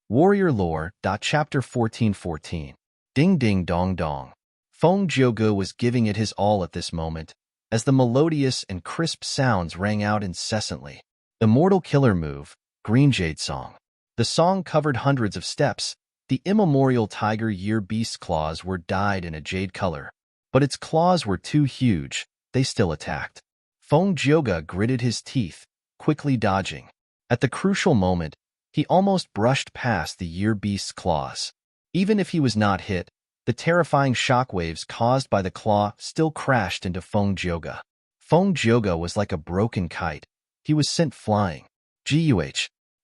Warrior Lore. Chapter 14:14. Ding ding dong dong. Feng Jiuge was giving it his all at this moment, as the melodious and crisp sounds rang out incessantly. Immortal killer move, Green Jade Song. The song covered hundreds of steps. The immemorial tiger year beast's claws were dyed in a jade color, but its claws were too huge. They still attacked. Feng Jiuge gritted his teeth, quickly dodging. At the crucial moment, he almost brushed past the year beast's claws. Even if he was not hit, the terrifying shockwaves caused by the claw still crashed into Feng Jiuge. Feng Jiuge was like a broken kite. He was sent flying. Guh!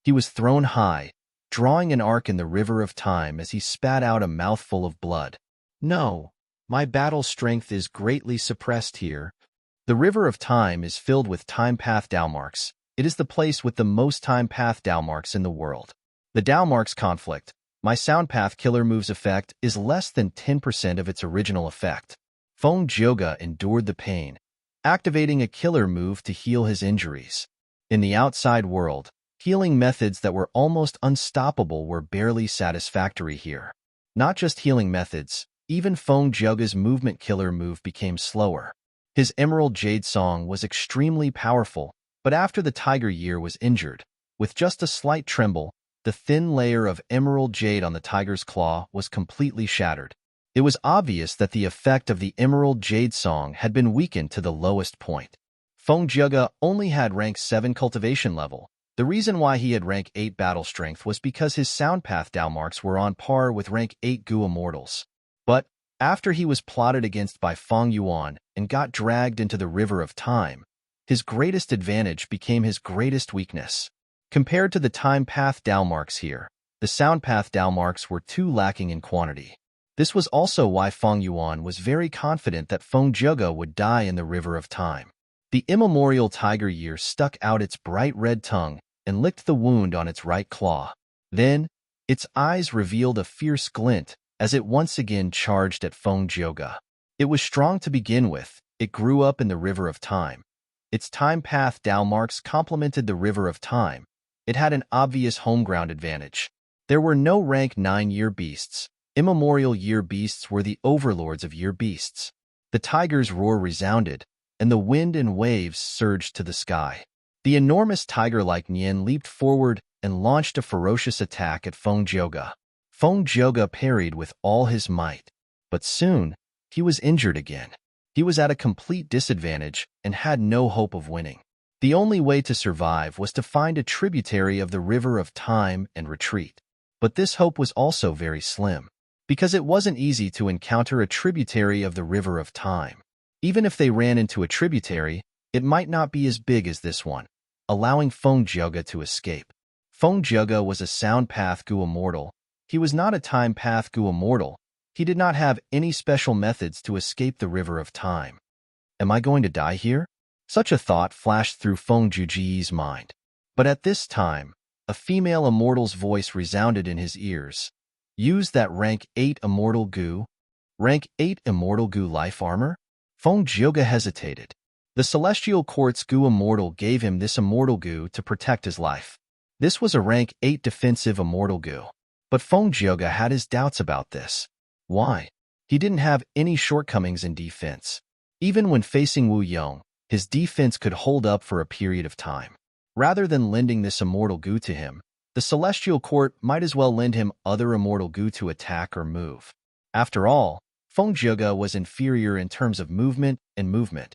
He was thrown high, drawing an arc in the river of time as he spat out a mouthful of blood. No, my battle strength is greatly suppressed here. The river of time is filled with time path Dalmarks. It is the place with the most time path Dalmarks in the world. The Dalmarks conflict. My sound path killer move's effect is less than 10% of its original effect. Feng Jiuge endured the pain, activating a killer move to heal his injuries. In the outside world, healing methods that were almost unstoppable were barely satisfactory here. Not just healing methods, even Feng Jiuge's movement killer move became slower. His Emerald Jade Song was extremely powerful, but after the Tiger Year was injured, with just a slight tremble, the thin layer of emerald jade on the tiger's claw was completely shattered. It was obvious that the effect of the Emerald Jade Song had been weakened to the lowest point. Feng Jiuge only had rank 7 cultivation level. The reason why he had rank 8 battle strength was because his sound path Dalmarks were on par with rank 8 Gu Immortals. But after he was plotted against by Feng Yuan and got dragged into the river of time, his greatest advantage became his greatest weakness. Compared to the time path Dalmarks here, the sound path Dalmarks were too lacking in quantity. This was also why Feng Yuan was very confident that Feng Jiuge would die in the river of time. The immemorial tiger year stuck out its bright red tongue and licked the wound on its right claw. Then, its eyes revealed a fierce glint as it once again charged at Feng Jiuge. It was strong to begin with. It grew up in the river of time. Its time path Dalmarks complemented the river of time. It had an obvious home ground advantage. There were no rank 9 year beasts. Immemorial year beasts were the overlords of year beasts. The tiger's roar resounded, and the wind and waves surged to the sky. The enormous tiger-like Nian leaped forward and launched a ferocious attack at Feng Jiuge. Feng Jiuge parried with all his might, but soon he was injured again. He was at a complete disadvantage and had no hope of winning. The only way to survive was to find a tributary of the river of time and retreat. But this hope was also very slim, because it wasn't easy to encounter a tributary of the river of time. Even if they ran into a tributary, it might not be as big as this one, allowing Feng Jiuge to escape. Feng Jiuge was a sound path Gu Immortal. He was not a time path Gu Immortal. He did not have any special methods to escape the river of time. Am I going to die here? Such a thought flashed through Feng Jiuge's mind. But at this time, a female immortal's voice resounded in his ears. Use that rank 8 immortal Gu. Rank 8 immortal Gu life armor? Feng Jiuge hesitated. The celestial quartz Gu immortal gave him this immortal Gu to protect his life. This was a rank 8 defensive immortal Gu. But Feng Jiuge had his doubts about this. Why? He didn't have any shortcomings in defense. Even when facing Wu Yong, his defense could hold up for a period of time. Rather than lending this immortal Gu to him, the Celestial Court might as well lend him other immortal Gu to attack or move. After all, Feng Jiuge was inferior in terms of movement and movement.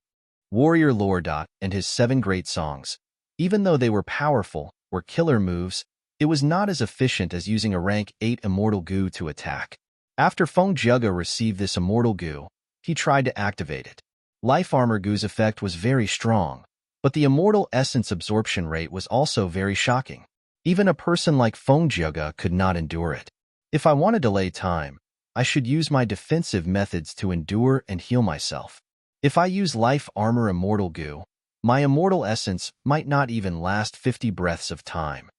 Warrior Lore. And his 7 great songs, even though they were powerful, were killer moves, it was not as efficient as using a rank 8 immortal Gu to attack. After Feng Jiuge received this immortal Gu, he tried to activate it. Life Armor Gu's effect was very strong, but the immortal essence absorption rate was also very shocking. Even a person like Feng Jiuge could not endure it. If I want to delay time, I should use my defensive methods to endure and heal myself. If I use Life Armor Immortal Gu, my immortal essence might not even last 50 breaths of time.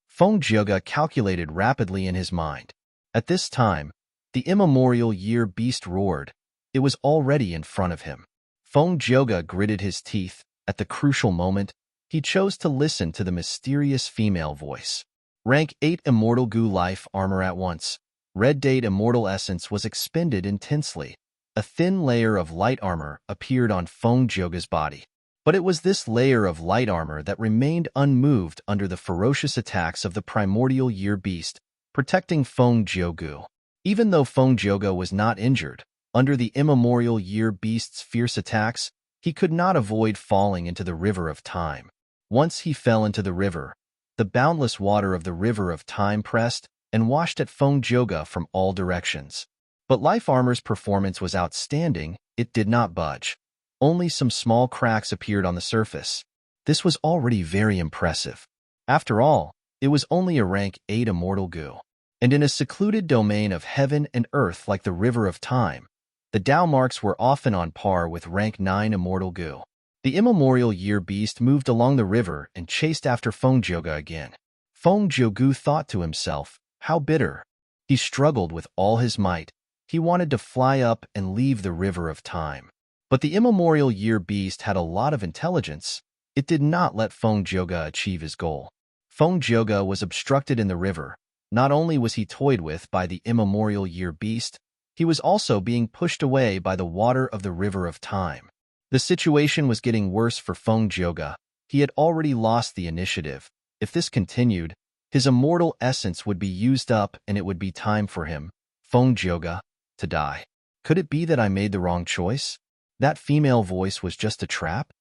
Feng Jiuge calculated rapidly in his mind. At this time, the immemorial year beast roared. It was already in front of him. Feng Jiuge gritted his teeth. At the crucial moment, he chose to listen to the mysterious female voice. Rank 8 Immortal Goo Life Armor at once. Red Date Immortal Essence was expended intensely. A thin layer of light armor appeared on Feng Jioge's body. But it was this layer of light armor that remained unmoved under the ferocious attacks of the primordial year beast, protecting Feng Jioge. Even though Feng Jioge was not injured, under the immemorial year beast's fierce attacks, he could not avoid falling into the river of time. Once he fell into the river, the boundless water of the river of time pressed and washed at Feng Jioge from all directions. But Life Armor's performance was outstanding. It did not budge. Only some small cracks appeared on the surface. This was already very impressive. After all, it was only a rank 8 Immortal Goo. And in a secluded domain of heaven and earth like the river of time, the Tao marks were often on par with rank 9 Immortal Goo. The immemorial year beast moved along the river and chased after Feng Jioge again. Feng Jioge thought to himself, how bitter. He struggled with all his might. He wanted to fly up and leave the river of time. But the immemorial year beast had a lot of intelligence. It did not let Feng Jioge achieve his goal. Feng Jioge was obstructed in the river. Not only was he toyed with by the immemorial year beast, he was also being pushed away by the water of the river of time. The situation was getting worse for Feng Jioge. He had already lost the initiative. If this continued, his immortal essence would be used up and it would be time for him, Feng Jioge, to die. Could it be that I made the wrong choice? That female voice was just a trap?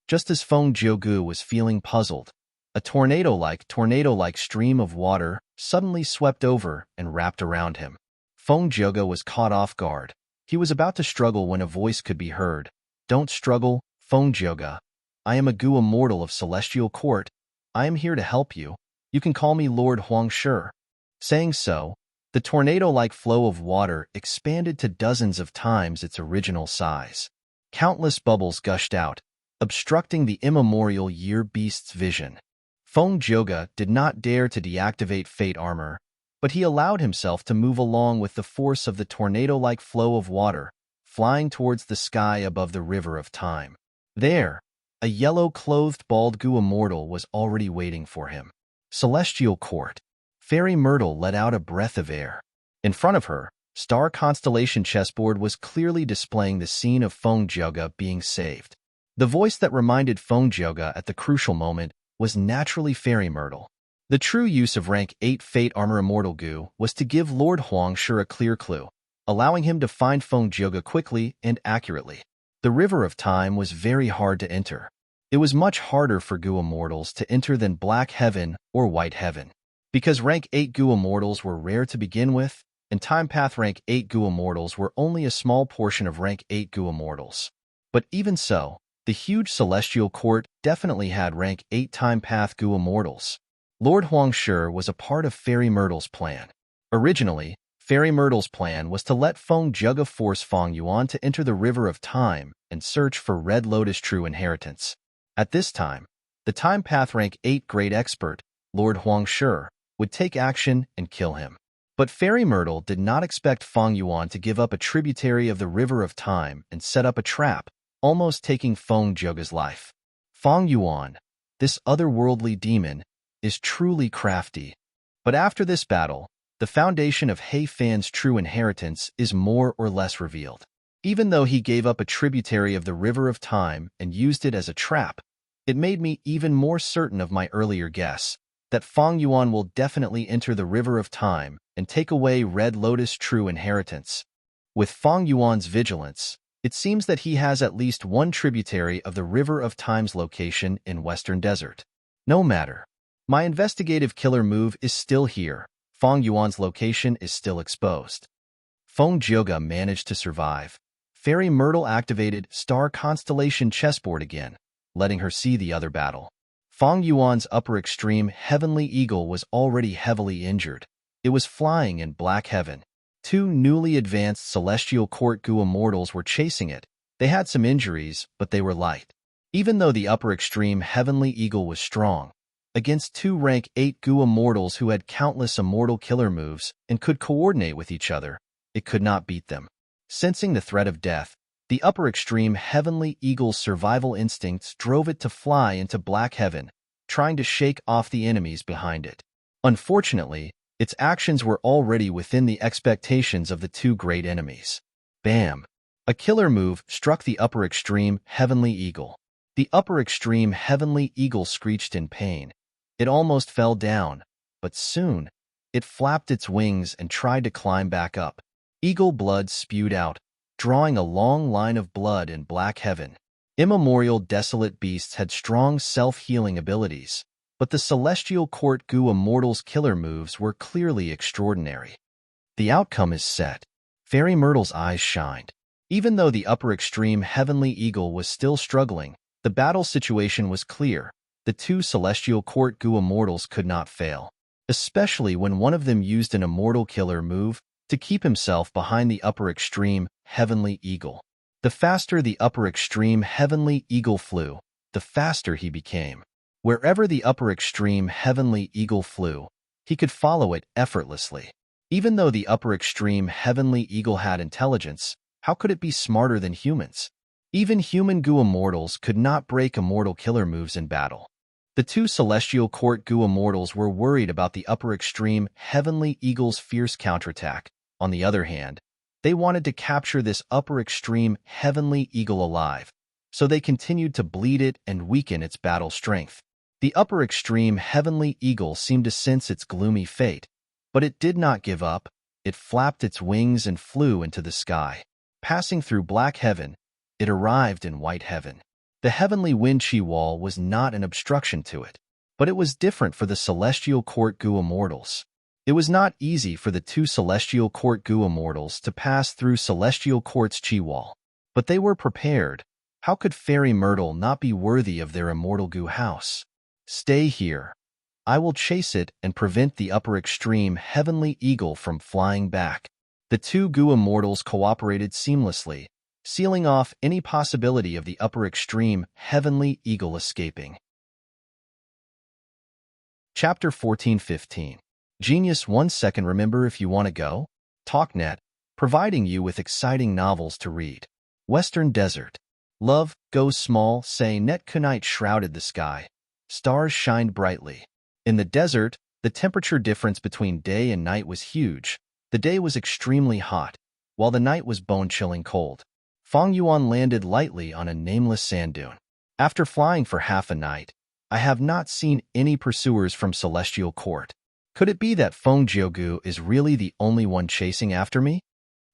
Just as Feng Jioge was feeling puzzled, a tornado-like stream of water suddenly swept over and wrapped around him. Feng Jioge was caught off guard. He was about to struggle when a voice could be heard. Don't struggle, Feng Jioge. I am a Goo Immortal of Celestial Court. I am here to help you. You can call me Lord Huang Shi. Saying so, the tornado-like flow of water expanded to dozens of times its original size. Countless bubbles gushed out, obstructing the immemorial year beast's vision. Feng Jioge did not dare to deactivate Fate Armor, but he allowed himself to move along with the force of the tornado-like flow of water, flying towards the sky above the river of time. There, a yellow-clothed bald Goo Immortal was already waiting for him. Celestial Court. Fairy Myrtle let out a breath of air. In front of her, Star Constellation chessboard was clearly displaying the scene of Feng Jioge being saved. The voice that reminded Feng Jioge at the crucial moment was naturally Fairy Myrtle. The true use of rank 8 Fate Armor Immortal Goo was to give Lord Huang Shi a clear clue, allowing him to find Feng Jioge quickly and accurately. The River of Time was very hard to enter. It was much harder for Goo Immortals to enter than Black Heaven or White Heaven. Because rank 8 Goo Immortals were rare to begin with, and Time Path rank 8 Goo Immortals were only a small portion of rank 8 Goo Immortals. But even so, the huge Celestial Court definitely had rank 8 Time Path Goo Immortals. Lord Huang Shi was a part of Fairy Myrtle's plan. Originally, Fairy Myrtle's plan was to let Feng Jioge force Feng Yuan to enter the River of Time and search for Red Lotus True Inheritance. At this time, the Time Path rank 8 Great Expert, Lord Huang Shi, would take action and kill him. But Fairy Myrtle did not expect Feng Yuan to give up a tributary of the River of Time and set up a trap, almost taking Feng Jioge's life. Feng Yuan, this otherworldly demon, is truly crafty. But after this battle, the foundation of He Fan's true inheritance is more or less revealed. Even though he gave up a tributary of the River of Time and used it as a trap, it made me even more certain of my earlier guess, that Feng Yuan will definitely enter the River of Time and take away Red Lotus True Inheritance. With Feng Yuan's vigilance, it seems that he has at least one tributary of the River of Time's location in Western Desert. No matter. My investigative killer move is still here. Feng Yuan's location is still exposed. Feng Jioge managed to survive. Fairy Myrtle activated Star Constellation chessboard again, letting her see the other battle. Feng Yuan's upper extreme Heavenly Eagle was already heavily injured. It was flying in Black Heaven. Two newly advanced Celestial Court Goo Immortals were chasing it. They had some injuries, but they were light. Even though the upper extreme Heavenly Eagle was strong, against two rank 8 Goo Immortals who had countless immortal killer moves and could coordinate with each other, it could not beat them. Sensing the threat of death, the upper extreme Heavenly Eagle's survival instincts drove it to fly into Black Heaven, trying to shake off the enemies behind it. Unfortunately, its actions were already within the expectations of the two great enemies. Bam! A killer move struck the upper extreme Heavenly Eagle. The upper extreme Heavenly Eagle screeched in pain. It almost fell down, but soon, it flapped its wings and tried to climb back up. Eagle blood spewed out, drawing a long line of blood in black heaven. Immemorial desolate beasts had strong self-healing abilities, but the Celestial Court Goo Immortal's killer moves were clearly extraordinary. The outcome is set. Fairy Myrtle's eyes shined. Even though the upper extreme Heavenly Eagle was still struggling, the battle situation was clear. The two Celestial Court Goo Immortals could not fail, especially when one of them used an immortal killer move to keep himself behind the upper extreme Heavenly Eagle. The faster the upper extreme Heavenly Eagle flew, the faster he became. Wherever the upper extreme Heavenly Eagle flew, he could follow it effortlessly. Even though the upper extreme Heavenly Eagle had intelligence, how could it be smarter than humans? Even human Goo Immortals could not break immortal killer moves in battle. The two Celestial Court Goo Immortals were worried about the upper extreme Heavenly Eagle's fierce counterattack. On the other hand, they wanted to capture this upper extreme Heavenly Eagle alive, so they continued to bleed it and weaken its battle strength. The upper extreme Heavenly Eagle seemed to sense its gloomy fate, but it did not give up. It flapped its wings and flew into the sky. Passing through black heaven, it arrived in white heaven. The heavenly wind chi wall was not an obstruction to it, but it was different for the Celestial Court Goo Immortals. It was not easy for the two Celestial Court Goo Immortals to pass through Celestial Court's chi wall, but they were prepared. How could Fairy Myrtle not be worthy of their immortal Goo house? Stay here. I will chase it and prevent the upper extreme Heavenly Eagle from flying back. The two Goo Immortals cooperated seamlessly, sealing off any possibility of the upper extreme Heavenly Eagle escaping. Chapter 14-15. Genius 1 second. Remember, if you want to go? TalkNet, providing you with exciting novels to read. Western Desert. Love goes small, say net kunite shrouded the sky. Stars shined brightly. In the desert, the temperature difference between day and night was huge. The day was extremely hot, while the night was bone-chilling cold. Feng Yuan landed lightly on a nameless sand dune. After flying for half a night, I have not seen any pursuers from Celestial Court. Could it be that Feng Jiugu is really the only one chasing after me?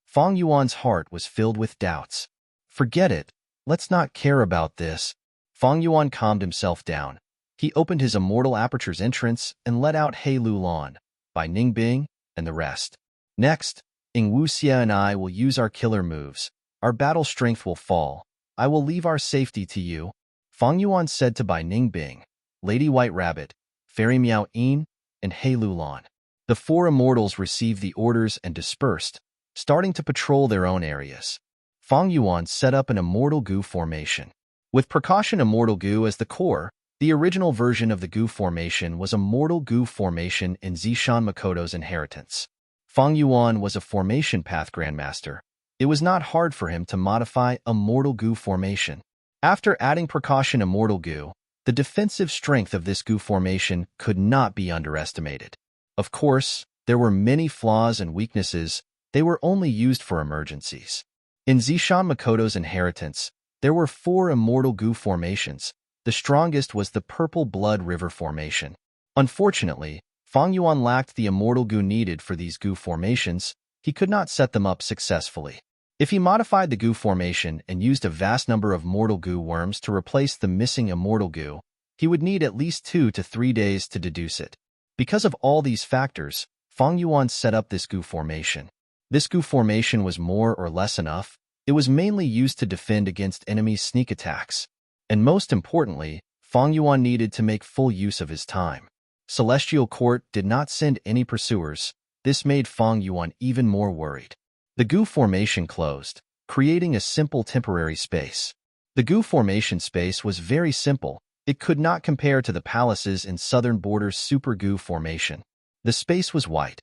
Feng Yuan's heart was filled with doubts. Forget it. Let's not care about this. Feng Yuan calmed himself down. He opened his immortal aperture's entrance and let out He Lu Lan, Bai Ningbing, and the rest. Next, Ing Wuxia and I will use our killer moves. Our battle strength will fall. I will leave our safety to you. Feng Yuan said to Bai Ningbing, Lady White Rabbit, Fairy Miao Yin, and He Lu Lan. The four immortals received the orders and dispersed, starting to patrol their own areas. Feng Yuan set up an immortal Goo formation. With precaution immortal Goo as the core, the original version of the Goo formation was a mortal Goo formation in Zishan Makoto's inheritance. Feng Yuan was a formation path grandmaster. It was not hard for him to modify a mortal Goo formation. After adding precaution immortal Goo, the defensive strength of this Goo formation could not be underestimated. Of course, there were many flaws and weaknesses. They were only used for emergencies. In Zishan Makoto's inheritance, there were 4 immortal Goo formations. The strongest was the Purple Blood River formation. Unfortunately, Feng Yuan lacked the immortal Goo needed for these Goo formations. He could not set them up successfully. If he modified the Goo formation and used a vast number of mortal Goo worms to replace the missing immortal Goo, he would need at least 2 to 3 days to deduce it. Because of all these factors, Feng Yuan set up this Goo formation. This Goo formation was more or less enough. It was mainly used to defend against enemies' sneak attacks. And most importantly, Feng Yuan needed to make full use of his time. Celestial Court did not send any pursuers. This made Feng Yuan even more worried. The Goo formation closed, creating a simple temporary space. The Goo formation space was very simple. It could not compare to the palaces in Southern Border's Super Goo formation. The space was white.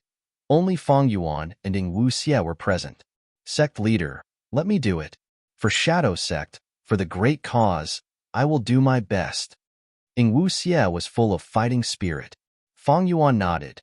Only Feng Yuan and Ing Wuxia were present. Sect leader, let me do it. For Shadow Sect, for the great cause, I will do my best. Ing Wuxia was full of fighting spirit. Fang Yuan nodded.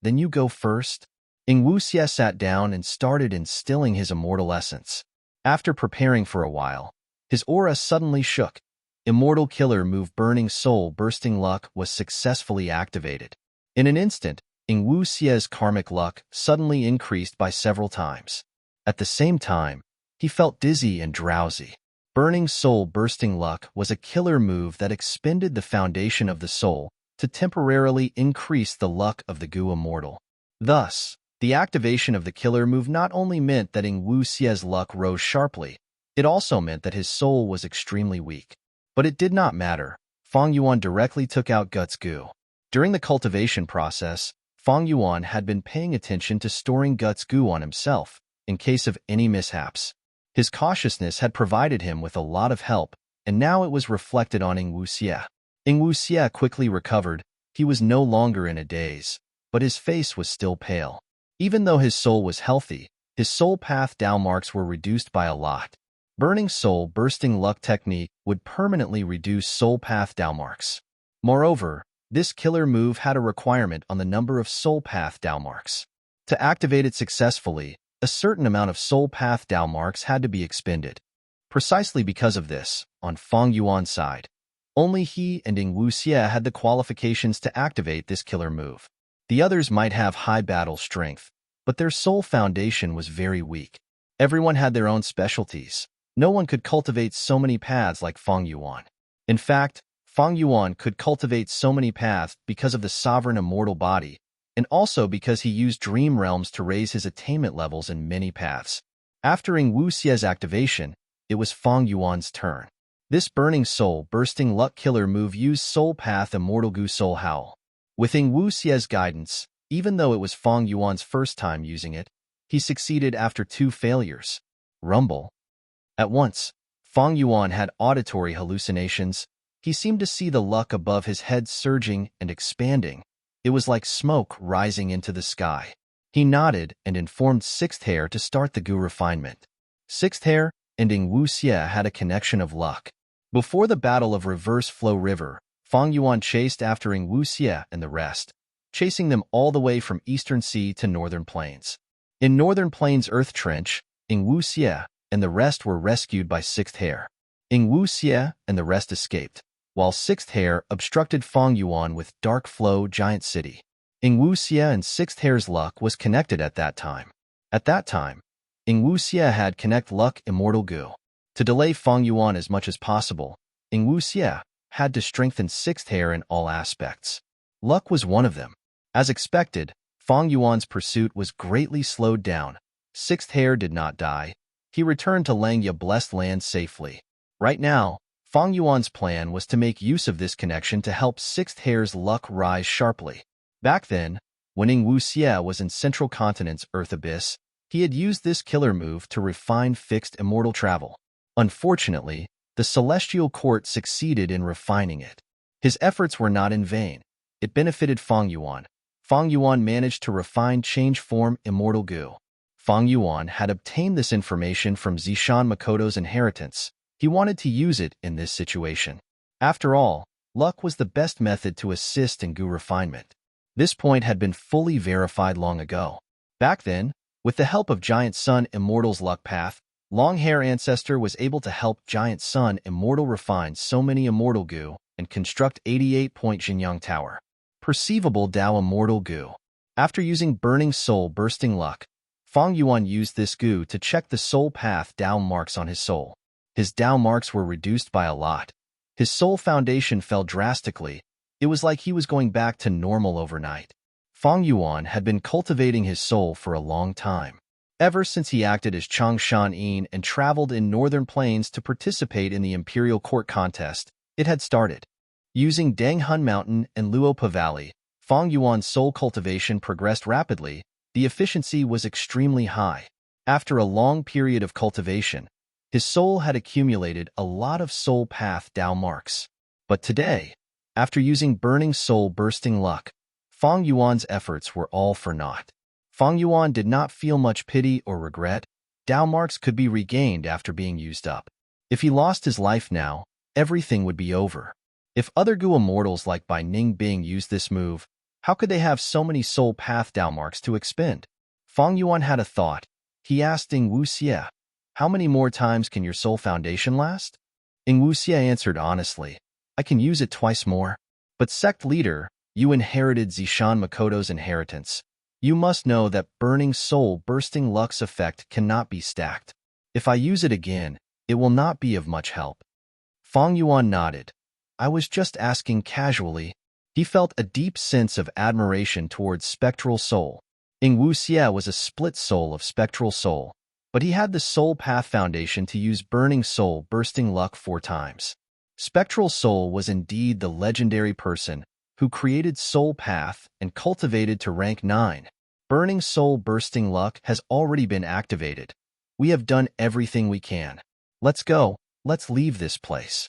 Then you go first? Ing Wuxie sat down and started instilling his immortal essence. After preparing for a while, his aura suddenly shook. Immortal Killer Move Burning Soul Bursting Luck was successfully activated. In an instant, Ing Wuxie's karmic luck suddenly increased by several times. At the same time, he felt dizzy and drowsy. Burning Soul Bursting Luck was a killer move that expended the foundation of the soul to temporarily increase the luck of the Gu Immortal. Thus, the activation of the killer move not only meant that Ing Wuxie's luck rose sharply, it also meant that his soul was extremely weak. But it did not matter. Fang Yuan directly took out Guts Gu. During the cultivation process, Fang Yuan had been paying attention to storing Guts Gu on himself, in case of any mishaps. His cautiousness had provided him with a lot of help, and now it was reflected on Ing Wuxie. Ing Wuxie quickly recovered. He was no longer in a daze, but his face was still pale. Even though his soul was healthy, his soul path Dao marks were reduced by a lot. Burning Soul Bursting Luck technique would permanently reduce soul path Dao marks. Moreover, this killer move had a requirement on the number of soul path Dao marks. To activate it successfully, a certain amount of soul path Dao marks had to be expended. Precisely because of this, on Fang Yuan's side, only he and Ing Wuxie had the qualifications to activate this killer move. The others might have high battle strength, but their soul foundation was very weak. Everyone had their own specialties. No one could cultivate so many paths like Fang Yuan. In fact, Fang Yuan could cultivate so many paths because of the sovereign immortal body, and also because he used dream realms to raise his attainment levels in many paths. After Ing Wuxie's activation, it was Fang Yuan's turn. This Burning Soul Bursting Luck killer move used Soul Path Immortal Gu Soul Howl. With Ing Wuxie's guidance, even though it was Fang Yuan's first time using it, he succeeded after 2 failures. Rumble. At once, Fang Yuan had auditory hallucinations. He seemed to see the luck above his head surging and expanding. It was like smoke rising into the sky. He nodded and informed Sixth Hair to start the Gu refinement. Sixth Hair and Ing Wuxie had a connection of luck. Before the Battle of Reverse Flow River, Fang Yuan chased after Ing Wuxie and the rest, chasing them all the way from Eastern Sea to Northern Plains. In Northern Plains Earth Trench, Ing Wuxie and the rest were rescued by Sixth Hair. Ing Wuxie and the rest escaped, while Sixth Hair obstructed Fang Yuan with Dark Flow Giant City. Ing Wuxie and Sixth Hair's luck was connected at that time. At that time, Ing Wuxie had Connect Luck Immortal Gu. To delay Fang Yuan as much as possible, Ing Wuxie had to strengthen Sixth Hair in all aspects. Luck was one of them. As expected, Fang Yuan's pursuit was greatly slowed down. Sixth Hair did not die. He returned to Langya Blessed Land safely. Right now, Fang Yuan's plan was to make use of this connection to help Sixth Hair's luck rise sharply. Back then, when Ing Wuxie was in Central Continent's Earth Abyss, he had used this killer move to refine fixed immortal travel. Unfortunately, the Celestial Court succeeded in refining it. His efforts were not in vain. It benefited Fang Yuan. Fang Yuan managed to refine change form Immortal Gu. Fang Yuan had obtained this information from Zishan Makoto's inheritance. He wanted to use it in this situation. After all, luck was the best method to assist in Gu refinement. This point had been fully verified long ago. Back then, with the help of Giant Sun Immortal's luck path, Long-Hair Ancestor was able to help Giant Sun Immortal refine so many Immortal Gu and construct 88-point Jinyang Tower. Perceivable Dao Immortal Gu. After using Burning Soul Bursting Luck, Fang Yuan used this Gu to check the soul path Dao marks on his soul. His Dao marks were reduced by a lot. His soul foundation fell drastically. It was like he was going back to normal overnight. Fang Yuan had been cultivating his soul for a long time. Ever since he acted as Changshan Yin and traveled in Northern Plains to participate in the Imperial Court contest, it had started. Using Danghun Mountain and Luopa Valley, Fang Yuan's soul cultivation progressed rapidly. The efficiency was extremely high. After a long period of cultivation, his soul had accumulated a lot of soul path Dao marks. But today, after using Burning Soul Bursting Luck, Fang Yuan's efforts were all for naught. Fang Yuan did not feel much pity or regret. Dao marks could be regained after being used up. If he lost his life now, everything would be over. If other Gu immortals like Bai Ningbing used this move, How could they have so many soul path downmarks to expend? Fang Yuan had a thought. He asked Ing Wuxie, how many more times can your soul foundation last? Ing Wuxie answered honestly, I can use it twice more. But sect leader, you inherited Zishan Makoto's inheritance. You must know that burning soul bursting lux effect cannot be stacked. If I use it again, it will not be of much help. Fang Yuan nodded. I was just asking casually. He felt a deep sense of admiration towards spectral soul. Ing Wuxie was a split soul of spectral soul, but he had the soul path foundation to use burning soul bursting luck 4 times. Spectral soul was indeed the legendary person who created soul path and cultivated to rank 9. Burning soul bursting luck has already been activated. We have done everything we can. Let's go. Let's leave this place.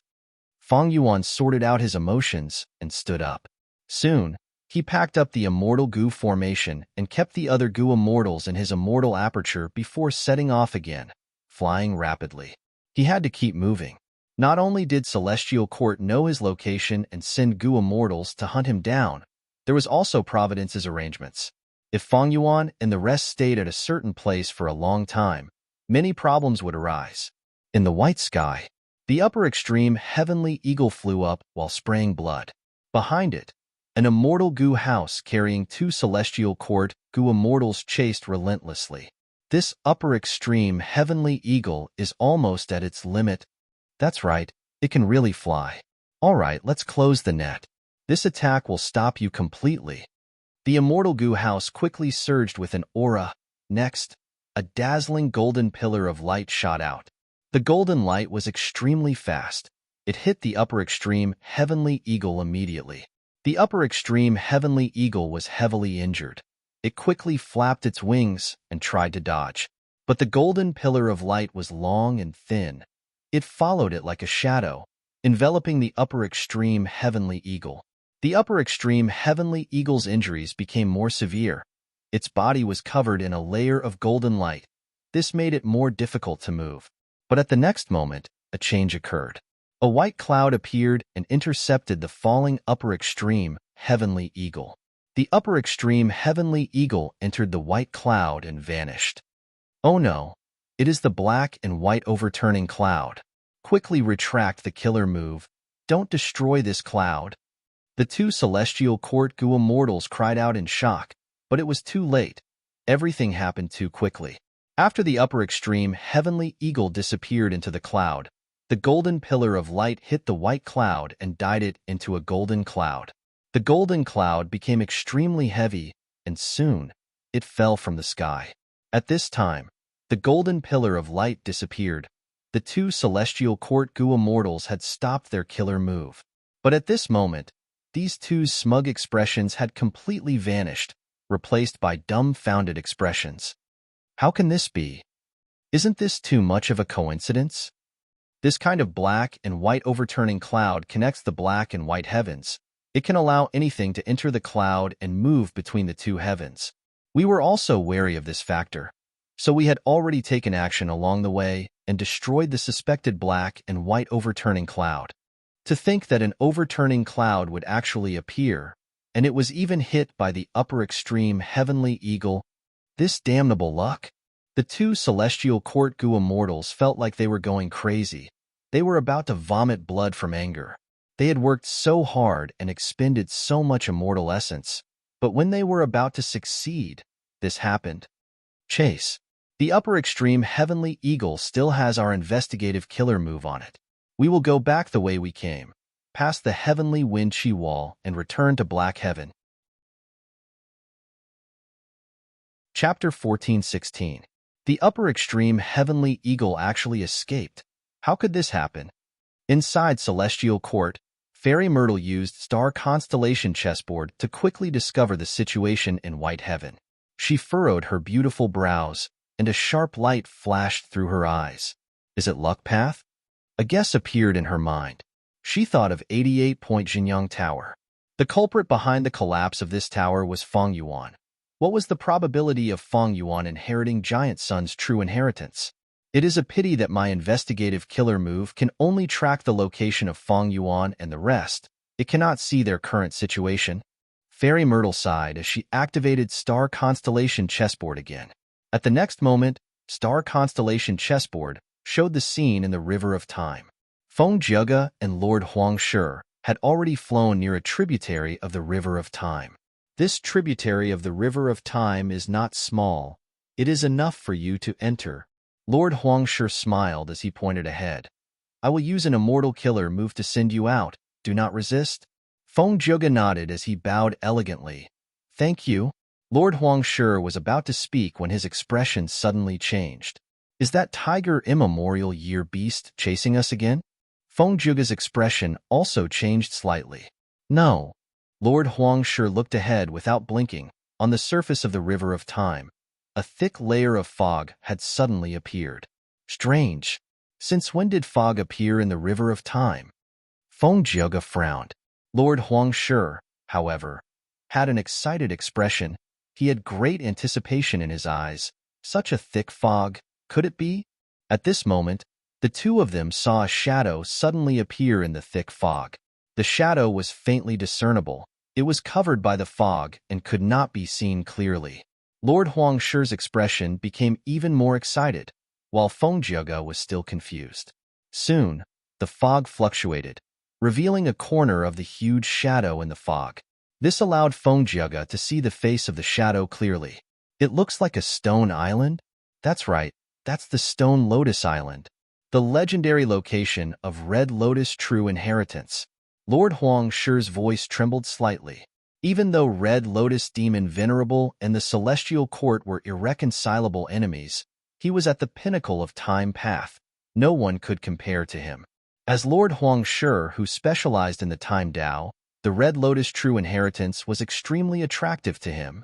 Fang Yuan sorted out his emotions and stood up. Soon, he packed up the immortal goo formation and kept the other goo immortals in his immortal aperture before setting off again, flying rapidly. He had to keep moving. Not only did Celestial Court know his location and send goo immortals to hunt him down, there was also Providence's arrangements. If Fang Yuan and the rest stayed at a certain place for a long time, many problems would arise. In the white sky, the upper extreme heavenly eagle flew up while spraying blood. Behind it, an immortal goo house carrying 2 Celestial Court goo immortals chased relentlessly. This upper extreme heavenly eagle is almost at its limit. That's right, it can really fly. All right, let's close the net. This attack will stop you completely. The immortal goo house quickly surged with an aura. Next, a dazzling golden pillar of light shot out. The golden light was extremely fast. It hit the upper extreme heavenly eagle immediately. The upper extreme heavenly eagle was heavily injured. It quickly flapped its wings and tried to dodge. But the golden pillar of light was long and thin. It followed it like a shadow, enveloping the upper extreme heavenly eagle. The upper extreme heavenly eagle's injuries became more severe. Its body was covered in a layer of golden light. This made it more difficult to move. But at the next moment, a change occurred. A white cloud appeared and intercepted the falling upper extreme heavenly eagle. The upper extreme heavenly eagle entered the white cloud and vanished. Oh no, it is the black and white overturning cloud. Quickly retract the killer move. Don't destroy this cloud. The 2 Celestial Court goo immortals cried out in shock, but it was too late. Everything happened too quickly. After the upper extreme heavenly eagle disappeared into the cloud, the golden pillar of light hit the white cloud and dyed it into a golden cloud. The golden cloud became extremely heavy, and soon, it fell from the sky. At this time, the golden pillar of light disappeared. The 2 Celestial Court goo immortals had stopped their killer move. But at this moment, these 2's smug expressions had completely vanished, replaced by dumbfounded expressions. How can this be? Isn't this too much of a coincidence? This kind of black and white overturning cloud connects the black and white heavens. It can allow anything to enter the cloud and move between the 2 heavens. We were also wary of this factor, so we had already taken action along the way and destroyed the suspected black and white overturning cloud. To think that an overturning cloud would actually appear, and it was even hit by the upper extreme heavenly eagle, this damnable luck. The 2 Celestial Court goo immortals felt like they were going crazy. They were about to vomit blood from anger. They had worked so hard and expended so much immortal essence, but when they were about to succeed, this happened. Chase. The upper extreme heavenly eagle still has our investigative killer move on it. We will go back the way we came, past the heavenly wind chi wall and return to Black Heaven. Chapter 14:16. The upper extreme heavenly eagle actually escaped. How could this happen? Inside Celestial Court, Fairy Myrtle used Star Constellation chessboard to quickly discover the situation in White Heaven. She furrowed her beautiful brows, and a sharp light flashed through her eyes. Is it Luck Path? A guess appeared in her mind. She thought of 88-point Jinyang Tower. The culprit behind the collapse of this tower was Fang Yuan. What was the probability of Fang Yuan inheriting Giant Sun's true inheritance? It is a pity that my investigative killer move can only track the location of Fang Yuan and the rest. It cannot see their current situation. Fairy Myrtle sighed as she activated Star Constellation Chessboard again. At the next moment, Star Constellation Chessboard showed the scene in the River of Time. Feng Jiuge and Lord Huangshi had already flown near a tributary of the River of Time. This tributary of the River of Time is not small. It is enough for you to enter. Lord Huangshi smiled as he pointed ahead. I will use an immortal killer move to send you out. Do not resist. Feng Jiuge nodded as he bowed elegantly. Thank you. Lord Huangshi was about to speak when his expression suddenly changed. Is that tiger immemorial year beast chasing us again? Feng Jiuge's expression also changed slightly. No. Lord Huangshi looked ahead without blinking. On the surface of the River of Time, a thick layer of fog had suddenly appeared. Strange. Since when did fog appear in the River of Time? Feng Jiuge frowned. Lord Huangshi, however, had an excited expression. He had great anticipation in his eyes. Such a thick fog, could it be? At this moment, the two of them saw a shadow suddenly appear in the thick fog. The shadow was faintly discernible. It was covered by the fog and could not be seen clearly. Lord Huangshi's expression became even more excited, while Feng Jiuge was still confused. Soon, the fog fluctuated, revealing a corner of the huge shadow in the fog. This allowed Feng Jiuge to see the face of the shadow clearly. It looks like a stone island? That's right, that's the Stone Lotus Island, the legendary location of Red Lotus True Inheritance. Lord Huangshi's voice trembled slightly. Even though Red Lotus Demon Venerable and the Celestial Court were irreconcilable enemies, he was at the pinnacle of time path. No one could compare to him. As Lord Huangshi, who specialized in the Time Tao, the Red Lotus True Inheritance was extremely attractive to him.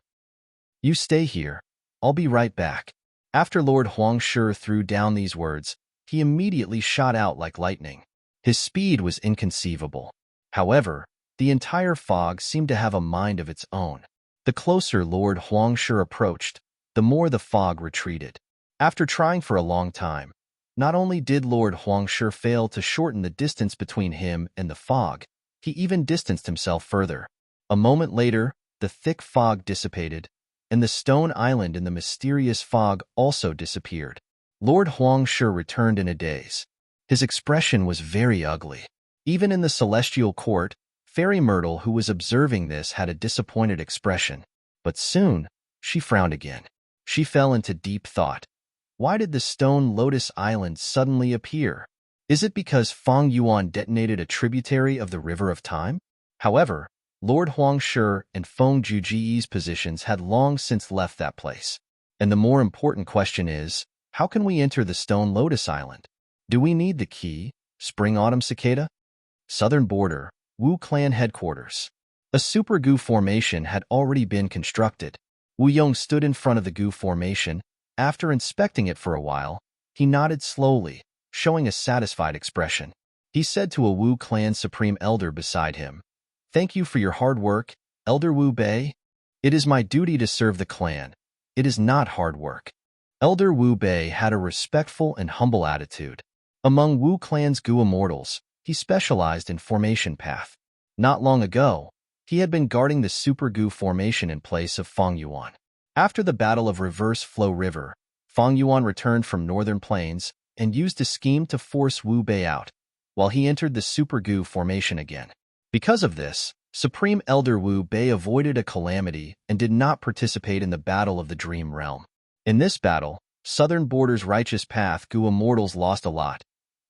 You stay here. I'll be right back. After Lord Huangshi threw down these words, he immediately shot out like lightning. His speed was inconceivable. However, the entire fog seemed to have a mind of its own. The closer Lord Huangshi approached, the more the fog retreated. After trying for a long time, not only did Lord Huangshi fail to shorten the distance between him and the fog, he even distanced himself further. A moment later, the thick fog dissipated, and the stone island in the mysterious fog also disappeared. Lord Huangshi returned in a daze. His expression was very ugly. Even in the celestial court, Fairy Myrtle, who was observing this, had a disappointed expression. But soon, she frowned again. She fell into deep thought. Why did the Stone Lotus Island suddenly appear? Is it because Feng Yuan detonated a tributary of the River of Time? However, Lord Huangshi and Feng Jiuji's positions had long since left that place. And the more important question is, how can we enter the Stone Lotus Island? Do we need the key? Spring-Autumn Cicada? Southern Border, Wu Clan Headquarters. A super goo formation had already been constructed. Wu Yong stood in front of the goo formation. After inspecting it for a while, he nodded slowly, showing a satisfied expression. He said to a Wu Clan Supreme Elder beside him, "Thank you for your hard work, Elder Wu Bei. It is my duty to serve the clan. It is not hard work." Elder Wu Bei had a respectful and humble attitude. Among Wu Clan's Gu Immortals, he specialized in formation path. Not long ago, he had been guarding the Super Gu formation in place of Feng Yuan. After the Battle of Reverse Flow River, Feng Yuan returned from Northern Plains and used a scheme to force Wu Bei out, while he entered the Super Gu formation again. Because of this, Supreme Elder Wu Bei avoided a calamity and did not participate in the Battle of the Dream Realm. In this battle, Southern Border's Righteous Path Gu Immortals lost a lot.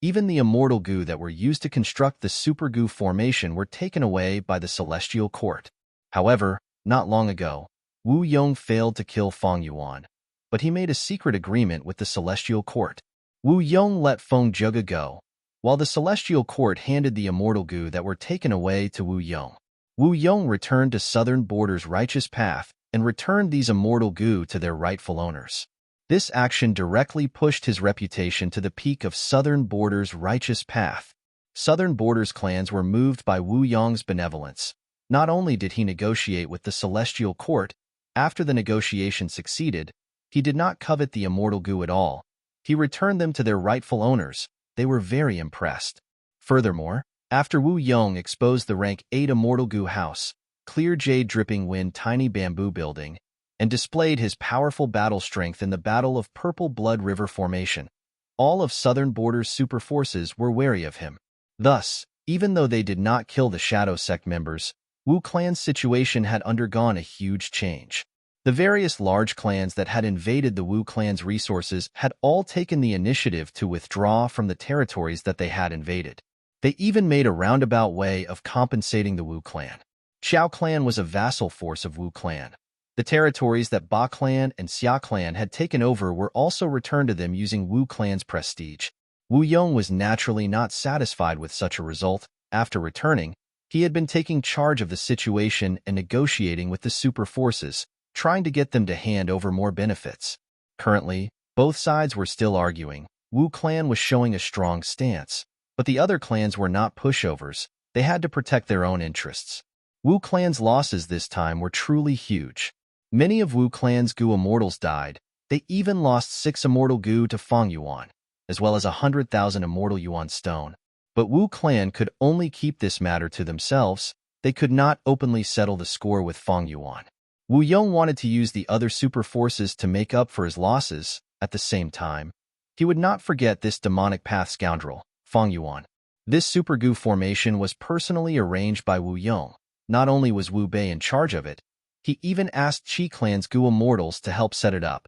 Even the immortal Gu that were used to construct the Super Gu formation were taken away by the Celestial Court. However, not long ago, Wu Yong failed to kill Feng Yuan, but he made a secret agreement with the Celestial Court. Wu Yong let Feng Jiuge go, while the Celestial Court handed the immortal Gu that were taken away to Wu Yong. Wu Yong returned to Southern Border's Righteous Path and returned these immortal Gu to their rightful owners. This action directly pushed his reputation to the peak of Southern Border's Righteous Path. Southern Border's clans were moved by Wu Yong's benevolence. Not only did he negotiate with the Celestial Court, after the negotiation succeeded, he did not covet the immortal Gu at all. He returned them to their rightful owners. They were very impressed. Furthermore, after Wu Yong exposed the rank 8 immortal Gu house, clear jade-dripping wind tiny bamboo building, and displayed his powerful battle strength in the Battle of Purple Blood River Formation. All of Southern Border's super forces were wary of him. Thus, even though they did not kill the Shadow Sect members, Wu Clan's situation had undergone a huge change. The various large clans that had invaded the Wu Clan's resources had all taken the initiative to withdraw from the territories that they had invaded. They even made a roundabout way of compensating the Wu Clan. Xiao Clan was a vassal force of Wu Clan. The territories that Ba Clan and Xia Clan had taken over were also returned to them using Wu Clan's prestige. Wu Yong was naturally not satisfied with such a result. After returning, he had been taking charge of the situation and negotiating with the super forces, trying to get them to hand over more benefits. Currently, both sides were still arguing. Wu Clan was showing a strong stance, but the other clans were not pushovers. They had to protect their own interests. Wu Clan's losses this time were truly huge. Many of Wu Clan's Gu immortals died. They even lost 6 immortal Gu to Fang Yuan, as well as 100,000 immortal Yuan stone. But Wu Clan could only keep this matter to themselves. They could not openly settle the score with Fang Yuan. Wu Yong wanted to use the other super forces to make up for his losses. At the same time, he would not forget this demonic path scoundrel, Fang Yuan. This Super Gu formation was personally arranged by Wu Yong. Not only was Wu Bei in charge of it, he even asked Qi Clan's Gu immortals to help set it up.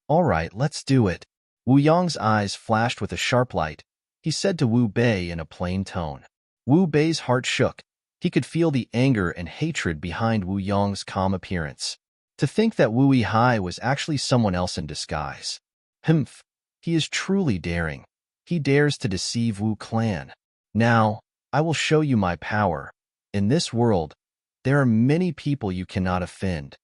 All right, let's do it. Wu Yong's eyes flashed with a sharp light. He said to Wu Bei in a plain tone. Wu Bei's heart shook. He could feel the anger and hatred behind Wu Yong's calm appearance. To think that Wu Yihai was actually someone else in disguise. Humph, he is truly daring. He dares to deceive Wu Clan. Now, I will show you my power. In this world, there are many people you cannot offend.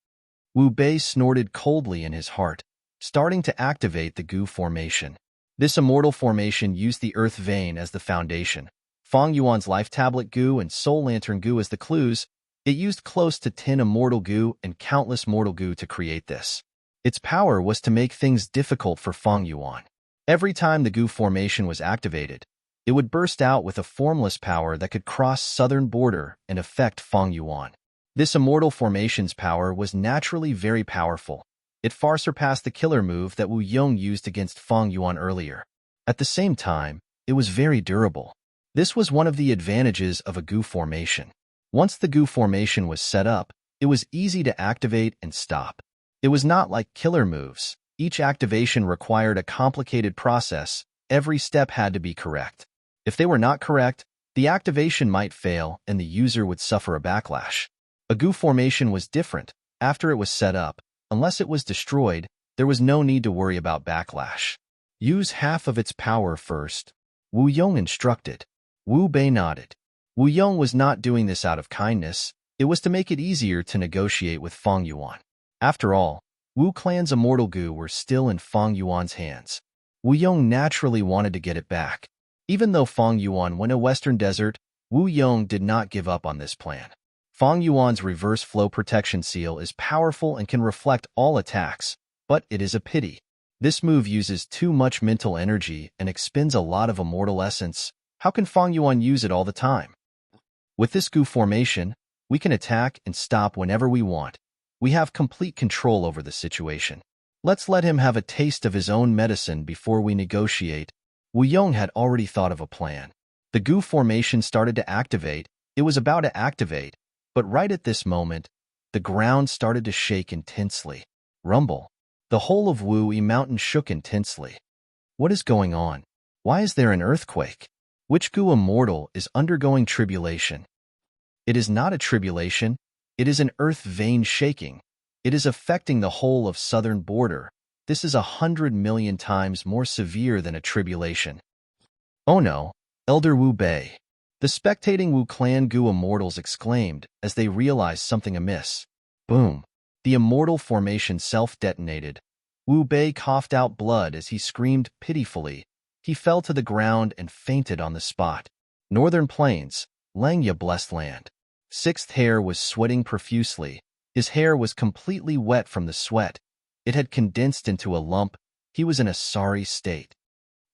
Wu Bei snorted coldly in his heart, starting to activate the Gu formation. This immortal formation used the Earth Vein as the foundation. Fang Yuan's Life Tablet Gu and Soul Lantern Gu as the clues. It used close to 10 immortal Gu and countless mortal Gu to create this. Its power was to make things difficult for Fang Yuan. Every time the Gu formation was activated, it would burst out with a formless power that could cross southern border and affect Fang Yuan. This immortal formation's power was naturally very powerful. It far surpassed the killer move that Wu Yong used against Fang Yuan earlier. At the same time, it was very durable. This was one of the advantages of a Gu formation. Once the Gu formation was set up, it was easy to activate and stop. It was not like killer moves. Each activation required a complicated process. Every step had to be correct. If they were not correct, the activation might fail and the user would suffer a backlash. A Gu formation was different. After it was set up, unless it was destroyed, there was no need to worry about backlash. Use half of its power first, Wu Yong instructed. Wu Bei nodded. Wu Yong was not doing this out of kindness. It was to make it easier to negotiate with Fang Yuan. After all, Wu Clan's immortal Gu were still in Fang Yuan's hands. Wu Yong naturally wanted to get it back. Even though Fang Yuan went a western desert, Wu Yong did not give up on this plan. Fang Yuan's reverse flow protection seal is powerful and can reflect all attacks, but it is a pity. This move uses too much mental energy and expends a lot of immortal essence. How can Fang Yuan use it all the time? With this Gu formation, we can attack and stop whenever we want. We have complete control over the situation. Let's let him have a taste of his own medicine before we negotiate. Wu Yong had already thought of a plan. The Gu formation started to activate. It was about to activate, but right at this moment, the ground started to shake intensely. Rumble. The whole of Wu Yi Mountain shook intensely. What is going on? Why is there an earthquake? Which Gu immortal is undergoing tribulation? It is not a tribulation. It is an earth vein shaking. It is affecting the whole of southern border. This is 100 million times more severe than a tribulation. Oh no, Elder Wu Bei. The spectating Wu Clan Gu immortals exclaimed as they realized something amiss. Boom. The immortal formation self-detonated. Wu Bei coughed out blood as he screamed pitifully. He fell to the ground and fainted on the spot. Northern Plains, Langya blessed land. Sixth Hair was sweating profusely. His hair was completely wet from the sweat. It had condensed into a lump. He was in a sorry state.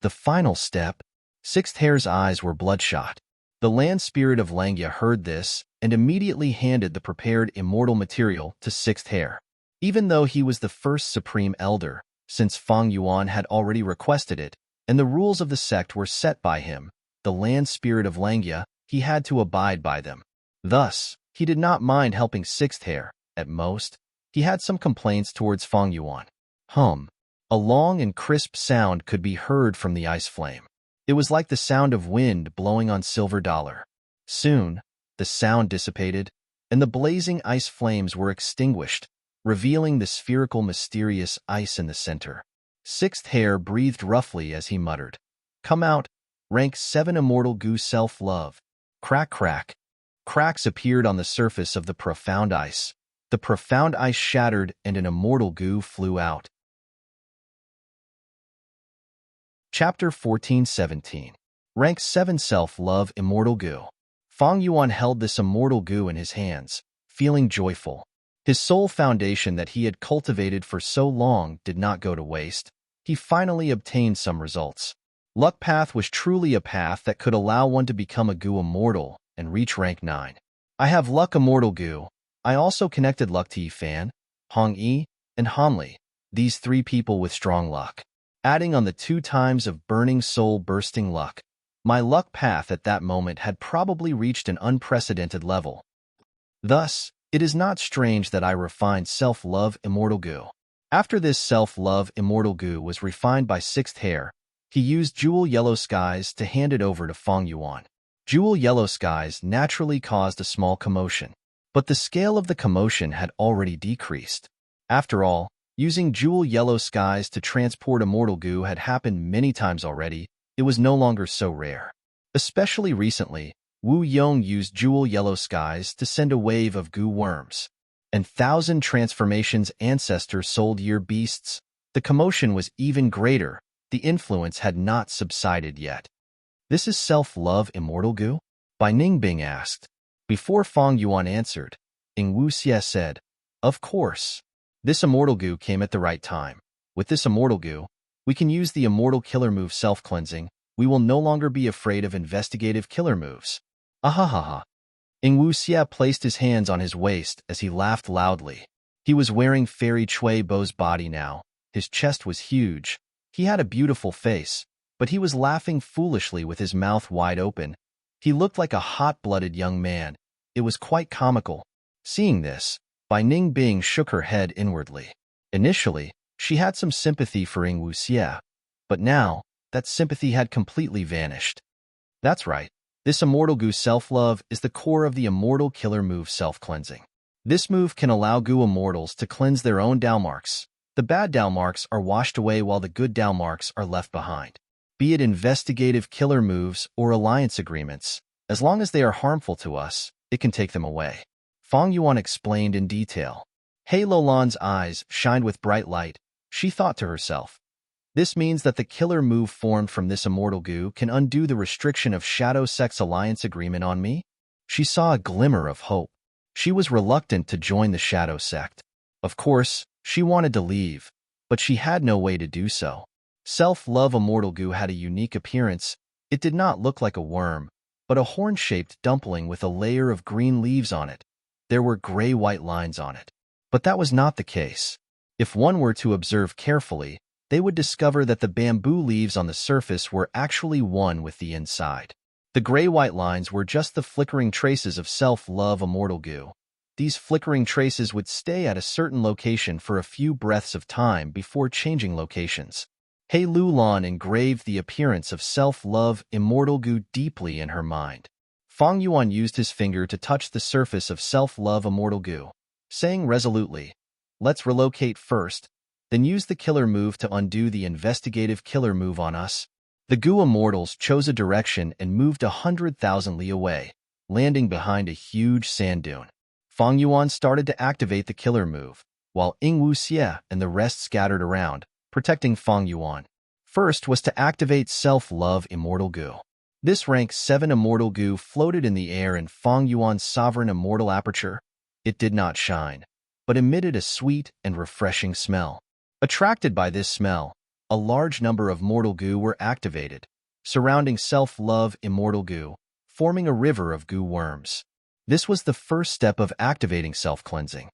The final step. Sixth Hair's eyes were bloodshot. The land spirit of Langya heard this, and immediately handed the prepared immortal material to Sixth Hair. Even though he was the first Supreme Elder, since Fang Yuan had already requested it, and the rules of the sect were set by him, the land spirit of Langya, he had to abide by them. Thus, he did not mind helping Sixth Hair. At most, he had some complaints towards Fang Yuan. A long and crisp sound could be heard from the ice flame. It was like the sound of wind blowing on silver dollar. Soon, the sound dissipated, and the blazing ice flames were extinguished, revealing the spherical mysterious ice in the center. Sixth Hair breathed roughly as he muttered, "Come out, rank 7 immortal goo self-love." Crack, crack. Cracks appeared on the surface of the profound ice. The profound ice shattered and an immortal goo flew out. Chapter 14-17. Rank 7 Self-Love Immortal Goo. Fang Yuan held this immortal goo in his hands, feeling joyful. His soul foundation that he had cultivated for so long did not go to waste. He finally obtained some results. Luck Path was truly a path that could allow one to become a goo immortal and reach rank 9. I have Luck Immortal Goo. I also connected Luck to Yifan, Hong Yi, and Hanli, these 3 people with strong luck. Adding on the 2 times of burning soul bursting luck, my luck path at that moment had probably reached an unprecedented level. Thus, it is not strange that I refined Self-Love Immortal Goo. After this Self-Love Immortal Goo was refined by Sixth Hair, he used Jewel Yellow Skies to hand it over to Fang Yuan. Jewel Yellow Skies naturally caused a small commotion, but the scale of the commotion had already decreased. After all, using Jewel Yellow Skies to transport immortal goo had happened many times already. It was no longer so rare. Especially recently, Wu Yong used Jewel Yellow Skies to send a wave of goo worms. And 1,000 transformations ancestor sold year beasts. The commotion was even greater. The influence had not subsided yet. "This is Self-Love Immortal Goo?" Bai Ningbing asked. Before Fang Yuan answered, Ing Wuxie said, "Of course. This immortal goo came at the right time. With this immortal goo, we can use the immortal killer move self-cleansing. We will no longer be afraid of investigative killer moves." Ahahaha. Ing Wuxie placed his hands on his waist as he laughed loudly. He was wearing Fairy Chui Bo's body now. His chest was huge. He had a beautiful face, but he was laughing foolishly with his mouth wide open. He looked like a hot-blooded young man. It was quite comical. Seeing this, Bai Ningbing shook her head inwardly. Initially, she had some sympathy for Ing Wuxie, but now, that sympathy had completely vanished. That's right. This immortal goo self-love is the core of the immortal killer move self-cleansing. This move can allow goo immortals to cleanse their own Dalmarks. The bad Dalmarks are washed away while the good Dalmarks are left behind. Be it investigative killer moves or alliance agreements, as long as they are harmful to us, it can take them away. Fang Yuan explained in detail. Hei Lolan's eyes shined with bright light. She thought to herself, "This means that the killer move formed from this immortal goo can undo the restriction of Shadow Sect's alliance agreement on me?" She saw a glimmer of hope. She was reluctant to join the Shadow Sect. Of course, she wanted to leave, but she had no way to do so. Self-Love Immortal Goo had a unique appearance. It did not look like a worm, but a horn-shaped dumpling with a layer of green leaves on it. There were gray-white lines on it. But that was not the case. If one were to observe carefully, they would discover that the bamboo leaves on the surface were actually one with the inside. The gray-white lines were just the flickering traces of Self-Love Immortal Goo. These flickering traces would stay at a certain location for a few breaths of time before changing locations. Hei Lulan engraved the appearance of Self-Love Immortal Goo deeply in her mind. Fang Yuan used his finger to touch the surface of Self-Love Immortal Goo, saying resolutely, "Let's relocate first, then use the killer move to undo the investigative killer move on us." The Goo Immortals chose a direction and moved 100,000 li away, landing behind a huge sand dune. Fang Yuan started to activate the killer move, while Ing Wuxie and the rest scattered around, protecting Fang Yuan. First was to activate Self-Love Immortal Goo. This rank 7 immortal goo floated in the air in Fang Yuan's sovereign immortal aperture. It did not shine, but emitted a sweet and refreshing smell. Attracted by this smell, a large number of mortal goo were activated, surrounding Self-Love Immortal Goo, forming a river of goo worms. This was the first step of activating self-cleansing.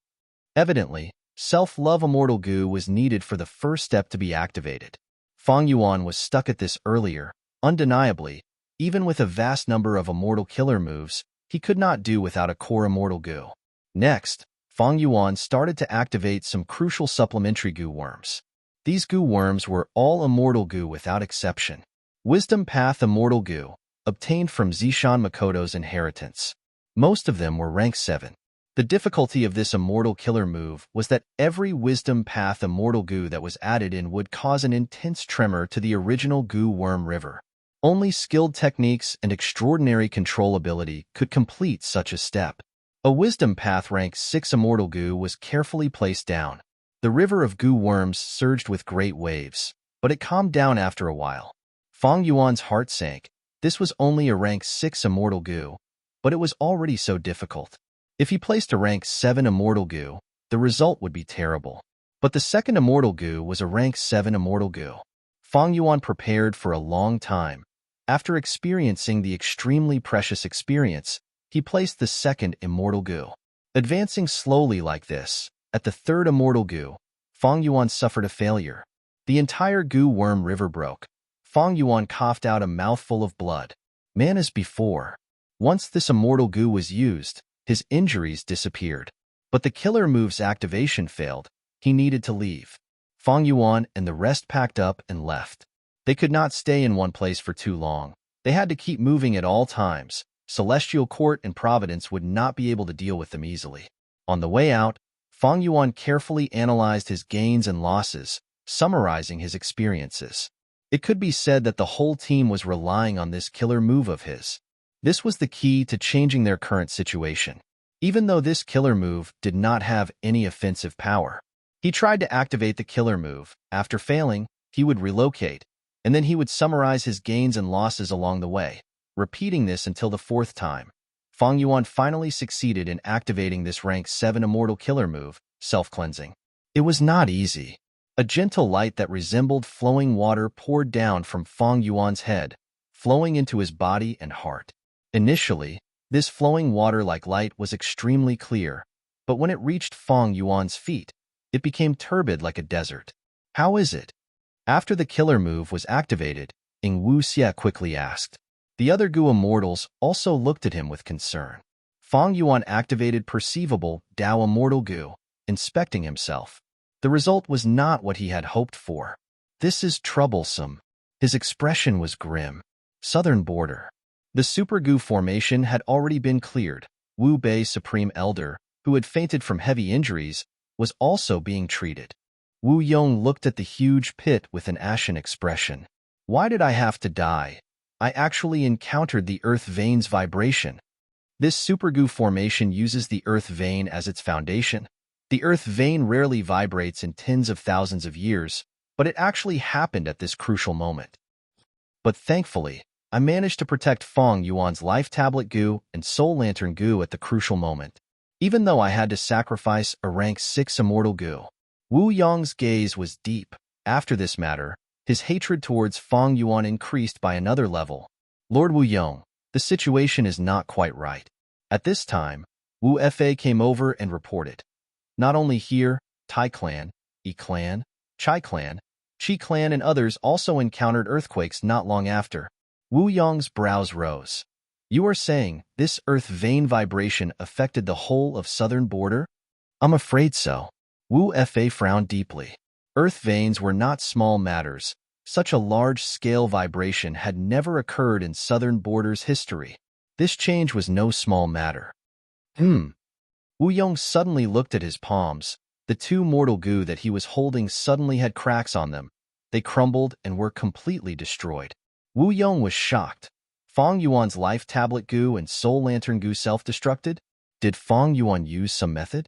Evidently, self-love immortal goo was needed for the first step to be activated. Fang Yuan was stuck at this earlier, undeniably. Even with a vast number of immortal killer moves, he could not do without a core immortal goo. Next, Fang Yuan started to activate some crucial supplementary goo worms. These goo worms were all immortal goo without exception. Wisdom Path immortal goo, obtained from Zishan Makoto's inheritance. Most of them were rank 7. The difficulty of this immortal killer move was that every Wisdom Path immortal goo that was added in would cause an intense tremor to the original goo worm river. Only skilled techniques and extraordinary control ability could complete such a step. A Wisdom Path rank 6 immortal goo was carefully placed down. The river of goo worms surged with great waves, but it calmed down after a while. Fang Yuan's heart sank. This was only a rank 6 immortal goo, but it was already so difficult. If he placed a rank 7 immortal goo, the result would be terrible. But the second immortal goo was a rank 7 immortal goo. Fang Yuan prepared for a long time. After experiencing the extremely precious experience, he placed the second immortal goo. Advancing slowly like this, at the third immortal goo, Fang Yuan suffered a failure. The entire goo worm river broke. Fang Yuan coughed out a mouthful of blood. Man as before. Once this immortal goo was used, his injuries disappeared. But the killer move's activation failed. He needed to leave. Fang Yuan and the rest packed up and left. They could not stay in one place for too long. They had to keep moving at all times. Celestial Court and Providence would not be able to deal with them easily. On the way out, Fang Yuan carefully analyzed his gains and losses, summarizing his experiences. It could be said that the whole team was relying on this killer move of his. This was the key to changing their current situation. Even though this killer move did not have any offensive power, he tried to activate the killer move. After failing, he would relocate, and then he would summarize his gains and losses along the way, repeating this until the fourth time. Fang Yuan finally succeeded in activating this rank 7 immortal killer move, self-cleansing. It was not easy. A gentle light that resembled flowing water poured down from Fang Yuan's head, flowing into his body and heart. Initially, this flowing water-like light was extremely clear, but when it reached Fang Yuan's feet, it became turbid like a desert. How is it? After the killer move was activated, Ing Wuxia quickly asked. The other Gu immortals also looked at him with concern. Fang Yuan activated perceivable Dao immortal Gu, inspecting himself. The result was not what he had hoped for. This is troublesome. His expression was grim. Southern border. The Super Gu formation had already been cleared. Wu Bei Supreme Elder, who had fainted from heavy injuries, was also being treated. Wu Yong looked at the huge pit with an ashen expression. Why did I have to die? I actually encountered the earth vein's vibration. This Super Gu formation uses the earth vein as its foundation. The earth vein rarely vibrates in tens of thousands of years, but it actually happened at this crucial moment. But thankfully, I managed to protect Fang Yuan's Life Tablet Gu and Soul Lantern Gu at the crucial moment, even though I had to sacrifice a rank 6 immortal Gu. Wu Yong's gaze was deep. After this matter, his hatred towards Fang Yuan increased by another level. Lord Wu Yong, the situation is not quite right. At this time, Wu Fa came over and reported. Not only here, Tai Clan, Yi Clan, Chai Clan, Chi Clan and others also encountered earthquakes not long after. Wu Yong's brows rose. You are saying this earth vein vibration affected the whole of southern border? I'm afraid so. Wu Fa frowned deeply. Earth veins were not small matters. Such a large-scale vibration had never occurred in southern border's history. This change was no small matter. Wu Yong suddenly looked at his palms. The 2 mortal Gu that he was holding suddenly had cracks on them. They crumbled and were completely destroyed. Wu Yong was shocked. Fang Yuan's Life Tablet Gu and Soul Lantern Gu self-destructed? Did Fang Yuan use some method?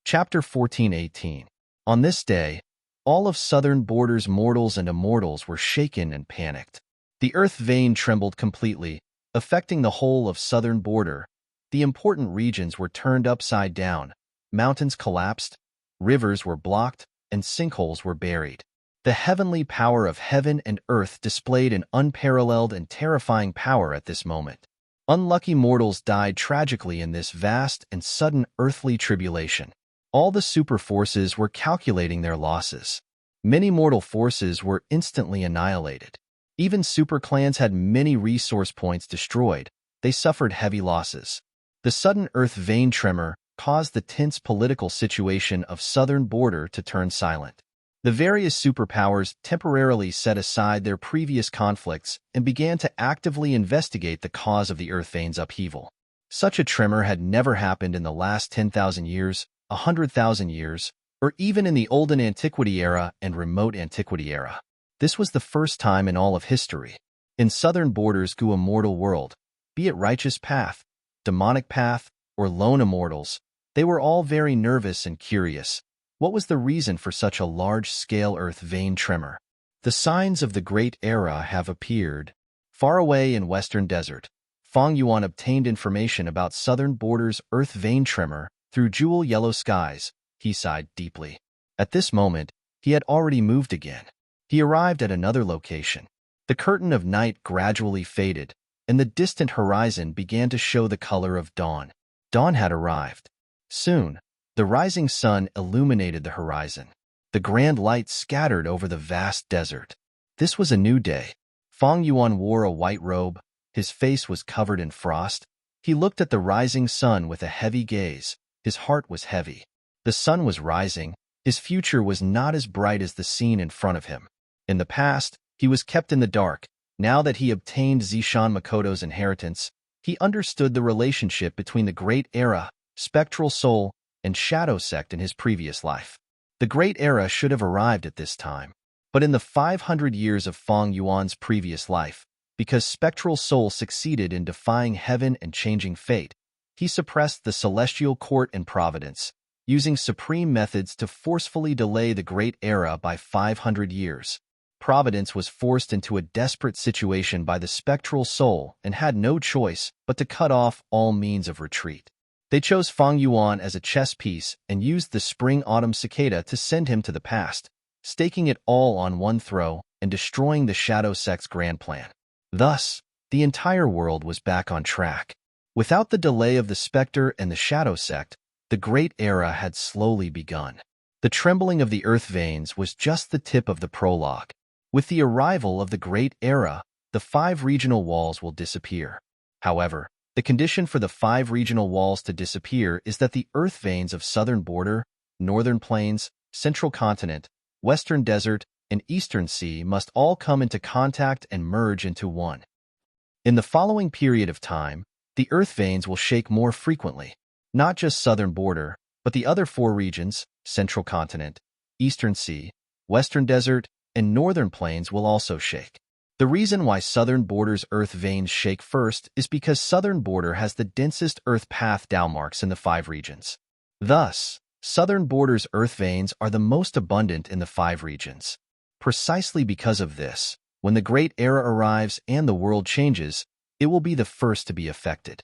Chapter 14:18. On this day, all of southern border's mortals and immortals were shaken and panicked. The earth vein trembled completely, affecting the whole of southern border. The important regions were turned upside down, mountains collapsed, rivers were blocked, and sinkholes were buried. The heavenly power of heaven and earth displayed an unparalleled and terrifying power at this moment. Unlucky mortals died tragically in this vast and sudden earthly tribulation. All the super forces were calculating their losses. Many mortal forces were instantly annihilated. Even super clans had many resource points destroyed. They suffered heavy losses. The sudden earth vein tremor caused the tense political situation of southern border to turn silent. The various superpowers temporarily set aside their previous conflicts and began to actively investigate the cause of the earth vein's upheaval. Such a tremor had never happened in the last 10,000 years, 100,000 years, or even in the olden antiquity era and remote antiquity era. This was the first time in all of history. In southern borders Gu immortal world, be it righteous path, demonic path, or lone immortals, they were all very nervous and curious. What was the reason for such a large-scale earth vein tremor? The signs of the Great Era have appeared. Far away in western desert, Fang Yuan obtained information about southern borders' earth vein tremor through jewel yellow skies. He sighed deeply. At this moment, he had already moved again. He arrived at another location. The curtain of night gradually faded, and the distant horizon began to show the color of dawn. Dawn had arrived. Soon, the rising sun illuminated the horizon. The grand light scattered over the vast desert. This was a new day. Fang Yuan wore a white robe. His face was covered in frost. He looked at the rising sun with a heavy gaze. His heart was heavy. The sun was rising. His future was not as bright as the scene in front of him. In the past, he was kept in the dark. Now that he obtained Zishan Makoto's inheritance, he understood the relationship between the Great Era, spectral soul, and shadow sect in his previous life. The Great Era should have arrived at this time. But in the 500 years of Fang Yuan's previous life, because spectral soul succeeded in defying heaven and changing fate, he suppressed the celestial court and providence, using supreme methods to forcefully delay the Great Era by 500 years. Providence was forced into a desperate situation by the spectral soul and had no choice but to cut off all means of retreat. They chose Fang Yuan as a chess piece and used the spring-autumn cicada to send him to the past, staking it all on one throw and destroying the Shadow Sect's grand plan. Thus, the entire world was back on track. Without the delay of the Spectre and the Shadow Sect, the Great Era had slowly begun. The trembling of the earth veins was just the tip of the prologue. With the arrival of the Great Era, the 5 regional walls will disappear. However, the condition for the 5 regional walls to disappear is that the earth veins of southern border, northern plains, central continent, western desert, and eastern sea must all come into contact and merge into one. In the following period of time, the earth veins will shake more frequently. Not just southern border, but the other 4 regions, central continent, eastern sea, western desert, and northern plains will also shake. The reason why southern border's earth veins shake first is because southern border has the densest earth path downmarks in the 5 regions. Thus, southern border's earth veins are the most abundant in the 5 regions. Precisely because of this, when the Great Era arrives and the world changes, it will be the first to be affected.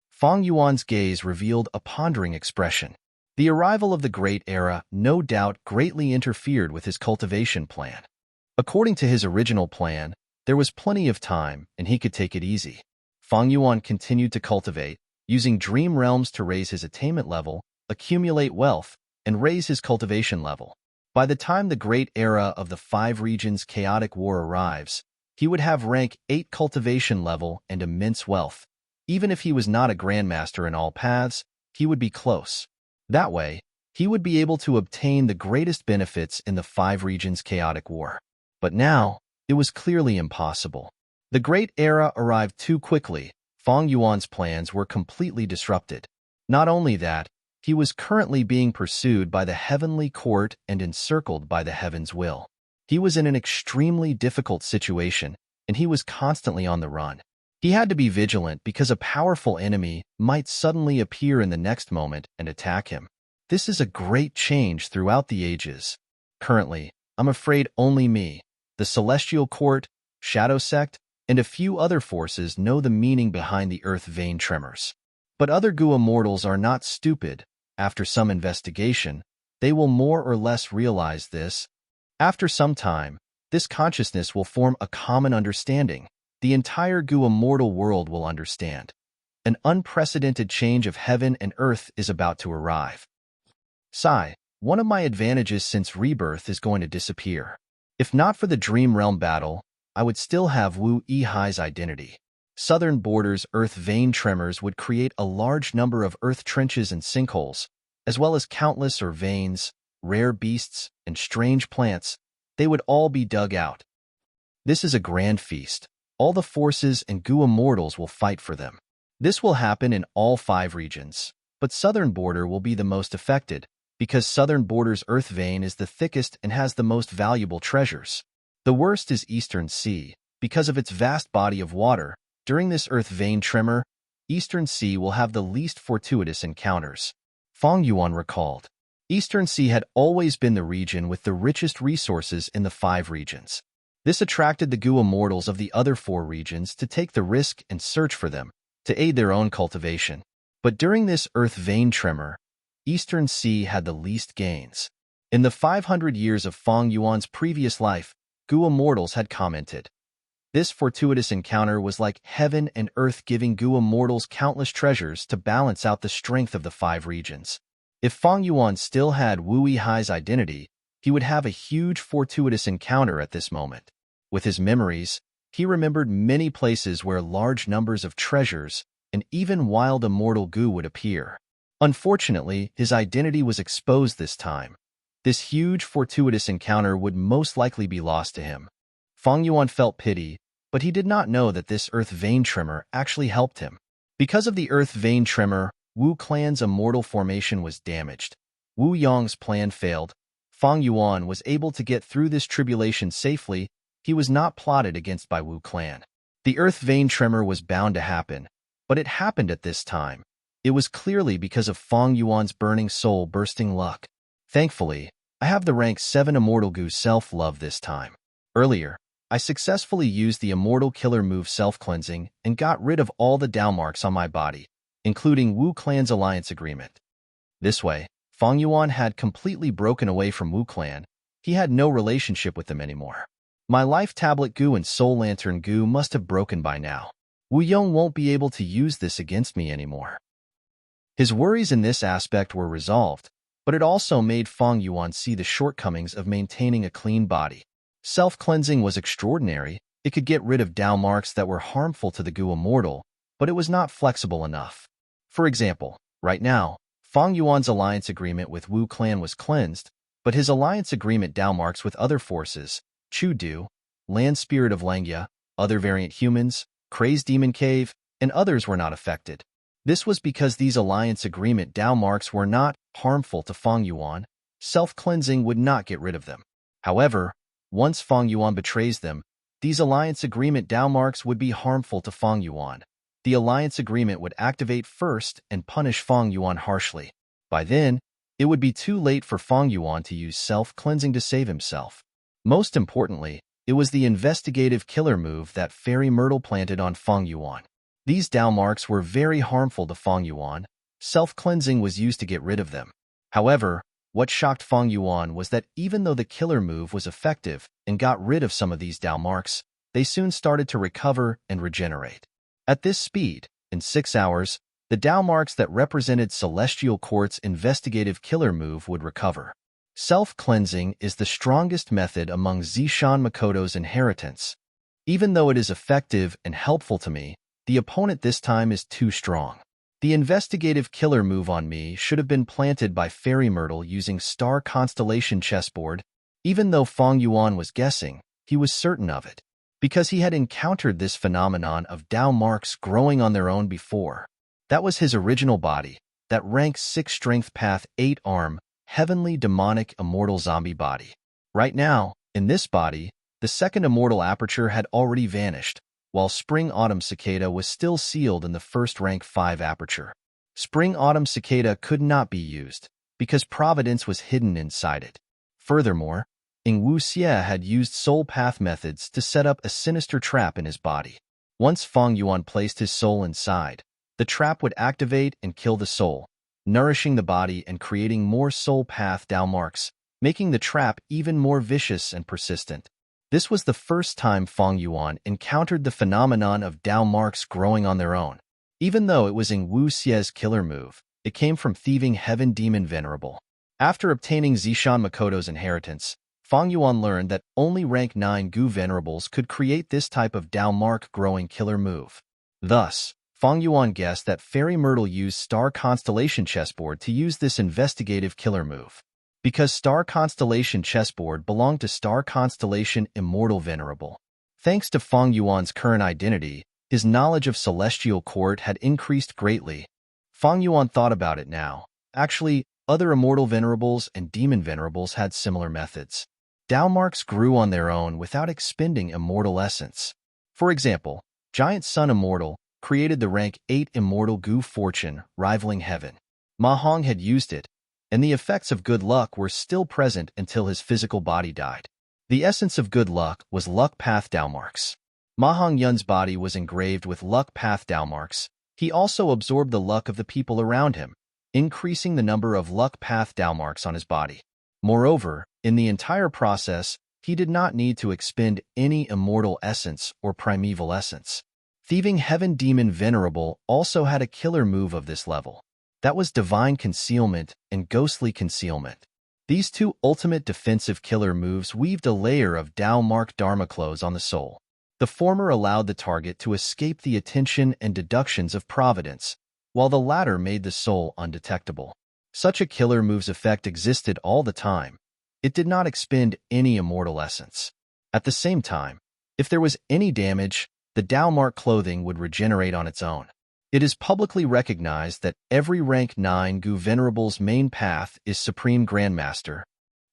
Fang Yuan's gaze revealed a pondering expression. The arrival of the Great Era no doubt greatly interfered with his cultivation plan. According to his original plan, there was plenty of time, and he could take it easy. Fang Yuan continued to cultivate, using dream realms to raise his attainment level, accumulate wealth, and raise his cultivation level. By the time the Great Era of the 5 regions chaotic war arrives, he would have rank 8 cultivation level and immense wealth. Even if he was not a grandmaster in all paths, he would be close. That way, he would be able to obtain the greatest benefits in the 5 regions chaotic war. But now, it was clearly impossible. The Great Era arrived too quickly. Fang Yuan's plans were completely disrupted. Not only that, he was currently being pursued by the heavenly court and encircled by the heaven's will. He was in an extremely difficult situation, and he was constantly on the run. He had to be vigilant because a powerful enemy might suddenly appear in the next moment and attack him. This is a great change throughout the ages. Currently, I'm afraid only me, the Celestial Court, Shadow Sect, and a few other forces know the meaning behind the earth vein tremors. But other Gu immortals are not stupid. After some investigation, they will more or less realize this. After some time, this consciousness will form a common understanding. The entire Gu immortal world will understand. An unprecedented change of heaven and earth is about to arrive. Sigh, one of my advantages since rebirth is going to disappear. If not for the Dream Realm battle, I would still have Wu Yihai's identity. Southern borders earth vein tremors would create a large number of earth trenches and sinkholes, as well as countless veins, rare beasts, and strange plants. They would all be dug out. This is a grand feast. All the forces and Gu immortals will fight for them. This will happen in all 5 regions, but southern border will be the most affected, because southern border's earth vein is the thickest and has the most valuable treasures. The worst is Eastern Sea, because of its vast body of water. During this earth vein tremor, Eastern Sea will have the least fortuitous encounters. Feng Yuan recalled. Eastern Sea had always been the region with the richest resources in the 5 regions. This attracted the Gu immortals of the other 4 regions to take the risk and search for them, to aid their own cultivation. But during this earth vein tremor, Eastern Sea had the least gains. In the 500 years of Feng Yuan's previous life, Gu immortals had commented, this fortuitous encounter was like heaven and earth giving Gu immortals countless treasures to balance out the strength of the 5 regions. If Feng Yuan still had Wu Yihai's identity, he would have a huge fortuitous encounter at this moment. With his memories, he remembered many places where large numbers of treasures and even wild immortal Gu would appear. Unfortunately, his identity was exposed this time. This huge fortuitous encounter would most likely be lost to him. Feng Yuan felt pity, but he did not know that this earth vein tremor actually helped him. Because of the earth vein tremor, Wu clan's immortal formation was damaged. Wu Yong's plan failed. Feng Yuan was able to get through this tribulation safely. He was not plotted against by Wu clan. The earth vein tremor was bound to happen, but it happened at this time. It was clearly because of Feng Yuan's burning soul bursting luck. Thankfully, I have the rank 7 immortal Gu self-love this time. Earlier, I successfully used the immortal killer move self-cleansing and got rid of all the Dao marks on my body, including Wu clan's alliance agreement. This way, Feng Yuan had completely broken away from Wu clan. He had no relationship with them anymore. My life tablet Gu and soul lantern Gu must have broken by now. Wu Yong won't be able to use this against me anymore. His worries in this aspect were resolved, but it also made Feng Yuan see the shortcomings of maintaining a clean body. Self-cleansing was extraordinary. It could get rid of Dao marks that were harmful to the Gu immortal, but it was not flexible enough. For example, right now, Feng Yuan's alliance agreement with Wu clan was cleansed, but his alliance agreement Dao marks with other forces, Chu Du, Land Spirit of Langya, other variant humans, Crazed Demon Cave, and others were not affected. This was because these alliance agreement Dao marks were not harmful to Feng Yuan. Self-cleansing would not get rid of them. However, once Feng Yuan betrays them, these alliance agreement Dao marks would be harmful to Feng Yuan. The alliance agreement would activate first and punish Feng Yuan harshly. By then, it would be too late for Feng Yuan to use self-cleansing to save himself. Most importantly, it was the investigative killer move that Fairy Myrtle planted on Feng Yuan. These Dao marks were very harmful to Feng Yuan. Self-cleansing was used to get rid of them. However, what shocked Feng Yuan was that even though the killer move was effective and got rid of some of these Dao marks, they soon started to recover and regenerate. At this speed, in 6 hours, the Dao marks that represented Celestial Court's investigative killer move would recover. Self-cleansing is the strongest method among Zishan Makoto's inheritance. Even though it is effective and helpful to me, the opponent this time is too strong. The investigative killer move on me should have been planted by Fairy Myrtle using Star Constellation chessboard. Even though Feng Yuan was guessing, he was certain of it, because he had encountered this phenomenon of Dao marks growing on their own before. That was his original body, that rank 6 strength path 8 arm, heavenly demonic immortal zombie body. Right now, in this body, the second immortal aperture had already vanished, while Spring-Autumn Cicada was still sealed in the first rank 5 aperture. Spring-Autumn Cicada could not be used, because Providence was hidden inside it. Furthermore, Ing Wu Xie had used soul path methods to set up a sinister trap in his body. Once Feng Yuan placed his soul inside, the trap would activate and kill the soul, nourishing the body and creating more soul path Dao marks. making the trap even more vicious and persistent. This was the first time Feng Yuan encountered the phenomenon of Dao marks growing on their own. Even though it was in Wu Xie's killer move, it came from thieving Heaven Demon Venerable. After obtaining Zishan Makoto's inheritance, Feng Yuan learned that only rank 9 Gu Venerables could create this type of Dao mark-growing killer move. Thus, Feng Yuan guessed that Fairy Myrtle used Star Constellation Chessboard to use this investigative killer move. Because Star Constellation Chessboard belonged to Star Constellation Immortal Venerable. Thanks to Feng Yuan's current identity, his knowledge of Celestial Court had increased greatly. Feng Yuan thought about it now. Actually, other Immortal Venerables and Demon Venerables had similar methods. Dao marks grew on their own without expending immortal essence. For example, Giant Sun Immortal created the rank 8 Immortal Gu Fortune, rivaling Heaven. Ma Hong had used it, and the effects of good luck were still present until his physical body died. The essence of good luck was Luck Path Dao marks. Ma Hong Yun's body was engraved with Luck Path Dao marks. He also absorbed the luck of the people around him, increasing the number of Luck Path Dao marks on his body. Moreover, in the entire process, he did not need to expend any immortal essence or primeval essence. Thieving Heaven Demon Venerable also had a killer move of this level. That was Divine Concealment and Ghostly Concealment. These two ultimate defensive killer moves weaved a layer of Dao Mark Dharma clothes on the soul. The former allowed the target to escape the attention and deductions of Providence, while the latter made the soul undetectable. Such a killer move's effect existed all the time. It did not expend any immortal essence. At the same time, if there was any damage, the Dao Mark clothing would regenerate on its own. It is publicly recognized that every rank 9 Gu Venerable's main path is Supreme Grandmaster.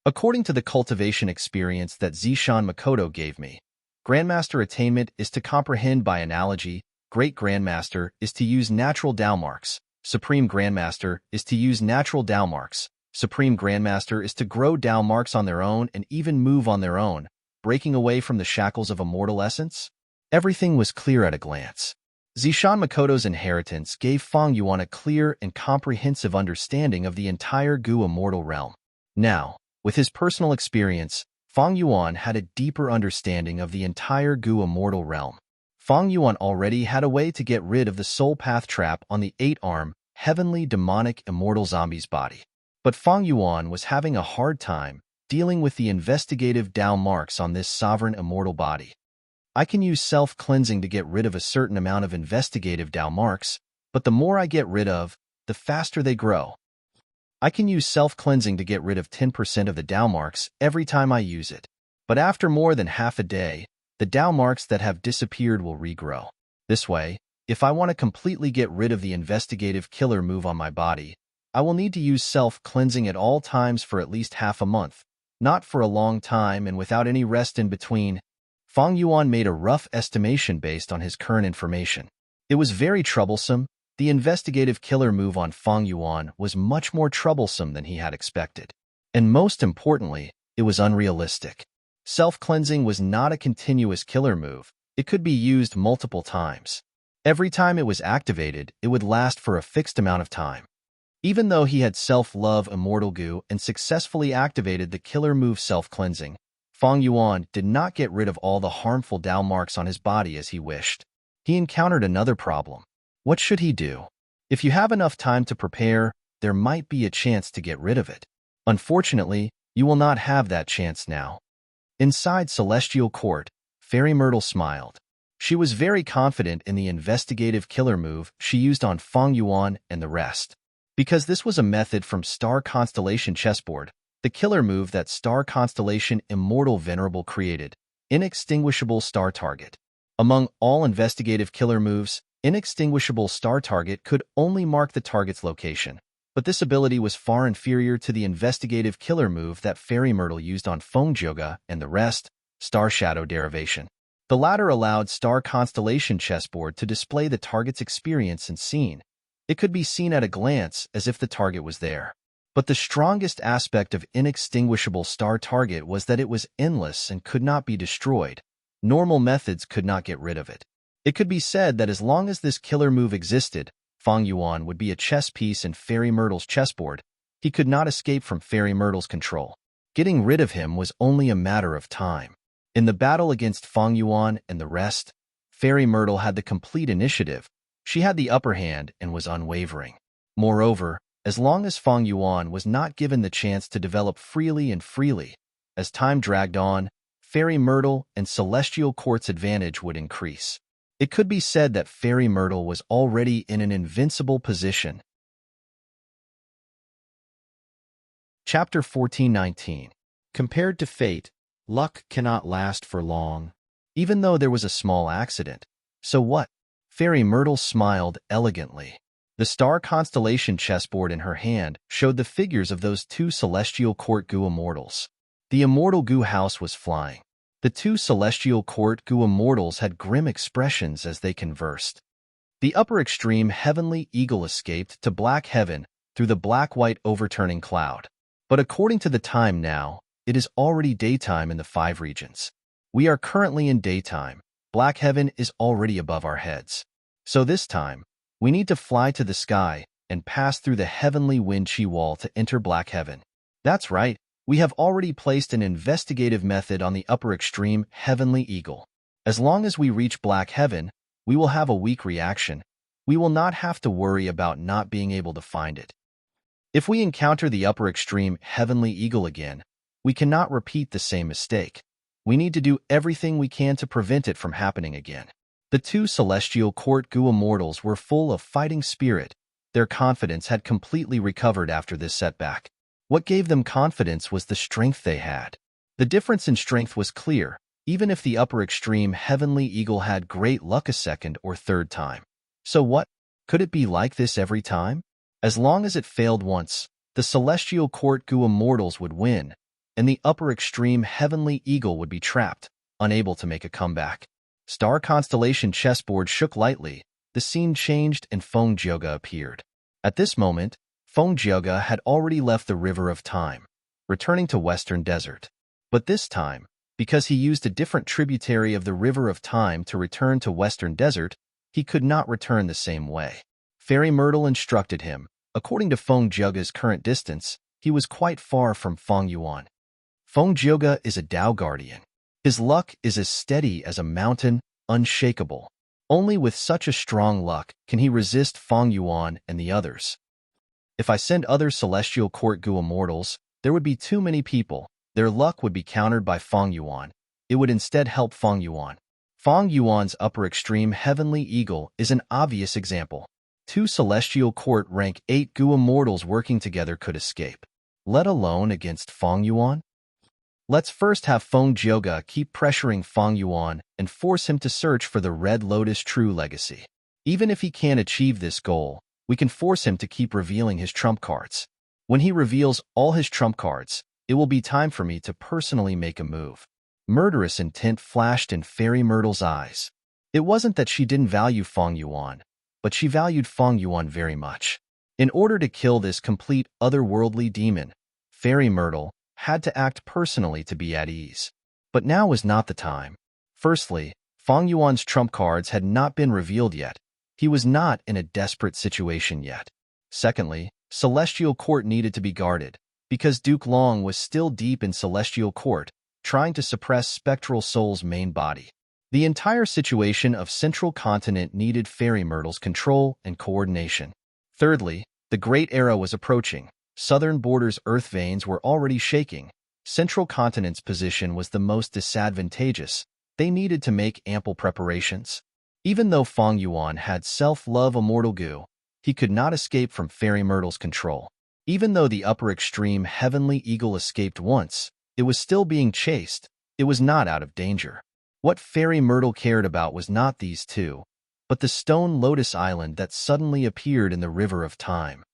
According to the cultivation experience that Zishan Makoto gave me, Grandmaster attainment is to comprehend by analogy, Great Grandmaster is to use natural Dao marks, Supreme Grandmaster is to use natural Dao marks, Supreme Grandmaster is to grow Dao marks on their own and even move on their own, breaking away from the shackles of immortal essence. Everything was clear at a glance. Zishan Makoto's inheritance gave Feng Yuan a clear and comprehensive understanding of the entire Gu immortal realm. Now, with his personal experience, Feng Yuan had a deeper understanding of the entire Gu immortal realm. Feng Yuan already had a way to get rid of the soul path trap on the 8-arm, heavenly demonic immortal zombie's body. But Feng Yuan was having a hard time dealing with the investigative Dao marks on this sovereign immortal body. I can use self-cleansing to get rid of a certain amount of investigative Dao marks, but the more I get rid of, the faster they grow. I can use self-cleansing to get rid of 10% of the Dao marks every time I use it. But after more than half a day, the Dao marks that have disappeared will regrow. This way, if I want to completely get rid of the investigative killer move on my body, I will need to use self-cleansing at all times for at least half a month, not for a long time and without any rest in between. Feng Yuan made a rough estimation based on his current information. It was very troublesome. The investigative killer move on Feng Yuan was much more troublesome than he had expected. And most importantly, it was unrealistic. Self-cleansing was not a continuous killer move. It could be used multiple times. Every time it was activated, it would last for a fixed amount of time. Even though he had self-love Immortal Gu and successfully activated the killer move self-cleansing, Feng Yuan did not get rid of all the harmful Dao marks on his body as he wished. He encountered another problem. What should he do? If you have enough time to prepare, there might be a chance to get rid of it. Unfortunately, you will not have that chance now. Inside Celestial Court, Fairy Myrtle smiled. She was very confident in the investigative killer move she used on Feng Yuan and the rest. Because this was a method from Star Constellation Chessboard, the killer move that Star Constellation Immortal Venerable created, Inextinguishable Star Target. Among all investigative killer moves, Inextinguishable Star Target could only mark the target's location, but this ability was far inferior to the investigative killer move that Fairy Myrtle used on Feng Joga and the rest, Star Shadow Derivation. The latter allowed Star Constellation Chessboard to display the target's experience and scene. It could be seen at a glance as if the target was there. But the strongest aspect of Inextinguishable Star Target was that it was endless and could not be destroyed. Normal methods could not get rid of it. It could be said that as long as this killer move existed, Feng Yuan would be a chess piece in Fairy Myrtle's chessboard. He could not escape from Fairy Myrtle's control. Getting rid of him was only a matter of time. In the battle against Feng Yuan and the rest, Fairy Myrtle had the complete initiative. She had the upper hand and was unwavering. Moreover, as long as Feng Yuan was not given the chance to develop freely, as time dragged on, Fairy Myrtle and Celestial Court's advantage would increase. It could be said that Fairy Myrtle was already in an invincible position. Chapter 1419. Compared to fate, luck cannot last for long. Even though there was a small accident. So what? Fairy Myrtle smiled elegantly. The star constellation chessboard in her hand showed the figures of those two Celestial Court Gu immortals. The immortal Gu house was flying. The two Celestial Court Gu immortals had grim expressions as they conversed. The upper extreme heavenly eagle escaped to black heaven through the black-white overturning cloud. But according to the time now, it is already daytime in the 5 regions. We are currently in daytime. Black heaven is already above our heads. So this time, we need to fly to the sky and pass through the heavenly wind chi wall to enter black heaven. That's right. We have already placed an investigative method on the upper extreme heavenly eagle. As long as we reach black heaven, we will have a weak reaction. We will not have to worry about not being able to find it. If we encounter the upper extreme heavenly eagle again, we cannot repeat the same mistake. We need to do everything we can to prevent it from happening again. The two Celestial Court Gu immortals were full of fighting spirit. Their confidence had completely recovered after this setback. What gave them confidence was the strength they had. The difference in strength was clear, even if the upper extreme heavenly eagle had great luck a second or third time. So what? Could it be like this every time? As long as it failed once, the Celestial Court Gu immortals would win, and the upper extreme heavenly eagle would be trapped, unable to make a comeback. Star constellation chessboard shook lightly, the scene changed and Feng Jioge appeared. At this moment, Feng Jioge had already left the River of Time, returning to Western Desert. But this time, because he used a different tributary of the River of Time to return to Western Desert, he could not return the same way. Fairy Myrtle instructed him. According to Feng Jioge's current distance, he was quite far from Feng Yuan. Feng Jioge is a Dao guardian. His luck is as steady as a mountain, unshakable. Only with such a strong luck can he resist Feng Yuan and the others. If I send other Celestial Court Gu immortals, there would be too many people. Their luck would be countered by Feng Yuan. It would instead help Feng Yuan. Feng Yuan's upper extreme heavenly eagle is an obvious example. 2 Celestial Court rank 8 Gu immortals working together could escape. Let alone against Feng Yuan? Let's first have Feng Jioge keep pressuring Feng Yuan and force him to search for the Red Lotus True Legacy. Even if he can't achieve this goal, we can force him to keep revealing his trump cards. When he reveals all his trump cards, it will be time for me to personally make a move. Murderous intent flashed in Fairy Myrtle's eyes. It wasn't that she didn't value Feng Yuan, but she valued Feng Yuan very much. In order to kill this complete otherworldly demon, Fairy Myrtle had to act personally to be at ease. But now was not the time. Firstly, Feng Yuan's trump cards had not been revealed yet. He was not in a desperate situation yet. Secondly, Celestial Court needed to be guarded, because Duke Long was still deep in Celestial Court, trying to suppress Spectral Soul's main body. The entire situation of Central Continent needed Fairy Myrtle's control and coordination. Thirdly, the Great Era was approaching. Southern borders' earth veins were already shaking. Central Continent's position was the most disadvantageous. They needed to make ample preparations. Even though Feng Yuan had self-love immortal Gu, he could not escape from Fairy Myrtle's control. Even though the upper extreme heavenly eagle escaped once, it was still being chased. It was not out of danger. What Fairy Myrtle cared about was not these two, but the stone lotus island that suddenly appeared in the River of Time.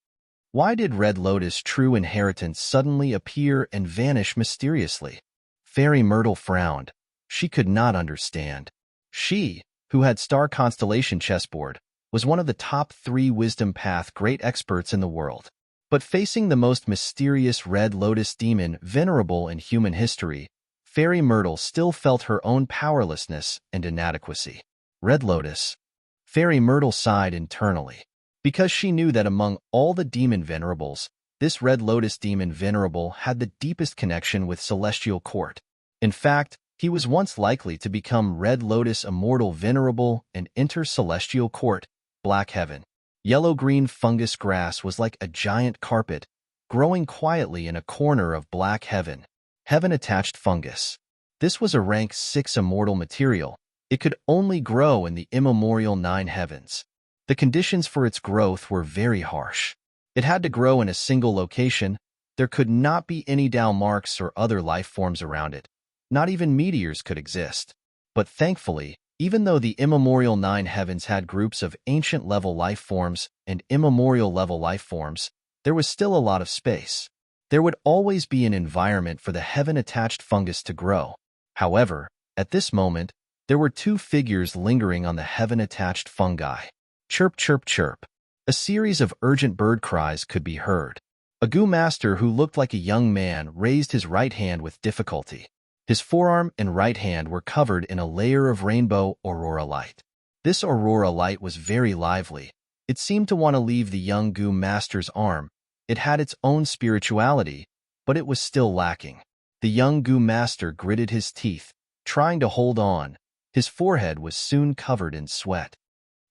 Why did Red Lotus True Inheritance suddenly appear and vanish mysteriously? Fairy Myrtle frowned. She could not understand. She, who had Star Constellation Chessboard, was one of the top 3 Wisdom Path great experts in the world. But facing the most mysterious Red Lotus demon Venerable in human history, Fairy Myrtle still felt her own powerlessness and inadequacy. Red Lotus. Fairy Myrtle sighed internally. Because she knew that among all the demon venerables, This Red Lotus demon Venerable had the deepest connection with Celestial Court. In fact, he was once likely to become Red Lotus Immortal Venerable and enter Celestial Court, Black Heaven. Yellow-green fungus grass was like a giant carpet, growing quietly in a corner of Black Heaven. Heaven-attached fungus. This was a rank 6 immortal material. It could only grow in the immemorial 9 heavens. The conditions for its growth were very harsh. It had to grow in a single location. There could not be any Dao marks or other life forms around it. Not even meteors could exist. But thankfully, even though the immemorial 9 heavens had groups of ancient-level life forms and immemorial-level life forms, there was still a lot of space. There would always be an environment for the heaven-attached fungus to grow. However, at this moment, there were 2 figures lingering on the heaven-attached fungi. Chirp, chirp, chirp. A series of urgent bird cries could be heard. A Gu master who looked like a young man raised his right hand with difficulty. His forearm and right hand were covered in a layer of rainbow aurora light. This aurora light was very lively. It seemed to want to leave the young Gu master's arm. It had its own spirituality, but it was still lacking. The young Gu master gritted his teeth, trying to hold on. His forehead was soon covered in sweat.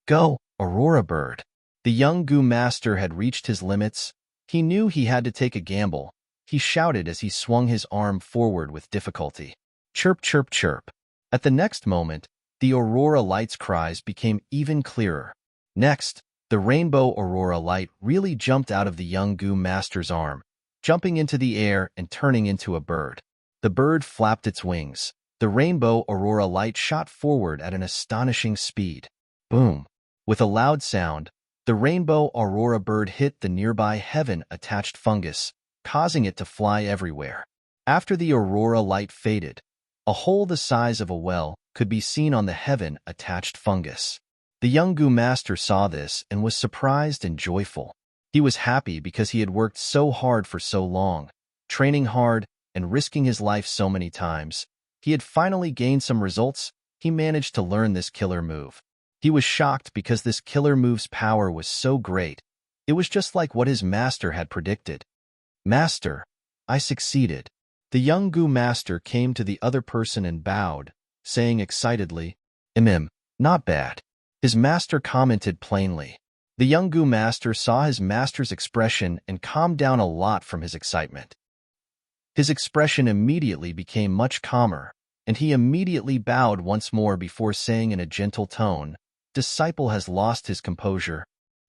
Go, Aurora Bird. The young Gu master had reached his limits. He knew he had to take a gamble. He shouted as he swung his arm forward with difficulty. Chirp, chirp, chirp. At the next moment, the aurora light's cries became even clearer. Next, the rainbow aurora light really jumped out of the young Gu master's arm, jumping into the air and turning into a bird. The bird flapped its wings. The rainbow aurora light shot forward at an astonishing speed. Boom! With a loud sound, the rainbow aurora bird hit the nearby heaven-attached fungus, causing it to fly everywhere. After the aurora light faded, a hole the size of a well could be seen on the heaven-attached fungus. The young Gu master saw this and was surprised and joyful. He was happy because he had worked so hard for so long, training hard and risking his life so many times. He had finally gained some results. He managed to learn this killer move. He was shocked because this killer move's power was so great. It was just like what his master had predicted. Master, I succeeded. The young Gu master came to the other person and bowed, saying excitedly, not bad. His master commented plainly. The young Gu master saw his master's expression and calmed down a lot from his excitement. His expression immediately became much calmer, and he immediately bowed once more before saying in a gentle tone, Disciple has lost his composure.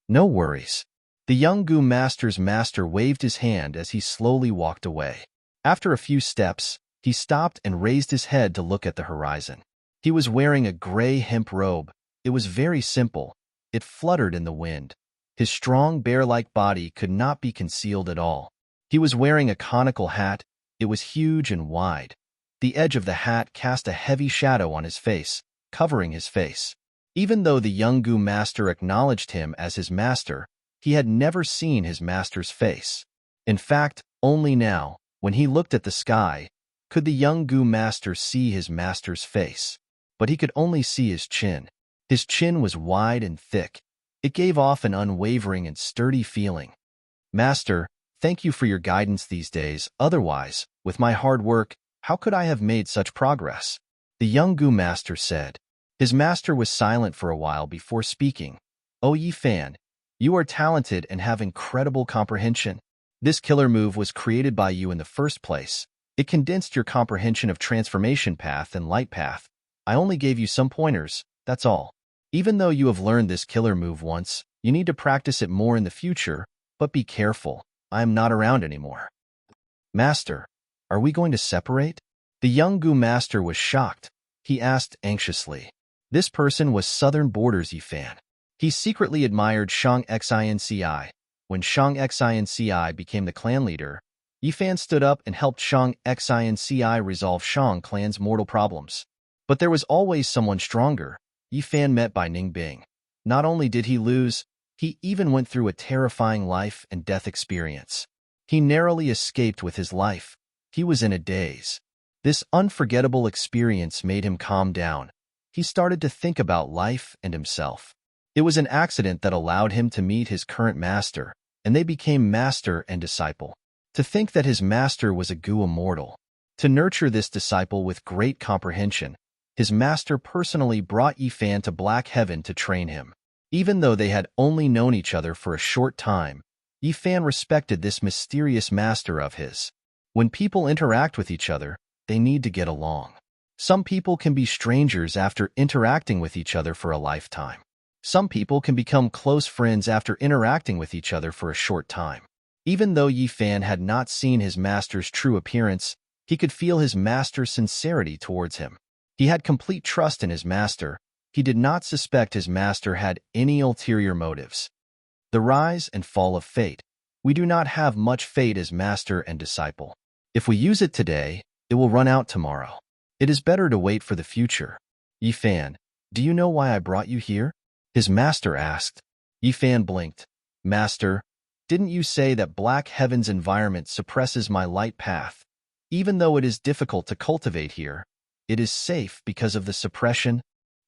No worries. The young Gu master's master waved his hand as he slowly walked away. After a few steps, he stopped and raised his head to look at the horizon. He was wearing a gray hemp robe. It was very simple. It fluttered in the wind. His strong bear-like body could not be concealed at all. He was wearing a conical hat. It was huge and wide. The edge of the hat cast a heavy shadow on his face, covering his face. Even though the young Gu master acknowledged him as his master, he had never seen his master's face. In fact, only now, when he looked at the sky, could the young Gu master see his master's face. But he could only see his chin. His chin was wide and thick. It gave off an unwavering and sturdy feeling. Master, thank you for your guidance these days. Otherwise, with my hard work, how could I have made such progress? The young Gu master said. His master was silent for a while before speaking. Oh Yi Fan, you are talented and have incredible comprehension. This killer move was created by you in the first place. It condensed your comprehension of transformation path and light path. I only gave you some pointers, that's all. Even though you have learned this killer move once, you need to practice it more in the future, but be careful. I am not around anymore. Master, are we going to separate? The young Gu master was shocked. He asked anxiously. This person was Southern Borders Yifan. He secretly admired Shang Xinci. When Shang Xinci became the clan leader, Yifan stood up and helped Shang Xinci resolve Shang clan's mortal problems. But there was always someone stronger. Yifan met by Ningbing. Not only did he lose, he even went through a terrifying life and death experience. He narrowly escaped with his life. He was in a daze. This unforgettable experience made him calm down. He started to think about life and himself. It was an accident that allowed him to meet his current master. and they became master and disciple. To think that his master was a Gu immortal. To nurture this disciple with great comprehension, his master personally brought Yifan to Black Heaven to train him. Even though they had only known each other for a short time, Yifan respected this mysterious master of his. When people interact with each other, they need to get along. Some people can be strangers after interacting with each other for a lifetime. Some people can become close friends after interacting with each other for a short time. Even though Yifan had not seen his master's true appearance, he could feel his master's sincerity towards him. He had complete trust in his master. He did not suspect his master had any ulterior motives. The rise and fall of fate. We do not have much fate as master and disciple. If we use it today, it will run out tomorrow. It is better to wait for the future. Yifan, do you know why I brought you here? His master asked. Yifan blinked. Master, didn't you say that Black Heaven's environment suppresses my light path? Even though it is difficult to cultivate here, it is safe because of the suppression.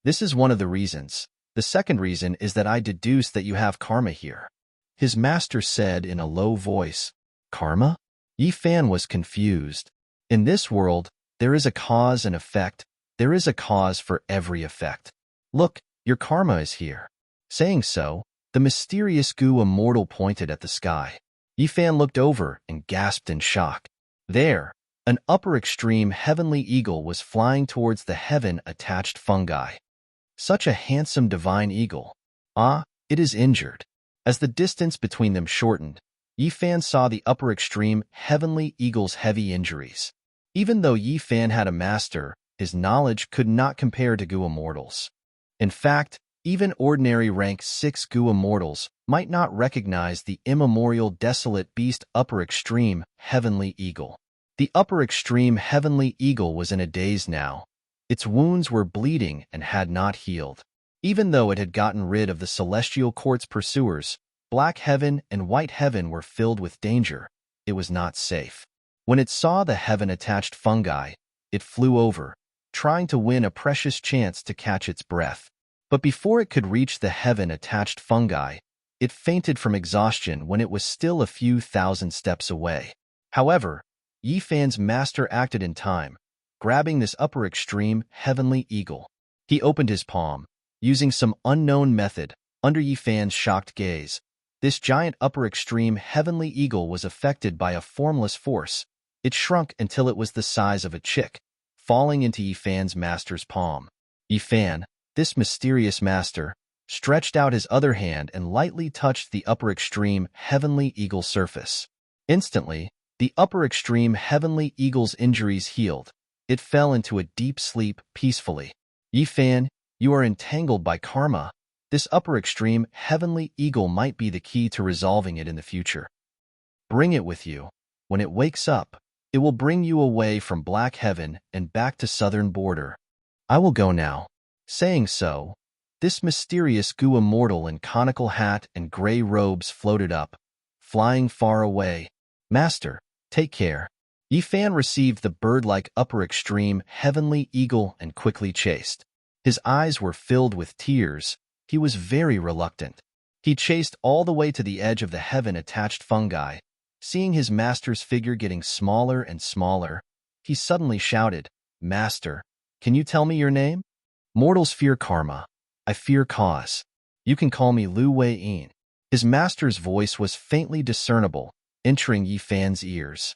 This is one of the reasons. The second reason is that I deduce that you have karma here. His master said in a low voice. Karma? Yifan was confused. In this world, there is a cause and effect. There is a cause for every effect. Look, your karma is here. Saying so, the mysterious Gu immortal pointed at the sky. Yifan looked over and gasped in shock. There, an upper extreme heavenly eagle was flying towards the heaven-attached fungi. Such a handsome divine eagle. Ah, it is injured. As the distance between them shortened, Yifan saw the upper extreme heavenly eagle's heavy injuries. Even though Yifan had a master, his knowledge could not compare to Gu immortals. In fact, even ordinary rank 6 Gu immortals might not recognize the immemorial desolate beast upper extreme heavenly eagle. The upper extreme heavenly eagle was in a daze now. Its wounds were bleeding and had not healed. Even though it had gotten rid of the celestial court's pursuers, Black Heaven and White Heaven were filled with danger. It was not safe. When it saw the heaven-attached fungi, it flew over, trying to win a precious chance to catch its breath. But before it could reach the heaven-attached fungi, it fainted from exhaustion when it was still a few thousand steps away. However, Yifan's master acted in time, grabbing this upper extreme heavenly eagle. He opened his palm. Using some unknown method, under Yifan's shocked gaze, this giant upper extreme heavenly eagle was affected by a formless force. It shrunk until it was the size of a chick, falling into Yifan's master's palm. Yifan, this mysterious master, stretched out his other hand and lightly touched the upper extreme heavenly eagle's surface. Instantly, the upper extreme heavenly eagle's injuries healed. It fell into a deep sleep peacefully. Yifan, you are entangled by karma. This upper extreme heavenly eagle might be the key to resolving it in the future. Bring it with you. When it wakes up, it will bring you away from Black Heaven and back to southern border. I will go now. Saying so, this mysterious Gu immortal in conical hat and gray robes floated up, flying far away. Master, take care. Yifan received the bird-like upper extreme heavenly eagle and quickly chased. His eyes were filled with tears. He was very reluctant. He chased all the way to the edge of the heaven-attached fungi. Seeing his master's figure getting smaller and smaller, he suddenly shouted, Master, can you tell me your name? Mortals fear karma. I fear cause. You can call me Lu Wei-yin. His master's voice was faintly discernible, entering Yifan's ears.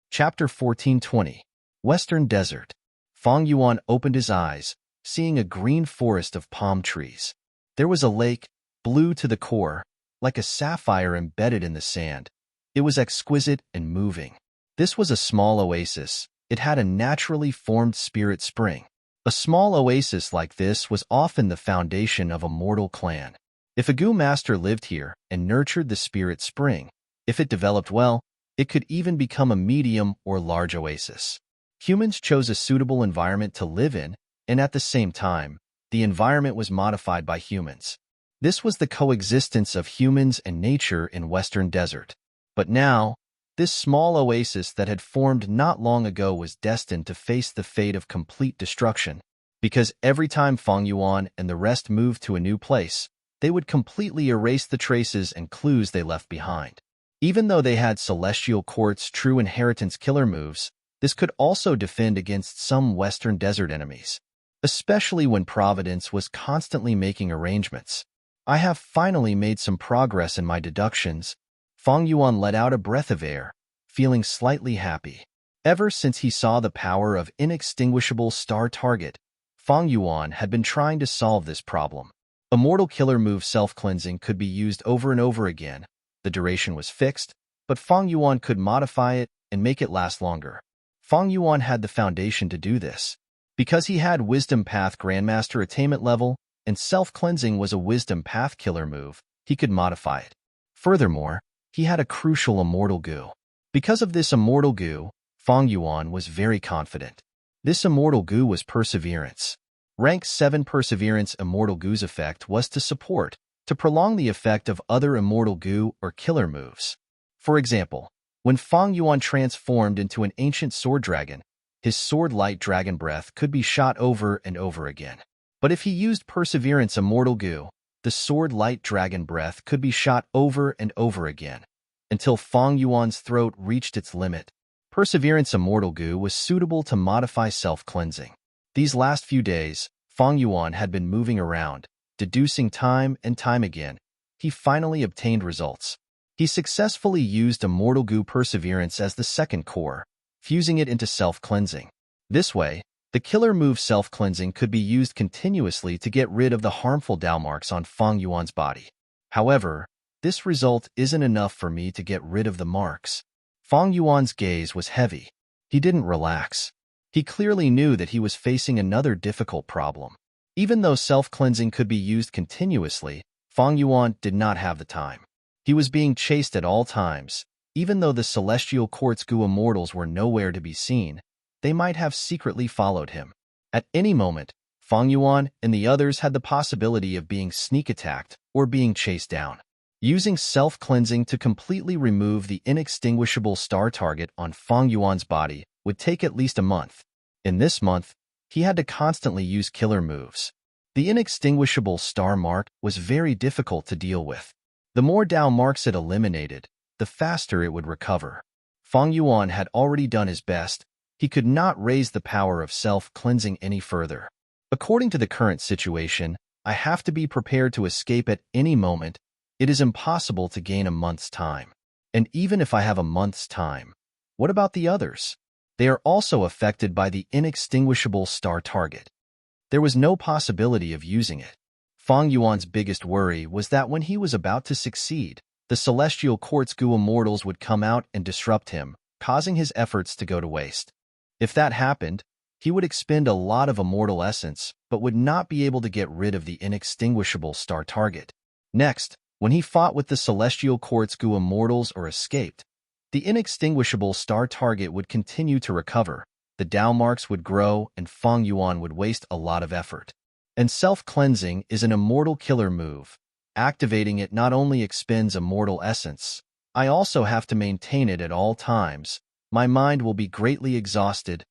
Chapter 1420. Western Desert. Fang Yuan opened his eyes, seeing a green forest of palm trees. There was a lake, blue to the core, like a sapphire embedded in the sand. It was exquisite and moving. This was a small oasis. It had a naturally formed spirit spring. A small oasis like this was often the foundation of a mortal clan. If a Gu master lived here and nurtured the spirit spring, if it developed well, it could even become a medium or large oasis. Humans chose a suitable environment to live in, and at the same time, the environment was modified by humans. This was the coexistence of humans and nature in Western Desert. But now, this small oasis that had formed not long ago was destined to face the fate of complete destruction, because every time Fang Yuan and the rest moved to a new place, they would completely erase the traces and clues they left behind. Even though they had Celestial Court's true inheritance killer moves, this could also defend against some Western Desert enemies, especially when Providence was constantly making arrangements. I have finally made some progress in my deductions. Feng Yuan let out a breath of air, feeling slightly happy. Ever since he saw the power of inextinguishable star target, Feng Yuan had been trying to solve this problem. Immortal killer move self-cleansing could be used over and over again. The duration was fixed, but Feng Yuan could modify it and make it last longer. Feng Yuan had the foundation to do this. Because he had Wisdom Path Grandmaster attainment level, and self-cleansing was a Wisdom Path killer move, he could modify it. Furthermore, he had a crucial immortal goo. Because of this immortal goo, Feng Yuan was very confident. This immortal goo was Perseverance. Rank 7 Perseverance Immortal Goo's effect was to prolong the effect of other immortal goo or killer moves. For example, when Feng Yuan transformed into an ancient sword dragon, his sword light dragon breath could be shot over and over again. But if he used Perseverance Immortal Goo, the sword light dragon breath could be shot over and over again, until Feng Yuan's throat reached its limit. Perseverance Immortal Goo was suitable to modify self-cleansing. These last few days, Feng Yuan had been moving around, deducing time and time again. He finally obtained results. He successfully used Immortal Goo Perseverance as the second core, fusing it into self-cleansing. This way, the killer move self-cleansing could be used continuously to get rid of the harmful Dao marks on Feng Yuan's body. However, this result isn't enough for me to get rid of the marks. Feng Yuan's gaze was heavy. He didn't relax. He clearly knew that he was facing another difficult problem. Even though self-cleansing could be used continuously, Feng Yuan did not have the time. He was being chased at all times. Even though the Celestial Quartz Goo Immortals were nowhere to be seen, they might have secretly followed him. At any moment, Feng Yuan and the others had the possibility of being sneak attacked or being chased down. Using self-cleansing to completely remove the inextinguishable star target on Feng Yuan's body would take at least a month. In this month, he had to constantly use killer moves. The inextinguishable star mark was very difficult to deal with. The more Dao marks it eliminated, the faster it would recover. Feng Yuan had already done his best. He could not raise the power of self-cleansing any further. According to the current situation, I have to be prepared to escape at any moment. It is impossible to gain a month's time. And even if I have a month's time, what about the others? They are also affected by the inextinguishable star target. There was no possibility of using it. Feng Yuan's biggest worry was that when he was about to succeed, the Celestial Quartz Goo Immortals would come out and disrupt him, causing his efforts to go to waste. If that happened, he would expend a lot of immortal essence, but would not be able to get rid of the inextinguishable star target. Next, when he fought with the Celestial Quartz Goo Immortals or escaped, the inextinguishable star target would continue to recover, the Dao marks would grow, and Feng Yuan would waste a lot of effort. And self-cleansing is an immortal killer move. Activating it not only expends immortal essence, I also have to maintain it at all times. My mind will be greatly exhausted.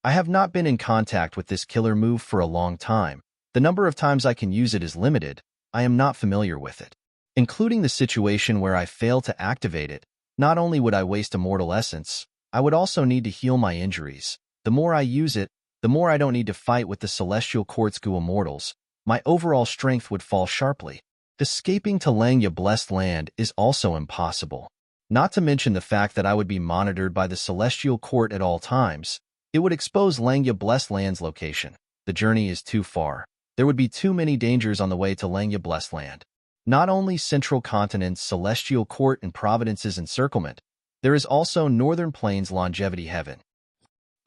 I have not been in contact with this killer move for a long time. The number of times I can use it is limited. I am not familiar with it. Including the situation where I fail to activate it, not only would I waste immortal essence, I would also need to heal my injuries. The more I use it, the more I don't need to fight with the Celestial Quartz Goo Immortals. My overall strength would fall sharply. Escaping to Langya Blessed Land is also impossible. Not to mention the fact that I would be monitored by the Celestial Court at all times. It would expose Langya Blessed Land's location. The journey is too far. There would be too many dangers on the way to Langya Blessed Land. Not only Central Continent's Celestial Court and Providence's encirclement, there is also Northern Plains Longevity Heaven.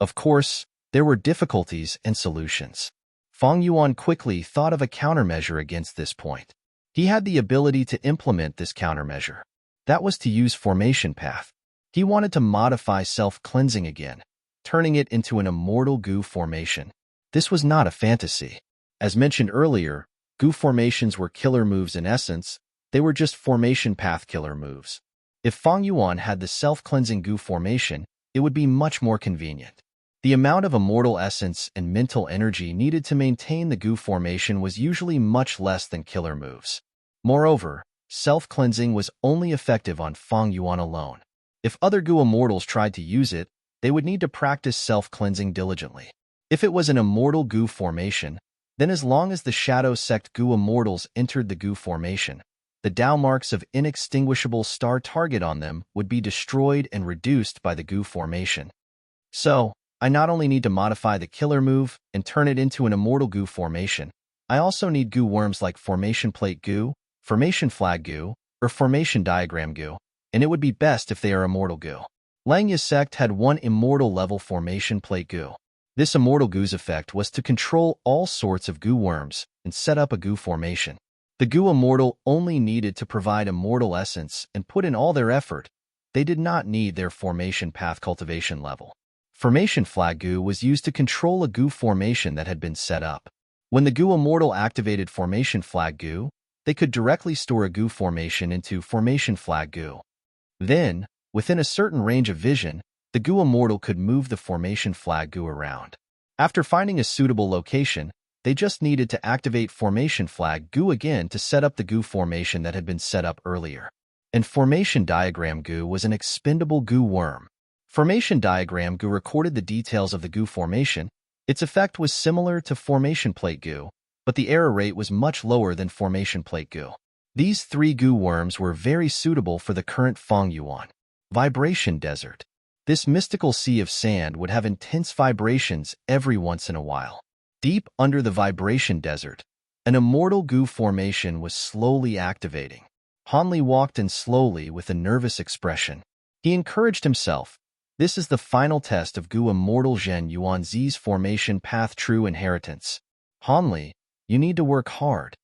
Of course, there were difficulties and solutions. Feng Yuan quickly thought of a countermeasure against this point. He had the ability to implement this countermeasure. That was to use Formation Path. He wanted to modify self-cleansing again, turning it into an immortal goo formation. This was not a fantasy. As mentioned earlier, goo formations were killer moves in essence. They were just Formation Path killer moves. If Feng Yuan had the self-cleansing goo formation, it would be much more convenient. The amount of immortal essence and mental energy needed to maintain the goo formation was usually much less than killer moves. Moreover, self-cleansing was only effective on Feng Yuan alone. If other Gu immortals tried to use it, they would need to practice self-cleansing diligently. If it was an immortal Gu formation, then as long as the Shadow Sect Gu immortals entered the Gu formation, the Dao marks of inextinguishable star target on them would be destroyed and reduced by the Gu formation. So, I not only need to modify the killer move and turn it into an immortal Gu formation, I also need Gu worms like Formation Plate Gu, Formation Flag Gu, or Formation Diagram Gu, and it would be best if they are immortal Gu. Langya's sect had one immortal level Formation Plate Gu. This immortal Gu's effect was to control all sorts of Gu worms and set up a Gu formation. The Gu immortal only needed to provide immortal essence and put in all their effort. They did not need their formation path cultivation level. Formation Flag Gu was used to control a Gu formation that had been set up. When the Gu immortal activated Formation Flag Gu, they could directly store a Gu formation into Formation Flag Gu. Then, within a certain range of vision, the Gu immortal could move the Formation Flag Gu around. After finding a suitable location, they just needed to activate Formation Flag Gu again to set up the Gu formation that had been set up earlier. And Formation Diagram Gu was an expendable Gu worm. Formation Diagram Gu recorded the details of the Gu formation. Its effect was similar to Formation Plate Gu, but the error rate was much lower than Formation Plate Gu. These three Gu worms were very suitable for the current Feng Yuan. Vibration Desert. This mystical sea of sand would have intense vibrations every once in a while. Deep under the vibration desert, an immortal Gu formation was slowly activating. Hanli walked in slowly with a nervous expression. He encouraged himself. This is the final test of Gu immortal Zhen Yuanzi's formation path true inheritance. Hanli, you need to work hard.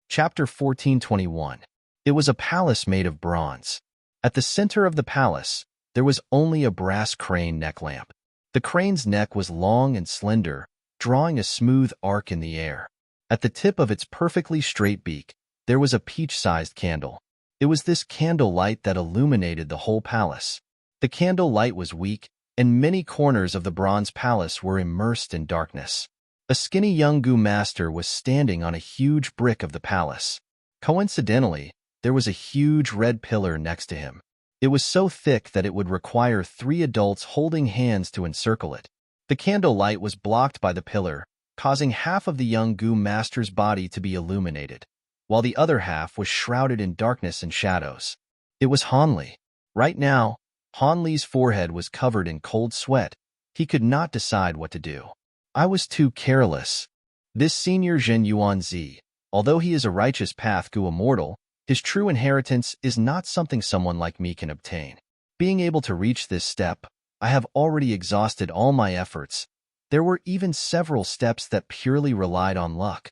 Chapter 1421. It was a palace made of bronze. At the center of the palace, there was only a brass crane neck lamp. The crane's neck was long and slender, drawing a smooth arc in the air. At the tip of its perfectly straight beak, there was a peach-sized candle. It was this candle light that illuminated the whole palace. The candle light was weak, and many corners of the bronze palace were immersed in darkness. A skinny young Gu master was standing on a huge brick of the palace. Coincidentally, there was a huge red pillar next to him. It was so thick that it would require 3 adults holding hands to encircle it. The candle light was blocked by the pillar, causing half of the young Gu master's body to be illuminated, while the other half was shrouded in darkness and shadows. It was Hanli. Right now, Hanli's forehead was covered in cold sweat. He could not decide what to do. I was too careless. This senior Zhen Yuanzi, although he is a righteous path Gu immortal, his true inheritance is not something someone like me can obtain. Being able to reach this step, I have already exhausted all my efforts. There were even several steps that purely relied on luck.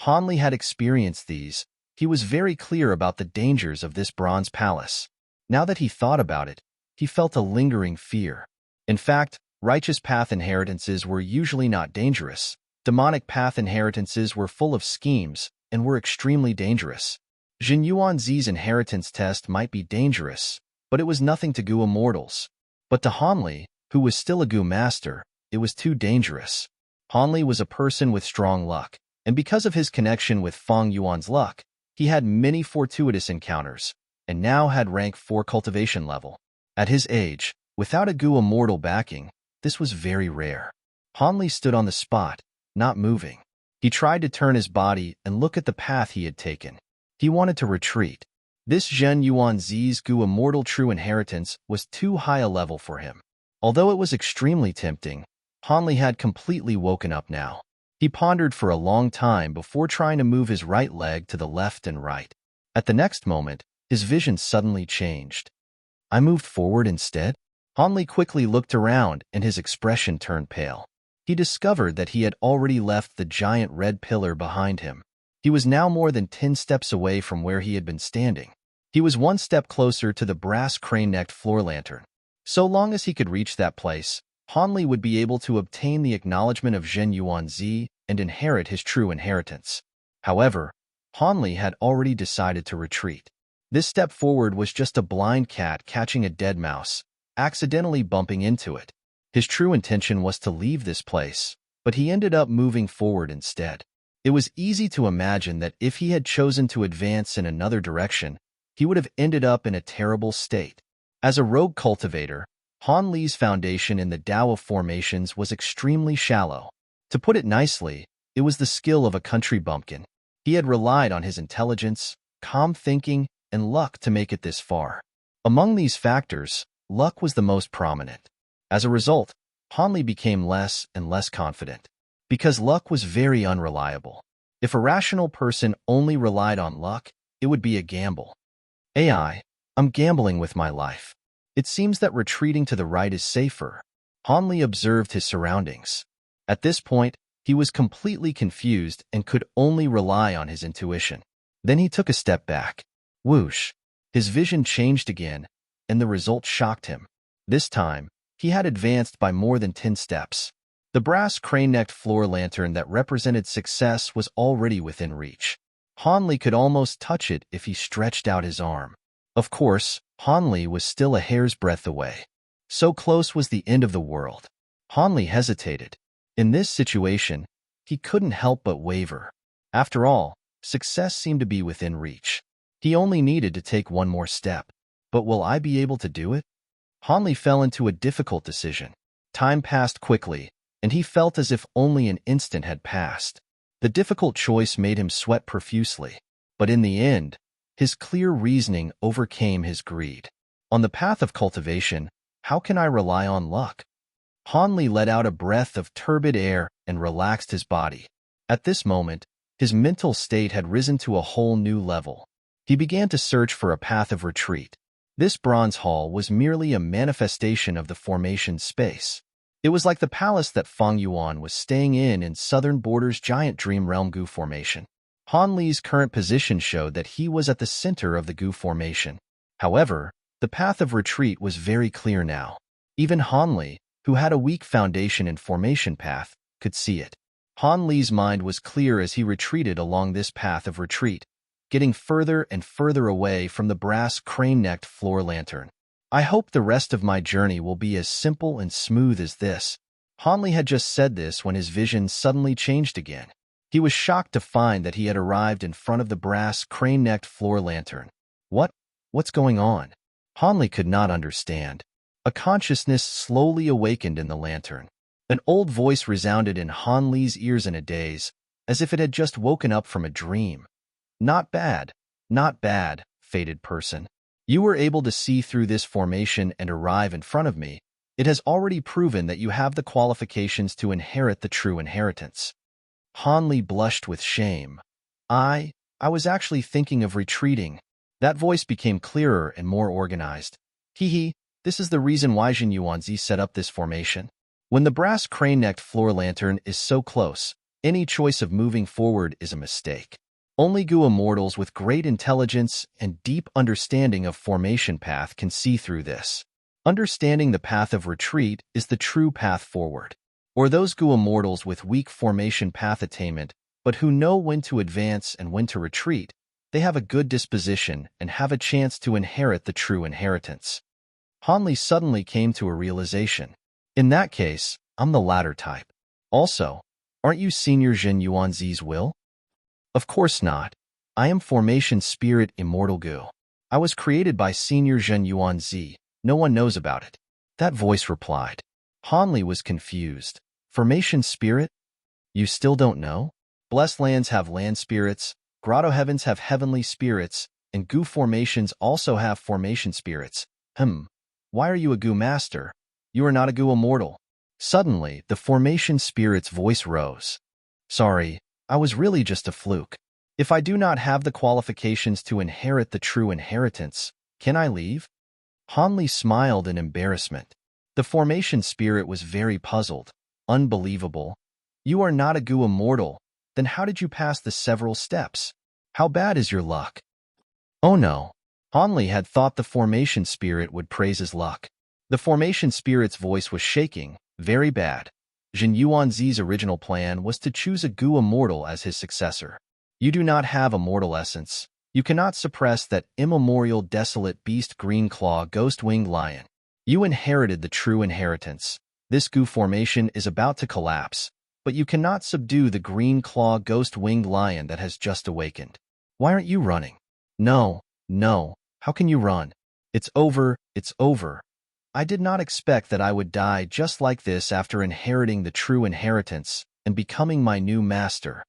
Hanli had experienced these. He was very clear about the dangers of this bronze palace. Now that he thought about it, he felt a lingering fear. In fact, righteous path inheritances were usually not dangerous. Demonic path inheritances were full of schemes and were extremely dangerous. Zhen Yuanzi's inheritance test might be dangerous, but it was nothing to Gu immortals. But to Hanli, who was still a Gu master, it was too dangerous. Hanli was a person with strong luck, and because of his connection with Feng Yuan's luck, he had many fortuitous encounters, and now had rank 4 cultivation level. At his age, without a Gu immortal backing, this was very rare. Hanli stood on the spot, not moving. He tried to turn his body and look at the path he had taken. He wanted to retreat. This Zhen Yuanzi's Gu immortal true inheritance was too high a level for him. Although it was extremely tempting, Hanli had completely woken up now. He pondered for a long time before trying to move his right leg to the left and right. At the next moment, his vision suddenly changed. I moved forward instead? Hanli quickly looked around and his expression turned pale. He discovered that he had already left the giant red pillar behind him. He was now more than 10 steps away from where he had been standing. He was 1 step closer to the brass crane-necked floor lantern. So long as he could reach that place, Hanli would be able to obtain the acknowledgement of Zhen Yuanzi and inherit his true inheritance. However, Hanli had already decided to retreat. This step forward was just a blind cat catching a dead mouse, accidentally bumping into it. His true intention was to leave this place, but he ended up moving forward instead. It was easy to imagine that if he had chosen to advance in another direction, he would have ended up in a terrible state. As a rogue cultivator, Han Li's foundation in the Tao of formations was extremely shallow. To put it nicely, it was the skill of a country bumpkin. He had relied on his intelligence, calm thinking, and luck to make it this far. Among these factors, luck was the most prominent. As a result, Han Li became less and less confident, because luck was very unreliable. If a rational person only relied on luck, it would be a gamble. I'm gambling with my life. It seems that retreating to the right is safer. Han Li observed his surroundings. At this point, he was completely confused and could only rely on his intuition. Then he took a step back. Whoosh! His vision changed again, and the result shocked him. This time, he had advanced by more than 10 steps. The brass crane-necked floor lantern that represented success was already within reach. Han Li could almost touch it if he stretched out his arm. Of course, Han Li was still a hair's breadth away. So close was the end of the world. Han Li hesitated. In this situation, he couldn't help but waver. After all, success seemed to be within reach. He only needed to take one more step. But will I be able to do it? Han Li fell into a difficult decision. Time passed quickly, and he felt as if only an instant had passed. The difficult choice made him sweat profusely. But in the end, his clear reasoning overcame his greed. On the path of cultivation, how can I rely on luck? Han Li let out a breath of turbid air and relaxed his body. At this moment, his mental state had risen to a whole new level. He began to search for a path of retreat. This bronze hall was merely a manifestation of the formation space. It was like the palace that Feng Yuan was staying in Southern Border's giant dream realm Gu formation. Han Li's current position showed that he was at the center of the Gu formation. However, the path of retreat was very clear now. Even Han Li, who had a weak foundation in formation path, could see it. Han Li's mind was clear as he retreated along this path of retreat, getting further and further away from the brass crane-necked floor lantern. I hope the rest of my journey will be as simple and smooth as this. Han Li had just said this when his vision suddenly changed again. He was shocked to find that he had arrived in front of the brass crane-necked floor lantern. What's going on? Han Li could not understand. A consciousness slowly awakened in the lantern. An old voice resounded in Han Li's ears in a daze, as if it had just woken up from a dream. Not bad, fated person. You were able to see through this formation and arrive in front of me. It has already proven that you have the qualifications to inherit the true inheritance. Han Li blushed with shame. I was actually thinking of retreating. That voice became clearer and more organized. This is the reason why Jin Yuanzi set up this formation. When the brass crane-necked floor lantern is so close, any choice of moving forward is a mistake. Only Gu immortals with great intelligence and deep understanding of formation path can see through this. Understanding the path of retreat is the true path forward. Or those Gu immortals with weak formation path attainment, but who know when to advance and when to retreat, they have a good disposition and have a chance to inherit the true inheritance. Han Li suddenly came to a realization. In that case, I'm the latter type. Also, aren't you Senior Jin Yuanzi's will? Of course not. I am Formation Spirit Immortal Gu. I was created by Senior Jin Yuanzi. No one knows about it. That voice replied. Han Li was confused. Formation Spirit? You still don't know? Blessed lands have land spirits, grotto heavens have heavenly spirits, and Gu formations also have formation spirits. Why are you a Gu master? You are not a Gu immortal. Suddenly, the formation spirit's voice rose. Sorry, I was really just a fluke. If I do not have the qualifications to inherit the true inheritance, can I leave? Han Li smiled in embarrassment. The formation spirit was very puzzled. Unbelievable. You are not a Gu immortal. Then how did you pass the several steps? How bad is your luck? Oh no. Han Li had thought the formation spirit would praise his luck. The formation spirit's voice was shaking. Very bad. Jin Yuanzi's original plan was to choose a Gu immortal as his successor. You do not have immortal essence. You cannot suppress that immemorial desolate beast green claw ghost-winged lion. You inherited the true inheritance. This Gu formation is about to collapse. but you cannot subdue the green claw ghost-winged lion that has just awakened. Why aren't you running? No, no, how can you run? It's over, it's over. I did not expect that I would die just like this after inheriting the true inheritance and becoming my new master.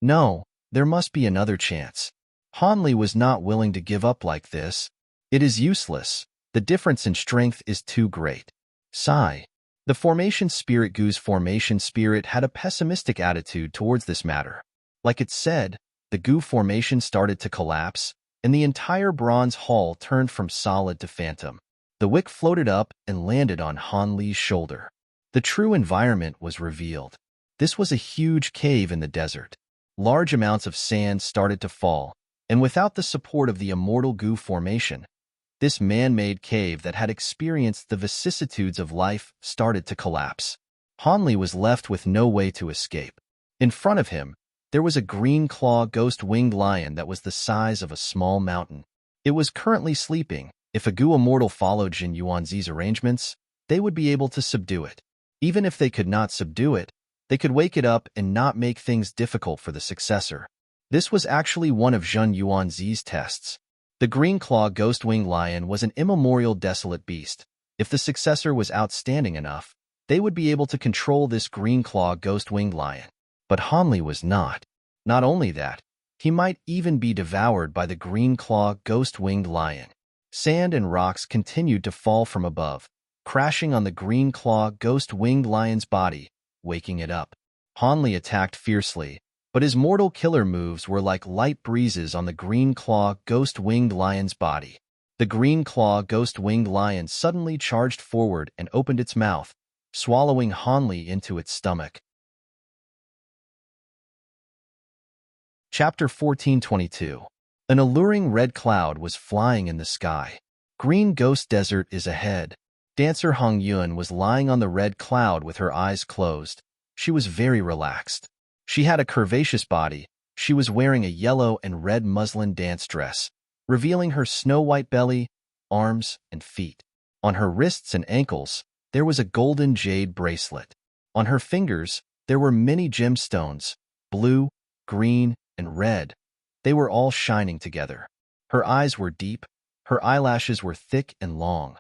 No, there must be another chance. Hanli was not willing to give up like this. It is useless. The difference in strength is too great. Sigh. The formation spirit Gu's formation spirit had a pessimistic attitude towards this matter. Like it said, the Gu formation started to collapse, and the entire bronze hall turned from solid to phantom. The wick floated up and landed on Han Li's shoulder. The true environment was revealed. This was a huge cave in the desert. Large amounts of sand started to fall, and without the support of the immortal Gu formation, this man-made cave that had experienced the vicissitudes of life started to collapse. Han Li was left with no way to escape. In front of him, there was a green claw ghost-winged lion that was the size of a small mountain. It was currently sleeping. If a Gu immortal followed Jin Yuanzi's arrangements, they would be able to subdue it. Even if they could not subdue it, they could wake it up and not make things difficult for the successor. This was actually one of Jin Yuanzi's tests. The green claw ghost-winged lion was an immemorial desolate beast. If the successor was outstanding enough, they would be able to control this green claw ghost-winged lion. But Han Li was not. Not only that, he might even be devoured by the green claw ghost-winged lion. Sand and rocks continued to fall from above, crashing on the green claw ghost-winged lion's body, waking it up. Han Li attacked fiercely, but his mortal killer moves were like light breezes on the green claw ghost-winged lion's body. The green claw ghost-winged lion suddenly charged forward and opened its mouth, swallowing Han Li into its stomach. Chapter 1422. An alluring red cloud was flying in the sky. Green Ghost Desert is ahead. Dancer Hong Yun was lying on the red cloud with her eyes closed. She was very relaxed. She had a curvaceous body. She was wearing a yellow and red muslin dance dress, revealing her snow-white belly, arms, and feet. On her wrists and ankles, there was a golden jade bracelet. On her fingers, there were many gemstones, blue, green, and red. They were all shining together. Her eyes were deep. Her eyelashes were thick and long.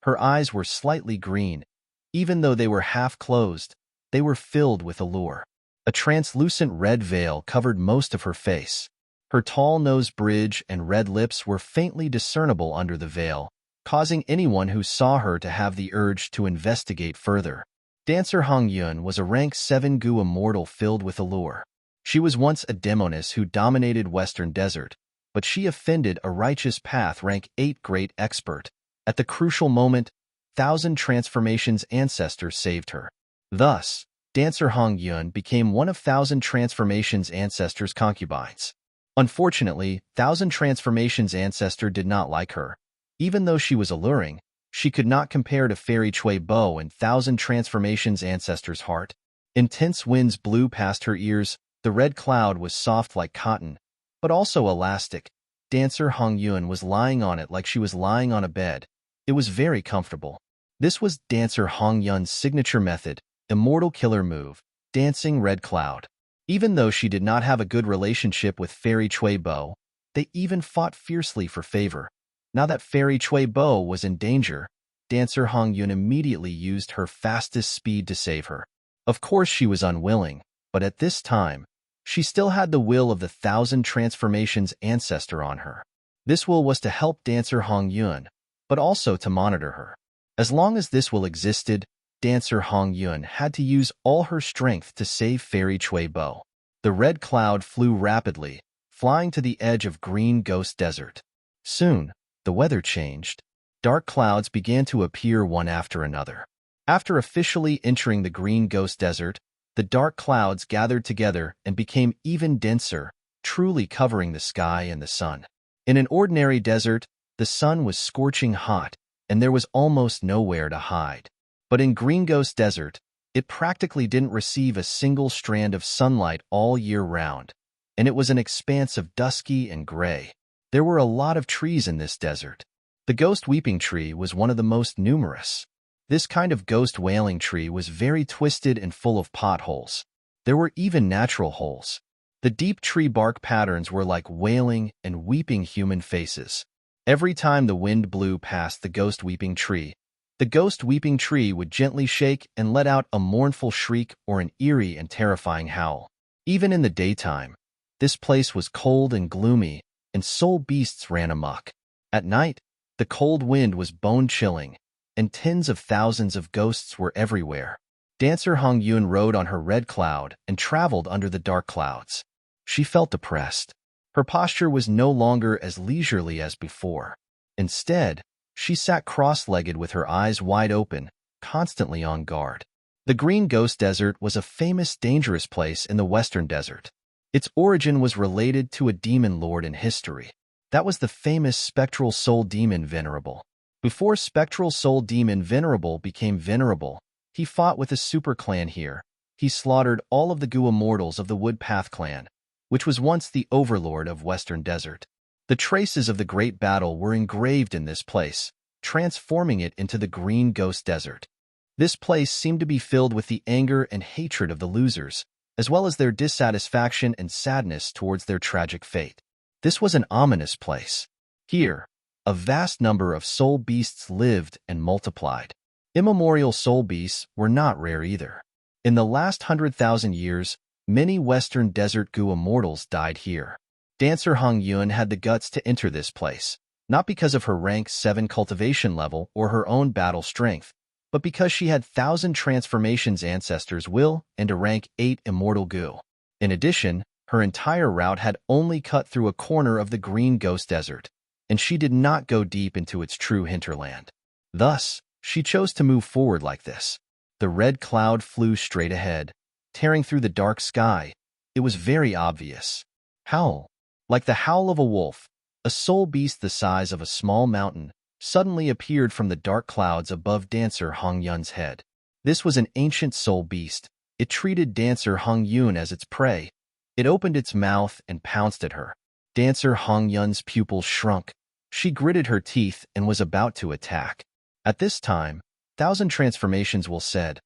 Her eyes were slightly green. Even though they were half closed, they were filled with allure. A translucent red veil covered most of her face. Her tall nose bridge and red lips were faintly discernible under the veil, causing anyone who saw her to have the urge to investigate further. Dancer Hong Yun was a rank 7 Gu immortal filled with allure. She was once a demoness who dominated Western Desert, but she offended a righteous path rank 8 great expert. At the crucial moment, 1,000 transformations ancestor saved her. Thus, Dancer Hong Yun became one of 1,000 transformations ancestors' concubines. Unfortunately, 1,000 transformations ancestor did not like her. Even though she was alluring, she could not compare to Fairy Chui Bo and 1,000 transformations ancestor's heart. Intense winds blew past her ears. The red cloud was soft like cotton, but also elastic. Dancer Hong Yun was lying on it like she was lying on a bed. It was very comfortable. This was Dancer Hong Yun's signature method, immortal killer move, dancing red cloud. Even though she did not have a good relationship with Fairy Chui Bo, they even fought fiercely for favor. Now that Fairy Chui Bo was in danger, Dancer Hong Yun immediately used her fastest speed to save her. Of course she was unwilling, but at this time, she still had the will of the 1,000 transformations ancestor on her. This will was to help Dancer Hong Yun, but also to monitor her. As long as this will existed, Dancer Hong Yun had to use all her strength to save Fairy Chui Bo. The red cloud flew rapidly, flying to the edge of Green Ghost Desert. Soon, the weather changed. Dark clouds began to appear one after another. After officially entering the Green Ghost Desert, the dark clouds gathered together and became even denser, truly covering the sky and the sun. In an ordinary desert, the sun was scorching hot, and there was almost nowhere to hide. But in Green Ghost Desert, it practically didn't receive a single strand of sunlight all year round, and it was an expanse of dusky and gray. There were a lot of trees in this desert. The Ghost Weeping Tree was one of the most numerous. This kind of ghost wailing tree was very twisted and full of potholes. There were even natural holes. The deep tree bark patterns were like wailing and weeping human faces. Every time the wind blew past the ghost weeping tree, the ghost weeping tree would gently shake and let out a mournful shriek or an eerie and terrifying howl. Even in the daytime, this place was cold and gloomy, and soul beasts ran amok. At night, the cold wind was bone-chilling, and tens of thousands of ghosts were everywhere. Dancer Hong Yun rode on her red cloud and traveled under the dark clouds. She felt depressed. Her posture was no longer as leisurely as before. Instead, she sat cross-legged with her eyes wide open, constantly on guard. The Green Ghost Desert was a famous, dangerous place in the Western Desert. Its origin was related to a demon lord in history. That was the famous spectral soul demon Venerable. Before spectral soul demon Venerable became venerable, he fought with a super clan here. He slaughtered all of the Gu immortals of the Woodpath clan, which was once the overlord of Western Desert. The traces of the great battle were engraved in this place, transforming it into the Green Ghost Desert. This place seemed to be filled with the anger and hatred of the losers, as well as their dissatisfaction and sadness towards their tragic fate. This was an ominous place. Here, a vast number of soul beasts lived and multiplied. Immemorial soul beasts were not rare either. In the last 100,000 years, many Western Desert Gu immortals died here. Dancer Hong Yun had the guts to enter this place, not because of her rank 7 cultivation level or her own battle strength, but because she had 1,000 transformations ancestors' will and a rank 8 immortal Gu. In addition, her entire route had only cut through a corner of the Green Ghost Desert, and she did not go deep into its true hinterland. Thus, she chose to move forward like this. The red cloud flew straight ahead, tearing through the dark sky. It was very obvious. Howl. Like the howl of a wolf, a soul beast the size of a small mountain suddenly appeared from the dark clouds above Dancer Hong Yun's head. This was an ancient soul beast. It treated Dancer Hong Yun as its prey. It opened its mouth and pounced at her. Dancer Hong Yun's pupils shrunk. She gritted her teeth and was about to attack. At this time, 1,000 transformations will said,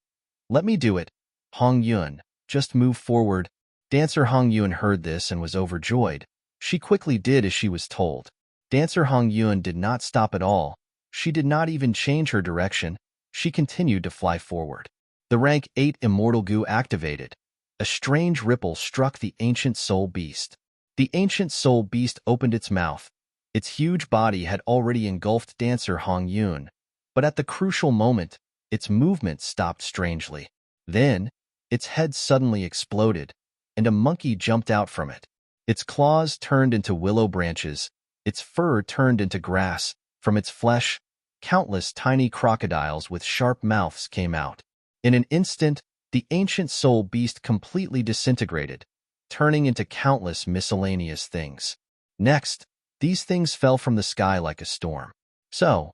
"Let me do it, Hong Yun, just move forward." Dancer Hong Yun heard this and was overjoyed. She quickly did as she was told. Dancer Hong Yun did not stop at all. She did not even change her direction. She continued to fly forward. The rank 8 immortal Gu activated. A strange ripple struck the ancient soul beast. The ancient soul beast opened its mouth. Its huge body had already engulfed Dancer Hong Yun, but at the crucial moment, its movement stopped strangely. Then, its head suddenly exploded, and a monkey jumped out from it. Its claws turned into willow branches, its fur turned into grass. From its flesh, countless tiny crocodiles with sharp mouths came out. In an instant, the ancient soul beast completely disintegrated, turning into countless miscellaneous things. Next, these things fell from the sky like a storm. So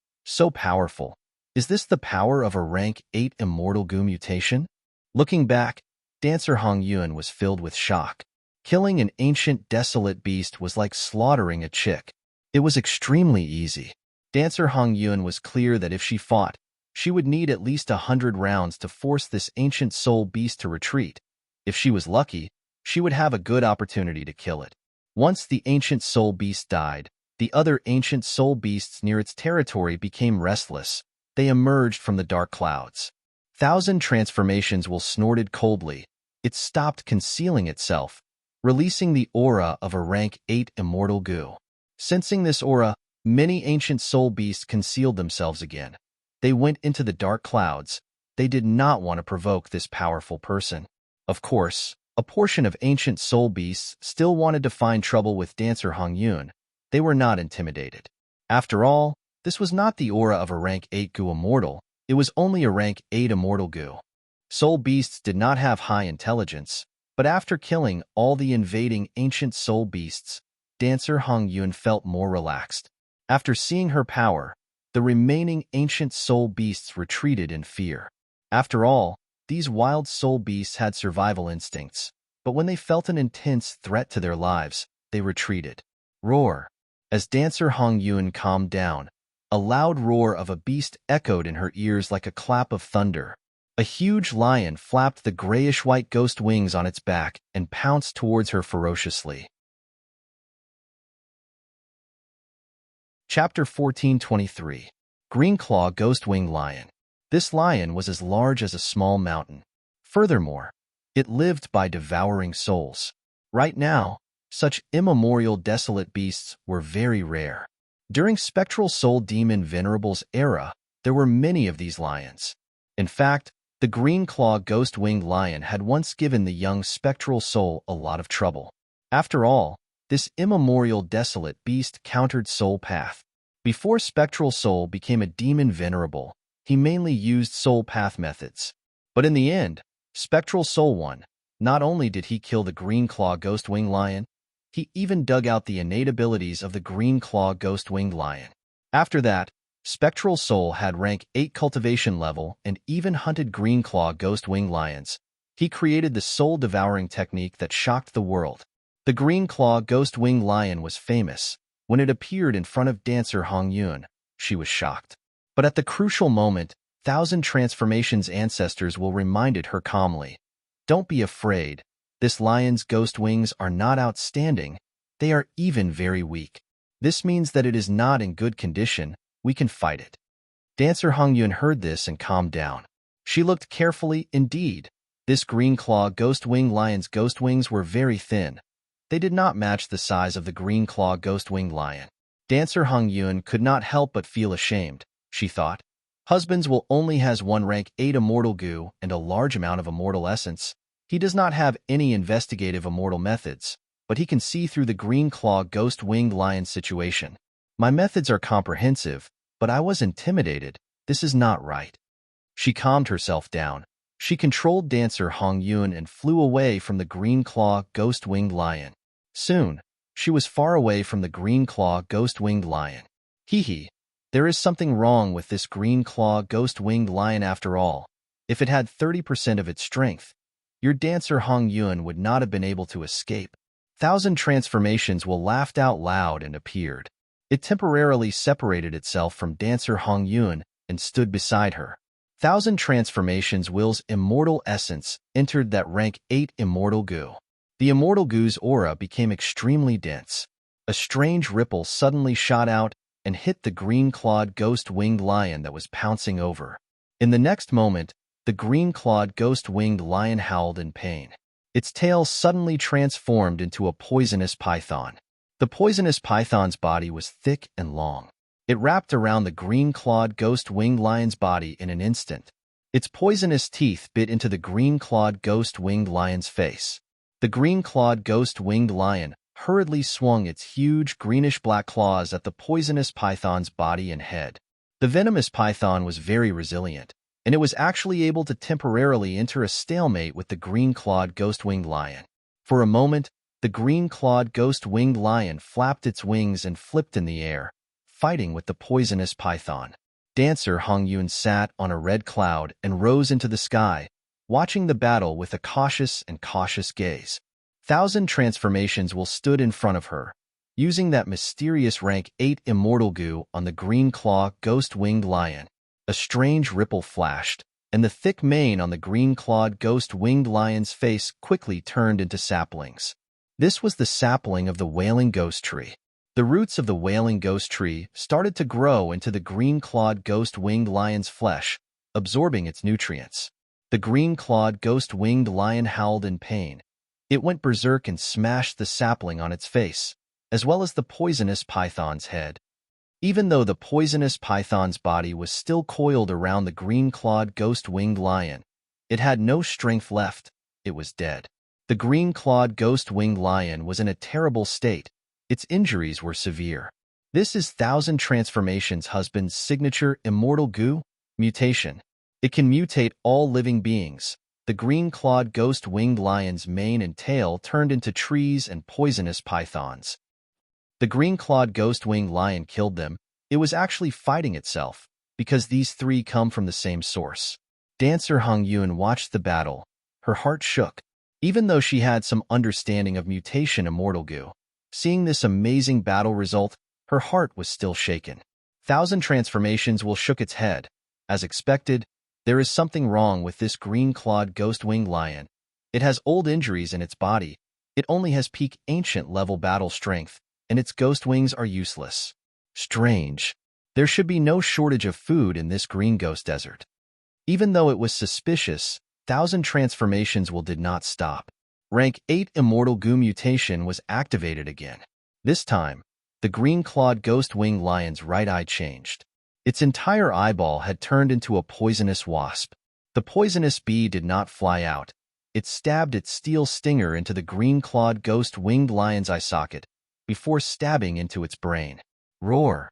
powerful. Is this the power of a rank 8 immortal Gu mutation? Looking back, Dancer Hong Yun was filled with shock. Killing an ancient desolate beast was like slaughtering a chick. It was extremely easy. Dancer Hong Yun was clear that if she fought, she would need at least 100 rounds to force this ancient soul beast to retreat. If she was lucky, she would have a good opportunity to kill it. Once the ancient soul beast died, the other ancient soul beasts near its territory became restless. They emerged from the dark clouds. 1,000 transformations will snorted coldly. It stopped concealing itself, releasing the aura of a rank 8 immortal Gu. Sensing this aura, many ancient soul beasts concealed themselves again. They went into the dark clouds. They did not want to provoke this powerful person. Of course, a portion of ancient soul beasts still wanted to find trouble with Dancer Hong Yun. They were not intimidated. After all, this was not the aura of a rank 8 Gu immortal. It was only a rank 8 immortal Gu. Soul beasts did not have high intelligence, but after killing all the invading ancient soul beasts, Dancer Hong Yun felt more relaxed. After seeing her power, the remaining ancient soul beasts retreated in fear. After all, these wild soul beasts had survival instincts, but when they felt an intense threat to their lives, they retreated. Roar. As Dancer Hong Yun calmed down, A loud roar of a beast echoed in her ears like a clap of thunder. A huge lion flapped the grayish-white ghost wings on its back and pounced towards her ferociously. Chapter 1423. Greenclaw Ghostwing Lion. This lion was as large as a small mountain. Furthermore, it lived by devouring souls. Right now, such immemorial desolate beasts were very rare. During Spectral Soul Demon Venerable's era, there were many of these lions. In fact, the Greenclaw Ghostwing Lion had once given the young Spectral Soul a lot of trouble. After all, this immemorial desolate beast countered Soul Path. Before Spectral Soul became a demon Venerable, he mainly used Soul Path methods. But in the end, Spectral Soul won. Not only did he kill the Greenclaw Ghostwing Lion, he even dug out the innate abilities of the Greenclaw Ghostwing Lion. After that, Spectral Soul had rank 8 cultivation level and even hunted Greenclaw Ghostwing Lions. He created the soul-devouring technique that shocked the world. The Greenclaw Ghostwing Lion was famous. When it appeared in front of dancer Hong Yun, she was shocked. But at the crucial moment, Thousand Transformations' ancestors will reminded her calmly, "Don't be afraid. This lion's ghost wings are not outstanding. They are even very weak. This means that it is not in good condition. We can fight it." Dancer Hong Yun heard this and calmed down. She looked carefully indeed. This Greenclaw Ghostwing Lion's ghost wings were very thin. They did not match the size of the Greenclaw Ghostwing Lion. Dancer Hong Yun could not help but feel ashamed. She thought, "Husband's will only has one rank 8 immortal goo and a large amount of immortal essence. He does not have any investigative immortal methods, but he can see through the Greenclaw Ghostwing Lion situation. My methods are comprehensive, but I was intimidated. This is not right." She calmed herself down. She controlled dancer Hong Yun and flew away from the Greenclaw Ghostwing Lion. Soon, she was far away from the Greenclaw Ghostwing Lion. Hee, there is something wrong with this Greenclaw Ghostwing Lion after all. If it had 30% of its strength, your dancer Hong Yun would not have been able to escape. Thousand Transformations will laughed out loud and appeared. It temporarily separated itself from dancer Hong Yun and stood beside her. Thousand Transformations Will's immortal essence entered that rank 8 immortal goo. The immortal goo's aura became extremely dense. A strange ripple suddenly shot out and hit the green-clawed ghost-winged lion that was pouncing over. In the next moment, the green-clawed ghost-winged lion howled in pain. Its tail suddenly transformed into a poisonous python. The poisonous python's body was thick and long. It wrapped around the green-clawed ghost-winged lion's body in an instant. Its poisonous teeth bit into the green-clawed ghost-winged lion's face. The green-clawed ghost-winged lion hurriedly swung its huge greenish-black claws at the poisonous python's body and head. The venomous python was very resilient, and it was actually able to temporarily enter a stalemate with the green-clawed ghost-winged lion. For a moment, the green-clawed ghost-winged lion flapped its wings and flipped in the air, fighting with the poisonous python. Dancer Hong Yun sat on a red cloud and rose into the sky, watching the battle with a cautious gaze. Thousand Transformations will stood in front of her, using that mysterious rank 8 immortal goo on the green claw ghost-winged lion. A strange ripple flashed, and the thick mane on the green-clawed ghost-winged lion's face quickly turned into saplings. This was the sapling of the wailing ghost tree. The roots of the wailing ghost tree started to grow into the green-clawed ghost-winged lion's flesh, absorbing its nutrients. The green-clawed ghost-winged lion howled in pain. It went berserk and smashed the sapling on its face, as well as the poisonous python's head. Even though the poisonous python's body was still coiled around the green-clawed ghost-winged lion, it had no strength left. It was dead. The green-clawed ghost-winged lion was in a terrible state. Its injuries were severe. This is Thousand Transformations' husband's signature immortal goo mutation. It can mutate all living beings. The green-clawed ghost-winged lion's mane and tail turned into trees and poisonous pythons. The green-clawed ghost-winged lion killed them. It was actually fighting itself, because these three come from the same source. Dancer Hong Yun watched the battle. Her heart shook. Even though she had some understanding of mutation immortal goo, seeing this amazing battle result, her heart was still shaken. Thousand Transformations will shook its head. As expected, there is something wrong with this green-clawed ghost-winged lion. It has old injuries in its body. It only has peak ancient-level battle strength, and its ghost wings are useless. Strange. There should be no shortage of food in this green ghost desert. Even though it was suspicious, Thousand Transformations did not stop. Rank 8 Immortal Goo mutation was activated again. This time, the green-clawed ghost-winged lion's right eye changed. Its entire eyeball had turned into a poisonous wasp. The poisonous bee did not fly out. It stabbed its steel stinger into the green-clawed ghost-winged lion's eye socket before stabbing into its brain. Roar!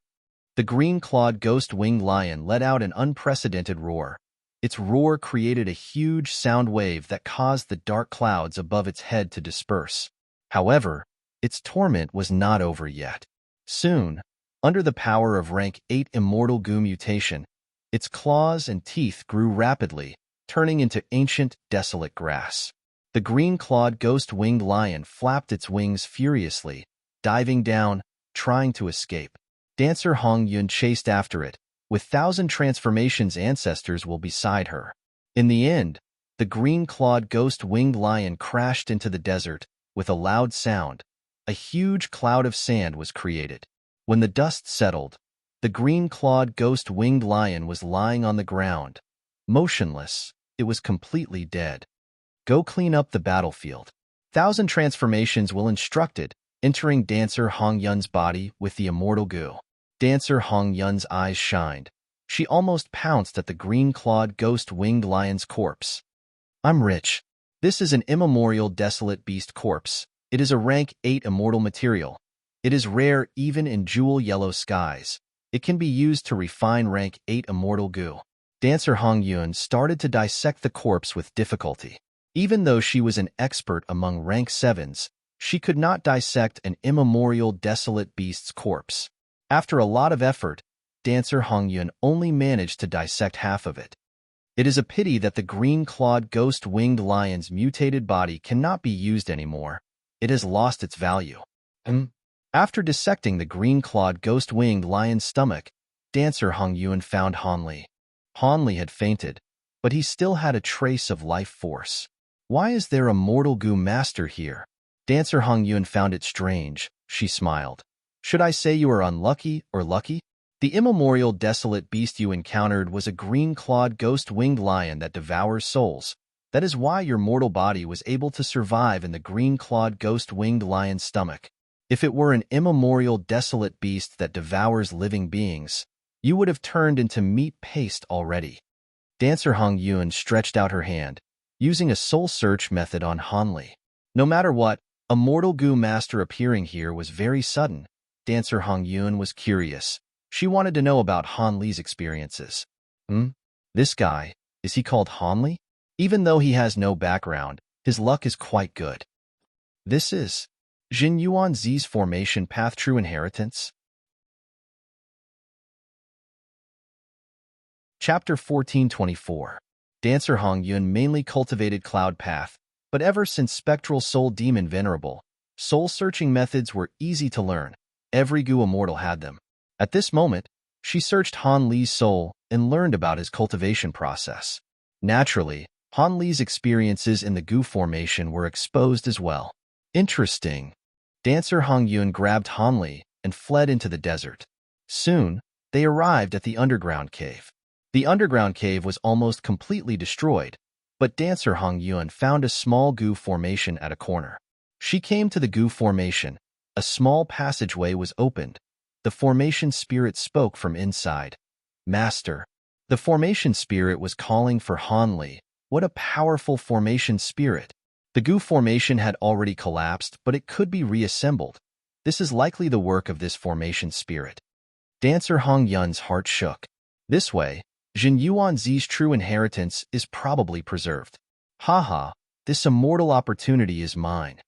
The green-clawed ghost-winged lion let out an unprecedented roar. Its roar created a huge sound wave that caused the dark clouds above its head to disperse. However, its torment was not over yet. Soon, under the power of rank 8 Immortal Goo mutation, its claws and teeth grew rapidly, turning into ancient, desolate grass. The green-clawed ghost-winged lion flapped its wings furiously, diving down, trying to escape. Dancer Hong Yun chased after it, with Thousand Transformations ancestors beside her. In the end, the green-clawed ghost-winged lion crashed into the desert. With a loud sound, a huge cloud of sand was created. When the dust settled, the green-clawed ghost-winged lion was lying on the ground. Motionless, it was completely dead. Go clean up the battlefield. Thousand Transformations instructed, entering Dancer Hong Yun's body with the immortal goo. Dancer Hong Yun's eyes shined. She almost pounced at the green-clawed ghost-winged lion's corpse. I'm rich. This is an immemorial desolate beast corpse. It is a rank 8 immortal material. It is rare even in jewel yellow skies. It can be used to refine rank 8 immortal goo. Dancer Hong Yun started to dissect the corpse with difficulty. Even though she was an expert among rank 7s, she could not dissect an immemorial desolate beast's corpse. After a lot of effort, Dancer Hong Yun only managed to dissect half of it. It is a pity that the green-clawed ghost-winged lion's mutated body cannot be used anymore. It has lost its value. After dissecting the green-clawed ghost-winged lion's stomach, Dancer Hong Yun found Han Li. Han Li had fainted, but he still had a trace of life force. Why is there a mortal goo master here? Dancer Hong Yun found it strange. She smiled. Should I say you are unlucky or lucky? The immemorial desolate beast you encountered was a green-clawed ghost-winged lion that devours souls. That is why your mortal body was able to survive in the green-clawed ghost-winged lion's stomach. If it were an immemorial desolate beast that devours living beings, you would have turned into meat paste already. Dancer Hong Yun stretched out her hand, using a soul search method on Han Li. No matter what, a mortal goo master appearing here was very sudden. Dancer Hong Yun was curious. She wanted to know about Han Li's experiences. This guy, is he called Han Li? Even though he has no background, his luck is quite good. This is Jin Yuan Zi's formation path true inheritance. Chapter 1424. Dancer Hong Yun mainly cultivated Cloud Path, but ever since Spectral Soul Demon Venerable, soul-searching methods were easy to learn. Every goo immortal had them. At this moment, she searched Han Li's soul and learned about his cultivation process. Naturally, Han Li's experiences in the goo formation were exposed as well. Interesting. Dancer Hong Yun grabbed Han Li and fled into the desert. Soon, they arrived at the underground cave. The underground cave was almost completely destroyed, but Dancer Hong Yun found a small goo formation at a corner. She came to the goo formation. A small passageway was opened. The formation spirit spoke from inside. Master. The formation spirit was calling for Han Li. What a powerful formation spirit. The goo formation had already collapsed, but it could be reassembled. This is likely the work of this formation spirit. Dancer Hong Yun's heart shook. This way, Jin Yuan Zi's true inheritance is probably preserved. Haha, this immortal opportunity is mine.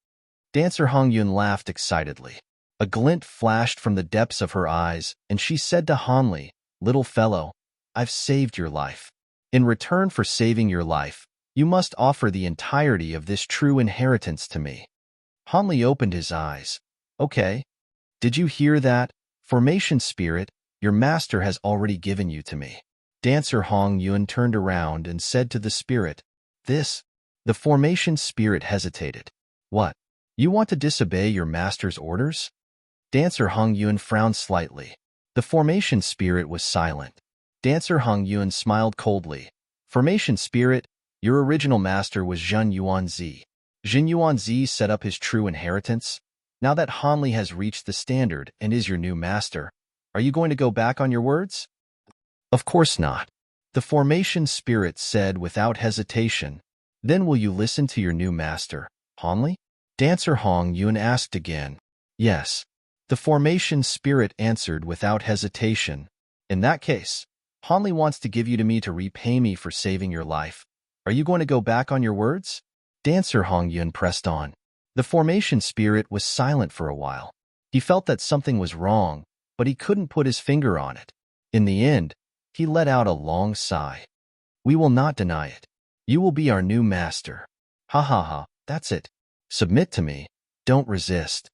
Dancer Hong Yun laughed excitedly. A glint flashed from the depths of her eyes, and she said to Han Li, "Little fellow, I've saved your life. In return for saving your life, you must offer the entirety of this true inheritance to me." Han Li opened his eyes. Okay. Did you hear that? Formation spirit, Your master has already given you to me. Dancer Hong Yun turned around and said to the spirit, This. The formation spirit hesitated. What? You want to disobey your master's orders? Dancer Hong Yun frowned slightly. The formation spirit was silent. Dancer Hong Yun smiled coldly. Formation spirit, your original master was Zhen Yuanzi. Zhen Yuanzi set up his true inheritance. Now that Hanli has reached the standard and is your new master, are you going to go back on your words? Of course not. The formation spirit said without hesitation. Then will you listen to your new master, Hanli? Dancer Hong Yun asked again. Yes. The formation spirit answered without hesitation. In that case, Hanli wants to give you to me to repay me for saving your life. Are you going to go back on your words? Dancer Hong Yun pressed on. The formation spirit was silent for a while. He felt that something was wrong, but he couldn't put his finger on it. In the end, he let out a long sigh. We will not deny it. You will be our new master. Ha ha ha, that's it. Submit to me. Don't resist.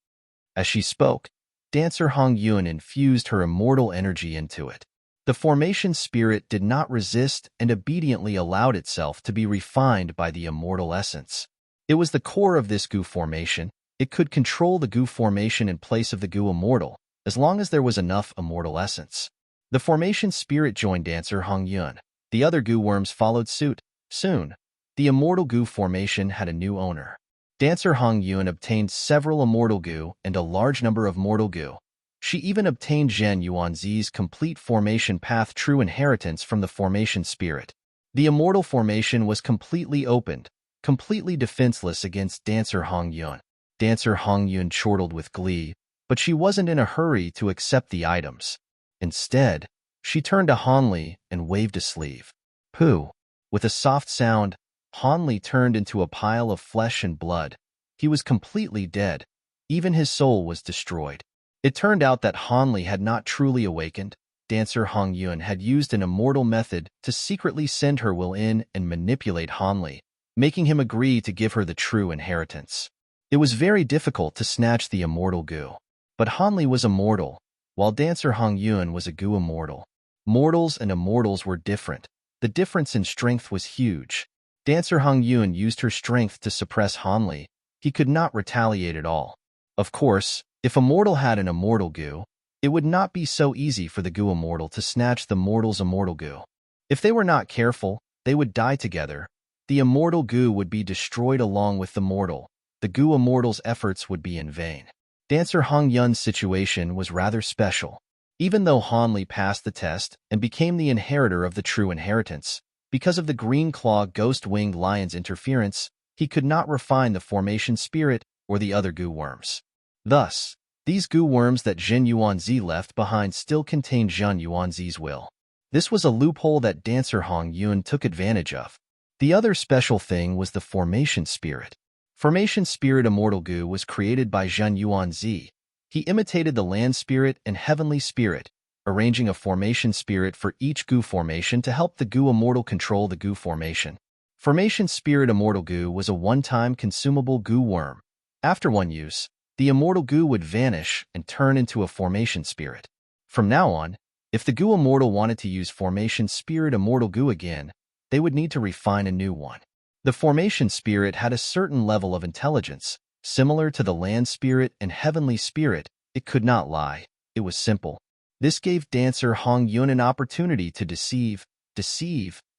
As she spoke, Dancer Hong Yun infused her immortal energy into it. The formation spirit did not resist and obediently allowed itself to be refined by the immortal essence. It was the core of this goo formation. It could control the goo formation in place of the goo immortal, as long as there was enough immortal essence. The formation spirit joined Dancer Hong Yun. The other goo worms followed suit. Soon, the immortal goo formation had a new owner. Dancer Hong Yun obtained several immortal goo and a large number of mortal goo. She even obtained Zhen Yuanzi's complete formation path true inheritance from the formation spirit. The immortal formation was completely opened, completely defenseless against Dancer Hong Yun. Dancer Hong Yun chortled with glee, but she wasn't in a hurry to accept the items. Instead, she turned to Hanli and waved a sleeve. Pooh! With a soft sound, Hanli turned into a pile of flesh and blood. He was completely dead. Even his soul was destroyed. It turned out that Hanli had not truly awakened. Dancer Hong Yun had used an immortal method to secretly send her will in and manipulate Hanli, making him agree to give her the true inheritance. It was very difficult to snatch the immortal goo. But Hanli was immortal, while Dancer Hong Yun was a goo immortal. Mortals and immortals were different. The difference in strength was huge. Dancer Hong Yun used her strength to suppress Hanli. He could not retaliate at all. Of course, if a mortal had an immortal goo, it would not be so easy for the goo immortal to snatch the mortal's immortal goo. If they were not careful, they would die together. The immortal goo would be destroyed along with the mortal. The goo immortal's efforts would be in vain. Dancer Hong Yun's situation was rather special. Even though Hanli passed the test and became the inheritor of the true inheritance, because of the green claw ghost-winged lion's interference, he could not refine the formation spirit or the other goo worms. Thus, these goo worms that Zhen Yuanzi left behind still contained Zhen Yuanzi's will. This was a loophole that Dancer Hong Yun took advantage of. The other special thing was the formation spirit. Formation spirit immortal goo was created by Zhen Yuanzi. He imitated the land spirit and heavenly spirit, arranging a formation spirit for each goo formation to help the goo immortal control the goo formation. Formation spirit immortal goo was a one-time consumable goo worm. After one use, the immortal goo would vanish and turn into a formation spirit. From now on, if the goo immortal wanted to use formation spirit immortal goo again, they would need to refine a new one. The formation spirit had a certain level of intelligence. Similar to the land spirit and heavenly spirit, it could not lie. It was simple. This gave Dancer Hong Yun an opportunity to deceive,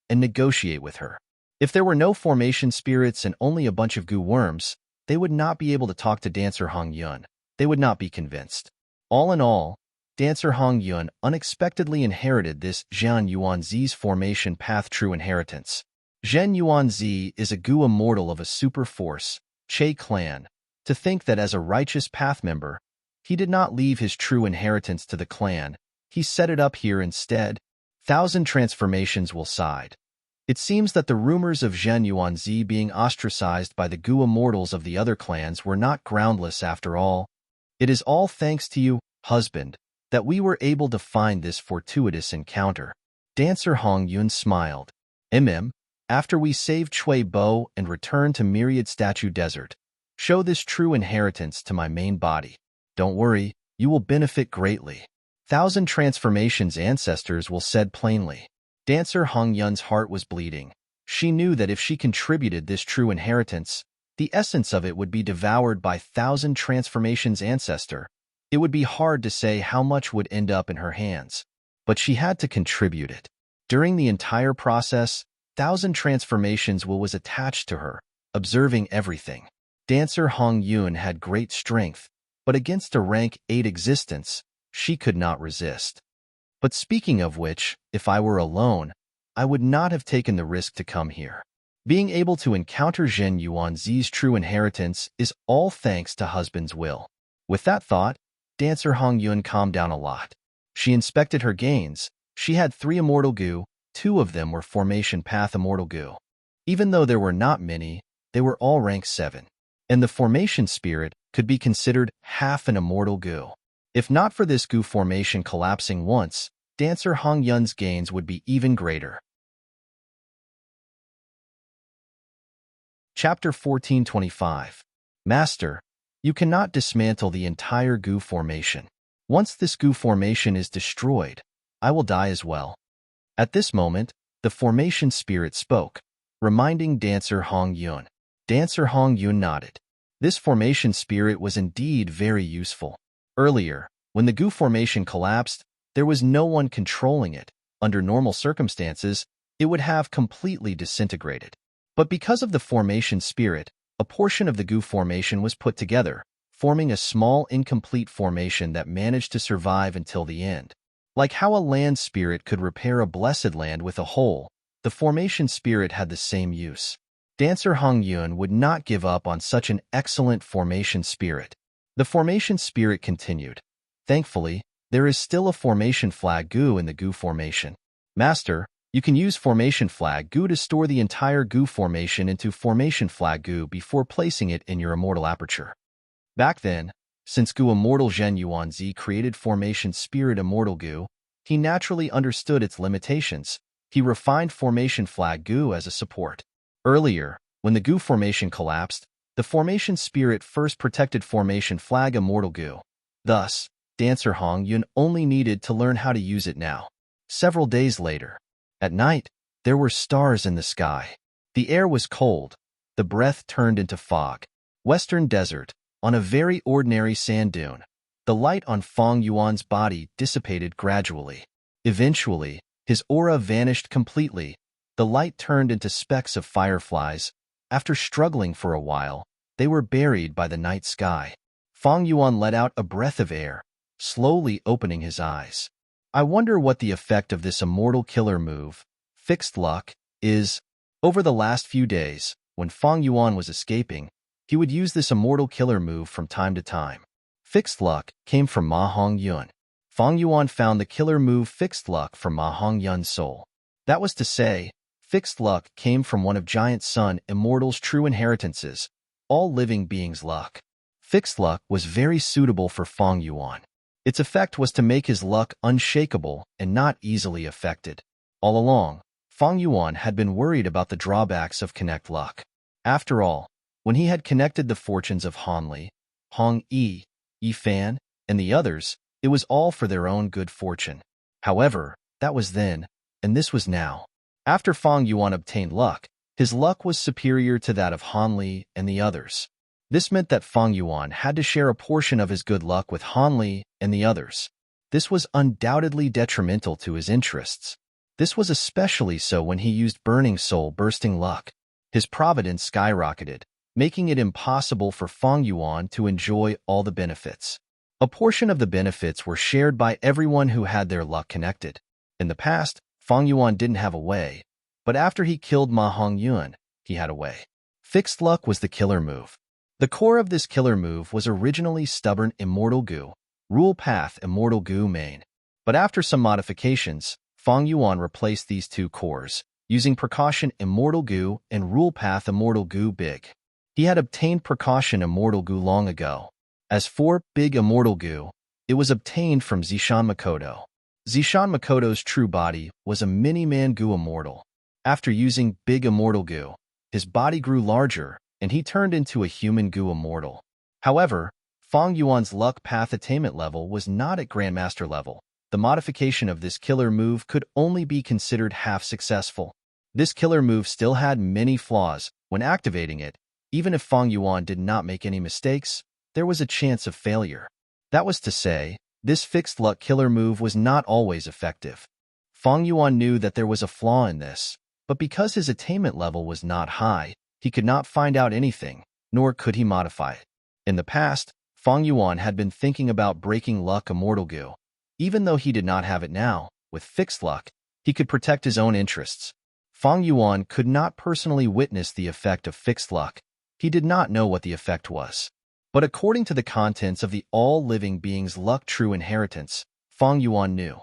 and negotiate with her. If there were no formation spirits and only a bunch of goo worms, they would not be able to talk to Dancer Hong Yun. They would not be convinced. All in all, Dancer Hong Yun unexpectedly inherited this Zhen Yuanzi's formation path true inheritance. Zhen Yuanzi is a goo immortal of a super force, Che clan. To think that as a righteous path member, he did not leave his true inheritance to the clan, he set it up here instead. 1,000 transformations will side. It seems that the rumors of Zhen Yuanzi being ostracized by the goo immortals of the other clans were not groundless after all. It is all thanks to you, husband, that we were able to find this fortuitous encounter. Dancer Hong Yun smiled. After we save Chui Bo and return to Myriad Statue Desert, show this true inheritance to my main body. Don't worry, you will benefit greatly. Thousand transformations ancestors will said plainly. Dancer Hong Yun's heart was bleeding. She knew that if she contributed this true inheritance, the essence of it would be devoured by thousand transformations ancestor. It would be hard to say how much would end up in her hands, but she had to contribute it. During the entire process, thousand transformations was attached to her, observing everything. Dancer Hong Yun had great strength, but against a rank 8 existence, she could not resist. But speaking of which, if I were alone, I would not have taken the risk to come here. Being able to encounter Zhen Yuanzi's true inheritance is all thanks to husband's will. With that thought, Dancer Hong Yun calmed down a lot. She inspected her gains. She had 3 immortal goo, 2 of them were formation path immortal goo. Even though there were not many, they were all rank 7. And the formation spirit could be considered half an immortal goo. If not for this goo formation collapsing once, Dancer Hong Yun's gains would be even greater. Chapter 1425. Master, you cannot dismantle the entire goo formation. Once this goo formation is destroyed, I will die as well. At this moment, the formation spirit spoke, reminding Dancer Hong Yun. Dancer Hong Yun nodded. This formation spirit was indeed very useful. Earlier, when the goo formation collapsed, there was no one controlling it. Under normal circumstances, it would have completely disintegrated. But because of the formation spirit, a portion of the goo formation was put together, forming a small incomplete formation that managed to survive until the end. Like how a land spirit could repair a blessed land with a hole, the formation spirit had the same use. Dancer Hong Yun would not give up on such an excellent formation spirit. The formation spirit continued. Thankfully, there is still a formation flag goo in the goo formation. Master, you can use formation flag goo to store the entire goo formation into formation flag goo before placing it in your immortal aperture. Back then, since goo immortal Zhen Yuanzi created formation spirit immortal goo, he naturally understood its limitations. He refined formation flag goo as a support. Earlier, when the goo formation collapsed, the formation spirit first protected formation flag immortal goo. Thus, Dancer Hong Yun only needed to learn how to use it now. Several days later, at night, there were stars in the sky. The air was cold. The breath turned into fog. Western desert, on a very ordinary sand dune. The light on Fong Yuan's body dissipated gradually. Eventually, his aura vanished completely. The light turned into specks of fireflies. After struggling for a while, they were buried by the night sky. Fong Yuan let out a breath of air, slowly opening his eyes. I wonder what the effect of this immortal killer move, fixed luck, is. Over the last few days, when Fong Yuan was escaping, he would use this immortal killer move from time to time. Fixed luck came from Ma Hong Yun. Fong Yuan found the killer move fixed luck from Ma Hong Yun's soul. That was to say, fixed luck came from one of Giant Sun Immortal's true inheritances, all living beings' luck. Fixed luck was very suitable for Fong Yuan. Its effect was to make his luck unshakable and not easily affected. All along, Fong Yuan had been worried about the drawbacks of connect luck. After all, when he had connected the fortunes of Han Li, Hong Yi, Yi Fan, and the others, it was all for their own good fortune. However, that was then, and this was now. After Fong Yuan obtained luck, his luck was superior to that of Han Li and the others. This meant that Fong Yuan had to share a portion of his good luck with Han Li and the others. This was undoubtedly detrimental to his interests. This was especially so when he used Burning Soul Bursting Luck. His providence skyrocketed, making it impossible for Fong Yuan to enjoy all the benefits. A portion of the benefits were shared by everyone who had their luck connected. In the past, Fong Yuan didn't have a way, but after he killed Ma Hong Yun, he had a way. Fixed luck was the killer move. The core of this killer move was originally stubborn Immortal Goo, Rule Path Immortal Goo Main. But after some modifications, Fong Yuan replaced these two cores, using Precaution Immortal Goo and Rule Path Immortal Goo Big. He had obtained Precaution Immortal Goo long ago. As for Big Immortal Goo, it was obtained from Zishan Makoto. Zishan Makoto's true body was a mini-man Goo Immortal. After using Big Immortal Goo, his body grew larger, and he turned into a human Goo Immortal. However, Fong Yuan's luck path attainment level was not at Grandmaster level. the modification of this killer move could only be considered half successful. This killer move still had many flaws. When activating it, even if Feng Yuan did not make any mistakes, there was a chance of failure. That was to say, this fixed luck killer move was not always effective. Feng Yuan knew that there was a flaw in this, but because his attainment level was not high, he could not find out anything, nor could he modify it. In the past, Feng Yuan had been thinking about breaking luck immortal goo. Even though he did not have it now, with fixed luck, he could protect his own interests. Feng Yuan could not personally witness the effect of fixed luck. He did not know what the effect was. But according to the contents of the all living beings' luck true inheritance, Feng Yuan knew.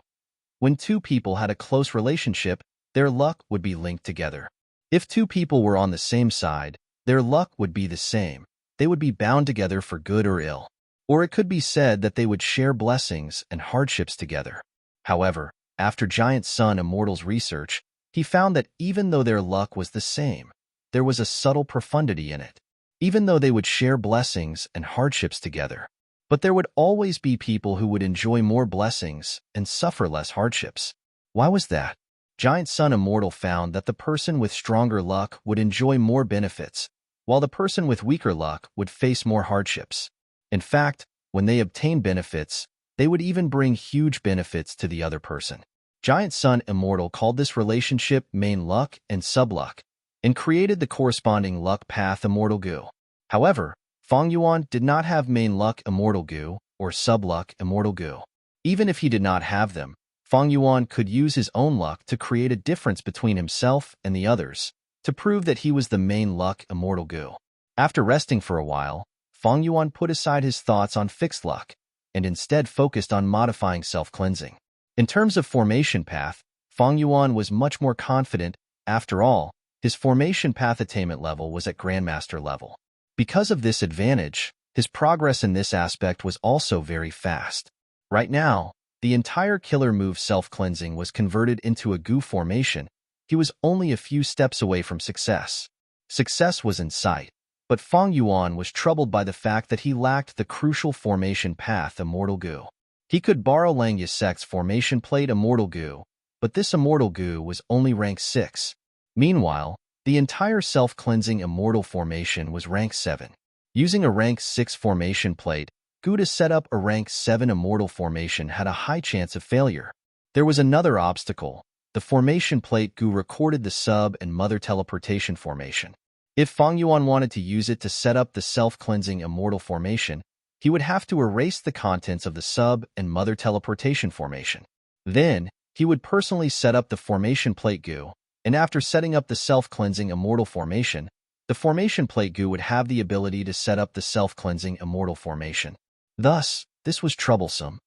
When two people had a close relationship, their luck would be linked together. If two people were on the same side, their luck would be the same. They would be bound together for good or ill. Or it could be said that they would share blessings and hardships together. However, after Giant Sun Immortal's research, he found that even though their luck was the same, there was a subtle profundity in it. Even though they would share blessings and hardships together, but there would always be people who would enjoy more blessings and suffer less hardships. Why was that? Giant Sun Immortal found that the person with stronger luck would enjoy more benefits, while the person with weaker luck would face more hardships. In fact, when they obtained benefits, they would even bring huge benefits to the other person. Giant Sun Immortal called this relationship main luck and subluck, and created the corresponding luck path immortal goo. However, Feng Yuan did not have main luck immortal goo or subluck immortal goo. Even if he did not have them, Feng Yuan could use his own luck to create a difference between himself and the others, to prove that he was the main luck immortal goo. After resting for a while, Feng Yuan put aside his thoughts on fixed luck, and instead focused on modifying self-cleansing. In terms of formation path, Feng Yuan was much more confident. After all, his formation path attainment level was at Grandmaster level. Because of this advantage, his progress in this aspect was also very fast. Right now, the entire killer move self-cleansing was converted into a goo formation. He was only a few steps away from success. Success was in sight, but Feng Yuan was troubled by the fact that he lacked the crucial formation path immortal goo. He could borrow Langya Sect's formation plate immortal goo, but this immortal goo was only rank 6. Meanwhile, the entire self-cleansing immortal formation was rank 7. Using a rank 6 formation plate, goo to set up a rank 7 immortal formation had a high chance of failure. There was another obstacle. The formation plate goo recorded the sub and mother teleportation formation. If Feng Yuan wanted to use it to set up the self-cleansing immortal formation, he would have to erase the contents of the sub and mother teleportation formation. Then, he would personally set up the formation plate goo, and after setting up the self-cleansing immortal formation, the formation plate goo would have the ability to set up the self-cleansing immortal formation. Thus, this was troublesome.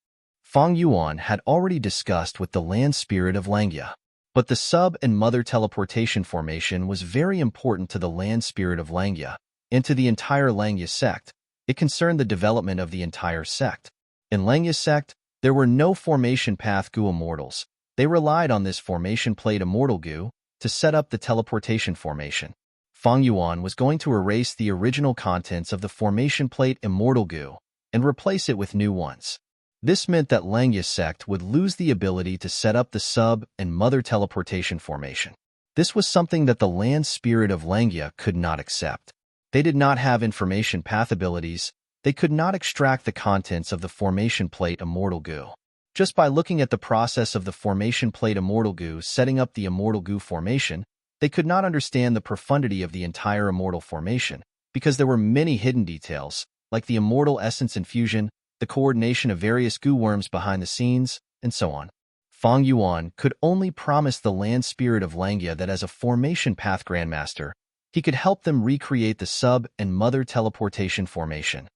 Feng Yuan had already discussed with the land spirit of Langya, but the sub and mother teleportation formation was very important to the land spirit of Langya and to the entire Langya sect. It concerned the development of the entire sect. In Langya sect, there were no formation path goo immortals. They relied on this formation plate immortal goo to set up the teleportation formation. Feng Yuan was going to erase the original contents of the formation plate immortal goo and replace it with new ones. This meant that Langya sect would lose the ability to set up the sub and mother teleportation formation. This was something that the land spirit of Langya could not accept. They did not have information path abilities. They could not extract the contents of the formation plate immortal goo. Just by looking at the process of the formation plate immortal goo setting up the immortal goo formation, they could not understand the profundity of the entire immortal formation, because there were many hidden details, like the immortal essence infusion, the coordination of various goo worms behind the scenes, and so on. Feng Yuan could only promise the land spirit of Langya that as a formation path grandmaster, he could help them recreate the sub and mother teleportation formation.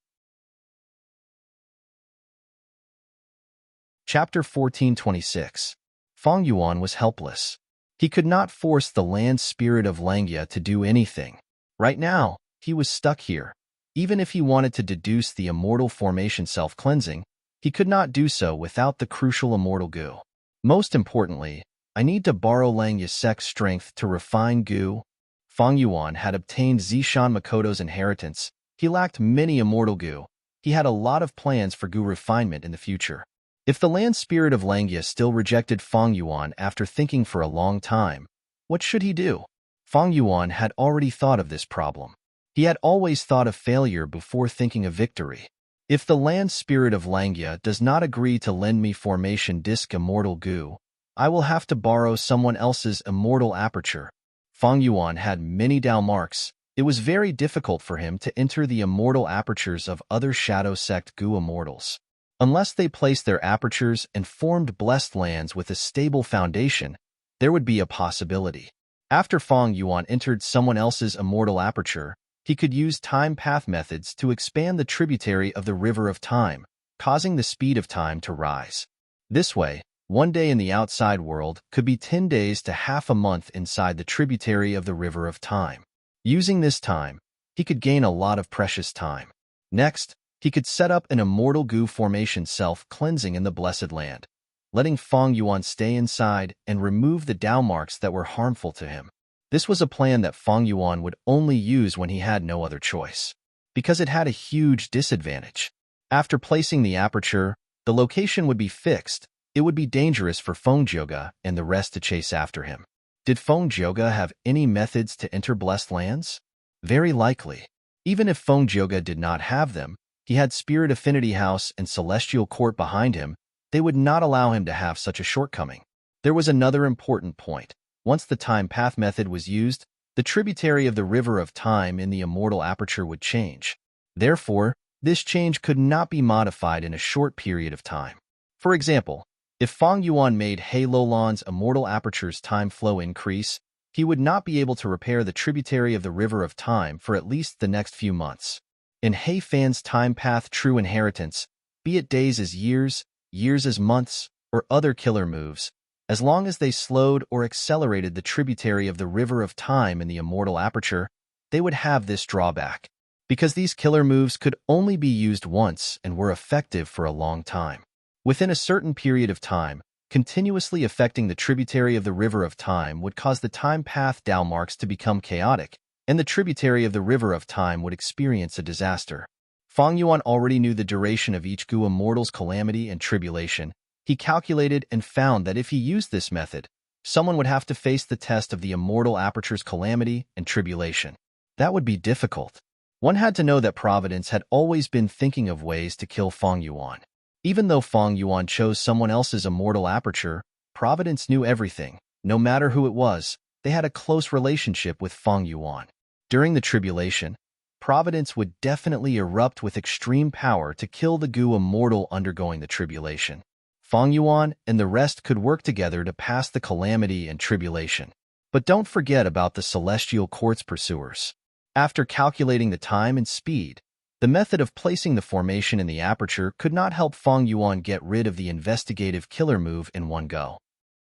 Chapter 1426. Feng Yuan was helpless. He could not force the land spirit of Langya to do anything. Right now, he was stuck here. Even if he wanted to deduce the immortal formation self-cleansing, he could not do so without the crucial immortal goo. Most importantly, I need to borrow Langya Sect's strength to refine goo. Feng Yuan had obtained Zishan Makoto's inheritance. He lacked many immortal goo. He had a lot of plans for goo refinement in the future. If the land spirit of Langya still rejected Fang Yuan after thinking for a long time, what should he do? Fang Yuan had already thought of this problem. He had always thought of failure before thinking of victory. If the land spirit of Langya does not agree to lend me formation disc immortal goo, I will have to borrow someone else's immortal aperture. Fang Yuan had many Dao marks. It was very difficult for him to enter the immortal apertures of other Shadow Sect goo immortals. Unless they placed their apertures and formed blessed lands with a stable foundation, there would be a possibility. After Fang Yuan entered someone else's immortal aperture, he could use time path methods to expand the tributary of the river of time, causing the speed of time to rise. This way, one day in the outside world could be 10 days to half a month inside the tributary of the river of time. Using this time, he could gain a lot of precious time. Next, he could set up an immortal goo formation self-cleansing in the Blessed Land, letting Fang Yuan stay inside and remove the Dao marks that were harmful to him. This was a plan that Fang Yuan would only use when he had no other choice, because it had a huge disadvantage. After placing the aperture, the location would be fixed. It would be dangerous for Feng Jioge and the rest to chase after him. Did Feng Jioge have any methods to enter blessed lands? Very likely. Even if Feng Jioge did not have them, he had Spirit Affinity House and Celestial Court behind him. They would not allow him to have such a shortcoming. There was another important point. Once the time path method was used, the tributary of the river of time in the immortal aperture would change. Therefore, this change could not be modified in a short period of time. For example, if Fang Yuan made He Lolan's immortal aperture's time flow increase, he would not be able to repair the tributary of the river of time for at least the next few months. In He Fan's time path true inheritance, be it days as years, years as months, or other killer moves, as long as they slowed or accelerated the tributary of the river of time in the immortal aperture, they would have this drawback, because these killer moves could only be used once and were effective for a long time. Within a certain period of time, continuously affecting the tributary of the river of time would cause the time path Dao marks to become chaotic, and the tributary of the river of time would experience a disaster. Fang Yuan already knew the duration of each Gu immortal's calamity and tribulation. He calculated and found that if he used this method, someone would have to face the test of the immortal aperture's calamity and tribulation. That would be difficult. One had to know that Providence had always been thinking of ways to kill Fang Yuan. Even though Fang Yuan chose someone else's immortal aperture, Providence knew everything. No matter who it was, they had a close relationship with Fang Yuan. During the tribulation, Providence would definitely erupt with extreme power to kill the Gu immortal undergoing the tribulation. Fang Yuan and the rest could work together to pass the calamity and tribulation. But don't forget about the Celestial Court's pursuers. After calculating the time and speed, the method of placing the formation in the aperture could not help Fang Yuan get rid of the investigative killer move in one go.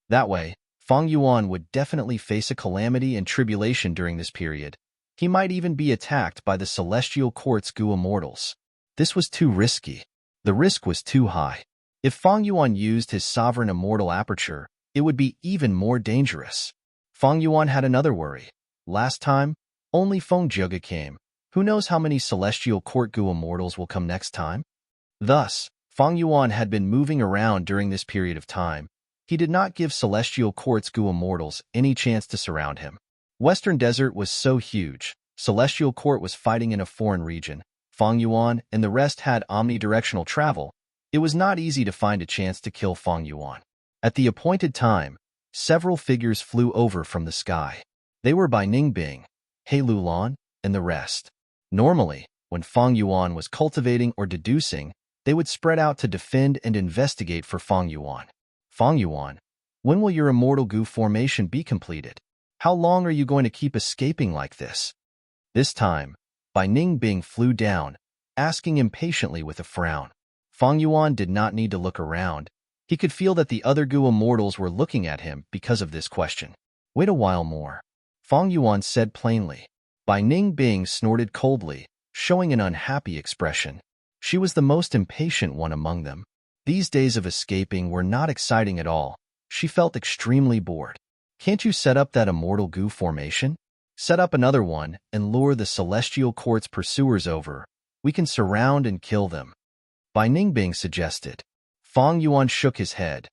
That way, Fang Yuan would definitely face a calamity and tribulation during this period. He might even be attacked by the Celestial Court's Gu immortals. This was too risky. The risk was too high. If Fang Yuan used his sovereign immortal aperture, it would be even more dangerous. Fang Yuan had another worry. Last time, only Feng Jioge came. Who knows how many Celestial Court Gu immortals will come next time? Thus, Fang Yuan had been moving around during this period of time. He did not give Celestial Court's Gu immortals any chance to surround him. Western Desert was so huge. Celestial Court was fighting in a foreign region. Fang Yuan and the rest had omnidirectional travel. It was not easy to find a chance to kill Fang Yuan. At the appointed time, several figures flew over from the sky. They were Bai Ningbing, He Lulan, and the rest. Normally, when Fang Yuan was cultivating or deducing, they would spread out to defend and investigate for Fang Yuan. Fang Yuan, when will your immortal Gu formation be completed? How long are you going to keep escaping like this? This time, Bai Ningbing flew down, asking impatiently with a frown. Fang Yuan did not need to look around. He could feel that the other Gu immortals were looking at him because of this question. Wait a while more, Fang Yuan said plainly. Bai Ningbing snorted coldly, showing an unhappy expression. She was the most impatient one among them. These days of escaping were not exciting at all. She felt extremely bored. Can't you set up that immortal Gu formation? Set up another one and lure the Celestial Court's pursuers over. We can surround and kill them. Bai Ningbing suggested. Fang Yuan shook his head.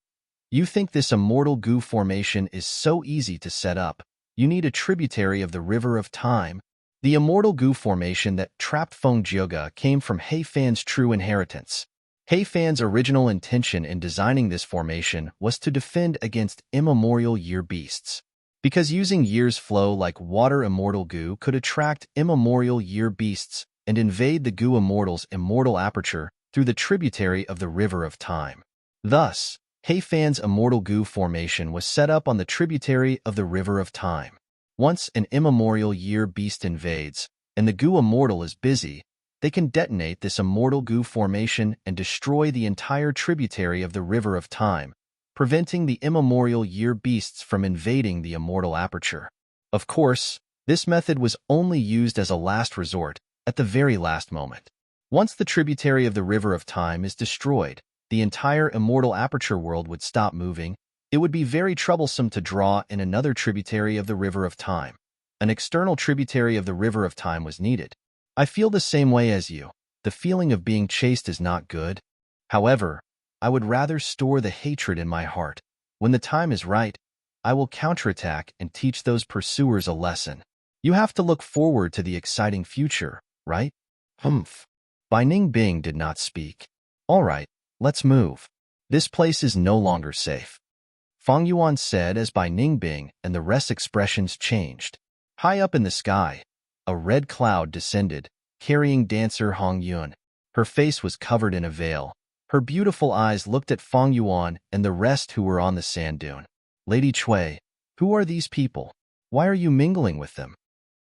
You think this immortal goo formation is so easy to set up? You need a tributary of the river of time. The immortal goo formation that trapped Feng Jioge came from He Fan's true inheritance. He Fan's original intention in designing this formation was to defend against immemorial year beasts. Because using year's flow like water immortal goo could attract immemorial year beasts and invade the goo immortal's immortal aperture through the tributary of the river of time. Thus, He Fan's immortal goo formation was set up on the tributary of the river of time. Once an immemorial year beast invades, and the goo immortal is busy, they can detonate this immortal goo formation and destroy the entire tributary of the river of time, preventing the immemorial year beasts from invading the immortal aperture. Of course, this method was only used as a last resort, at the very last moment. Once the tributary of the river of time is destroyed, the entire immortal aperture world would stop moving. It would be very troublesome to draw in another tributary of the river of time. An external tributary of the river of time was needed. I feel the same way as you. The feeling of being chased is not good. However, I would rather store the hatred in my heart. When the time is right, I will counterattack and teach those pursuers a lesson. You have to look forward to the exciting future, right? Humph. Bai Ningbing did not speak. All right, let's move. This place is no longer safe. Fang Yuan said as Bai Ningbing and the rest's expressions changed. High up in the sky, a red cloud descended, carrying dancer Hong Yun. Her face was covered in a veil. Her beautiful eyes looked at Fang Yuan and the rest who were on the sand dune. Lady Cui, who are these people? Why are you mingling with them?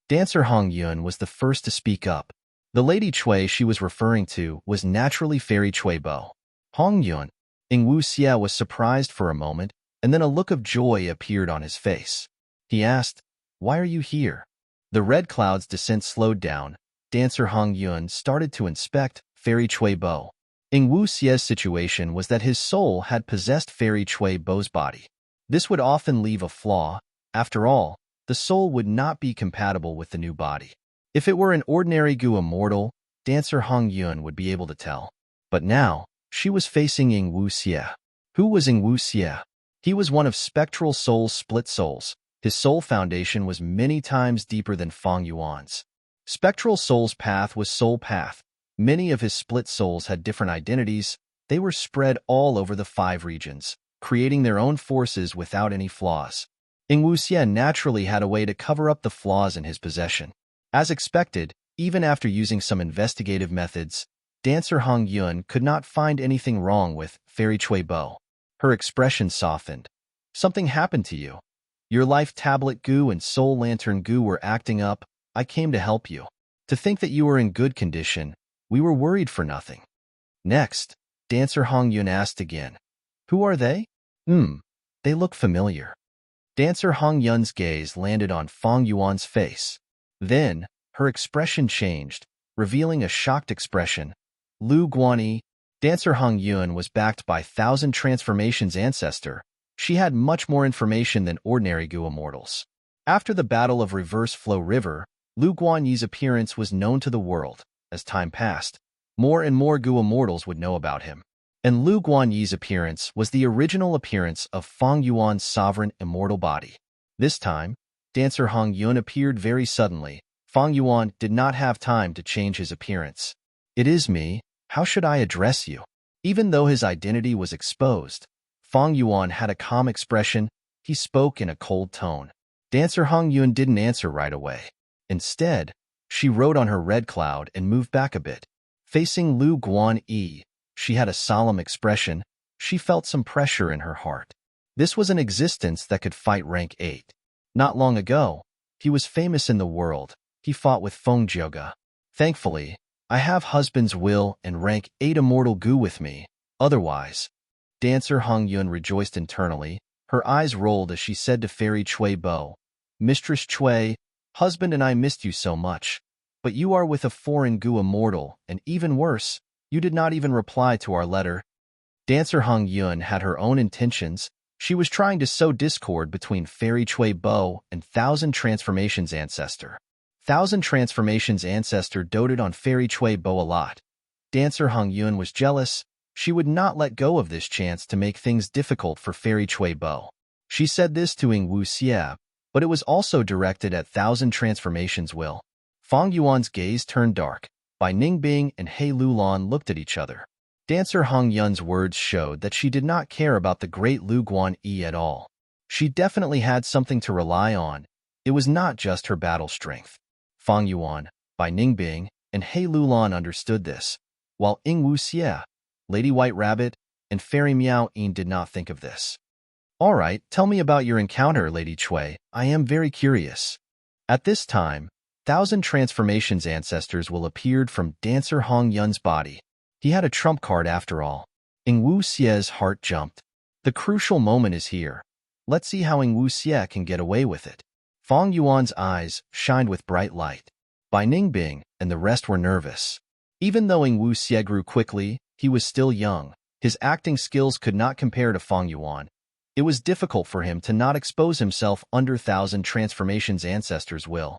Dancer Hong Yun was the first to speak up. The Lady Cui she was referring to was naturally Fairy Cui Bo. Hong Yun. Ing Wu Xie was surprised for a moment, and then a look of joy appeared on his face. He asked, "Why are you here?" The red cloud's descent slowed down. Dancer Hong Yun started to inspect Fairy Cui Bo. Ing Wu Xie's situation was that his soul had possessed Fairy Cui Bo's body. This would often leave a flaw. After all, the soul would not be compatible with the new body. If it were an ordinary goo immortal, Dancer Hong Yun would be able to tell. But now, she was facing Ing Wu Xie. Who was Ing Wu Xie? He was one of Spectral Soul's split souls. His soul foundation was many times deeper than Fang Yuan's. Spectral Soul's path was soul path. Many of his split souls had different identities. They were spread all over the 5 regions, creating their own forces without any flaws. Ing Wu Xie naturally had a way to cover up the flaws in his possession. As expected, even after using some investigative methods, Dancer Hong Yun could not find anything wrong with Fairy Cui Bo. Her expression softened. Something happened to you. Your life tablet goo and soul lantern goo were acting up. I came to help you. To think that you were in good condition, we were worried for nothing. Next, Dancer Hong Yun asked again. Who are they? They look familiar. Dancer Hong Yun's gaze landed on Fang Yuan's face. Then, her expression changed, revealing a shocked expression. Lu Guanyi. Dancer Hong Yun was backed by 1,000 Transformations ancestor. She had much more information than ordinary goo immortals. After the Battle of Reverse Flow River, Lu Guanyi's appearance was known to the world. As time passed, more and more goo immortals would know about him. And Lu Guanyi's appearance was the original appearance of Fang Yuan's sovereign immortal body. This time, Dancer Hong Yun appeared very suddenly. Fang Yuan did not have time to change his appearance. It is me. How should I address you? Even though his identity was exposed, Fang Yuan had a calm expression. He spoke in a cold tone. Dancer Hong Yun didn't answer right away. Instead, she rode on her red cloud and moved back a bit. Facing Lu Guanyi, she had a solemn expression. She felt some pressure in her heart. This was an existence that could fight rank 8. Not long ago, he was famous in the world. He fought with Feng Jioge. Thankfully, I have husband's will and rank 8 immortal goo with me. Otherwise, Dancer Hong Yun rejoiced internally. Her eyes rolled as she said to Fairy Cui Bo, Mistress Cui, husband and I missed you so much. But you are with a foreign goo immortal, and even worse, you did not even reply to our letter. Dancer Hong Yun had her own intentions. She was trying to sow discord between Fairy Cui Bo and 1,000 Transformations ancestor. 1,000 Transformations ancestor doted on Fairy Cui Bo a lot. Dancer Hong Yun was jealous. She would not let go of this chance to make things difficult for Fairy Chui Bo. She said this to Ying Wuxie, but it was also directed at Thousand Transformations Will. Fang Yuan's gaze turned dark. Bai Ningbing and He Lulan looked at each other. Dancer Hong Yun's words showed that she did not care about the great Lu Guan Yi at all. She definitely had something to rely on. It was not just her battle strength. Fang Yuan, Bai Ningbing, and He Lulan understood this, while Ying Wuxie, Lady White Rabbit, and Fairy Miao Yin did not think of this. All right, tell me about your encounter, Lady Chui. I am very curious. At this time, Thousand Transformations ancestors will appeared from Dancer Hong Yun's body. He had a trump card after all. Ying Wuxie's heart jumped. The crucial moment is here. Let's see how Ying Wuxie can get away with it. Fang Yuan's eyes shined with bright light. Bai Ningbing and the rest were nervous. Even though Ying Wuxie grew quickly, he was still young. His acting skills could not compare to Fang Yuan. It was difficult for him to not expose himself under Thousand Transformations ancestors' will.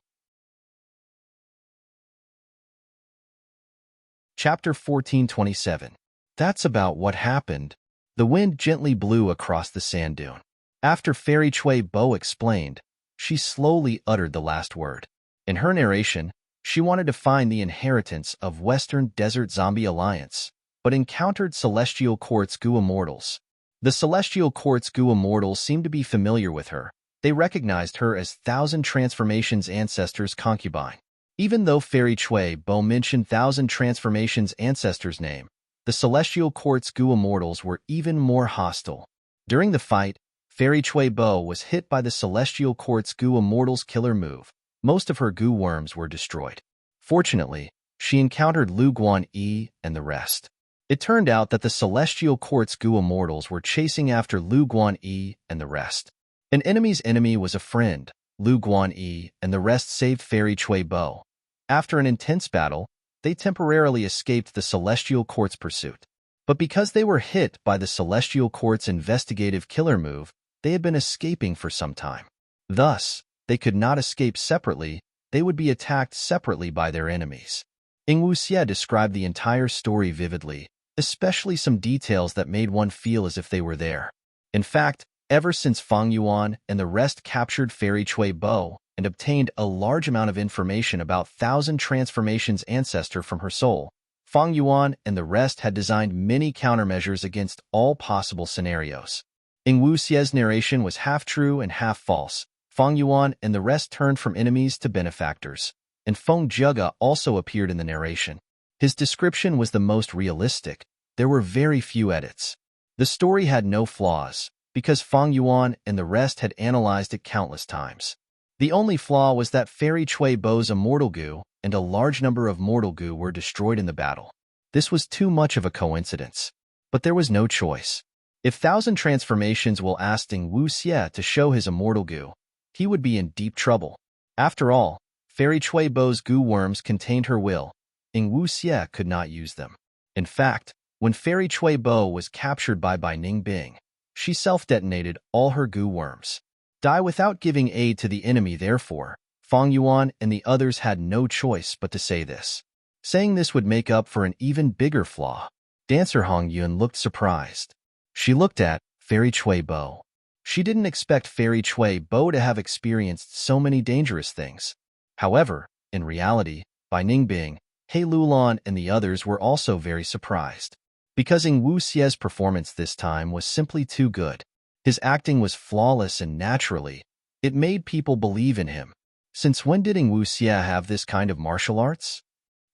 Chapter 1427. That's about what happened. The wind gently blew across the sand dune. After Fairy Chui Bo explained, she slowly uttered the last word. In her narration, she wanted to find the inheritance of Western Desert Zombie Alliance, but encountered Celestial Quartz Goo Immortals. The Celestial Quartz Goo Immortals seemed to be familiar with her. They recognized her as Thousand Transformations ancestors' concubine. Even though Fairy Chui Bo mentioned Thousand Transformations ancestors' name, the Celestial Quartz Goo Immortals were even more hostile. During the fight, Fairy Chui Bo was hit by the Celestial Quartz Goo Immortals' killer move. Most of her goo worms were destroyed. Fortunately, she encountered Lu Guan Yi and the rest. It turned out that the Celestial Quartz Goo Immortals were chasing after Lu Guan Yi and the rest. An enemy's enemy was a friend. Lu Guan Yi and the rest saved Fairy Chui Bo. After an intense battle, they temporarily escaped the Celestial Quartz pursuit. But because they were hit by the Celestial Quartz investigative killer move, they had been escaping for some time. Thus, they could not escape separately, they would be attacked separately by their enemies. Ying Wuxie described the entire story vividly, especially some details that made one feel as if they were there. In fact, ever since Fang Yuan and the rest captured Fairy Chui Bo and obtained a large amount of information about Thousand Transformations ancestor from her soul, Fang Yuan and the rest had designed many countermeasures against all possible scenarios. Ying Wuxie's narration was half true and half false. Fang Yuan and the rest turned from enemies to benefactors, and Feng Zhega also appeared in the narration. His description was the most realistic. There were very few edits. The story had no flaws, because Fang Yuan and the rest had analyzed it countless times. The only flaw was that Fairy Chui Bo's immortal goo and a large number of mortal goo were destroyed in the battle. This was too much of a coincidence. But there was no choice. If Thousand Transformations will ask Ying Wuxie to show his immortal goo, he would be in deep trouble. After all, Fairy Chui Bo's goo worms contained her will. Ying Wuxie could not use them. In fact, when Fairy Chui Bo was captured by Bai Ningbing, she self-detonated all her goo worms. Die without giving aid to the enemy. Therefore, Fang Yuan and the others had no choice but to say this. Saying this would make up for an even bigger flaw. Dancer Hong Yun looked surprised. She looked at Fairy Chui Bo. She didn't expect Fairy Chui Bo to have experienced so many dangerous things. However, in reality, Bai Ningbing, He Lulan and the others were also very surprised. Because Ying Wuxie's performance this time was simply too good. His acting was flawless and naturally, it made people believe in him. Since when did Ying Wuxie have this kind of martial arts?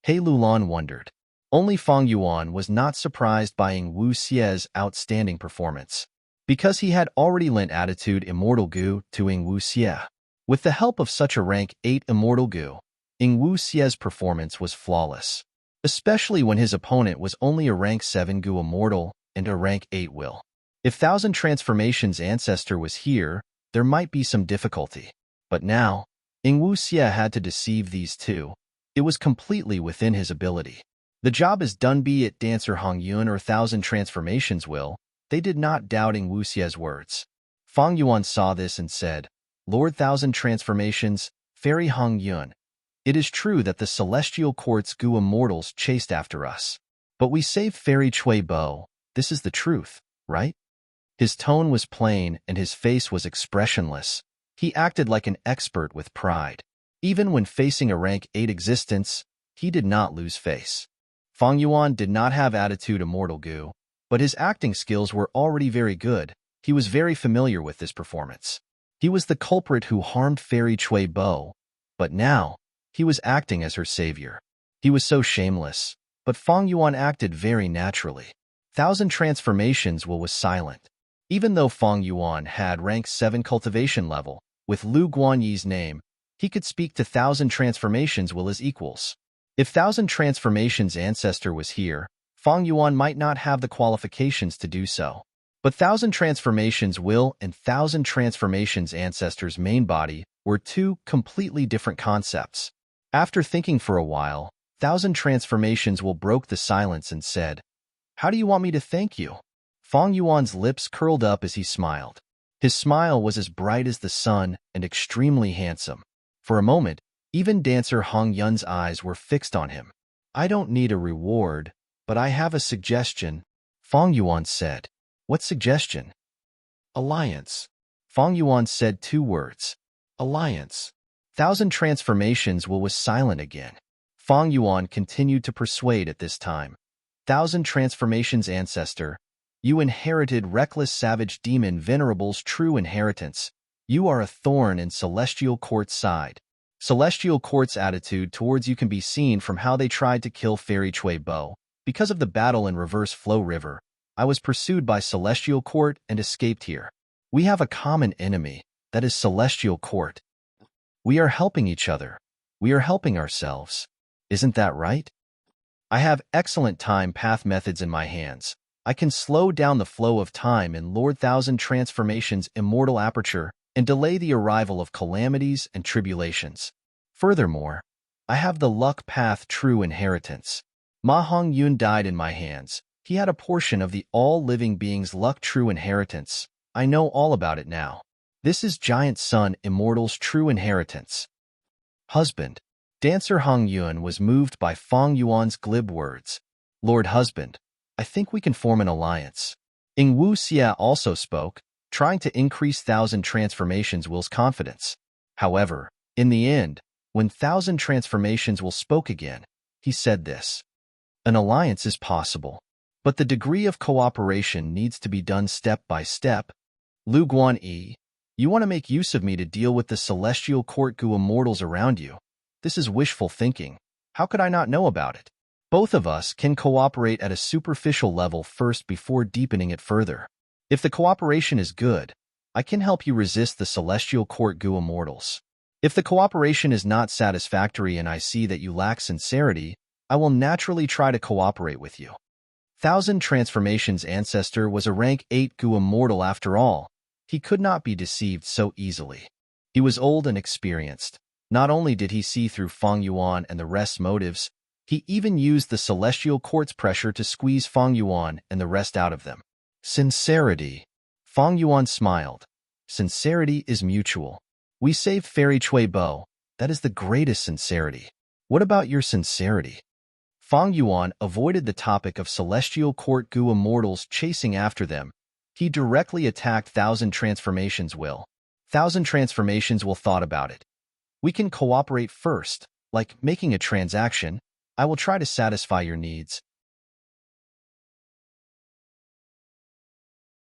He Lulan wondered. Only Fang Yuan was not surprised by Ying Wuxie's outstanding performance, because he had already lent Attitude Immortal Goo to Ying Wuxie. With the help of such a rank 8 Immortal Goo, Ying Wuxie's performance was flawless, especially when his opponent was only a rank 7 Goo Immortal and a rank 8 Will. If Thousand Transformations ancestor was here, there might be some difficulty. But now, Ying Wuxie had to deceive these two. It was completely within his ability. The job is done, be it Dancer Hong Yun or Thousand Transformations Will. They did not doubt Ying Wuxie's words. Fang Yuan saw this and said, Lord Thousand Transformations, Fairy Hong Yun, it is true that the Celestial Quartz Goo Immortals chased after us. But we saved Fairy Chui Bo, This is the truth, right? His tone was plain and his face was expressionless. He acted like an expert with pride. Even when facing a rank 8 existence, he did not lose face. Fang Yuan did not have attitude immortal Gu, but his acting skills were already very good. He was very familiar with this performance. He was the culprit who harmed Fairy Cui Bo, but now he was acting as her savior. He was so shameless, but Fang Yuan acted very naturally. Thousand Transformations was silent. Even though Fang Yuan had rank 7 cultivation level, with Lu Guanyi's name, he could speak to Thousand Transformations as equals. If Thousand Transformations ancestor was here, Fang Yuan might not have the qualifications to do so. But Thousand Transformations and Thousand Transformations ancestor's main body were two completely different concepts. After thinking for a while, Thousand Transformations broke the silence and said, "How do you want me to thank you?" Fang Yuan's lips curled up as he smiled. His smile was as bright as the sun and extremely handsome. For a moment, even dancer Hong Yun's eyes were fixed on him. "I don't need a reward, but I have a suggestion," Fang Yuan said. "What suggestion?" "Alliance." Fang Yuan said 2 words. "Alliance." Thousand Transformations was silent again. Fang Yuan continued to persuade at this time. "Thousand Transformations ancestor, you inherited reckless savage demon Venerable's true inheritance. You are a thorn in Celestial Court's side. Celestial Court's attitude towards you can be seen from how they tried to kill Fairy Cui Bo. Because of the battle in Reverse Flow River, I was pursued by Celestial Court and escaped here. We have a common enemy, that is Celestial Court. We are helping each other. We are helping ourselves. Isn't that right? I have excellent time path methods in my hands. I can slow down the flow of time in Lord Thousand Transformations' immortal aperture and delay the arrival of calamities and tribulations. Furthermore, I have the luck path true inheritance. Ma Hong Yun died in my hands. He had a portion of the all-living beings' luck true inheritance. I know all about it now. This is Giant Sun Immortal's true inheritance. Husband. Dancer Hong Yun was moved by Fang Yuan's glib words. "Lord Husband, I think we can form an alliance." Ing Wu Xia also spoke, trying to increase Thousand Transformations' confidence. However, in the end, when Thousand Transformations spoke again, he said this: "An alliance is possible, but the degree of cooperation needs to be done step by step. Lu Guanyi, you want to make use of me to deal with the Celestial Court Gu immortals around you. This is wishful thinking. How could I not know about it? Both of us can cooperate at a superficial level first before deepening it further. If the cooperation is good, I can help you resist the Celestial Court Gu immortals. If the cooperation is not satisfactory and I see that you lack sincerity, I will naturally try to cooperate with you." Thousand Transformations ancestor was a rank 8 Gu immortal after all. He could not be deceived so easily. He was old and experienced. Not only did he see through Fang Yuan and the rest's motives, he even used the Celestial Court's pressure to squeeze Fang Yuan and the rest out of them. Sincerity. Fang Yuan smiled. Sincerity is mutual. We saved Fairy Cui Bo. That is the greatest sincerity. What about your sincerity? Fang Yuan avoided the topic of Celestial Court Gu immortals chasing after them. He directly attacked Thousand Transformations Thousand Transformations thought about it. "We can cooperate first, like making a transaction. I will try to satisfy your needs."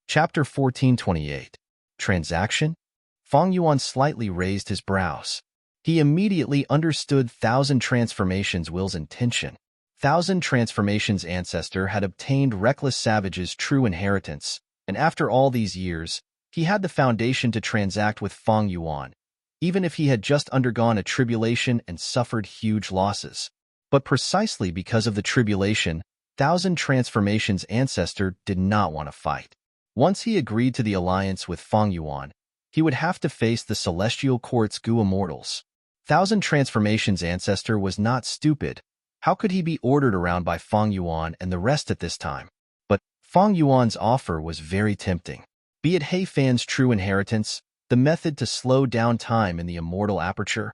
Chapter 1428. Transaction? Fang Yuan slightly raised his brows. He immediately understood Thousand Transformations' intention. Thousand Transformations' ancestor had obtained Reckless Savage's true inheritance, and after all these years, he had the foundation to transact with Fang Yuan, even if he had just undergone a tribulation and suffered huge losses. But precisely because of the tribulation, Thousand Transformations' ancestor did not want to fight. Once he agreed to the alliance with Fang Yuan, he would have to face the Celestial Court's Gu immortals. Thousand Transformations' ancestor was not stupid. How could he be ordered around by Fang Yuan and the rest at this time? But Fang Yuan's offer was very tempting. Be it He Fan's true inheritance, the method to slow down time in the immortal aperture,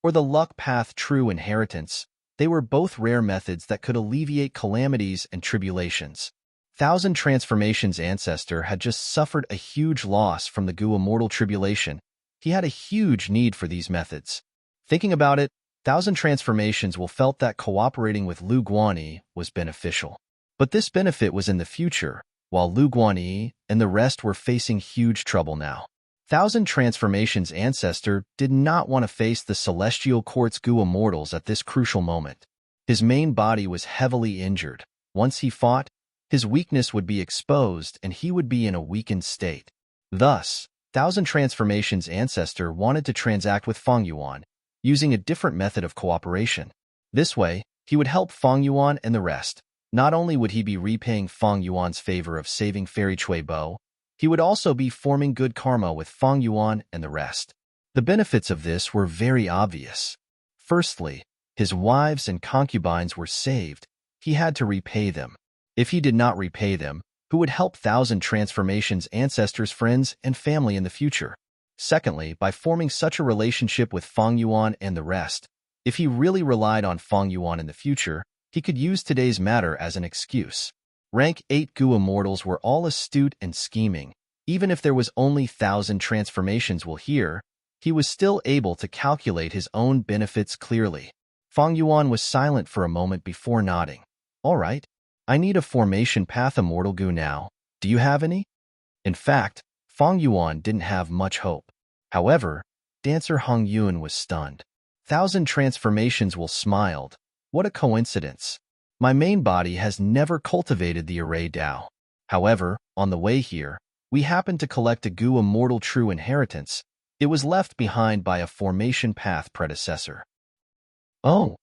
or the luck path true inheritance, they were both rare methods that could alleviate calamities and tribulations. Thousand Transformations' ancestor had just suffered a huge loss from the Gu immortal tribulation. He had a huge need for these methods. Thinking about it, Thousand Transformations will felt that cooperating with Lu Guanyi was beneficial. But this benefit was in the future, while Lu Guanyi and the rest were facing huge trouble now. Thousand Transformations' ancestor did not want to face the Celestial Court's Gu immortals at this crucial moment. His main body was heavily injured. Once he fought, his weakness would be exposed and he would be in a weakened state. Thus, Thousand Transformations' ancestor wanted to transact with Feng Yuan, using a different method of cooperation. This way, he would help Feng Yuan and the rest. Not only would he be repaying Feng Yuan's favor of saving Fairy Cui Bo, he would also be forming good karma with Feng Yuan and the rest. The benefits of this were very obvious. Firstly, his wives and concubines were saved. He had to repay them. If he did not repay them, who would help Thousand Transformations' ancestors' friends and family in the future? Secondly, by forming such a relationship with Feng Yuan and the rest, if he really relied on Feng Yuan in the future, he could use today's matter as an excuse. Rank 8 Gu immortals were all astute and scheming. Even if there was only Thousand Transformations will hear, he was still able to calculate his own benefits clearly. Feng Yuan was silent for a moment before nodding. All right. I need a formation path immortal Gu now. Do you have any? In fact, Feng Yuan didn't have much hope. However, Dancer Hong Yun was stunned. Thousand Transformations will smiled. What a coincidence. My main body has never cultivated the array Dao. However, on the way here, we happened to collect a Gu immortal true inheritance. It was left behind by a formation path predecessor. Oh,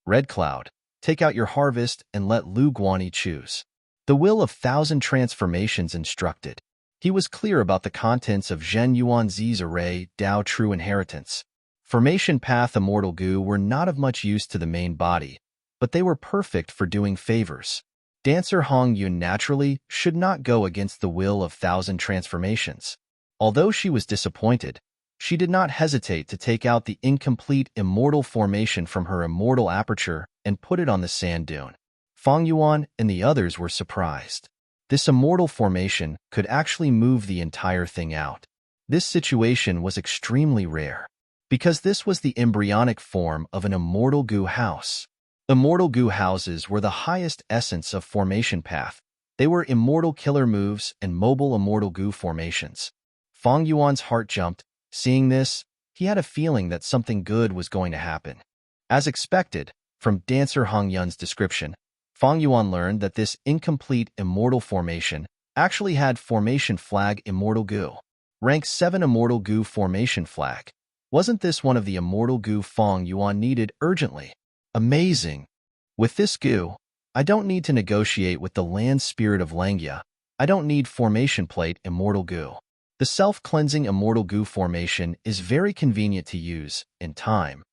Red Cloud. Take out your harvest and let Lu Guanyi choose. The will of Thousand Transformations instructed. He was clear about the contents of Zhen Yuanzi's array Dao True Inheritance. Formation Path Immortal Gu were not of much use to the main body, but they were perfect for doing favors. Dancer Hong Yun naturally should not go against the will of Thousand Transformations. Although she was disappointed, she did not hesitate to take out the incomplete immortal formation from her immortal aperture and put it on the sand dune. Feng Yuan and the others were surprised. This immortal formation could actually move the entire thing out. This situation was extremely rare, because this was the embryonic form of an immortal Gu house. Immortal Gu houses were the highest essence of formation path. They were immortal killer moves and mobile immortal Gu formations. Feng Yuan's heart jumped. Seeing this, he had a feeling that something good was going to happen. As expected, from Dancer Hong Yun's description, Feng Yuan learned that this incomplete immortal formation actually had formation flag Immortal Gu. Rank 7 Immortal Gu formation flag. Wasn't this one of the Immortal Gu Feng Yuan needed urgently? Amazing! With this Gu, I don't need to negotiate with the land spirit of Langya. I don't need formation plate Immortal Gu. The self-cleansing Immortal Gu formation is very convenient to use. In time,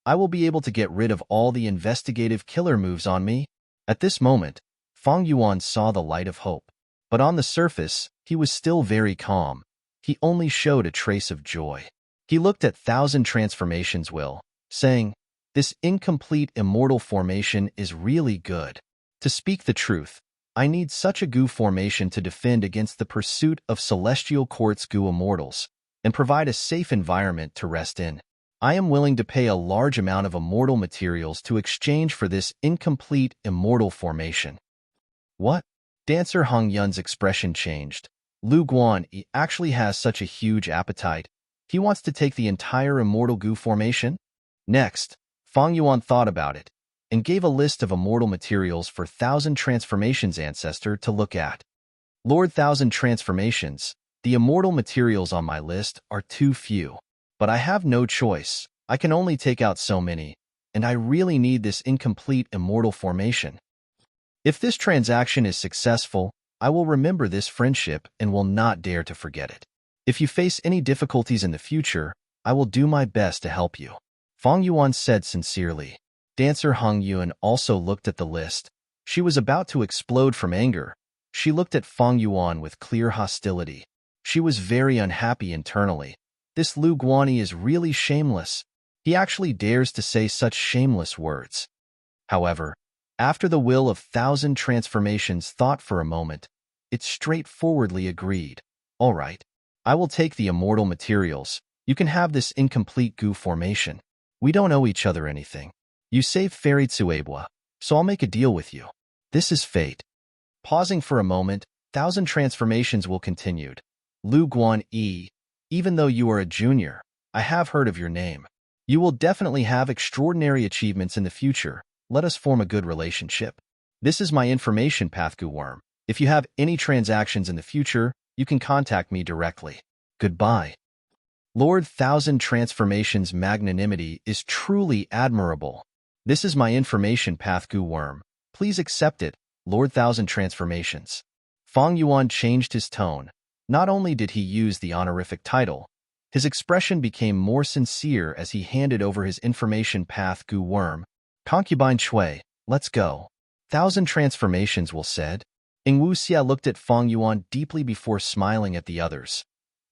I will be able to get rid of all the investigative killer moves on me. At this moment, Feng Yuan saw the light of hope. But on the surface, he was still very calm. He only showed a trace of joy. He looked at Thousand Transformations will, saying, "This incomplete immortal formation is really good. To speak the truth, I need such a Gu formation to defend against the pursuit of Celestial Court's Gu immortals, and provide a safe environment to rest in. I am willing to pay a large amount of immortal materials to exchange for this incomplete immortal formation." What? Dancer Hong Yun's expression changed. Lu Guanyi actually has such a huge appetite. He wants to take the entire immortal Gu formation? Next, Feng Yuan thought about it, and gave a list of immortal materials for Thousand Transformations ancestor to look at. Lord Thousand Transformations, the immortal materials on my list are too few. But I have no choice. I can only take out so many, and I really need this incomplete immortal formation. If this transaction is successful, I will remember this friendship and will not dare to forget it. If you face any difficulties in the future, I will do my best to help you. Feng Yuan said sincerely. Dancer Hong Yun also looked at the list. She was about to explode from anger. She looked at Feng Yuan with clear hostility. She was very unhappy internally. This Lu Guanyi is really shameless. He actually dares to say such shameless words. However, after the will of Thousand Transformations thought for a moment, it straightforwardly agreed. All right, I will take the immortal materials. You can have this incomplete goo formation. We don't owe each other anything. You saved Fairy Tsuebwa, so I'll make a deal with you. This is fate. Pausing for a moment, Thousand Transformations will continued. Lu Guan Yi, even though you are a junior, I have heard of your name. You will definitely have extraordinary achievements in the future. Let us form a good relationship. This is my information path, Goo Worm. If you have any transactions in the future, you can contact me directly. Goodbye. Lord Thousand Transformations' magnanimity is truly admirable. This is my information path, Goo Worm. Please accept it, Lord Thousand Transformations. Fang Yuan changed his tone. Not only did he use the honorific title, his expression became more sincere as he handed over his information path, Goo Worm. Concubine Chui, let's go. Thousand Transformations will said. Ing Wuxia looked at Fang Yuan deeply before smiling at the others.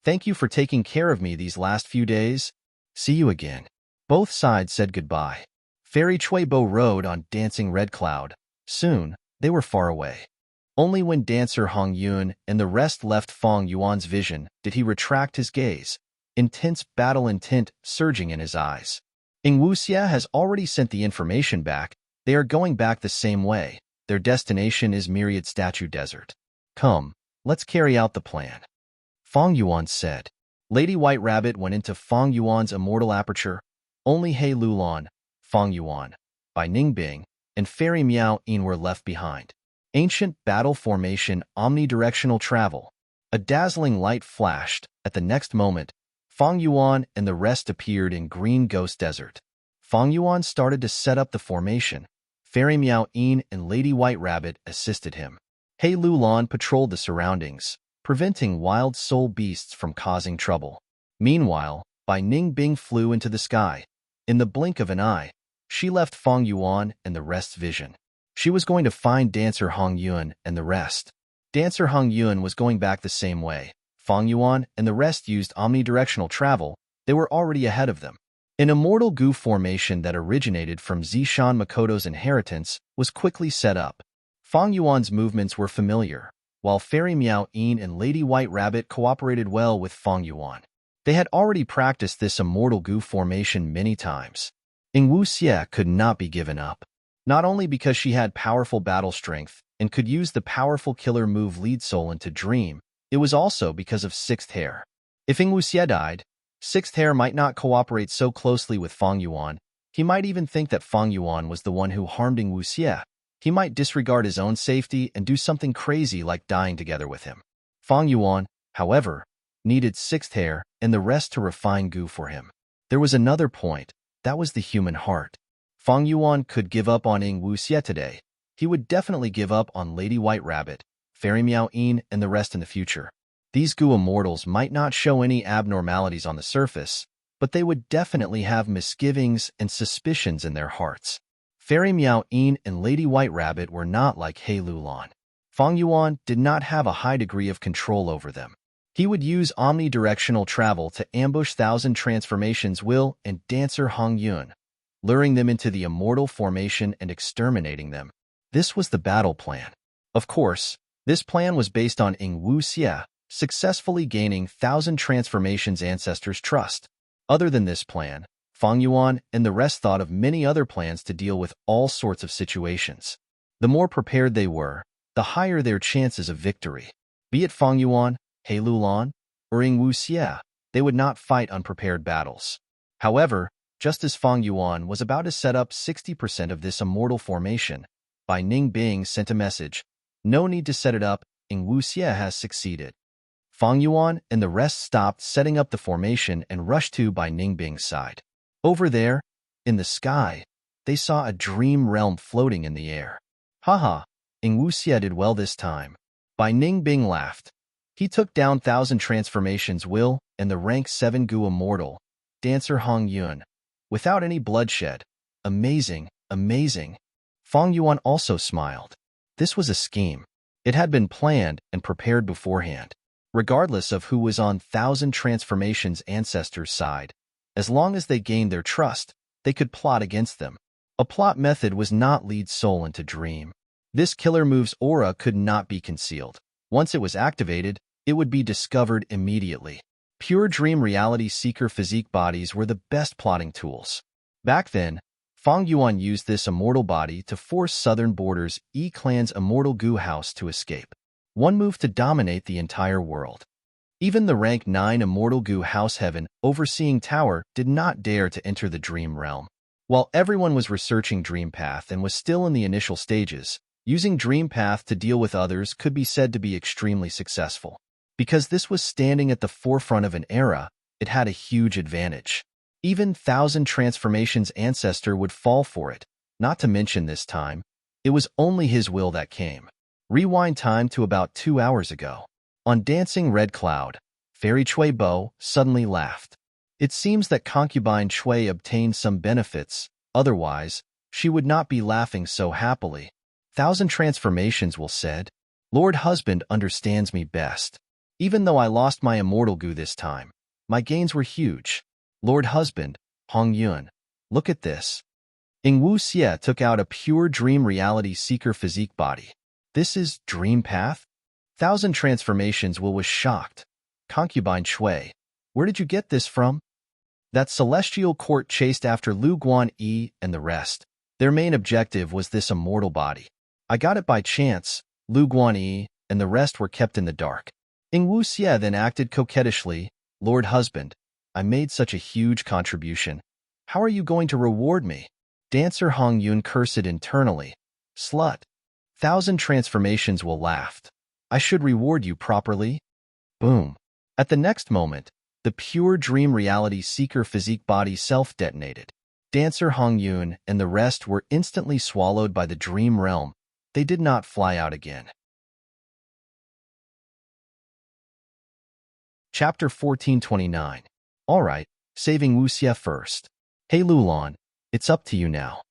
Thank you for taking care of me these last few days. See you again. Both sides said goodbye. Fairy Chui Bo rode on Dancing Red Cloud. Soon, they were far away. Only when Dancer Hong Yun and the rest left Fang Yuan's vision did he retract his gaze, intense battle intent surging in his eyes. Ing Wuxia has already sent the information back. They are going back the same way. Their destination is Myriad Statue Desert. Come, let's carry out the plan. Fang Yuan said. Lady White Rabbit went into Fang Yuan's immortal aperture. Only He Lulan, Fang Yuan, Bai Ningbing, and Fairy Miao Yin were left behind. Ancient battle formation omnidirectional travel. A dazzling light flashed. At the next moment, Fang Yuan and the rest appeared in Green Ghost Desert. Fang Yuan started to set up the formation. Fairy Miao Yin and Lady White Rabbit assisted him. He Lulan patrolled the surroundings, preventing wild soul beasts from causing trouble. Meanwhile, Bai Ningbing flew into the sky. In the blink of an eye, she left Fang Yuan and the rest's vision. She was going to find Dancer Hong Yun and the rest. Dancer Hong Yun was going back the same way. Fang Yuan and the rest used omnidirectional travel. They were already ahead of them. An immortal goo formation that originated from Zishan Makoto's inheritance was quickly set up. Fang Yuan's movements were familiar, while Fairy Miao Yin and Lady White Rabbit cooperated well with Fang Yuan. They had already practiced this immortal goo formation many times. Ing Wuxia could not be given up. Not only because she had powerful battle strength and could use the powerful killer move Lead Soul into Dream, it was also because of Sixth Hair. If Ing Wuxia died, Sixth Hair might not cooperate so closely with Fang Yuan. He might even think that Fang Yuan was the one who harmed Ing Wuxia. He might disregard his own safety and do something crazy like dying together with him. Fang Yuan, however, needed Sixth Hair and the rest to refine goo for him. There was another point. That was the human heart. Fang Yuan could give up on Ing Wuxia today. He would definitely give up on Lady White Rabbit, Fairy Miao Yin, and the rest in the future. These goo immortals might not show any abnormalities on the surface, but they would definitely have misgivings and suspicions in their hearts. Fairy Miao Yin and Lady White Rabbit were not like He Lulan. Fang Yuan did not have a high degree of control over them. He would use omnidirectional travel to ambush Thousand Transformations Will and Dancer Hong Yun, luring them into the immortal formation and exterminating them. This was the battle plan. Of course, this plan was based on Ing Wuxia successfully gaining Thousand Transformations' ancestors' trust. Other than this plan, Fang Yuan and the rest thought of many other plans to deal with all sorts of situations. The more prepared they were, the higher their chances of victory. Be it Fang Yuan, He Lulan, or Ing Wuxia, they would not fight unprepared battles. However, just as Fang Yuan was about to set up 60% of this immortal formation, Bai Ningbing sent a message. No need to set it up, Ing Wuxia has succeeded. Fang Yuan and the rest stopped setting up the formation and rushed to Bai Ningbing's side. Over there, in the sky, they saw a dream realm floating in the air. Haha, Ing Wuxia did well this time. Bai Ningbing laughed. He took down Thousand Transformations Will and the rank 7 goo immortal, Dancer Hong Yun, without any bloodshed. Amazing, amazing. Fang Yuan also smiled. This was a scheme. It had been planned and prepared beforehand. Regardless of who was on Thousand Transformations' ancestors' side, as long as they gained their trust, they could plot against them. A plot method was not Lead Soul into Dream. This killer move's aura could not be concealed. Once it was activated, it would be discovered immediately. Pure dream reality seeker physique bodies were the best plotting tools. Back then, Fang Yuan used this immortal body to force Southern Border's E-clan's immortal goo house to escape. One move to dominate the entire world. Even the rank 9 immortal goo house heaven overseeing tower did not dare to enter the dream realm. While everyone was researching Dream Path and was still in the initial stages, using Dream Path to deal with others could be said to be extremely successful. Because this was standing at the forefront of an era, it had a huge advantage. Even 1,000 Transformations Ancestor would fall for it, not to mention this time. It was only his will that came. Rewind time to about 2 hours ago. On Dancing Red Cloud, Fairy Chui Bo suddenly laughed. It seems that concubine Chui obtained some benefits, otherwise, she would not be laughing so happily. 1,000 transformations will said. Lord Husband understands me best. Even though I lost my immortal goo this time, my gains were huge. Lord Husband, Hong Yun, look at this. Ing Wu Xie took out a pure dream reality seeker physique body. This is Dream Path? 1,000 transformations will was shocked. Concubine Chui, where did you get this from? That celestial court chased after Lu Guan Yi and the rest. Their main objective was this immortal body. I got it by chance. Lu Guan Yi and the rest were kept in the dark. Ing Wu Xie then acted coquettishly. Lord Husband, I made such a huge contribution. How are you going to reward me? Dancer Hong Yun cursed internally. Slut. 1,000 transformations will laughed. I should reward you properly. Boom. At the next moment, the pure dream reality seeker physique body self-detonated. Dancer Hong Yun and the rest were instantly swallowed by the dream realm. They did not fly out again. Chapter 1429. Alright, saving Wu Xie first. Hey Lulan, it's up to you now.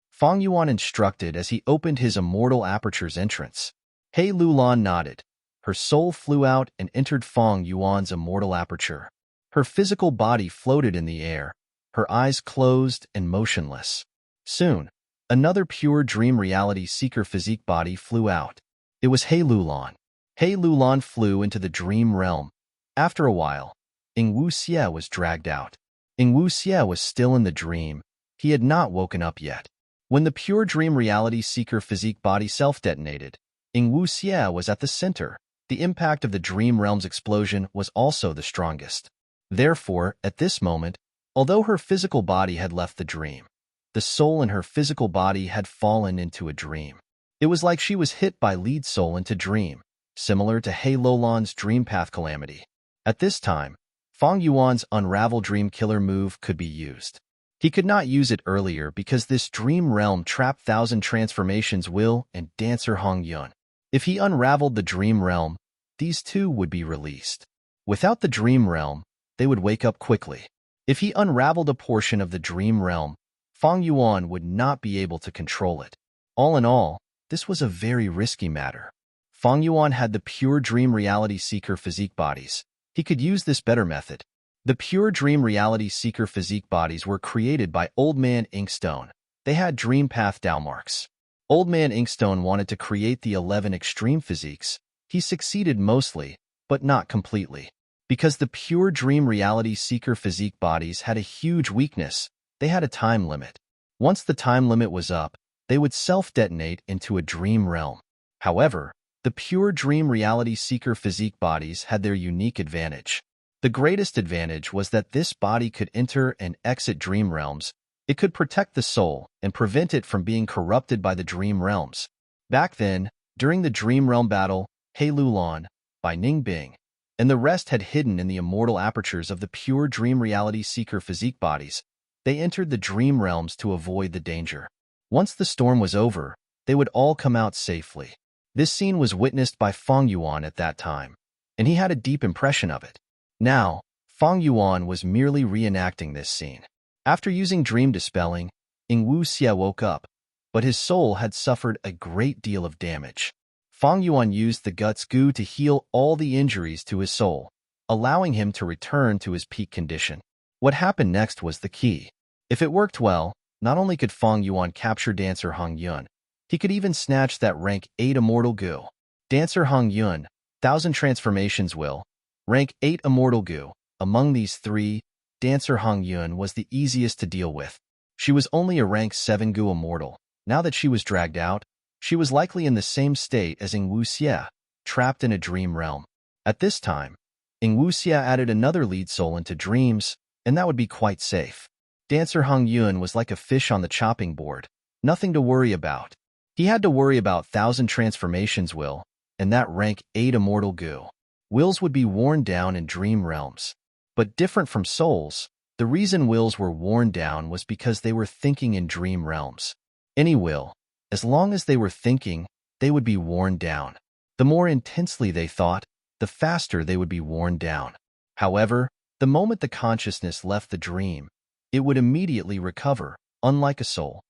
Fang Yuan instructed as he opened his immortal aperture's entrance. Hey Lulan nodded. Her soul flew out and entered Fang Yuan's immortal aperture. Her physical body floated in the air, her eyes closed and motionless. Soon, another pure dream reality seeker physique body flew out. It was He Lulan. He Lulan flew into the dream realm. After a while, Ing Wu Xie was dragged out. Ing Wu Xie was still in the dream. He had not woken up yet. When the pure dream reality seeker physique body self-detonated, Ing Wu Xie was at the center. The impact of the dream realm's explosion was also the strongest. Therefore, at this moment, although her physical body had left the dream, the soul in her physical body had fallen into a dream. It was like she was hit by lead soul into dream, similar to He Lulan's dream path calamity. At this time, Fang Yuan's unravel dream killer move could be used. He could not use it earlier because this dream realm trapped 1,000 transformations will and Dancer Hong Yun. If he unraveled the dream realm, these two would be released. Without the dream realm, they would wake up quickly. If he unraveled a portion of the dream realm, Fang Yuan would not be able to control it. All in all, this was a very risky matter. Fang Yuan had the pure dream reality seeker physique bodies. He could use this better method. The pure dream reality seeker physique bodies were created by Old Man Inkstone. They had dream path marks. Old Man Inkstone wanted to create the 11 extreme physiques. He succeeded mostly, but not completely. Because the pure dream reality seeker physique bodies had a huge weakness, they had a time limit. Once the time limit was up, they would self-detonate into a dream realm. However, the pure dream reality seeker physique bodies had their unique advantage. The greatest advantage was that this body could enter and exit dream realms. It could protect the soul and prevent it from being corrupted by the dream realms. Back then, during the dream realm battle, He Lulan, by Ning Bing, and the rest had hidden in the immortal apertures of the pure dream reality seeker physique bodies. They entered the dream realms to avoid the danger. Once the storm was over, they would all come out safely. This scene was witnessed by Fang Yuan at that time, and he had a deep impression of it. Now, Fang Yuan was merely reenacting this scene. After using dream dispelling, Ing Wu Xie woke up, but his soul had suffered a great deal of damage. Fang Yuan used the guts goo to heal all the injuries to his soul, allowing him to return to his peak condition. What happened next was the key. If it worked well, not only could Fang Yuan capture Dancer Hong Yun, he could even snatch that rank 8 immortal goo. Dancer Hong Yun, 1,000 transformations will. Rank 8 immortal goo. Among these three, Dancer Hong Yun was the easiest to deal with. She was only a rank 7 goo immortal. Now that she was dragged out, she was likely in the same state as Ing Wuxia, trapped in a dream realm. At this time, Ing Wuxia added another lead soul into dreams, and that would be quite safe. Dancer Hong Yun was like a fish on the chopping board, nothing to worry about. He had to worry about 1,000 transformations will, and that rank 8 immortal goo. Wills would be worn down in dream realms. But different from souls, the reason wills were worn down was because they were thinking in dream realms. Any will, as long as they were thinking, they would be worn down. The more intensely they thought, the faster they would be worn down. However, the moment the consciousness left the dream, it would immediately recover, unlike a soul.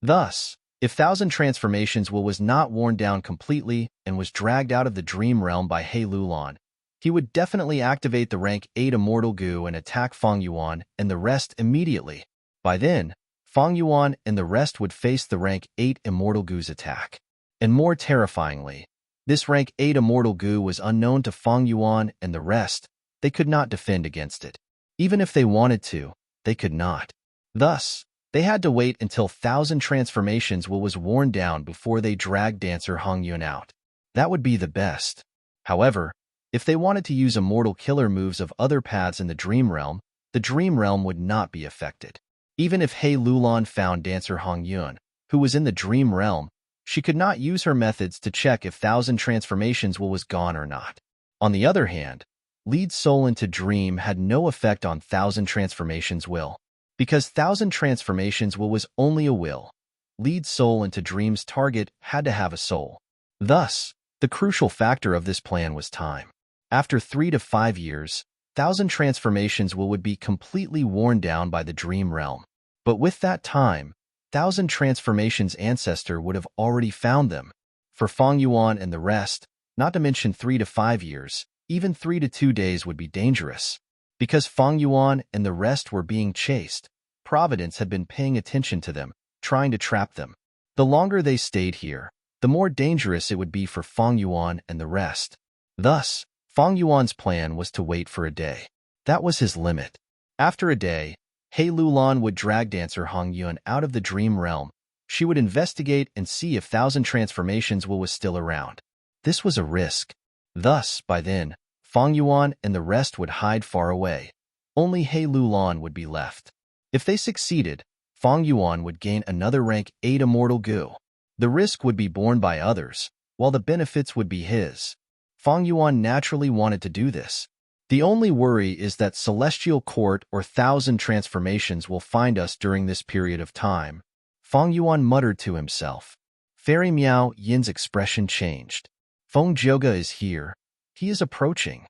Thus, if 1,000 transformations will was not worn down completely and was dragged out of the dream realm by He Lulan, he would definitely activate the rank 8 immortal goo and attack Feng Yuan and the rest immediately. By then, Feng Yuan and the rest would face the rank 8 immortal goo's attack. And more terrifyingly, this rank 8 immortal goo was unknown to Feng Yuan and the rest. They could not defend against it. Even if they wanted to, they could not. Thus, they had to wait until 1,000 transformations will was worn down before they dragged Dancer Hong Yun out. That would be the best. However, if they wanted to use immortal killer moves of other paths in the dream realm would not be affected. Even if He Lulan found Dancer Hong Yun, who was in the dream realm, she could not use her methods to check if 1,000 transformations will was gone or not. On the other hand, lead soul into dream had no effect on 1,000 transformations will. Because 1,000 transformations will was only a will, lead soul into dream's target had to have a soul. Thus, the crucial factor of this plan was time. After 3 to 5 years, 1,000 transformations would be completely worn down by the dream realm. But with that time, 1,000 transformations ancestor would have already found them. For Feng Yuan and the rest, not to mention 3 to 5 years, even 3 to 2 days would be dangerous. Because Feng Yuan and the rest were being chased, Providence had been paying attention to them, trying to trap them. The longer they stayed here, the more dangerous it would be for Feng Yuan and the rest. Thus, Feng Yuan's plan was to wait for a day. That was his limit. After a day, He Lulan would drag Dancer Hong Yun out of the dream realm. She would investigate and see if 1,000 transformations was still around. This was a risk. Thus, by then, Feng Yuan and the rest would hide far away. Only He Lulan would be left. If they succeeded, Feng Yuan would gain another rank 8 immortal goo. The risk would be borne by others, while the benefits would be his. Feng Yuan naturally wanted to do this. The only worry is that Celestial Court or 1,000 transformations will find us during this period of time. Feng Yuan muttered to himself. Fairy Miao Yin's expression changed. Feng Zhouge is here. He is approaching.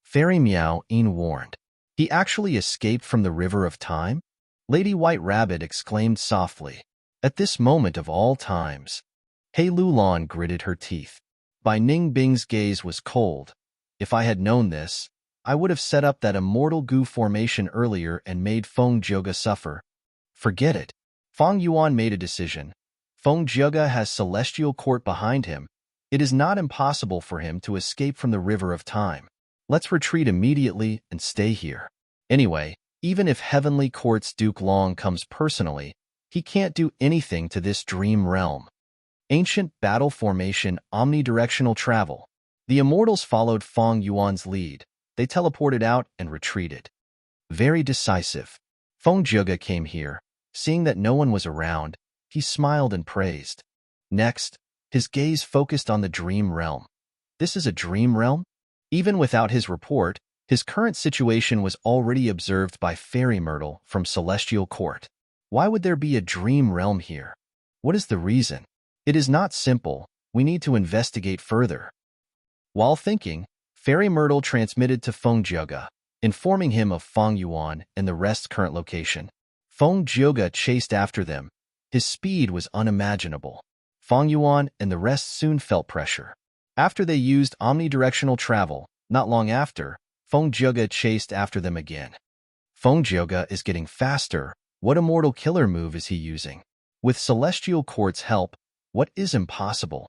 Fairy Miao Yin warned. He actually escaped from the river of time? Lady White Rabbit exclaimed softly. At this moment of all times, He Lulan gritted her teeth. Bai Ningbing's gaze was cold. If I had known this, I would have set up that immortal goo formation earlier and made Feng Zhouge suffer. Forget it. Feng Yuan made a decision. Feng Zhouge has Celestial Court behind him. It is not impossible for him to escape from the river of time. Let's retreat immediately and stay here. Anyway, even if Heavenly Court's Duke Long comes personally, he can't do anything to this dream realm. Ancient battle formation omnidirectional travel. The immortals followed Feng Yuan's lead. They teleported out and retreated. Very decisive. Feng Zhouge came here. Seeing that no one was around, he smiled and praised. Next, his gaze focused on the dream realm. This is a dream realm? Even without his report, his current situation was already observed by Fairy Myrtle from Celestial Court. Why would there be a dream realm here? What is the reason? It is not simple. We need to investigate further. While thinking, Fairy Myrtle transmitted to Feng Zhouge, informing him of Feng Yuan and the rest's current location. Feng Zhouge chased after them. His speed was unimaginable. Feng Yuan and the rest soon felt pressure. After they used omnidirectional travel, not long after, Feng Zhouge chased after them again. Feng Zhouge is getting faster. What immortal killer move is he using? With Celestial Court's help, what is impossible?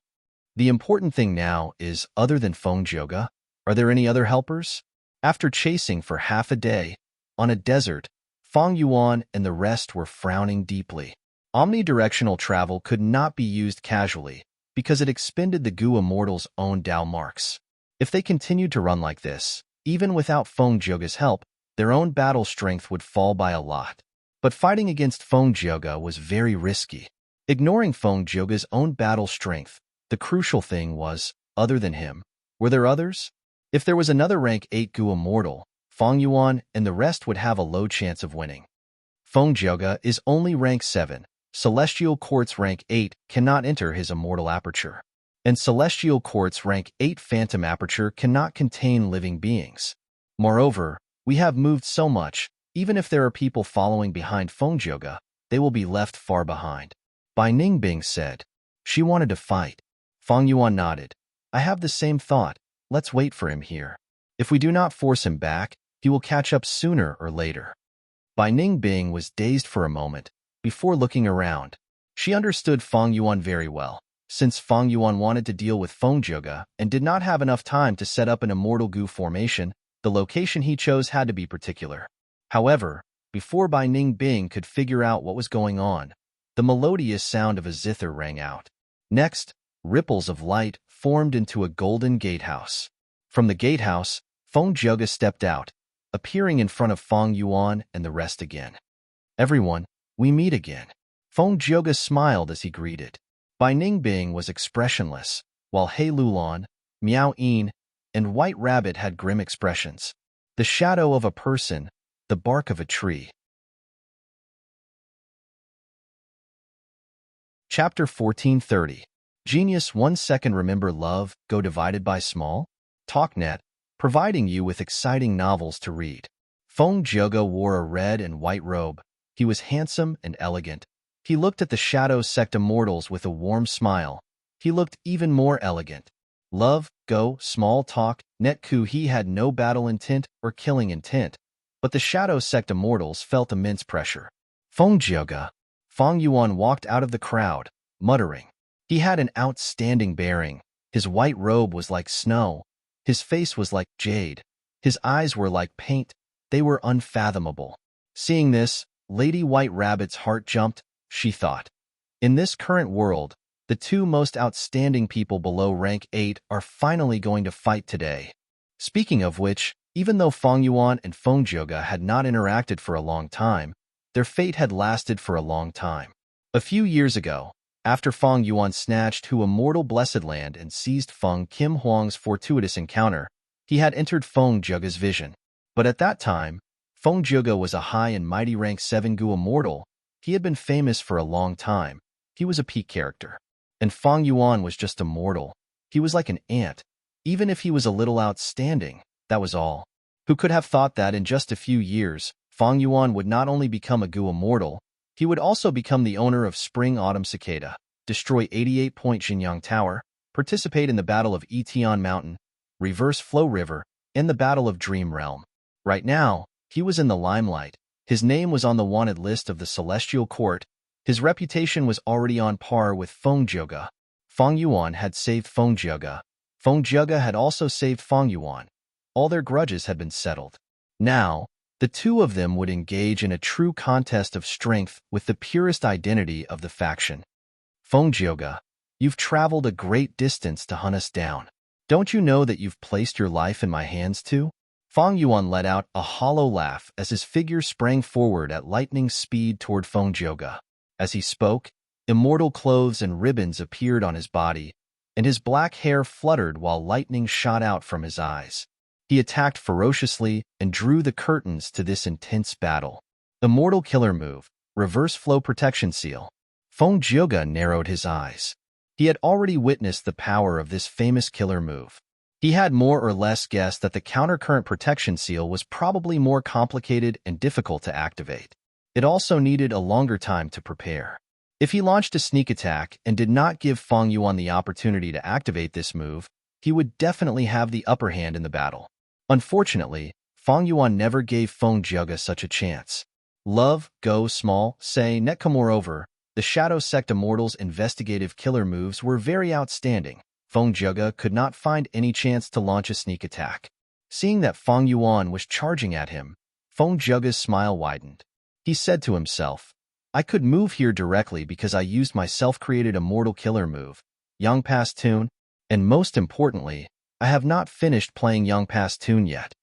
The important thing now is, other than Feng Jioge, are there any other helpers? After chasing for half a day, on a desert, Feng Yuan and the rest were frowning deeply. Omnidirectional travel could not be used casually, because it expended the Gu Immortals' own Dao marks. If they continued to run like this, even without Feng Jioge's help, their own battle strength would fall by a lot. But fighting against Feng Jioge was very risky. Ignoring Feng Jioge's own battle strength, the crucial thing was, other than him, were there others? If there was another rank 8 Gu Immortal, Feng Yuan and the rest would have a low chance of winning. Feng Jioge is only rank 7. Celestial Quartz rank 8 cannot enter his immortal aperture. And Celestial Quartz rank 8 Phantom Aperture cannot contain living beings. Moreover, we have moved so much, even if there are people following behind Feng Jioge, they will be left far behind. Bai Ningbing said. She wanted to fight. Feng Yuan nodded. I have the same thought. Let's wait for him here. If we do not force him back, he will catch up sooner or later. Bai Ningbing was dazed for a moment, before looking around. She understood Feng Yuan very well, since Feng Yuan wanted to deal with Feng Jioge and did not have enough time to set up an immortal Gu formation. The location he chose had to be particular. However, before Bai Ningbing could figure out what was going on, the melodious sound of a zither rang out. Next, ripples of light formed into a golden gatehouse. From the gatehouse, Feng Jioge stepped out, appearing in front of Feng Yuan and the rest again. Everyone, we meet again. Feng Jioge smiled as he greeted. Bai Ningbing was expressionless, while He Lulan, Miao Yin, and White Rabbit had grim expressions. The shadow of a person, the bark of a tree. Chapter 1430. Genius 1 second. Remember love, go divided by small? TalkNet, providing you with exciting novels to read. Feng Jioge wore a red and white robe. He was handsome and elegant. He looked at the Shadow Sect Immortals with a warm smile. He looked even more elegant. Love, go, small talk, netku. He had no battle intent or killing intent, but the Shadow Sect Immortals felt immense pressure. Feng Jioge. Feng Yuan walked out of the crowd, muttering. He had an outstanding bearing. His white robe was like snow. His face was like jade. His eyes were like paint. They were unfathomable. Seeing this, Lady White Rabbit's heart jumped. She thought, in this current world, the two most outstanding people below rank 8 are finally going to fight today. Speaking of which, even though Feng Yuan and Feng Jioge had not interacted for a long time, their fate had lasted for a long time. A few years ago, after Feng Yuan snatched Hu Immortal Blessed Land and seized Feng Kim Huang's fortuitous encounter, he had entered Feng Jioge's vision. But at that time, Feng Jioge was a high and mighty rank 7 Gu Immortal. He had been famous for a long time. He was a peak character. And Feng Yuan was just a mortal. He was like an ant. Even if he was a little outstanding, that was all. Who could have thought that in just a few years, Feng Yuan would not only become a Gu Immortal, he would also become the owner of Spring Autumn Cicada, destroy 88-point Xinyang Tower, participate in the Battle of Etian Mountain, Reverse Flow River, and the Battle of Dream Realm. Right now, he was in the limelight. His name was on the wanted list of the Celestial Court. His reputation was already on par with Feng Jioge. Feng Yuan had saved Feng Jioge. Feng Jioge had also saved Feng Yuan. All their grudges had been settled. Now, the two of them would engage in a true contest of strength with the purest identity of the faction. Feng Jioge, you've traveled a great distance to hunt us down. Don't you know that you've placed your life in my hands too? Feng Yuan let out a hollow laugh as his figure sprang forward at lightning speed toward Feng Jioge. As he spoke, immortal clothes and ribbons appeared on his body, and his black hair fluttered while lightning shot out from his eyes. He attacked ferociously and drew the curtains to this intense battle. Immortal Killer Move, Reverse Flow Protection Seal. Feng Jioge narrowed his eyes. He had already witnessed the power of this famous killer move. He had more or less guessed that the countercurrent protection seal was probably more complicated and difficult to activate. It also needed a longer time to prepare. If he launched a sneak attack and did not give Feng Yuan the opportunity to activate this move, he would definitely have the upper hand in the battle. Unfortunately, Feng Yuan never gave Feng Jioge such a chance. Love, go, small, say, Netka. Moreover, the Shadow Sect Immortals' investigative killer moves were very outstanding. Feng Zhege could not find any chance to launch a sneak attack. Seeing that Feng Yuan was charging at him, Feng Zhege's smile widened. He said to himself, I could move here directly because I used my self-created immortal killer move, Yang Pass Tune, and most importantly, I have not finished playing Yang Pass Tune yet.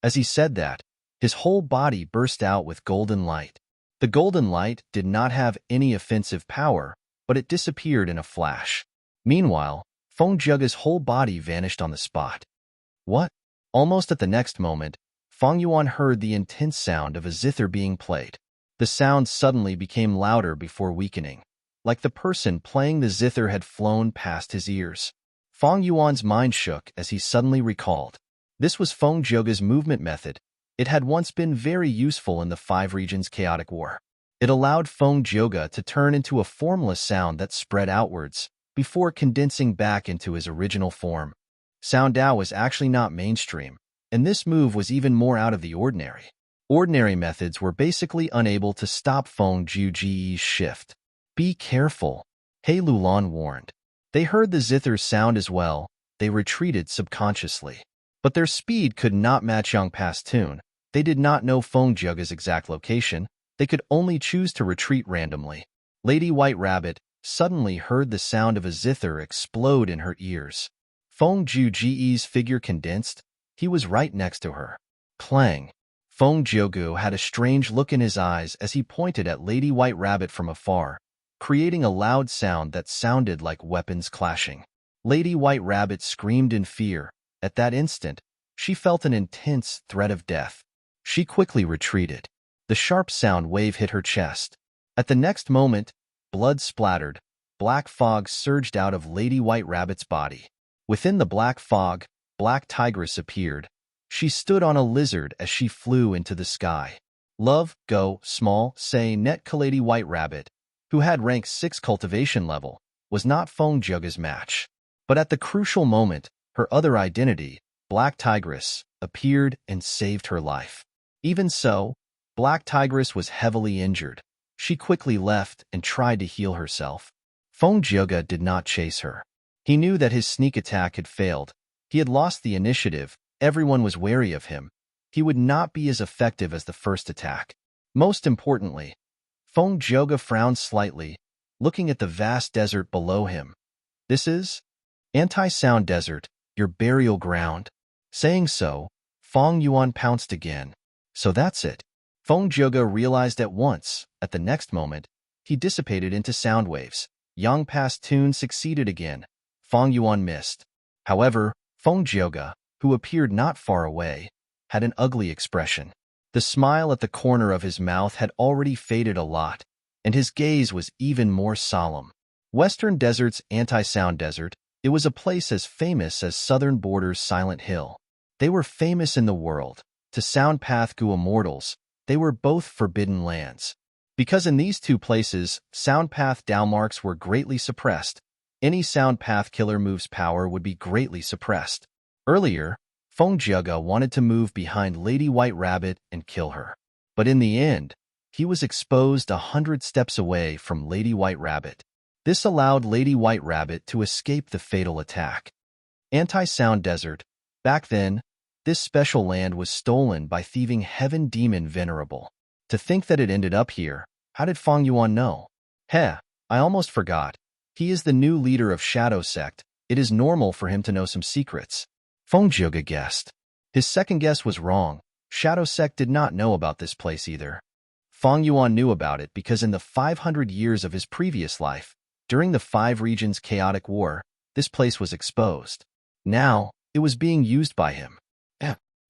As he said that, his whole body burst out with golden light. The golden light did not have any offensive power, but it disappeared in a flash. Meanwhile, Feng Zhege's whole body vanished on the spot. What? Almost at the next moment, Feng Yuan heard the intense sound of a zither being played. The sound suddenly became louder before weakening, like the person playing the zither had flown past his ears. Feng Yuan's mind shook as he suddenly recalled. This was Feng Zhege's movement method. It had once been very useful in the 5 regions chaotic war. It allowed Feng Zhege to turn into a formless sound that spread outwards, before condensing back into his original form. Sound Dao was actually not mainstream, and this move was even more out of the ordinary. Ordinary methods were basically unable to stop Feng Zhege's shift. Be careful, He Lulan warned. They heard the zither's sound as well. They retreated subconsciously. But their speed could not match Yang Pass Tune. They did not know Feng Zhege's exact location. They could only choose to retreat randomly. Lady White Rabbit suddenly heard the sound of a zither explode in her ears. Feng Zhege's figure condensed. He was right next to her. Clang. Feng Zhege had a strange look in his eyes as he pointed at Lady White Rabbit from afar, creating a loud sound that sounded like weapons clashing. Lady White Rabbit screamed in fear. At that instant, she felt an intense threat of death. She quickly retreated. The sharp sound wave hit her chest. At the next moment, blood splattered. Black fog surged out of Lady White Rabbit's body. Within the black fog, Black Tigress appeared. She stood on a lizard as she flew into the sky. Love, go, small, say, net Lady White Rabbit, who had rank 6 cultivation level, was not Feng Zhege's match. But at the crucial moment, her other identity, Black Tigress, appeared and saved her life. Even so, Black Tigress was heavily injured. She quickly left and tried to heal herself. Feng Zhege did not chase her. He knew that his sneak attack had failed. He had lost the initiative. Everyone was wary of him. He would not be as effective as the first attack. Most importantly, Feng Zhege frowned slightly, looking at the vast desert below him. This is Anti-Sound Desert, your burial ground. Saying so, Feng Yuan pounced again. So that's it. Feng Zhege realized at once. At the next moment, he dissipated into sound waves. Yang Pass Tune succeeded again. Feng Yuan missed. However, Feng Zhege, who appeared not far away, had an ugly expression. The smile at the corner of his mouth had already faded a lot, and his gaze was even more solemn. Western Desert's Anti-Sound Desert, it was a place as famous as Southern Border's Silent Hill. They were famous in the world. To Sound Path Gu immortals, they were both forbidden lands. Because in these two places, Sound Path Dao marks were greatly suppressed, any Sound Path killer move's power would be greatly suppressed. Earlier, Feng Zhege wanted to move behind Lady White Rabbit and kill her. But in the end, he was exposed 100 steps away from Lady White Rabbit. This allowed Lady White Rabbit to escape the fatal attack. Anti-Sound Desert. Back then, this special land was stolen by thieving heaven demon Venerable. To think that it ended up here, how did Feng Yuan know? Heh, I almost forgot. He is the new leader of Shadow Sect. It is normal for him to know some secrets. Feng Zhege guessed. His second guess was wrong. Shadow Sect did not know about this place either. Feng Yuan knew about it because in the 500 years of his previous life, during the 5 regions chaotic war, this place was exposed. Now, it was being used by him.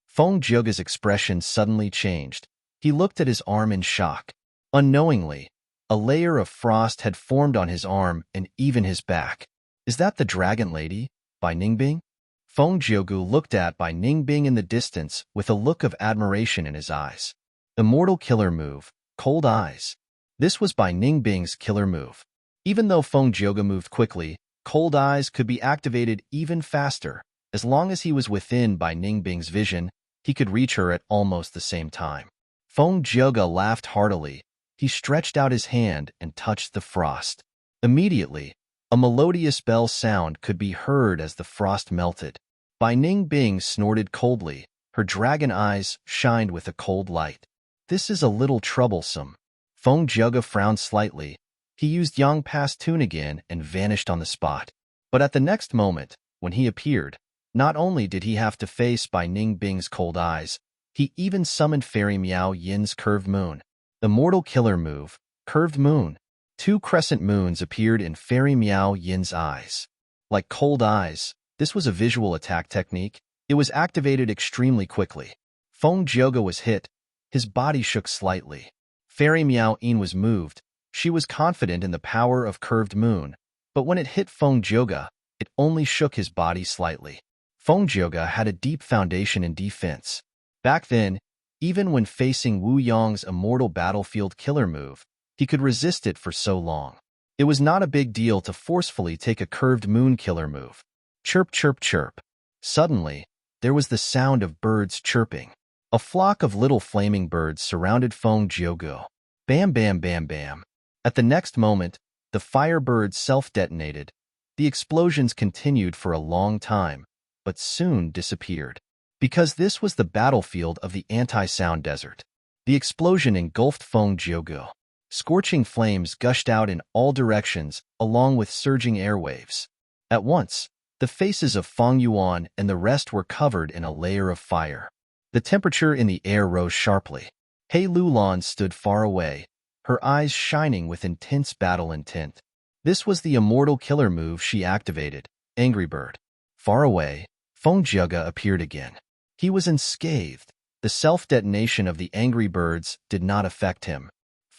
Feng Zhege's expression suddenly changed. He looked at his arm in shock. Unknowingly, a layer of frost had formed on his arm and even his back. Is that the Dragon Lady, by Ningbing? Feng Zhege looked at Bai Ningbing in the distance with a look of admiration in his eyes. Immortal killer move, Cold Eyes. This was Bai Ningbing's killer move. Even though Feng Zhege moved quickly, Cold Eyes could be activated even faster. As long as he was within Bai Ningbing's vision, he could reach her at almost the same time. Feng Zhege laughed heartily. He stretched out his hand and touched the frost. Immediately, A melodious bell sound could be heard as the frost melted. Bai Ningbing snorted coldly. Her dragon eyes shined with a cold light. This is a little troublesome. Feng Zhege frowned slightly. He used Yang Pass Tune again and vanished on the spot. But at the next moment, when he appeared, not only did he have to face Bai Ningbing's cold eyes, he even summoned Fairy Miao Yin's Curved Moon. Immortal Killer Move, Curved Moon. 2 crescent moons appeared in Fairy Miao Yin's eyes. Like cold eyes, this was a visual attack technique. It was activated extremely quickly. Feng Zhege was hit. His body shook slightly. Fairy Miao Yin was moved. She was confident in the power of Curved Moon, but when it hit Feng Zhege, it only shook his body slightly. Feng Zhege had a deep foundation in defense. Back then, even when facing Wu Yong's immortal battlefield killer move, he could resist it for so long. It was not a big deal to forcefully take a Curved Moon killer move. Chirp, chirp, chirp. Suddenly, there was the sound of birds chirping. A flock of little flaming birds surrounded Feng Zhege. Bam, bam, bam, bam. At the next moment, the firebirds self-detonated. The explosions continued for a long time, but soon disappeared. Because this was the battlefield of the anti-sound desert. The explosion engulfed Feng Zhege. Scorching flames gushed out in all directions, along with surging airwaves. At once, the faces of Feng Yuan and the rest were covered in a layer of fire. The temperature in the air rose sharply. He Lulan stood far away, her eyes shining with intense battle intent. This was the immortal killer move she activated, Angry Bird. Far away, Feng Zhege appeared again. He was unscathed. The self-detonation of the angry birds did not affect him.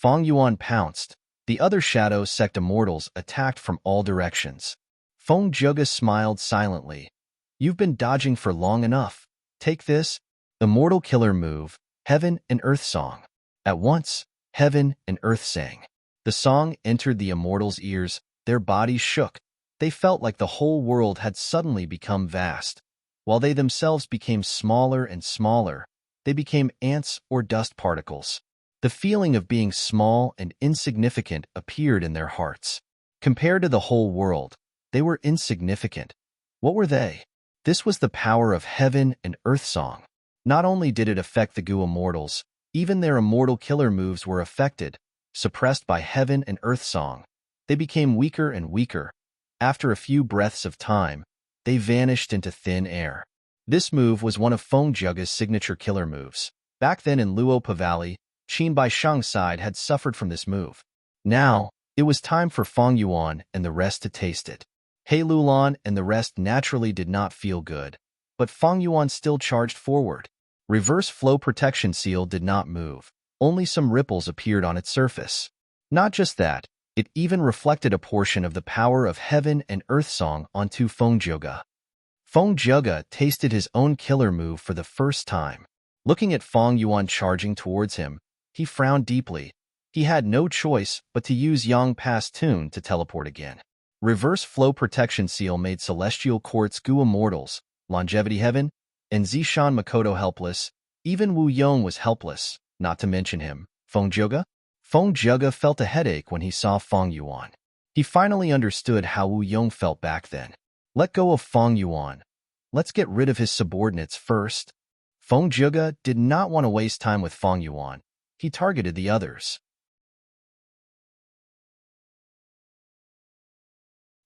Feng Yuan pounced. The other Shadow Sect immortals attacked from all directions. Feng Zhege smiled silently. You've been dodging for long enough. Take this. Immortal killer move, Heaven and Earth Song. At once, Heaven and Earth sang. The song entered the immortals' ears. Their bodies shook. They felt like the whole world had suddenly become vast. While they themselves became smaller and smaller, they became ants or dust particles. The feeling of being small and insignificant appeared in their hearts. Compared to the whole world, they were insignificant. What were they? This was the power of Heaven and Earth Song. Not only did it affect the Gu immortals, even their immortal killer moves were affected, suppressed by Heaven and Earth Song. They became weaker and weaker. After a few breaths of time, they vanished into thin air. This move was one of Feng Zhege's signature killer moves. Back then in Luopa Valley, Qin Baishang's side had suffered from this move. Now, it was time for Feng Yuan and the rest to taste it. He Lulan and the rest naturally did not feel good, but Feng Yuan still charged forward. Reverse Flow Protection Seal did not move. Only some ripples appeared on its surface. Not just that, it even reflected a portion of the power of Heaven and Earth Song onto Feng Zhege. Feng Zhege tasted his own killer move for the first time. Looking at Feng Yuan charging towards him, he frowned deeply. He had no choice but to use Yang Pass Tune to teleport again. Reverse Flow Protection Seal made Celestial Court's Gu Immortals, Longevity Heaven, and Zishan Makoto helpless. Even Wu Yong was helpless, not to mention him. Feng Zhege? Feng Zhege felt a headache when he saw Feng Yuan. He finally understood how Wu Yong felt back then. Let go of Feng Yuan. Let's get rid of his subordinates first. Feng Zhege did not want to waste time with Feng Yuan. He targeted the others.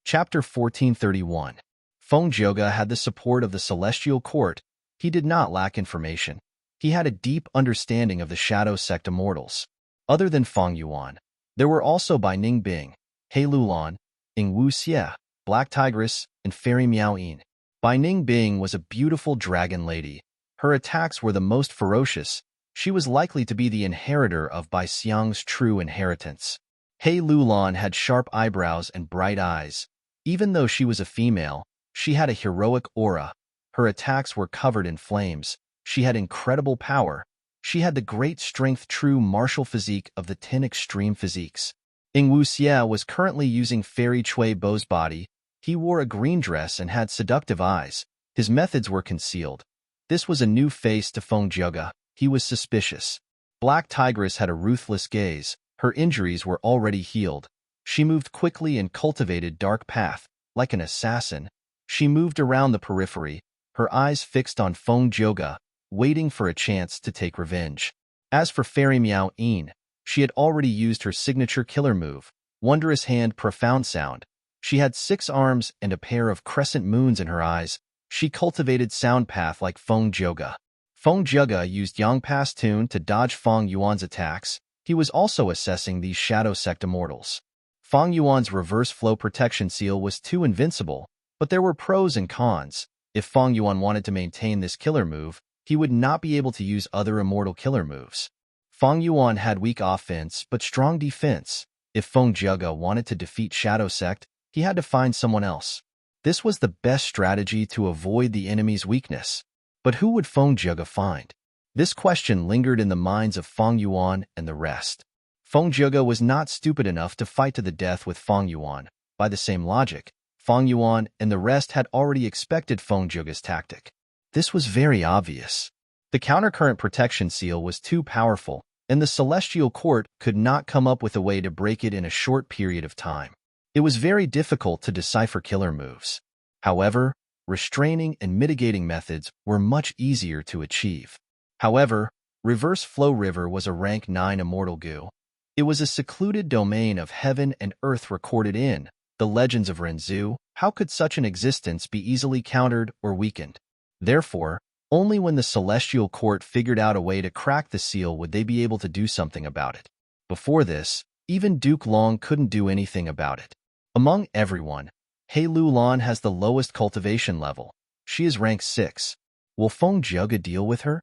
Chapter 1431. Feng Zhege had the support of the Celestial Court. He did not lack information. He had a deep understanding of the Shadow Sect immortals. Other than Feng Yuan, there were also Bai Ningbing, He Lulan, Ing Wu Xie, Black Tigress, and Fairy Miao Yin. Bai Ningbing was a beautiful dragon lady. Her attacks were the most ferocious. She was likely to be the inheritor of Bai Xiang's true inheritance. He Lulan had sharp eyebrows and bright eyes. Even though she was a female, she had a heroic aura. Her attacks were covered in flames. She had incredible power. She had the great strength true martial physique of the 10 extreme physiques. Ing Wu Xie was currently using Fairy Chui Bo's body. He wore a green dress and had seductive eyes. His methods were concealed. This was a new face to Feng Zhege. He was suspicious. Black Tigress had a ruthless gaze. Her injuries were already healed. She moved quickly and cultivated dark path. Like an assassin, she moved around the periphery, her eyes fixed on Feng Joga, waiting for a chance to take revenge. As for Fairy Miao Yin, she had already used her signature killer move, Wondrous Hand Profound Sound. She had 6 arms and a pair of crescent moons in her eyes. She cultivated sound path like Feng Joga. Feng Joga used Yang Pass Tune to dodge Feng Yuan's attacks. He was also assessing these Shadow Sect immortals. Feng Yuan's reverse flow protection seal was too invincible, but there were pros and cons. If Feng Yuan wanted to maintain this killer move, he would not be able to use other immortal killer moves. Feng Yuan had weak offense but strong defense. If Feng Joga wanted to defeat Shadow Sect, he had to find someone else. This was the best strategy to avoid the enemy's weakness. But who would Feng Joga find? This question lingered in the minds of Feng Yuan and the rest. Feng Joga was not stupid enough to fight to the death with Feng Yuan. By the same logic, Feng Yuan and the rest had already expected Feng Joga's tactic. This was very obvious. The countercurrent protection seal was too powerful, and the Celestial Court could not come up with a way to break it in a short period of time. It was very difficult to decipher killer moves. However, restraining and mitigating methods were much easier to achieve. However, Reverse Flow River was a rank 9 immortal goo. It was a secluded domain of heaven and earth recorded in the legends of Renzu. How could such an existence be easily countered or weakened? Therefore, only when the Celestial Court figured out a way to crack the seal would they be able to do something about it. Before this, even Duke Long couldn't do anything about it. Among everyone, He Lulan has the lowest cultivation level. She is rank 6. Will Feng Joga deal with her?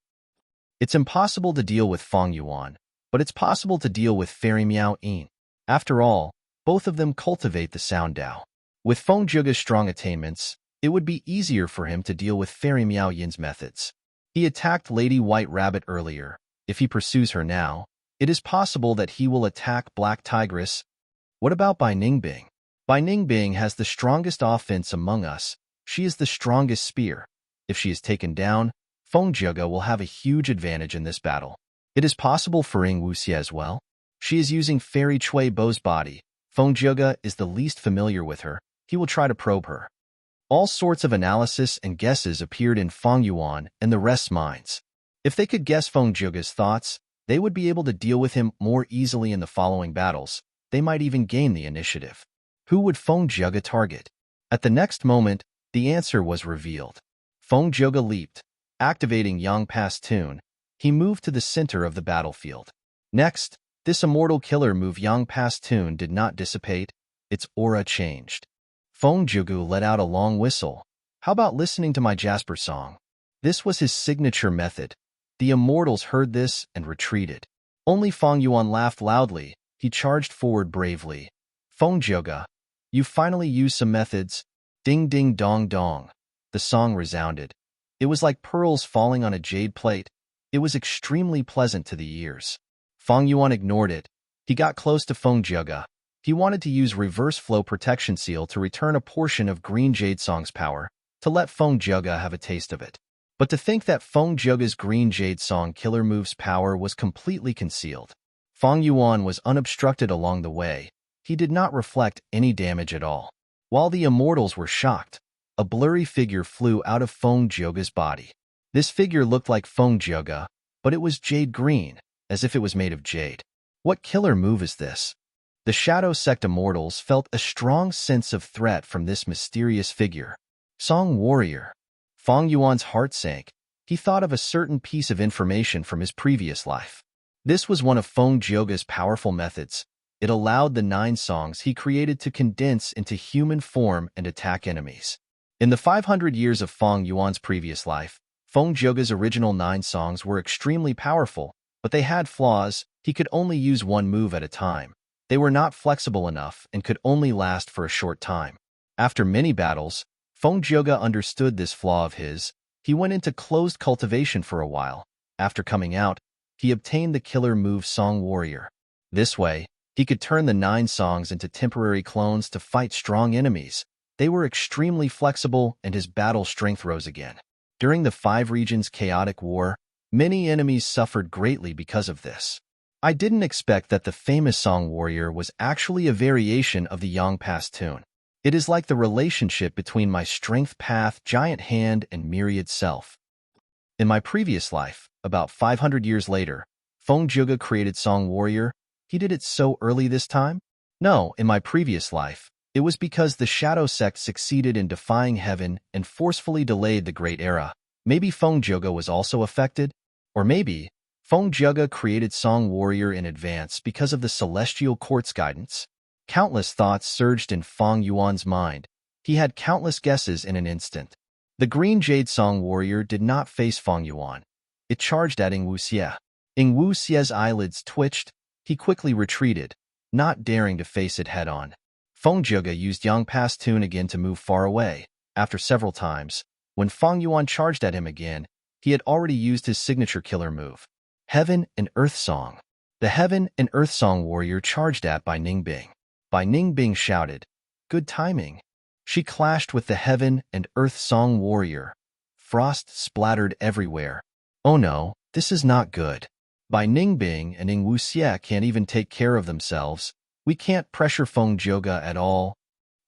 It's impossible to deal with Feng Yuan, but it's possible to deal with Fairy Miao Yin. After all, both of them cultivate the Sound Dao. With Feng Joga's strong attainments, it would be easier for him to deal with Fairy Miao Yin's methods. He attacked Lady White Rabbit earlier. If he pursues her now, it is possible that he will attack Black Tigress. What about Bai Ningbing? Bai Ningbing has the strongest offense among us. She is the strongest spear. If she is taken down, Feng Joga will have a huge advantage in this battle. It is possible for Ying Wuxie as well. She is using Fairy Chui Bo's body. Feng Joga is the least familiar with her. He will try to probe her. All sorts of analysis and guesses appeared in Feng Yuan and the rest's minds. If they could guess Feng Joga's thoughts, they would be able to deal with him more easily in the following battles. They might even gain the initiative. Who would Feng Joga target? At the next moment, the answer was revealed. Feng Joga leaped. Activating Yang Pass Tune, he moved to the center of the battlefield. Next, this immortal killer move Yang Pass Tune did not dissipate. Its aura changed. Feng Joga let out a long whistle. How about listening to my Jasper song? This was his signature method. The immortals heard this and retreated. Only Feng Yuan laughed loudly. He charged forward bravely. Feng Joga, you finally used some methods. Ding ding dong dong. The song resounded. It was like pearls falling on a jade plate. It was extremely pleasant to the ears. Feng Yuan ignored it. He got close to Feng Joga. He wanted to use Reverse Flow Protection Seal to return a portion of Green Jade Song's power, to let Feng Joga have a taste of it. But to think that Feng Joga's Green Jade Song killer move's power was completely concealed. Feng Yuan was unobstructed along the way. He did not reflect any damage at all. While the immortals were shocked, a blurry figure flew out of Feng Joga's body. This figure looked like Feng Joga, but it was jade green, as if it was made of jade. What killer move is this? The Shadow Sect immortals felt a strong sense of threat from this mysterious figure. Song Warrior. Feng Yuan's heart sank. He thought of a certain piece of information from his previous life. This was one of Feng Joga's powerful methods. It allowed the 9 songs he created to condense into human form and attack enemies. In the 500 years of Feng Yuan's previous life, Feng Joga's original 9 songs were extremely powerful, but they had flaws. He could only use one move at a time. They were not flexible enough and could only last for a short time. After many battles, Feng Joga understood this flaw of his. He went into closed cultivation for a while. After coming out, he obtained the killer move Song Warrior. This way, he could turn the 9 songs into temporary clones to fight strong enemies. They were extremely flexible and his battle strength rose again. During the 5 regions chaotic war, many enemies suffered greatly because of this. I didn't expect that the famous song warrior was actually a variation of the Yang Pass tune. It is like the relationship between my strength path, giant hand, and myriad self. In my previous life, about 500 years later, Feng Juga created Song Warrior. He did it so early this time? No, in my previous life, it was because the Shadow Sect succeeded in defying heaven and forcefully delayed the Great Era. Maybe Feng Juga was also affected? Or maybe Feng Juga created Song Warrior in advance because of the Celestial Court's guidance? Countless thoughts surged in Feng Yuan's mind. He had countless guesses in an instant. The Green Jade Song Warrior did not face Feng Yuan. It charged at Ing Wuxie. Ing Wuxie's eyelids twitched. He quickly retreated, not daring to face it head-on. Feng Juga used Yang Pass Tune again to move far away. After several times, when Feng Yuan charged at him again, he had already used his signature killer move, Heaven and Earth Song. The Heaven and Earth Song Warrior charged at by Ningbing. By Ningbing shouted, "Good timing." She clashed with the Heaven and Earth Song Warrior. Frost splattered everywhere. Oh no, this is not good. By Ningbing and Ing Wuxie can't even take care of themselves. We can't pressure Feng Juga at all.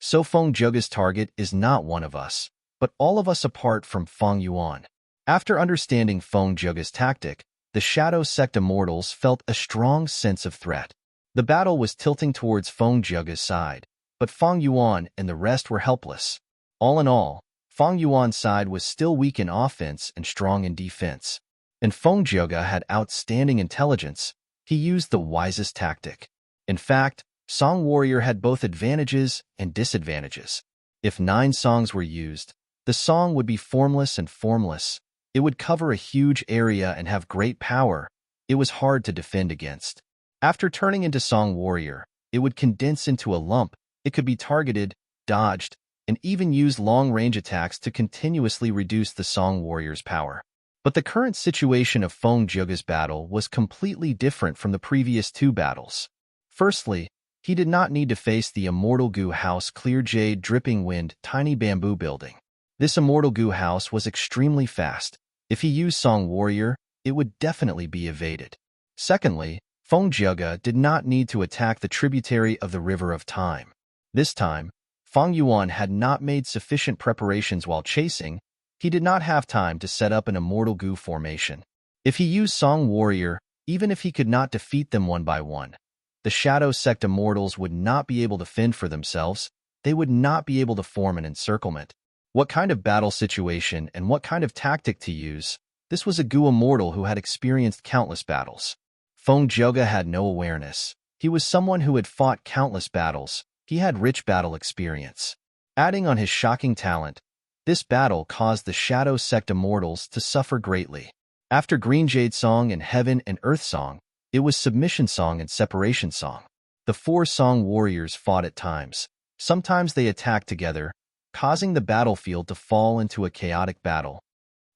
So Feng Juga's target is not one of us, but all of us apart from Feng Yuan. After understanding Feng Juga's tactic, the Shadow Sect Immortals felt a strong sense of threat. The battle was tilting towards Feng Juga's side, but Feng Yuan and the rest were helpless. All in all, Feng Yuan's side was still weak in offense and strong in defense. And Feng Juga had outstanding intelligence. He used the wisest tactic. In fact, Song Warrior had both advantages and disadvantages. If 9 songs were used, the song would be formless and formless. It would cover a huge area and have great power. It was hard to defend against. After turning into Song Warrior, it would condense into a lump. It could be targeted, dodged, and even use long-range attacks to continuously reduce the Song Warrior's power. But the current situation of Feng Juga's battle was completely different from the previous 2 battles. Firstly, he did not need to face the Immortal Goo House Clear Jade Dripping Wind Tiny Bamboo Building. This Immortal Goo House was extremely fast. If he used Song Warrior, it would definitely be evaded. Secondly, Feng Juga did not need to attack the tributary of the River of Time. This time, Feng Yuan had not made sufficient preparations while chasing. He did not have time to set up an Immortal Goo formation. If he used Song Warrior, even if he could not defeat them one by one, the Shadow Sect Immortals would not be able to fend for themselves. They would not be able to form an encirclement. What kind of battle situation and what kind of tactic to use? This was a Goo Immortal who had experienced countless battles. Feng Juga had no awareness. He was someone who had fought countless battles. He had rich battle experience. Adding on his shocking talent, this battle caused the Shadow Sect Immortals to suffer greatly. After Green Jade Song and Heaven and Earth Song, it was Submission Song and Separation Song. The 4 Song Warriors fought at times. Sometimes they attacked together, causing the battlefield to fall into a chaotic battle.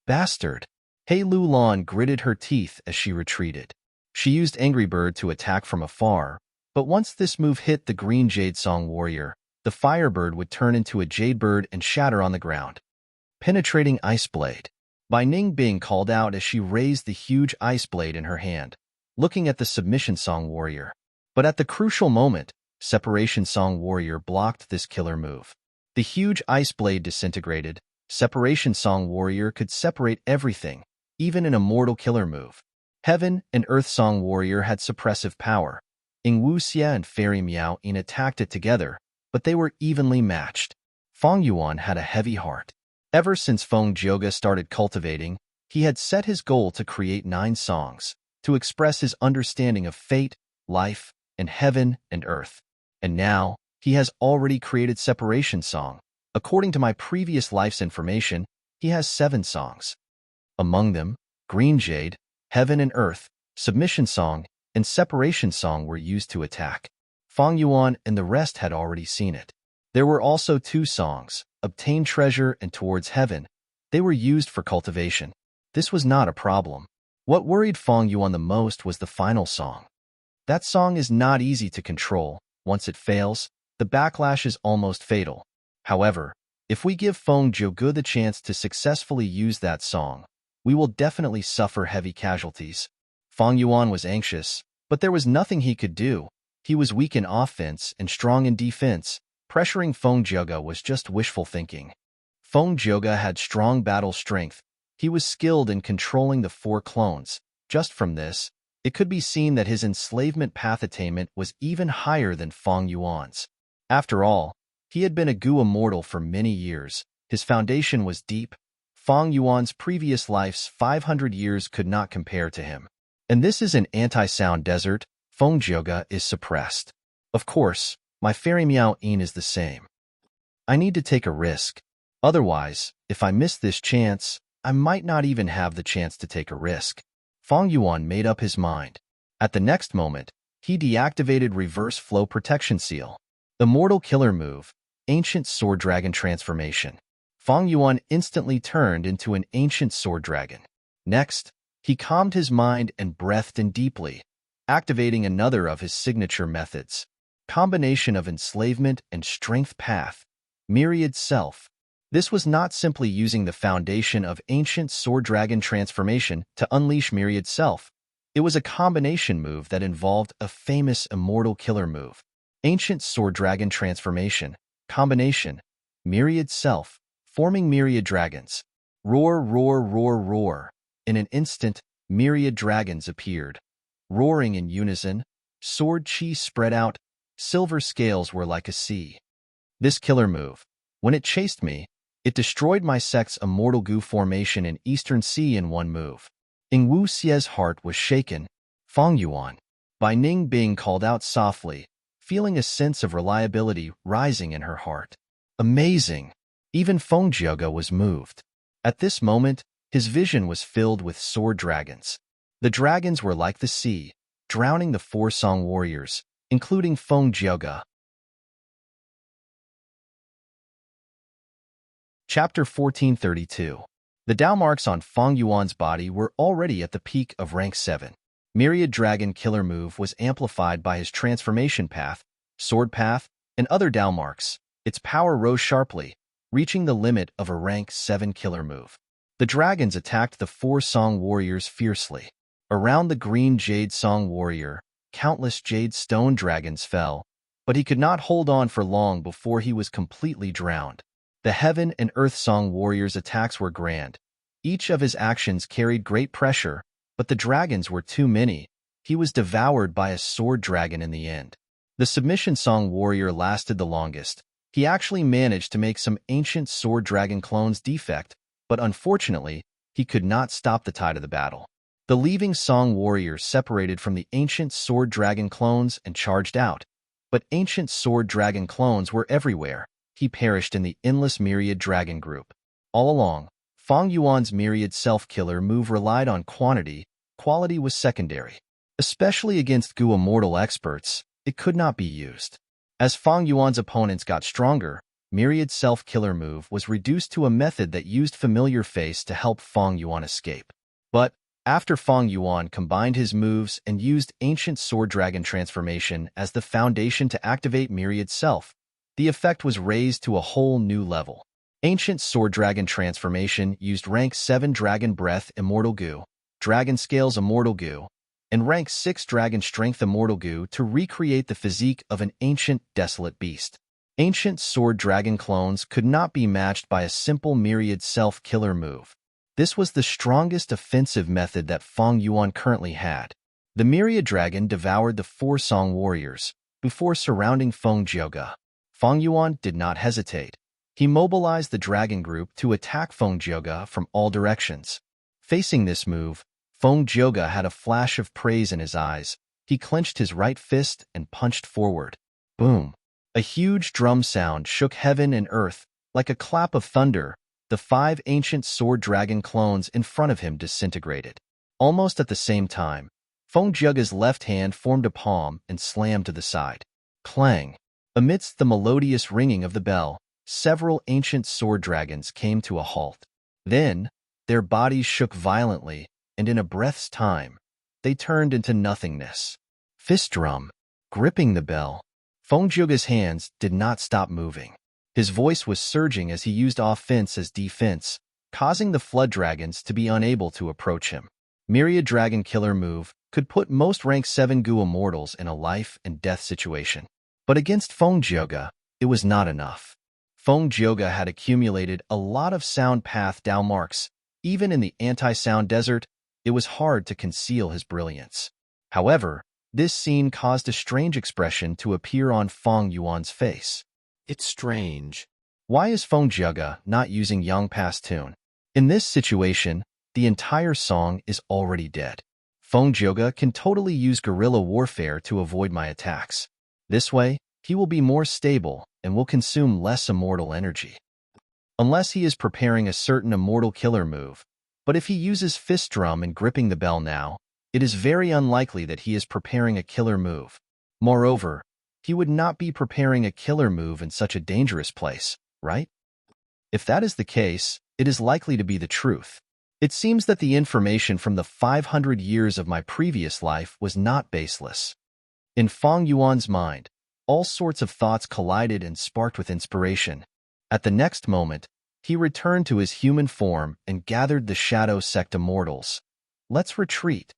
Bastard! Hei Lulan gritted her teeth as she retreated. She used Angry Bird to attack from afar, but once this move hit the Green Jade Song Warrior, the Firebird would turn into a Jade Bird and shatter on the ground. Penetrating Ice Blade. Bai Ningbing called out as she raised the huge ice blade in her hand, looking at the Submission Song Warrior. But at the crucial moment, Separation Song Warrior blocked this killer move. The huge ice blade disintegrated. Separation Song Warrior could separate everything, even an immortal killer move. Heaven and Earth Song Warrior had suppressive power. Ing Wuxie and Fairy Miao Yin attacked it together, but they were evenly matched. Feng Yuan had a heavy heart. Ever since Feng Juga started cultivating, he had set his goal to create 9 songs, to express his understanding of fate, life, and heaven and earth. And now, he has already created Separation Song. According to my previous life's information, he has 7 songs. Among them, Green Jade, Heaven and Earth, Submission Song, and Separation Song were used to attack. Feng Yuan and the rest had already seen it. There were also 2 songs, Obtain Treasure and Towards Heaven. They were used for cultivation. This was not a problem. What worried Feng Yuan the most was the final song. That song is not easy to control. Once it fails, the backlash is almost fatal. However, if we give Feng Juga the chance to successfully use that song, we will definitely suffer heavy casualties. Feng Yuan was anxious. But there was nothing he could do. He was weak in offense and strong in defense. Pressuring Feng Jioge was just wishful thinking. Feng Jioge had strong battle strength. He was skilled in controlling the 4 clones. Just from this, it could be seen that his enslavement path attainment was even higher than Feng Yuan's. After all, he had been a Gu immortal for many years. His foundation was deep. Feng Yuan's previous life's 500 years could not compare to him. And this is an anti-sound desert. Feng Jioge is suppressed. Of course, my fairy Miao-yin is the same. I need to take a risk. Otherwise, if I miss this chance, I might not even have the chance to take a risk. Feng Yuan made up his mind. At the next moment, he deactivated Reverse Flow Protection Seal. Immortal Killer Move, Ancient Sword Dragon Transformation. Feng Yuan instantly turned into an ancient sword dragon. Next, he calmed his mind and breathed in deeply, activating another of his signature methods. Combination of enslavement and strength path. Myriad Self. This was not simply using the foundation of Ancient Sword Dragon Transformation to unleash Myriad Self. It was a combination move that involved a famous immortal killer move. Ancient Sword Dragon Transformation. Combination. Myriad Self. Forming myriad dragons. Roar, roar, roar, roar. In an instant, myriad dragons appeared. Roaring in unison, sword chi spread out, silver scales were like a sea. This killer move, when it chased me, it destroyed my sect's immortal Gu formation in Eastern Sea in one move. Ing Wu Xie's heart was shaken. Feng Yuan. Bai Ning Bing called out softly, feeling a sense of reliability rising in her heart. Amazing! Even Feng Jioge was moved. At this moment, his vision was filled with sword dragons. The dragons were like the sea, drowning the 4 Song warriors, including Feng Jioge. Chapter 1432. The Dao marks on Feng Yuan's body were already at the peak of rank 7. Myriad Dragon Killer Move was amplified by his transformation path, sword path, and other Dao marks. Its power rose sharply, reaching the limit of a rank 7 killer move. The dragons attacked the 4 Song warriors fiercely. Around the green Jade Song warrior, countless Jade Stone dragons fell, but he could not hold on for long before he was completely drowned. The Heaven and Earth Song warriors' attacks were grand. Each of his actions carried great pressure, but the dragons were too many. He was devoured by a sword dragon in the end. The Submission Song warrior lasted the longest. He actually managed to make some ancient sword dragon clones defect, but unfortunately, he could not stop the tide of the battle. The Leaving Song warrior separated from the ancient sword dragon clones and charged out, but ancient sword dragon clones were everywhere. He perished in the endless myriad dragon group. All along, Feng Yuan's myriad self-killer move relied on quantity. Quality was secondary. Especially against Gu immortal experts, it could not be used. As Feng Yuan's opponents got stronger, myriad self-killer move was reduced to a method that used familiar face to help Feng Yuan escape. But after Feng Yuan combined his moves and used ancient sword dragon transformation as the foundation to activate myriad self, the effect was raised to a whole new level. Ancient Sword Dragon Transformation used Rank 7 Dragon Breath Immortal Gu, Dragon Scales Immortal Gu, and Rank 6 Dragon Strength Immortal Gu to recreate the physique of an ancient, desolate beast. Ancient Sword Dragon clones could not be matched by a simple myriad self-killer move. This was the strongest offensive method that Feng Yuan currently had. The myriad dragon devoured the 4 Song warriors before surrounding Feng Jioge. Feng Yuan did not hesitate. He mobilized the dragon group to attack Feng Jioge from all directions. Facing this move, Feng Jioge had a flash of praise in his eyes. He clenched his right fist and punched forward. Boom! A huge drum sound shook heaven and earth. Like a clap of thunder, the 5 ancient sword dragon clones in front of him disintegrated. Almost at the same time, Feng Jioge's left hand formed a palm and slammed to the side. Clang! Amidst the melodious ringing of the bell, several ancient sword dragons came to a halt. Then, their bodies shook violently, and in a breath's time, they turned into nothingness. Fist drum. Gripping the bell, Feng Jioge's hands did not stop moving. His voice was surging as he used offense as defense, causing the flood dragons to be unable to approach him. Myriad Dragon Killer Move, could put most rank 7 Gu immortals in a life-and-death situation. But against Feng Jioge, it was not enough. Feng Jioge had accumulated a lot of sound path Dao marks. Even in the anti-sound desert, it was hard to conceal his brilliance. However, this scene caused a strange expression to appear on Feng Yuan's face. It's strange. Why is Feng Jioge not using Yang Pass tune? In this situation, the entire song is already dead. Feng Jioge can totally use guerrilla warfare to avoid my attacks. This way, he will be more stable and will consume less immortal energy. Unless he is preparing a certain immortal killer move. But if he uses fist drum and gripping the bell now, it is very unlikely that he is preparing a killer move. Moreover, he would not be preparing a killer move in such a dangerous place, right? If that is the case, it is likely to be the truth. It seems that the information from the 500 years of my previous life was not baseless. In Feng Yuan's mind, all sorts of thoughts collided and sparked with inspiration. At the next moment, he returned to his human form and gathered the Shadow Sect immortals. Let's retreat.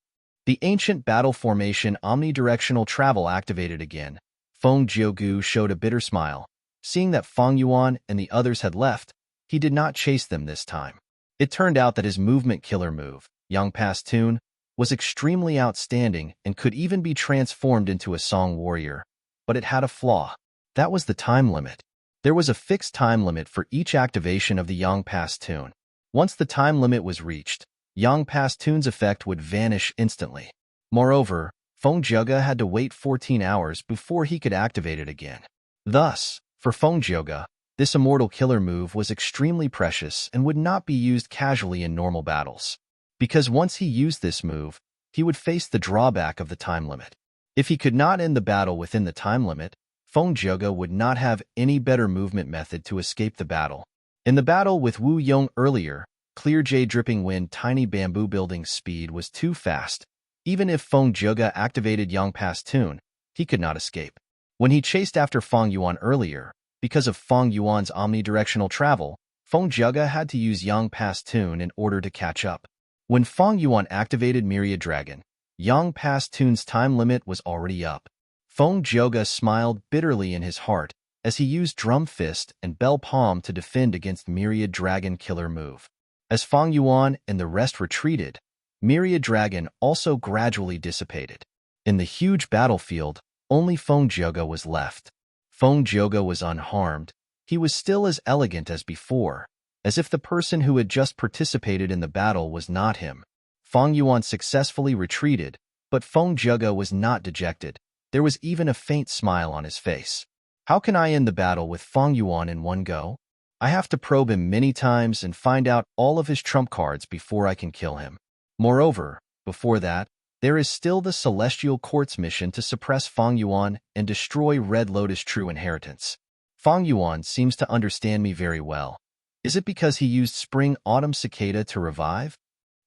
The ancient battle formation omnidirectional travel activated again. Feng Jioge showed a bitter smile. Seeing that Feng Yuan and the others had left, he did not chase them this time. It turned out that his movement killer move, Yang Pass Tune, was extremely outstanding and could even be transformed into a song warrior. But it had a flaw. That was the time limit. There was a fixed time limit for each activation of the Yang Pass Tune. Once the time limit was reached, Yang Pass Tune's effect would vanish instantly. Moreover, Feng Jioge had to wait 14 hours before he could activate it again. Thus, for Feng Jioge, this immortal killer move was extremely precious and would not be used casually in normal battles. Because once he used this move, he would face the drawback of the time limit. If he could not end the battle within the time limit, Feng Jioge would not have any better movement method to escape the battle. In the battle with Wu Yong earlier, Clear J Dripping Wind Tiny Bamboo Building speed was too fast. Even if Feng Jioge activated Yang Pass Tune, he could not escape. When he chased after Feng Yuan earlier, because of Feng Yuan's omnidirectional travel, Feng Jioge had to use Yang Pass Tune in order to catch up. When Feng Yuan activated Myriad Dragon, Yang Pass Tune's time limit was already up. Feng Jioge smiled bitterly in his heart as he used Drum Fist and Bell Palm to defend against Myriad Dragon killer move. As Feng Yuan and the rest retreated, Myriad Dragon also gradually dissipated. In the huge battlefield, only Feng Jioge was left. Feng Jioge was unharmed. He was still as elegant as before, as if the person who had just participated in the battle was not him. Feng Yuan successfully retreated, but Feng Jioge was not dejected. There was even a faint smile on his face. How can I end the battle with Feng Yuan in one go? I have to probe him many times and find out all of his trump cards before I can kill him. Moreover, before that, there is still the Celestial Court's mission to suppress Feng Yuan and destroy Red Lotus True Inheritance. Feng Yuan seems to understand me very well. Is it because he used Spring Autumn Cicada to revive?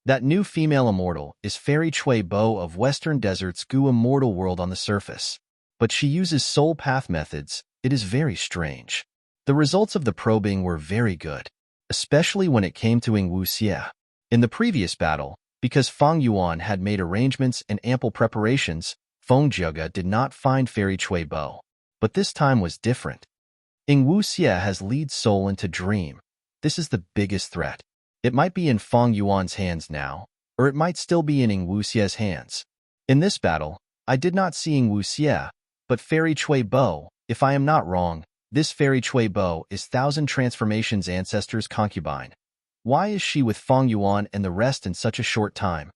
That new female immortal is Fairy Chui Bo of Western Desert's Gu immortal world on the surface. But she uses soul path methods. It is very strange. The results of the probing were very good, especially when it came to Ing Wuxie. In the previous battle, because Feng Yuan had made arrangements and ample preparations, Feng Jioge did not find Fairy Chui Bo. But this time was different. Ing Wuxie has lead soul into Dream. This is the biggest threat. It might be in Feng Yuan's hands now, or it might still be in Ing Wuxie's hands. In this battle, I did not see Ing Wuxie, but Fairy Chui Bo. If I am not wrong, this Fairy Chui Bo is Thousand Transformations' ancestor's concubine. Why is she with Feng Yuan and the rest in such a short time?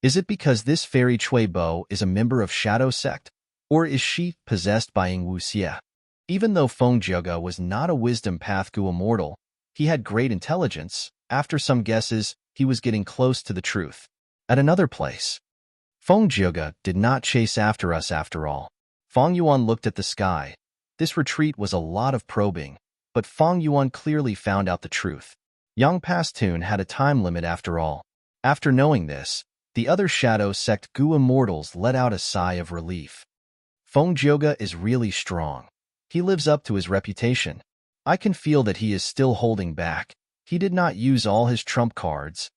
Is it because this Fairy Chui Bo is a member of Shadow Sect, or is she possessed by Ing Wuxie? Even though Feng Jioge was not a Wisdom Path Gu immortal, he had great intelligence. After some guesses, he was getting close to the truth. At another place, Feng Jioge did not chase after us after all. Feng Yuan looked at the sky. This retreat was a lot of probing, but Feng Yuan clearly found out the truth. Yang Pass Tune had a time limit after all. After knowing this, the other Shadow Sect Gu immortals let out a sigh of relief. Feng Jioge is really strong. He lives up to his reputation. I can feel that he is still holding back. He did not use all his trump cards.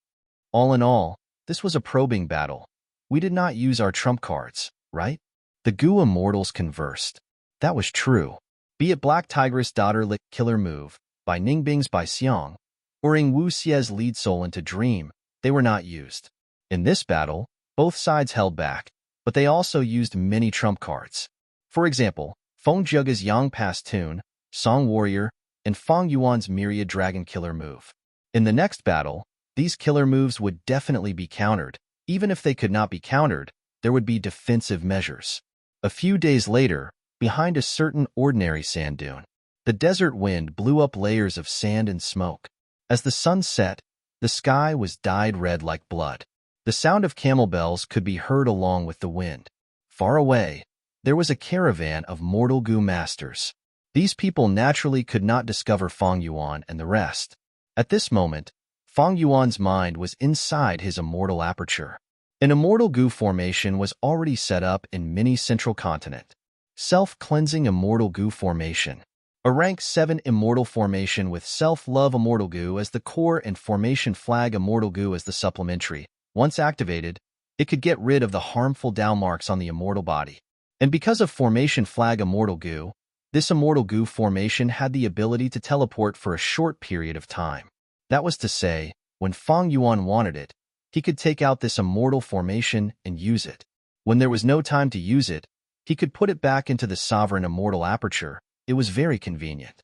All in all, this was a probing battle. We did not use our trump cards, right? The Gu immortals conversed. That was true. Be it Black Tigress Daughter Lick Killer Move, by Ningbing's by Xiang, or Ing Wu Xie's lead soul into Dream, they were not used. In this battle, both sides held back, but they also used many trump cards. For example, Feng Zhege's Yang Pass Tune, Song Warrior, and Fang Yuan's Myriad Dragon Killer Move. In the next battle, these killer moves would definitely be countered. Even if they could not be countered, there would be defensive measures. A few days later, behind a certain ordinary sand dune, the desert wind blew up layers of sand and smoke. As the sun set, the sky was dyed red like blood. The sound of camel bells could be heard along with the wind. Far away, there was a caravan of mortal Gu masters. These people naturally could not discover Fang Yuan and the rest. At this moment, Fang Yuan's mind was inside his immortal aperture. An immortal Gu formation was already set up in many central continent. Self-cleansing immortal Gu formation. A rank 7 immortal formation with self-love immortal Gu as the core and formation flag immortal Gu as the supplementary. Once activated, it could get rid of the harmful Dao marks on the immortal body. And because of formation flag immortal Gu, this immortal Gu formation had the ability to teleport for a short period of time. That was to say, when Fang Yuan wanted it, he could take out this immortal formation and use it. When there was no time to use it, he could put it back into the sovereign immortal aperture. It was very convenient.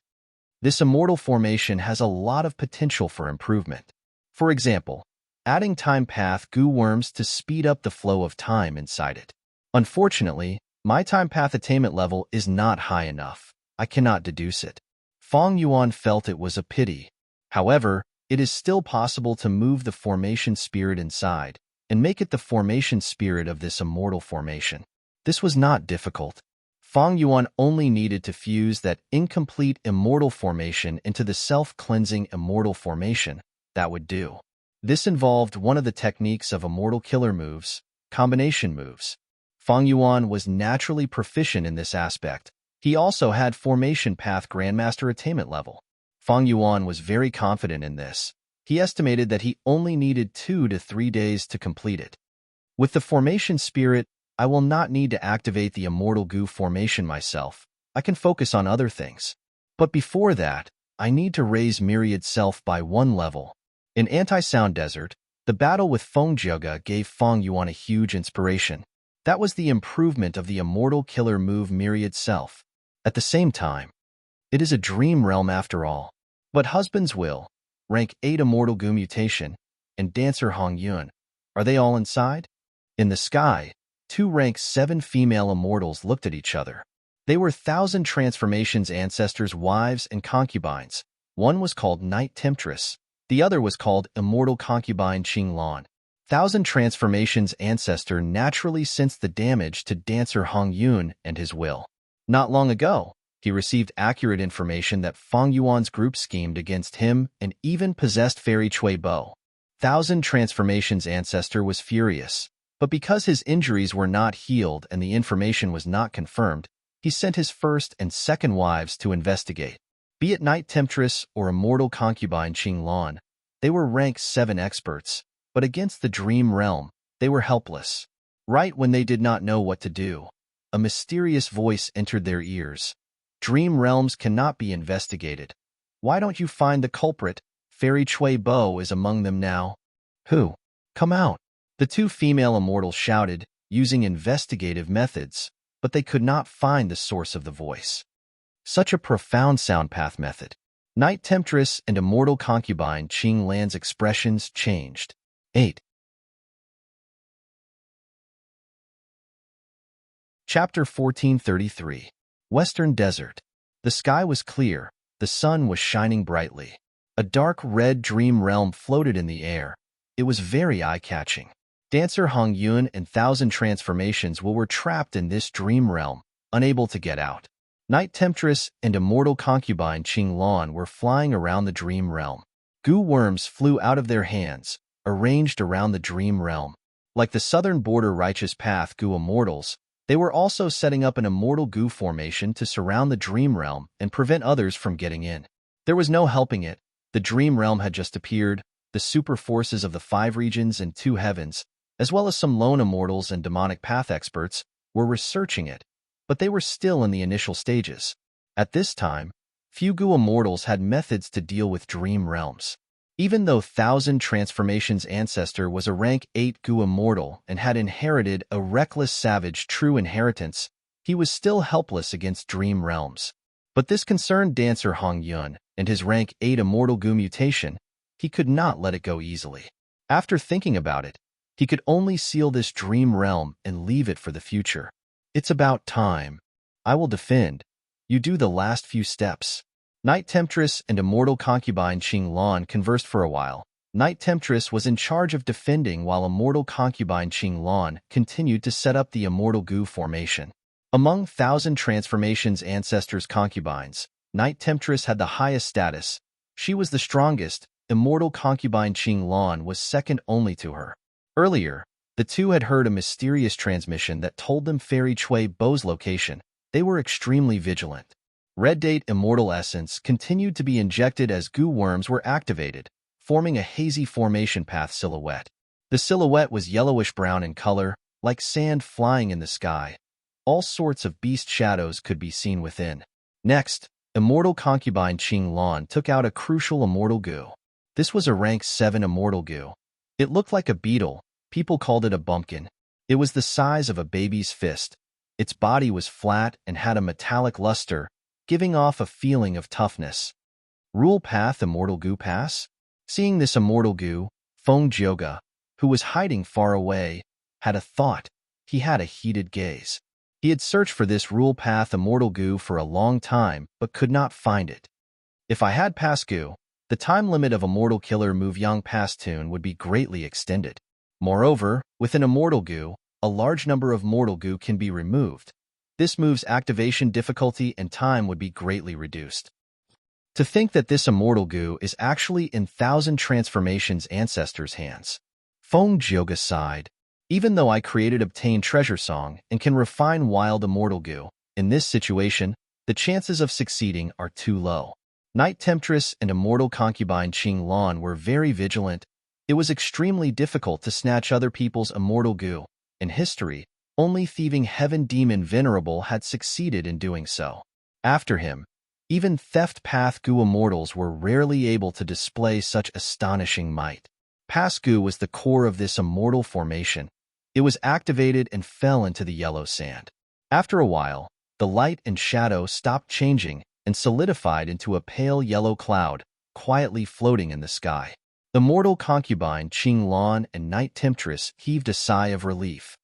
This immortal formation has a lot of potential for improvement. For example, adding time path Gu worms to speed up the flow of time inside it. Unfortunately, my time path attainment level is not high enough. I cannot deduce it. Fang Yuan felt it was a pity. However, it is still possible to move the formation spirit inside and make it the formation spirit of this immortal formation. This was not difficult. Fang Yuan only needed to fuse that incomplete immortal formation into the self-cleansing immortal formation. That would do. This involved one of the techniques of immortal killer moves, combination moves. Fang Yuan was naturally proficient in this aspect. He also had formation path grandmaster attainment level. Fang Yuan was very confident in this. He estimated that he only needed 2 to 3 days to complete it. With the formation spirit, I will not need to activate the immortal Gu formation myself. I can focus on other things. But before that, I need to raise Myriad Self by 1 level. In Anti-Sound Desert, the battle with Feng Zhege gave Fang Yuan a huge inspiration. That was the improvement of the immortal killer move Myriad Self. At the same time, it is a dream realm after all. But Husband's Will, rank 8 immortal Gu mutation, and Dancer Hong Yun, are they all inside? In the sky, 2 rank 7 female immortals looked at each other. They were 1,000 Transformations ancestors' wives and concubines. One was called Night Temptress. The other was called Immortal Concubine Qing Lan. 1,000 Transformations ancestor naturally sensed the damage to Dancer Hong Yun and his will. Not long ago, he received accurate information that Fang Yuan's group schemed against him and even possessed Fairy Cui Bo. 1,000 Transformations ancestor was furious. But because his injuries were not healed and the information was not confirmed, he sent his first and second wives to investigate. Be it Night Temptress or Immortal Concubine Qing Lan, they were rank 7 experts, but against the dream realm, they were helpless. Right when they did not know what to do, a mysterious voice entered their ears. Dream realms cannot be investigated. Why don't you find the culprit? Fairy Cui Bo is among them now. Who? Come out. The 2 female immortals shouted, using investigative methods, but they could not find the source of the voice. Such a profound sound path method. Night Temptress and Immortal Concubine Qing Lan's expressions changed. 8. Chapter 1433. Western Desert. The sky was clear, the sun was shining brightly. A dark red dream realm floated in the air. It was very eye-catching. Dancer Hong Yun and 1,000 Transformations were trapped in this dream realm, unable to get out. Night Temptress and Immortal Concubine Qing Lan were flying around the dream realm. Gu worms flew out of their hands, arranged around the dream realm. Like the southern border Righteous Path Gu immortals, they were also setting up an immortal Gu formation to surround the dream realm and prevent others from getting in. There was no helping it. The dream realm had just appeared, the super forces of the 5 regions and 2 heavens. as well as some lone immortals and demonic path experts, were researching it, but they were still in the initial stages. At this time, few Gu immortals had methods to deal with dream realms. Even though Thousand Transformations' ancestor was a rank 8 Gu immortal and had inherited a reckless savage true inheritance, he was still helpless against dream realms. But this concerned dancer Hong Yun and his rank 8 immortal Gu mutation, he could not let it go easily. After thinking about it, he could only seal this dream realm and leave it for the future. It's about time. I will defend. You do the last few steps. Night Temptress and immortal concubine Qing Lan conversed for a while. Night Temptress was in charge of defending while immortal concubine Qing Lan continued to set up the immortal Gu formation. Among Thousand Transformations' ancestors' concubines, Night Temptress had the highest status. She was the strongest. Immortal concubine Qing Lan was second only to her. Earlier, the two had heard a mysterious transmission that told them Fairy Chui Bo's location. They were extremely vigilant. Red Date Immortal Essence continued to be injected as Gu worms were activated, forming a hazy formation path silhouette. The silhouette was yellowish-brown in color, like sand flying in the sky. All sorts of beast shadows could be seen within. Next, immortal concubine Qing Lan took out a crucial immortal Gu. This was a rank 7 immortal Gu. It looked like a beetle. People called it a bumpkin. It was the size of a baby's fist. Its body was flat and had a metallic luster, giving off a feeling of toughness. Rule Path Immortal Gu Pass? Seeing this immortal Gu, Feng Jioge, who was hiding far away, had a thought. He had a heated gaze. He had searched for this Rule Path Immortal Gu for a long time, but could not find it. If I had Pass Gu, the time limit of Immortal Killer Move Yang Pass Tune would be greatly extended. Moreover, with an Immortal Gu, a large number of Mortal Gu can be removed. This move's activation difficulty and time would be greatly reduced. To think that this Immortal Gu is actually in Thousand Transformations' ancestors' hands. Feng Jioge sighed. Even though I created Obtain Treasure Song and can refine Wild Immortal Gu, in this situation, the chances of succeeding are too low. Night Temptress and immortal concubine Qing Lan were very vigilant. It was extremely difficult to snatch other people's immortal Gu. In history, only thieving heaven demon Venerable had succeeded in doing so. After him, even Theft Path Gu immortals were rarely able to display such astonishing might. Pass Gu was the core of this immortal formation. It was activated and fell into the yellow sand. After a while, the light and shadow stopped changing and solidified into a pale yellow cloud, quietly floating in the sky. Immortal concubine Qing Lan and Night Temptress heaved a sigh of relief.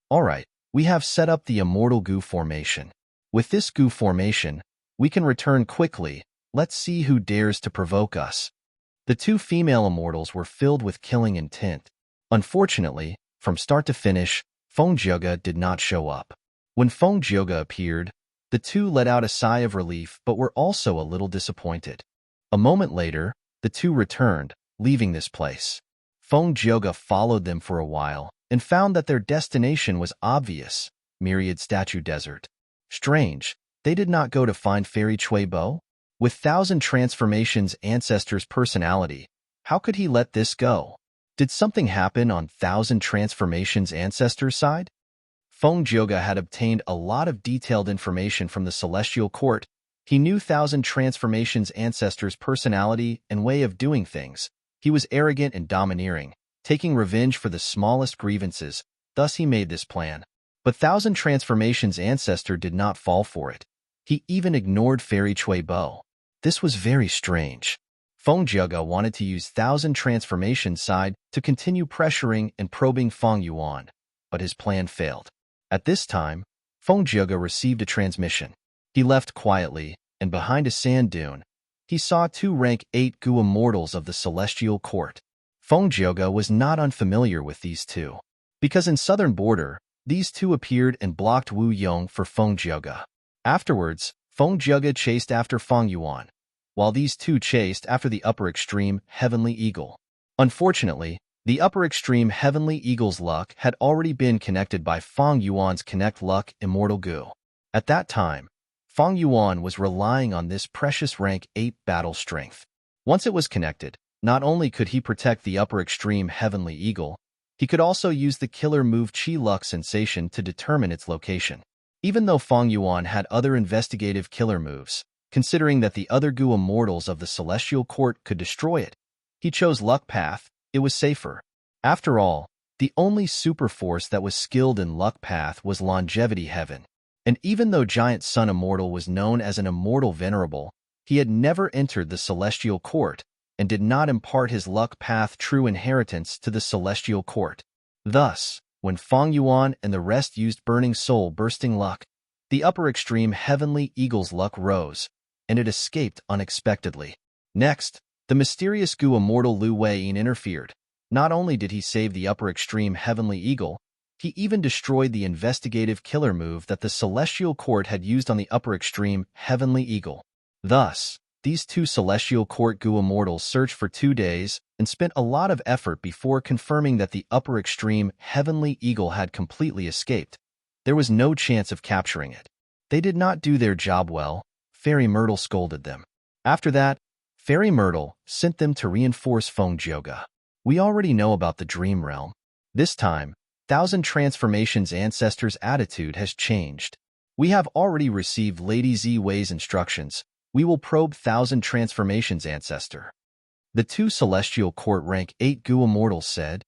All right, we have set up the immortal Gu formation. With this Gu formation, we can return quickly. Let's see who dares to provoke us. The two female immortals were filled with killing intent. Unfortunately, from start to finish, Feng Jioge did not show up. When Feng Jioge appeared, the two let out a sigh of relief but were also a little disappointed. A moment later, the two returned, leaving this place. Feng Jioge followed them for a while and found that their destination was obvious, Myriad Statue Desert. Strange, they did not go to find Fairy Chui Bo? With Thousand Transformations' ancestor's personality, how could he let this go? Did something happen on Thousand Transformations' ancestor's side? Feng Jioge had obtained a lot of detailed information from the Celestial Court. He knew Thousand Transformations' ancestor's personality and way of doing things. He was arrogant and domineering, taking revenge for the smallest grievances. Thus he made this plan. But Thousand Transformations' ancestor did not fall for it. He even ignored Fairy Chui Bo. This was very strange. Feng Jioge wanted to use Thousand Transformations' side to continue pressuring and probing Feng Yuan, but his plan failed. At this time, Feng Jioge received a transmission. He left quietly, and behind a sand dune, he saw two rank 8 Gu immortals of the Celestial Court. Feng Jioge was not unfamiliar with these two, because in Southern Border, these two appeared and blocked Wu Yong for Feng Jioge. Afterwards, Feng Jioge chased after Feng Yuan, while these two chased after the upper extreme Heavenly Eagle. Unfortunately, the upper extreme Heavenly Eagle's luck had already been connected by Feng Yuan's Connect Luck Immortal Gu. At that time, Feng Yuan was relying on this precious rank 8 battle strength. Once it was connected, not only could he protect the upper extreme Heavenly Eagle, He could also use the killer move Chi Luck sensation to determine its location. Even though Feng Yuan had other investigative killer moves, considering that the other Gu immortals of the Celestial Court could destroy it, he chose Luck Path. It was safer. After all, the only super force that was skilled in Luck Path was Longevity Heaven. And even though Giant Sun Immortal was known as an immortal venerable, he had never entered the Celestial Court and did not impart his Luck Path true inheritance to the Celestial Court. Thus, when Feng Yuan and the rest used Burning Soul Bursting Luck, the upper extreme Heavenly Eagle's luck rose, and it escaped unexpectedly. Next, the mysterious Gu immortal Lu Weiyin interfered. Not only did he save the upper extreme Heavenly Eagle, he even destroyed the investigative killer move that the Celestial Court had used on the upper extreme Heavenly Eagle. Thus, these two Celestial Court Gu immortals searched for 2 days and spent a lot of effort before confirming that the upper extreme Heavenly Eagle had completely escaped. There was no chance of capturing it. They did not do their job well. Fairy Myrtle scolded them. After that, Fairy Myrtle sent them to reinforce Feng Jioge. We already know about the Dream Realm. This time, Thousand Transformations Ancestor's attitude has changed. We have already received Lady Z Wei's instructions. We will probe Thousand Transformations Ancestor. The two Celestial Court Rank 8 Gu Immortals said.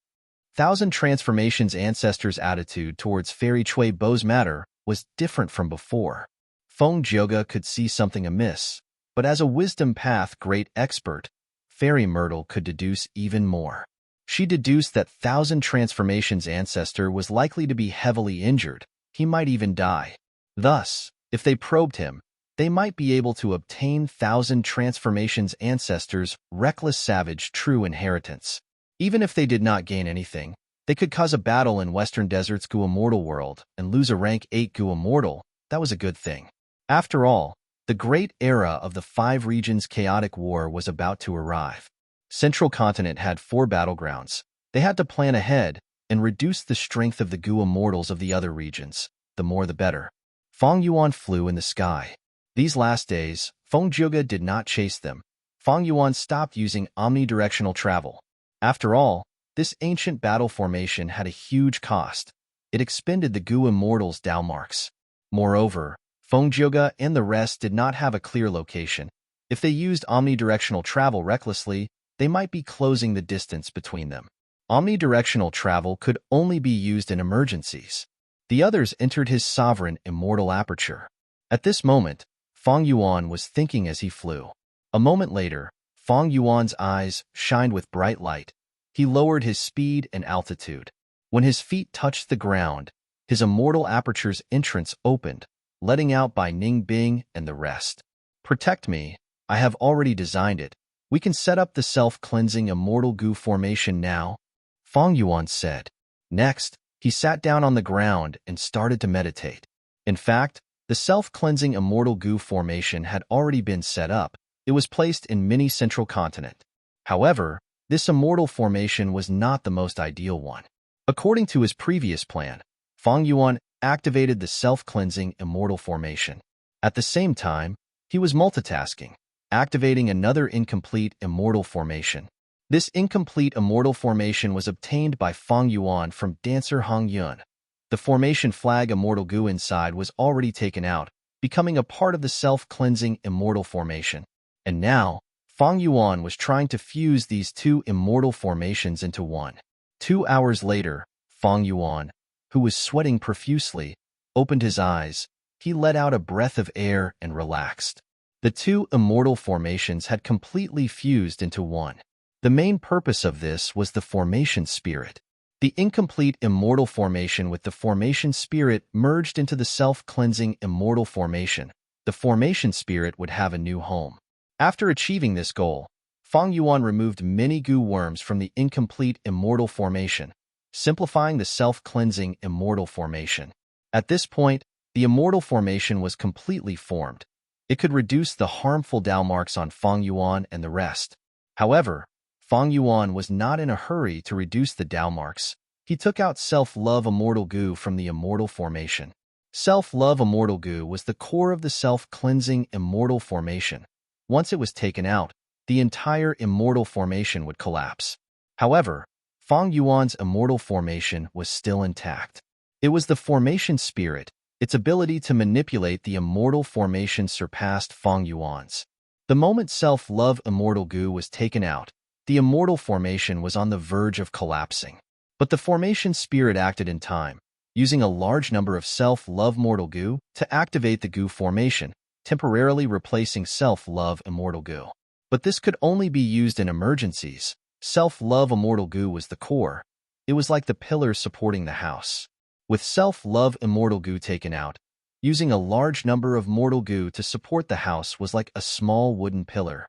Thousand Transformations Ancestor's attitude towards Fairy Chui Bo's matter was different from before. Feng Jioge could see something amiss, but as a Wisdom Path great expert, Fairy Myrtle could deduce even more. She deduced that Thousand Transformations Ancestor was likely to be heavily injured. He might even die. Thus, if they probed him, they might be able to obtain Thousand Transformations Ancestor's reckless savage true inheritance. Even if they did not gain anything, they could cause a battle in Western Desert's Gu Immortal world and lose a rank 8 Gu Immortal. That was a good thing. After all, the great era of the 5 regions chaotic war was about to arrive. Central Continent had 4 battlegrounds. They had to plan ahead and reduce the strength of the Gu Immortals of the other regions. The more the better. Feng Yuan flew in the sky. These last days, Feng Jioge did not chase them. Feng Yuan stopped using omnidirectional travel. After all, this ancient battle formation had a huge cost. It expended the Gu Immortals' Dao marks. Moreover, Feng Jioge and the rest did not have a clear location. If they used omnidirectional travel recklessly, they might be closing the distance between them. Omnidirectional travel could only be used in emergencies. The others entered his sovereign immortal aperture. At this moment, Feng Yuan was thinking as he flew. A moment later, Feng Yuan's eyes shined with bright light. He lowered his speed and altitude. When his feet touched the ground, his immortal aperture's entrance opened, letting out by Ning Bing and the rest. Protect me. I have already designed it. We can set up the self-cleansing immortal Gu formation now, Feng Yuan said. Next, he sat down on the ground and started to meditate. In fact, the self-cleansing immortal Gu formation had already been set up. It was placed in mini Central Continent. However, this immortal formation was not the most ideal one. According to his previous plan, Feng Yuan activated the self-cleansing immortal formation. At the same time, he was multitasking, activating another incomplete immortal formation. This incomplete immortal formation was obtained by Feng Yuan from dancer Hong Yun. The formation flag immortal Gu inside was already taken out, becoming a part of the self-cleansing immortal formation. And now, Feng Yuan was trying to fuse these two immortal formations into one. 2 hours later, Feng Yuan, who was sweating profusely, opened his eyes. He let out a breath of air and relaxed. The two immortal formations had completely fused into one. The main purpose of this was the formation spirit. The incomplete immortal formation with the formation spirit merged into the self-cleansing immortal formation. The formation spirit would have a new home. After achieving this goal, Feng Yuan removed many Gu worms from the incomplete immortal formation, simplifying the self-cleansing immortal formation. At this point, the immortal formation was completely formed. It could reduce the harmful Dao marks on Feng Yuan and the rest. However, Feng Yuan was not in a hurry to reduce the Dao marks. He took out Self-Love Immortal Gu from the immortal formation. Self-Love Immortal Gu was the core of the self-cleansing immortal formation. Once it was taken out, the entire immortal formation would collapse. However, Fang Yuan's immortal formation was still intact. It was the formation spirit. Its ability to manipulate the immortal formation surpassed Fang Yuan's. The moment self-love immortal goo was taken out, the immortal formation was on the verge of collapsing. But the formation spirit acted in time, using a large number of self-love mortal goo to activate the goo formation, temporarily replacing self-love immortal goo. But this could only be used in emergencies. Self-love immortal goo was the core. It was like the pillars supporting the house. With self-love immortal goo taken out, using a large number of mortal goo to support the house was like a small wooden pillar.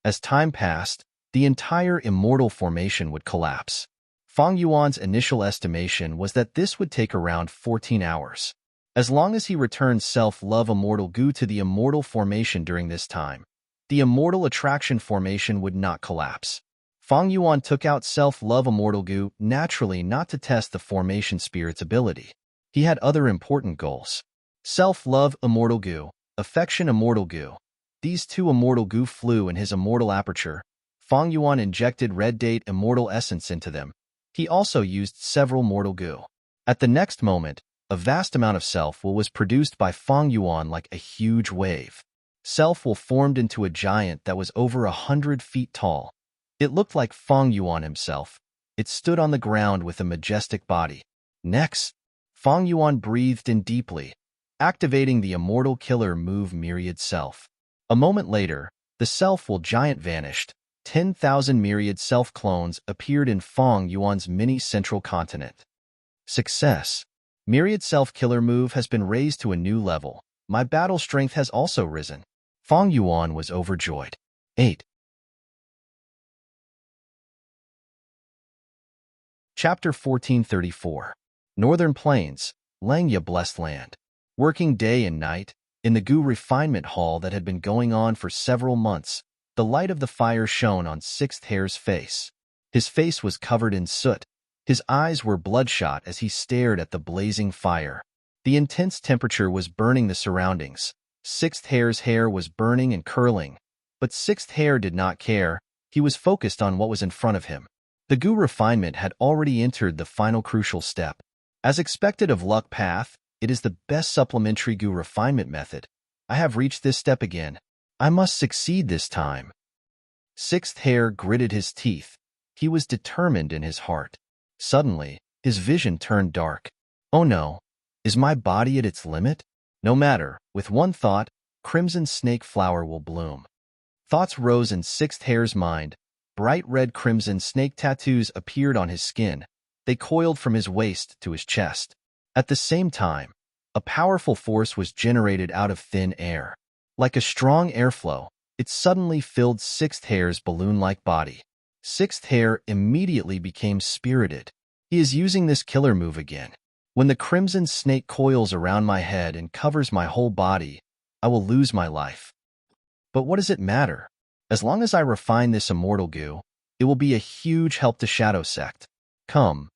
As time passed, the entire immortal formation would collapse. Fang Yuan's initial estimation was that this would take around 14 hours. As long as he returned self-love immortal goo to the immortal formation during this time, the immortal attraction formation would not collapse. Fang Yuan took out self-love immortal goo naturally not to test the formation spirit's ability. He had other important goals. Self-love immortal goo, affection immortal goo. These two immortal goo flew in his immortal aperture. Fang Yuan injected red date immortal essence into them. He also used several mortal goo. At the next moment, a vast amount of self-will was produced by Fang Yuan like a huge wave. Self-will formed into a giant that was over 100 feet tall. It looked like Fang Yuan himself. It stood on the ground with a majestic body. Next, Fang Yuan breathed in deeply, activating the immortal killer move myriad self. A moment later, the self-will giant vanished. 10,000 myriad self-clones appeared in Fang Yuan's mini central continent. Success. Myriad self-killer move has been raised to a new level. My battle strength has also risen. Fang Yuan was overjoyed. 8. Chapter 1434. Northern Plains, Langya Blessed Land. Working day and night, in the goo refinement hall that had been going on for several months, the light of the fire shone on Sixth Hair's face. His face was covered in soot. His eyes were bloodshot as he stared at the blazing fire. The intense temperature was burning the surroundings. Sixth Hair's hair was burning and curling, but Sixth Hair did not care. He was focused on what was in front of him. The goo refinement had already entered the final crucial step. As expected of Luck Path, it is the best supplementary goo refinement method. I have reached this step again. I must succeed this time. Sixth Hair gritted his teeth. He was determined in his heart. Suddenly, his vision turned dark. Oh no, is my body at its limit? No matter, with one thought, crimson snake flower will bloom. Thoughts rose in Sixth Hair's mind. Bright red crimson snake tattoos appeared on his skin. They coiled from his waist to his chest. At the same time, a powerful force was generated out of thin air. Like a strong airflow, it suddenly filled Sixth Hair's balloon-like body. Sixth Hair immediately became spirited. He is using this killer move again. When the crimson snake coils around my head and covers my whole body, I will lose my life. But what does it matter? As long as I refine this immortal goo, it will be a huge help to Shadow Sect. Come,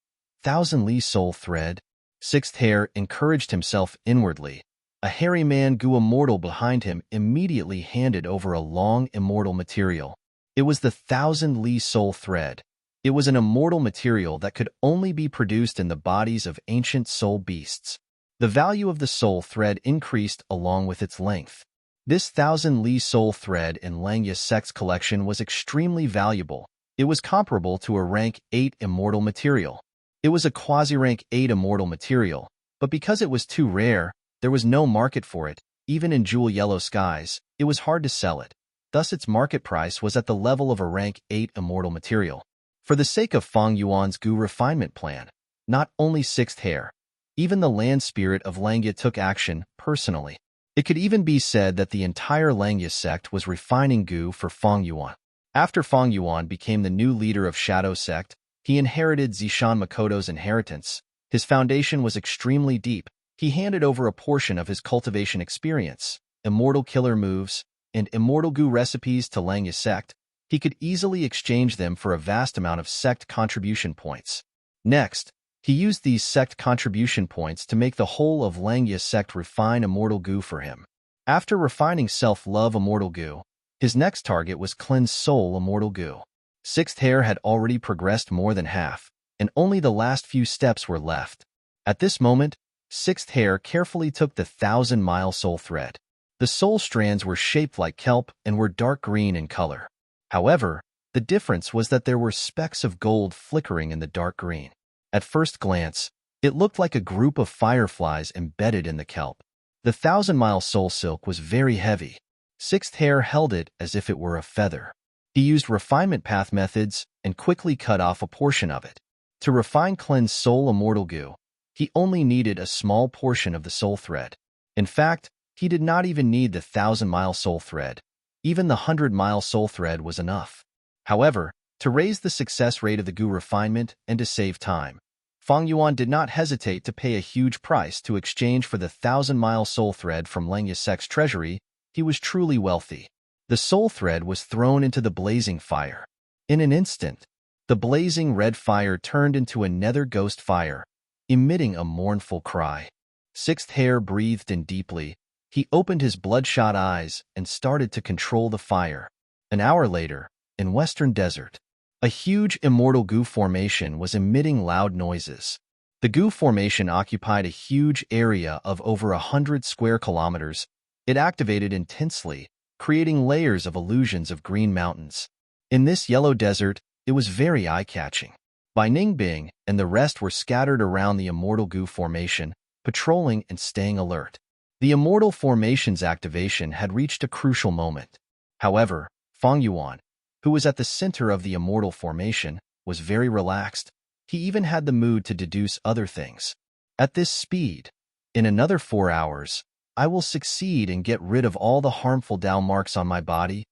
Thousand Li Soul Thread. Sixth Hair encouraged himself inwardly. A hairy man goo immortal behind him immediately handed over a long immortal material. It was the Thousand Li Soul Thread. It was an immortal material that could only be produced in the bodies of ancient soul beasts. The value of the soul thread increased along with its length. This Thousand Li Soul Thread in Langya Sect's collection was extremely valuable. It was comparable to a rank 8 immortal material. It was a quasi-rank 8 immortal material, but because it was too rare, there was no market for it. Even in Jewel Yellow Skies, it was hard to sell it. Thus its market price was at the level of a rank 8 immortal material. For the sake of Fang Yuan's goo refinement plan, not only Sixth Hair, even the land spirit of Langya took action personally. It could even be said that the entire Langya sect was refining goo for Fang Yuan. After Fang Yuan became the new leader of Shadow Sect, he inherited Zishan Makoto's inheritance. His foundation was extremely deep. He handed over a portion of his cultivation experience, immortal killer moves, and immortal goo recipes to Langya sect. He could easily exchange them for a vast amount of sect contribution points. Next, he used these sect contribution points to make the whole of Langya sect refine immortal goo for him. After refining self-love immortal goo, his next target was cleanse soul immortal goo. Sixth Hair had already progressed more than half. and only the last few steps were left. At this moment, Sixth Hair carefully took the 1,000-mile soul thread. The soul strands were shaped like kelp and were dark green in color. However, the difference was that there were specks of gold flickering in the dark green. At first glance, it looked like a group of fireflies embedded in the kelp. The 1,000-mile soul silk was very heavy. Sixth Hair held it as if it were a feather. He used refinement path methods and quickly cut off a portion of it. To refine Cleanse Soul Immortal Goo, he only needed a small portion of the soul thread. In fact, he did not even need the 1,000-mile soul thread. Even the 100-mile soul thread was enough. However, to raise the success rate of the goo refinement and to save time, Fang Yuan did not hesitate to pay a huge price to exchange for the 1,000-mile soul thread from Leng Yasek's treasury. He was truly wealthy. The soul thread was thrown into the blazing fire. In an instant, the blazing red fire turned into a nether ghost fire, emitting a mournful cry. Sixth Hair breathed in deeply. He opened his bloodshot eyes and started to control the fire. An hour later, in Western Desert, a huge immortal goo formation was emitting loud noises. The goo formation occupied a huge area of over 100 square kilometers. It activated intensely, creating layers of illusions of green mountains. In this yellow desert, it was very eye-catching. Bai Ningbing and the rest were scattered around the immortal goo formation, patrolling and staying alert. The immortal formation's activation had reached a crucial moment. However, Fang Yuan, who was at the center of the immortal formation, was very relaxed. He even had the mood to deduce other things. At this speed, in another 4 hours, I will succeed and get rid of all the harmful Dao marks on my body.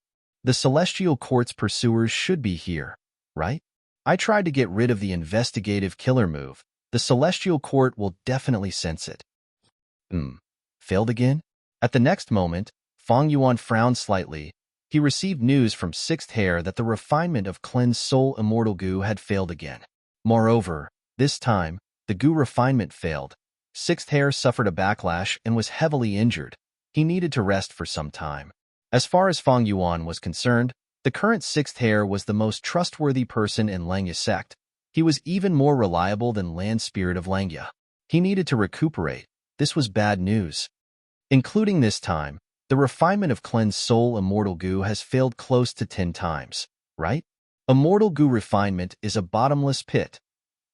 The Celestial Court's pursuers should be here, right? I tried to get rid of the investigative killer move. The Celestial Court will definitely sense it. Failed again? At the next moment, Fang Yuan frowned slightly. He received news from Sixth Hair that the refinement of Cleanse Soul Immortal Goo had failed again. Moreover, this time, the goo refinement failed. Sixth Hair suffered a backlash and was heavily injured. He needed to rest for some time. As far as Fang Yuan was concerned, the current Sixth Hair was the most trustworthy person in Langya sect. He was even more reliable than Land Spirit of Langya. He needed to recuperate. This was bad news. Including this time, the refinement of Cleanse Soul Immortal Goo has failed close to 10 times, right? Immortal Goo refinement is a bottomless pit.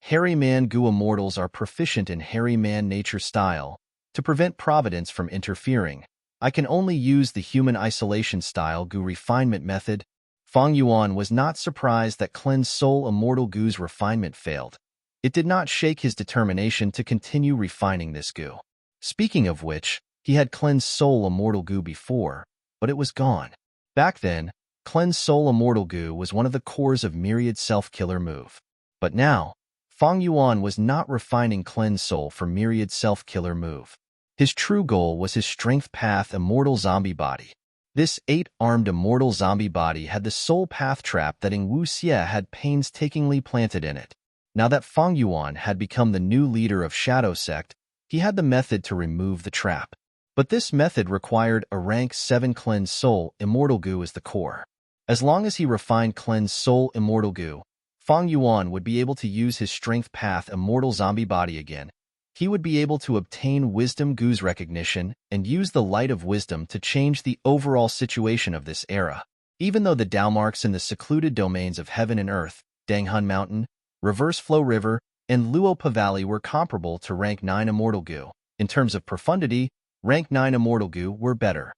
Hairy Man Goo Immortals are proficient in Hairy Man nature style. To prevent Providence from interfering, I can only use the human isolation style Goo refinement method. Fang Yuan was not surprised that Cleanse Soul Immortal Goo's refinement failed. It did not shake his determination to continue refining this goo. Speaking of which, he had Cleanse Soul Immortal Goo before, but it was gone. Back then, Cleanse Soul Immortal Goo was one of the cores of Myriad Self-Killer move. But now, Fang Yuan was not refining Cleanse Soul for Myriad Self-Killer move. His true goal was his Strength Path Immortal Zombie Body. This 8-armed immortal zombie body had the soul path trap that Ing Wu Xie had painstakingly planted in it. Now that Fang Yuan had become the new leader of Shadow Sect, he had the method to remove the trap. But this method required a rank 7 Cleanse Soul Immortal Goo as the core. As long as he refined Cleanse Soul Immortal Goo, Fang Yuan would be able to use his Strength Path Immortal Zombie Body again. He would be able to obtain Wisdom Goo's recognition and use the light of wisdom to change the overall situation of this era. Even though the Dao marks in the secluded domains of heaven and earth, Danghun Mountain, Reverse Flow River, and Luopa Valley were comparable to rank 9 Immortal Goo, in terms of profundity, rank 9 Immortal Goo were better.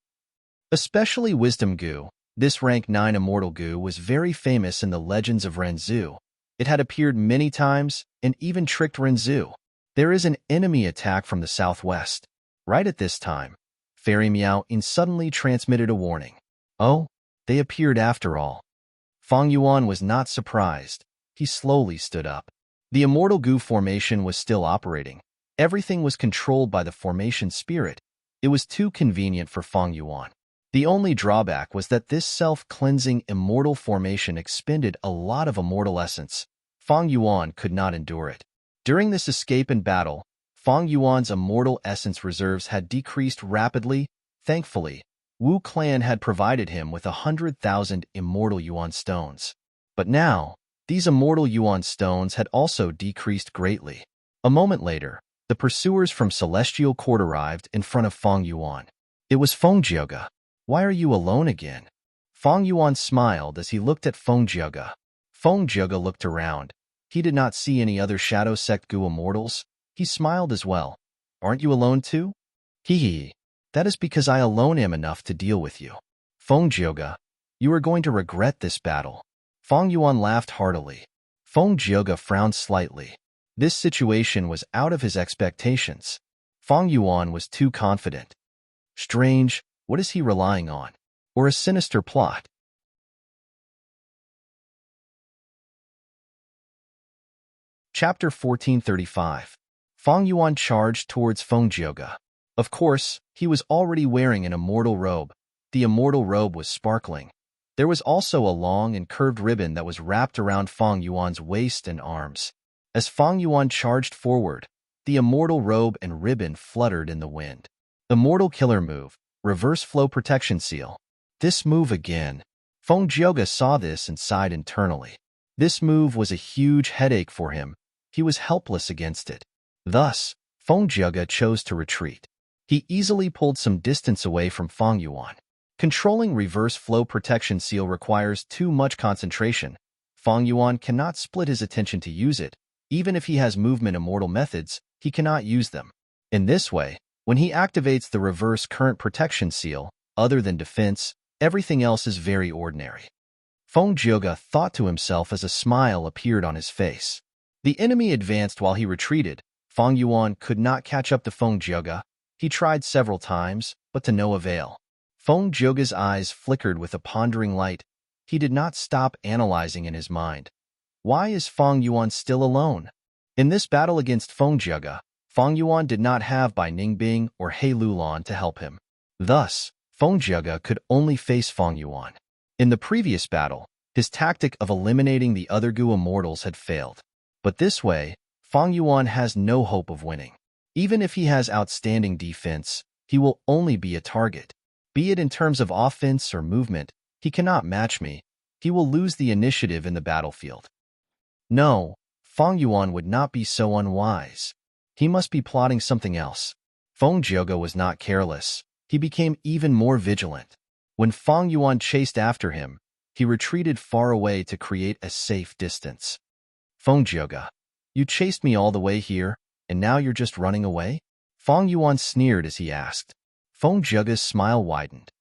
Especially Wisdom Goo, this rank 9 Immortal Goo was very famous in the legends of Renzu. It had appeared many times and even tricked Renzu. There is an enemy attack from the southwest. Right at this time, Fairy Miao-In suddenly transmitted a warning. Oh, they appeared after all. Fang Yuan was not surprised. He slowly stood up. The Immortal Goo formation was still operating. Everything was controlled by the formation spirit. It was too convenient for Fang Yuan. The only drawback was that this self-cleansing immortal formation expended a lot of immortal essence. Fang Yuan could not endure it. During this escape and battle, Fang Yuan's immortal essence reserves had decreased rapidly. Thankfully, Wu Clan had provided him with 100,000 immortal Yuan stones. But now, These immortal yuan stones had also decreased greatly. A moment later, the pursuers from Celestial Court arrived in front of Feng Yuan. It was Feng Jioge. Why are you alone again? Feng Yuan smiled as he looked at Feng Jioge. Feng Jioge looked around. He did not see any other Shadow Sect Gu immortals. He smiled as well. Aren't you alone too? Hee hee. That is because I alone am enough to deal with you. Feng Jioge, you are going to regret this battle. Feng Yuan laughed heartily. Feng Jioge frowned slightly. This situation was out of his expectations. Feng Yuan was too confident. Strange, what is he relying on? Or a sinister plot? Chapter 1435. Feng Yuan charged towards Feng Jioge. Of course, he was already wearing an immortal robe. The immortal robe was sparkling. There was also a long and curved ribbon that was wrapped around Feng Yuan's waist and arms. As Feng Yuan charged forward, the immortal robe and ribbon fluttered in the wind. Immortal killer move, reverse flow protection seal. This move again. Feng Jioge saw this and sighed internally. This move was a huge headache for him. He was helpless against it. Thus, Feng Jioge chose to retreat. He easily pulled some distance away from Feng Yuan. Controlling reverse flow protection seal requires too much concentration. Feng Yuan cannot split his attention to use it. Even if he has movement immortal methods, he cannot use them. In this way, when he activates the reverse current protection seal, other than defense, everything else is very ordinary. Feng Jioge thought to himself as a smile appeared on his face. The enemy advanced while he retreated. Feng Yuan could not catch up to Feng Jioge. He tried several times, but to no avail. Feng Jioge's eyes flickered with a pondering light. He did not stop analyzing in his mind. Why is Feng Yuan still alone? In this battle against Feng Jioge, Feng Yuan did not have Bai Ningbing or He Lulan to help him. Thus, Feng Jioge could only face Feng Yuan. In the previous battle, his tactic of eliminating the other Gu immortals had failed. But this way, Feng Yuan has no hope of winning. Even if he has outstanding defense, he will only be a target. Be it in terms of offense or movement, he cannot match me. He will lose the initiative in the battlefield. No, Feng Yuan would not be so unwise. He must be plotting something else. Feng Jioge was not careless. He became even more vigilant. When Feng Yuan chased after him, he retreated far away to create a safe distance. Feng Jioge, you chased me all the way here, and now you're just running away? Feng Yuan sneered as he asked. Feng Jioge's smile widened.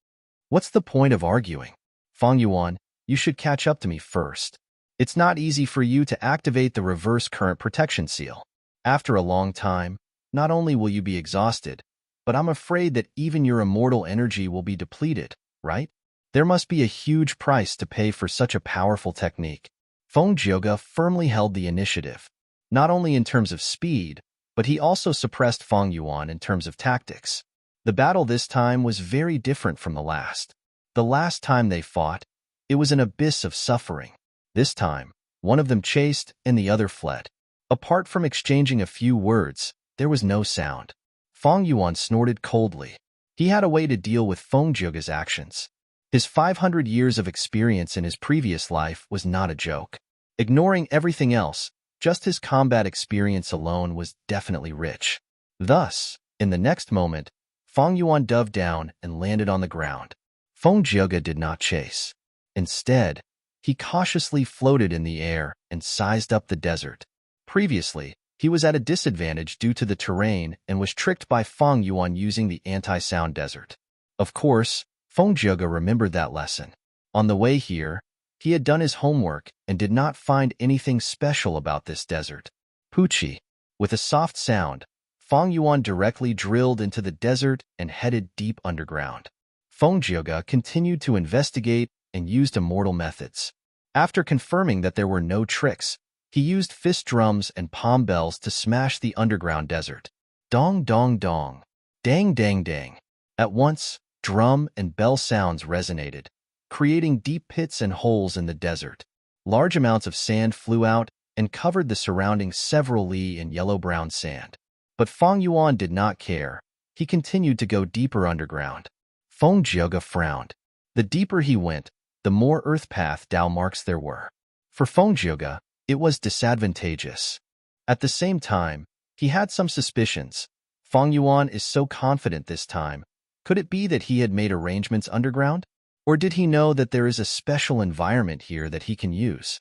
What's the point of arguing? Feng Yuan, you should catch up to me first. It's not easy for you to activate the reverse current protection seal. After a long time, not only will you be exhausted, but I'm afraid that even your immortal energy will be depleted, right? There must be a huge price to pay for such a powerful technique. Feng Jioge firmly held the initiative, not only in terms of speed, but he also suppressed Feng Yuan in terms of tactics. The battle this time was very different from the last. The last time they fought, it was an abyss of suffering. This time, one of them chased and the other fled. Apart from exchanging a few words, there was no sound. Feng Yuan snorted coldly. He had a way to deal with Feng Jioge's actions. His 500 years of experience in his previous life was not a joke. Ignoring everything else, just his combat experience alone was definitely rich. Thus, in the next moment, Feng Yuan dove down and landed on the ground. Feng Jioge did not chase. Instead, he cautiously floated in the air and sized up the desert. Previously, he was at a disadvantage due to the terrain and was tricked by Feng Yuan using the anti-sound desert. Of course, Feng Jioge remembered that lesson. On the way here, he had done his homework and did not find anything special about this desert. Poochie. With a soft sound, Feng Yuan directly drilled into the desert and headed deep underground. Feng Jioge continued to investigate and used immortal methods. After confirming that there were no tricks, he used fist drums and palm bells to smash the underground desert. Dong dong dong. Dang dang dang. At once, drum and bell sounds resonated, creating deep pits and holes in the desert. Large amounts of sand flew out and covered the surrounding several li in yellow-brown sand. But Feng Yuan did not care. He continued to go deeper underground. Feng Jioge frowned. The deeper he went, the more earth path Dao marks there were. For Feng Zhuge, it was disadvantageous. At the same time, he had some suspicions. Feng Yuan is so confident this time. Could it be that he had made arrangements underground? Or did he know that there is a special environment here that he can use?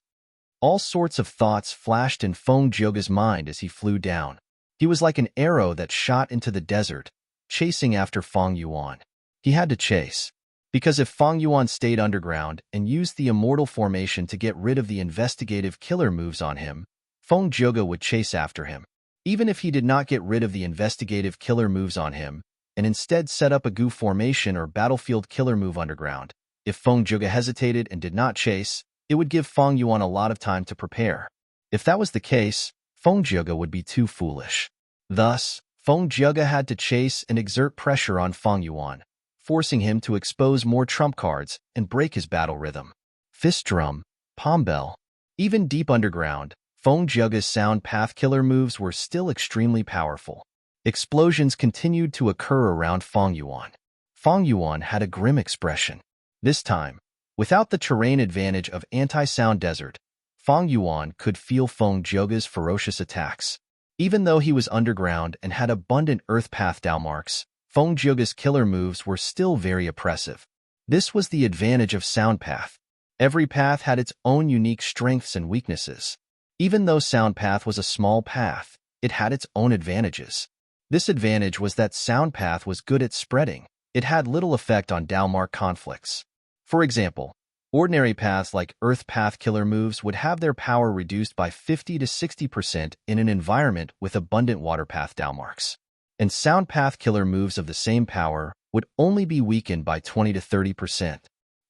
All sorts of thoughts flashed in Feng Zhuge's mind as he flew down. He was like an arrow that shot into the desert, chasing after Feng Yuan. He had to chase. Because if Feng Yuan stayed underground and used the immortal formation to get rid of the investigative killer moves on him, Feng Zhuge would chase after him. Even if he did not get rid of the investigative killer moves on him, and instead set up a Gu formation or battlefield killer move underground, if Feng Zhuge hesitated and did not chase, it would give Feng Yuan a lot of time to prepare. If that was the case, Feng Zhuge would be too foolish. Thus, Feng Zhuge had to chase and exert pressure on Feng Yuan, forcing him to expose more trump cards and break his battle rhythm. Fist drum, palm bell. Even deep underground, Feng Zhuge's sound path killer moves were still extremely powerful. Explosions continued to occur around Feng Yuan. Feng Yuan had a grim expression. This time, without the terrain advantage of anti-sound desert, Feng Yuan could feel Feng Zhuge's ferocious attacks. Even though he was underground and had abundant earth path downmarks, Feng Zhuge's killer moves were still very oppressive. This was the advantage of sound path. Every path had its own unique strengths and weaknesses. Even though sound path was a small path, it had its own advantages. This advantage was that sound path was good at spreading. It had little effect on downmark conflicts. For example, ordinary paths like earth path killer moves would have their power reduced by 50 to 60% in an environment with abundant water path downmarks. And sound path killer moves of the same power would only be weakened by 20 to 30%.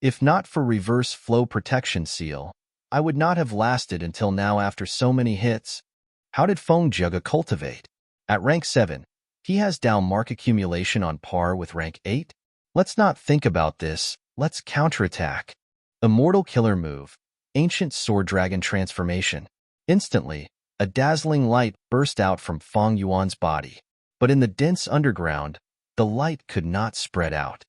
If not for reverse flow protection seal, I would not have lasted until now after so many hits. How did Feng Zhuge cultivate? At rank 7, he has downmark accumulation on par with rank 8? Let's not think about this, let's counterattack. Immortal killer move, Ancient Sword Dragon transformation. Instantly, a dazzling light burst out from Feng Yuan's body. But in the dense underground, the light could not spread out.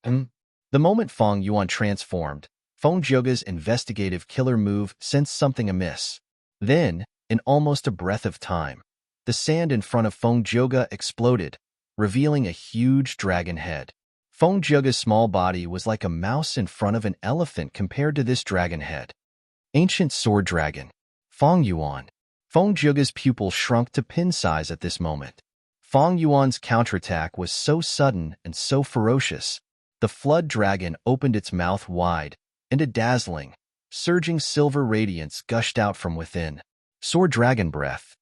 The moment Feng Yuan transformed, Feng Zhuge's investigative killer move sensed something amiss. Then, in almost a breath of time, the sand in front of Feng Zhuge exploded, revealing a huge dragon head. Feng Zhuge's small body was like a mouse in front of an elephant compared to this dragon head. Ancient Sword Dragon. Feng Yuan. Feng Zhuge's pupil shrunk to pin size at this moment. Feng Yuan's counterattack was so sudden and so ferocious. The flood dragon opened its mouth wide, and a dazzling, surging silver radiance gushed out from within. Sword Dragon Breath.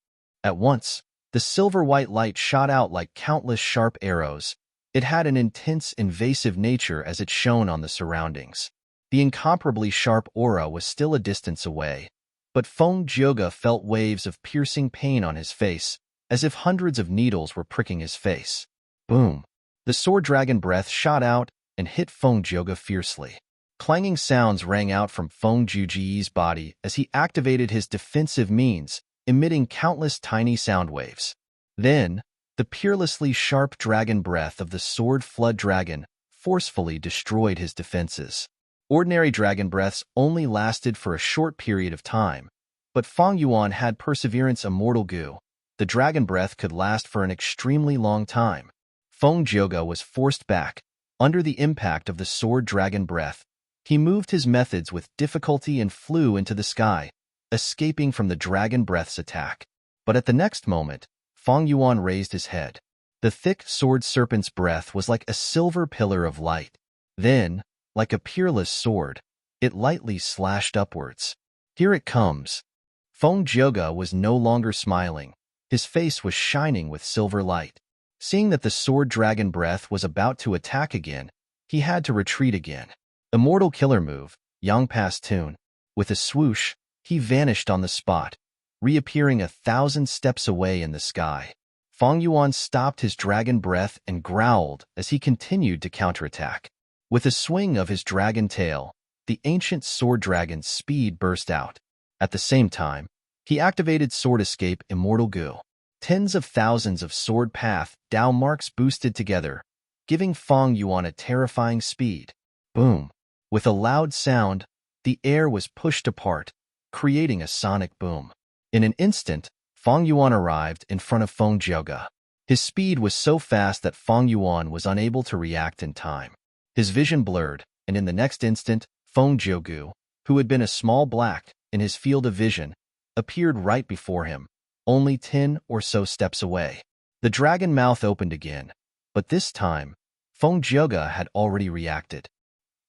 At once, the silver-white light shot out like countless sharp arrows. It had an intense, invasive nature as it shone on the surroundings. The incomparably sharp aura was still a distance away, but Feng Zhuge felt waves of piercing pain on his face, as if hundreds of needles were pricking his face. Boom! The Sword Dragon Breath shot out and hit Feng Zhuge fiercely. Clanging sounds rang out from Feng Zhuge's body as he activated his defensive means, emitting countless tiny sound waves. Then, the peerlessly sharp dragon breath of the Sword Flood Dragon forcefully destroyed his defenses. Ordinary dragon breaths only lasted for a short period of time, but Feng Yuan had Perseverance Immortal Gu. The dragon breath could last for an extremely long time. Feng Zhuge was forced back. Under the impact of the Sword Dragon Breath, he moved his methods with difficulty and flew into the sky, escaping from the dragon breath's attack. But at the next moment, Feng Yuan raised his head. The thick sword serpent's breath was like a silver pillar of light. Then, like a peerless sword, it lightly slashed upwards. Here it comes. Feng Zhuge was no longer smiling. His face was shining with silver light. Seeing that the Sword Dragon Breath was about to attack again, he had to retreat again. Immortal killer move, Yang Pass Tune. With a swoosh, he vanished on the spot, reappearing 1,000 steps away in the sky. Feng Yuan stopped his dragon breath and growled as he continued to counterattack. With a swing of his dragon tail, the ancient sword dragon's speed burst out. At the same time, he activated Sword Escape Immortal Gu. Tens of thousands of sword path Dao marks boosted together, giving Feng Yuan a terrifying speed. Boom! With a loud sound, the air was pushed apart, creating a sonic boom. In an instant, Feng Yuan arrived in front of Feng Jiuge. His speed was so fast that Feng Yuan was unable to react in time. His vision blurred, and in the next instant, Feng Jiuge, who had been a small black in his field of vision, appeared right before him, only 10 or so steps away. The dragon mouth opened again, but this time, Feng Jiuge had already reacted.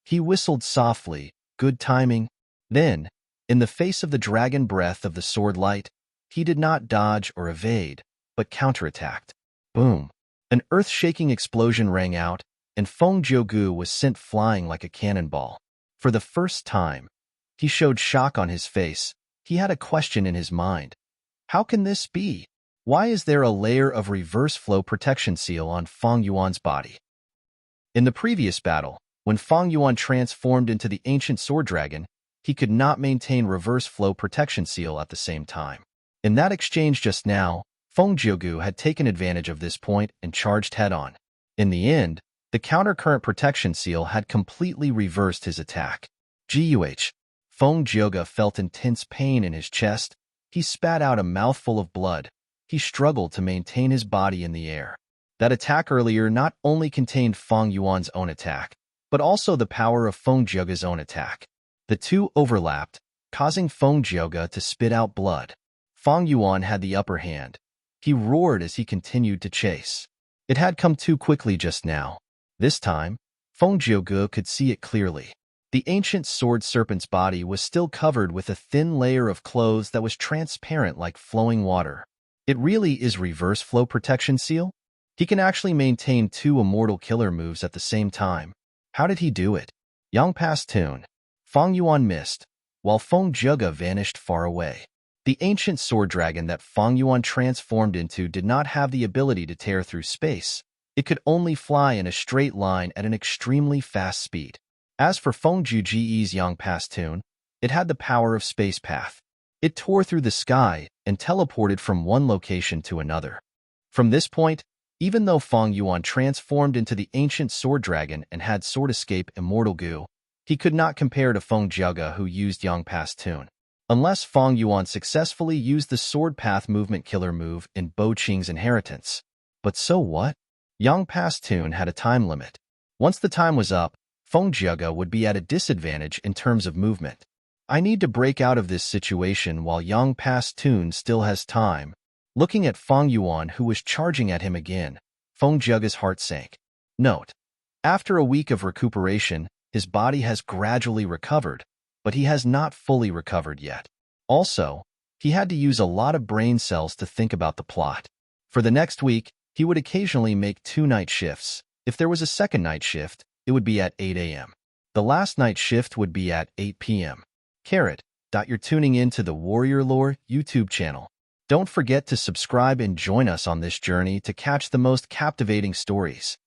He whistled softly, good timing. Then, in the face of the dragon breath of the sword light, he did not dodge or evade, but counterattacked. Boom! An earth-shaking explosion rang out, and Feng Jiuge was sent flying like a cannonball. For the first time, he showed shock on his face. He had a question in his mind. How can this be? Why is there a layer of reverse flow protection seal on Feng Yuan's body? In the previous battle, when Feng Yuan transformed into the ancient sword dragon, he could not maintain reverse flow protection seal at the same time. In that exchange just now, Feng Jiuge had taken advantage of this point and charged head-on. In the end, the counter-current protection seal had completely reversed his attack. Guh! Feng Jiuge felt intense pain in his chest. He spat out a mouthful of blood. He struggled to maintain his body in the air. That attack earlier not only contained Feng Yuan's own attack, but also the power of Feng Jiuge's own attack. The two overlapped, causing Feng Jiuge to spit out blood. Feng Yuan had the upper hand. He roared as he continued to chase. It had come too quickly just now. This time, Feng Jiuge could see it clearly. The ancient sword serpent's body was still covered with a thin layer of clothes that was transparent like flowing water. It really is reverse flow protection seal? He can actually maintain two immortal killer moves at the same time. How did he do it? Yang passed tune. Feng Yuan missed, while Feng Jiuge vanished far away. The ancient sword dragon that Feng Yuan transformed into did not have the ability to tear through space. It could only fly in a straight line at an extremely fast speed. As for Feng Jiuge's Yang Pass tune, it had the power of space path. It tore through the sky and teleported from one location to another. From this point, even though Feng Yuan transformed into the ancient sword dragon and had sword escape immortal goo, he could not compare to Feng Jiuge who used Yang Pass tune. Unless Feng Yuan successfully used the sword path movement killer move in Bo Qing's inheritance. But so what? Yang Pass tune had a time limit. Once the time was up, Feng Jiuge would be at a disadvantage in terms of movement. I need to break out of this situation while Yang Pass tune still has time. Looking at Feng Yuan who was charging at him again, Feng Jiuge's heart sank. Note: after a week of recuperation, his body has gradually recovered, but he has not fully recovered yet. Also, he had to use a lot of brain cells to think about the plot. For the next week, he would occasionally make 2 night shifts. If there was a second night shift, it would be at 8 a.m. The last night shift would be at 8 p.m. You're tuning in to the Warrior Lore YouTube channel. Don't forget to subscribe and join us on this journey to catch the most captivating stories.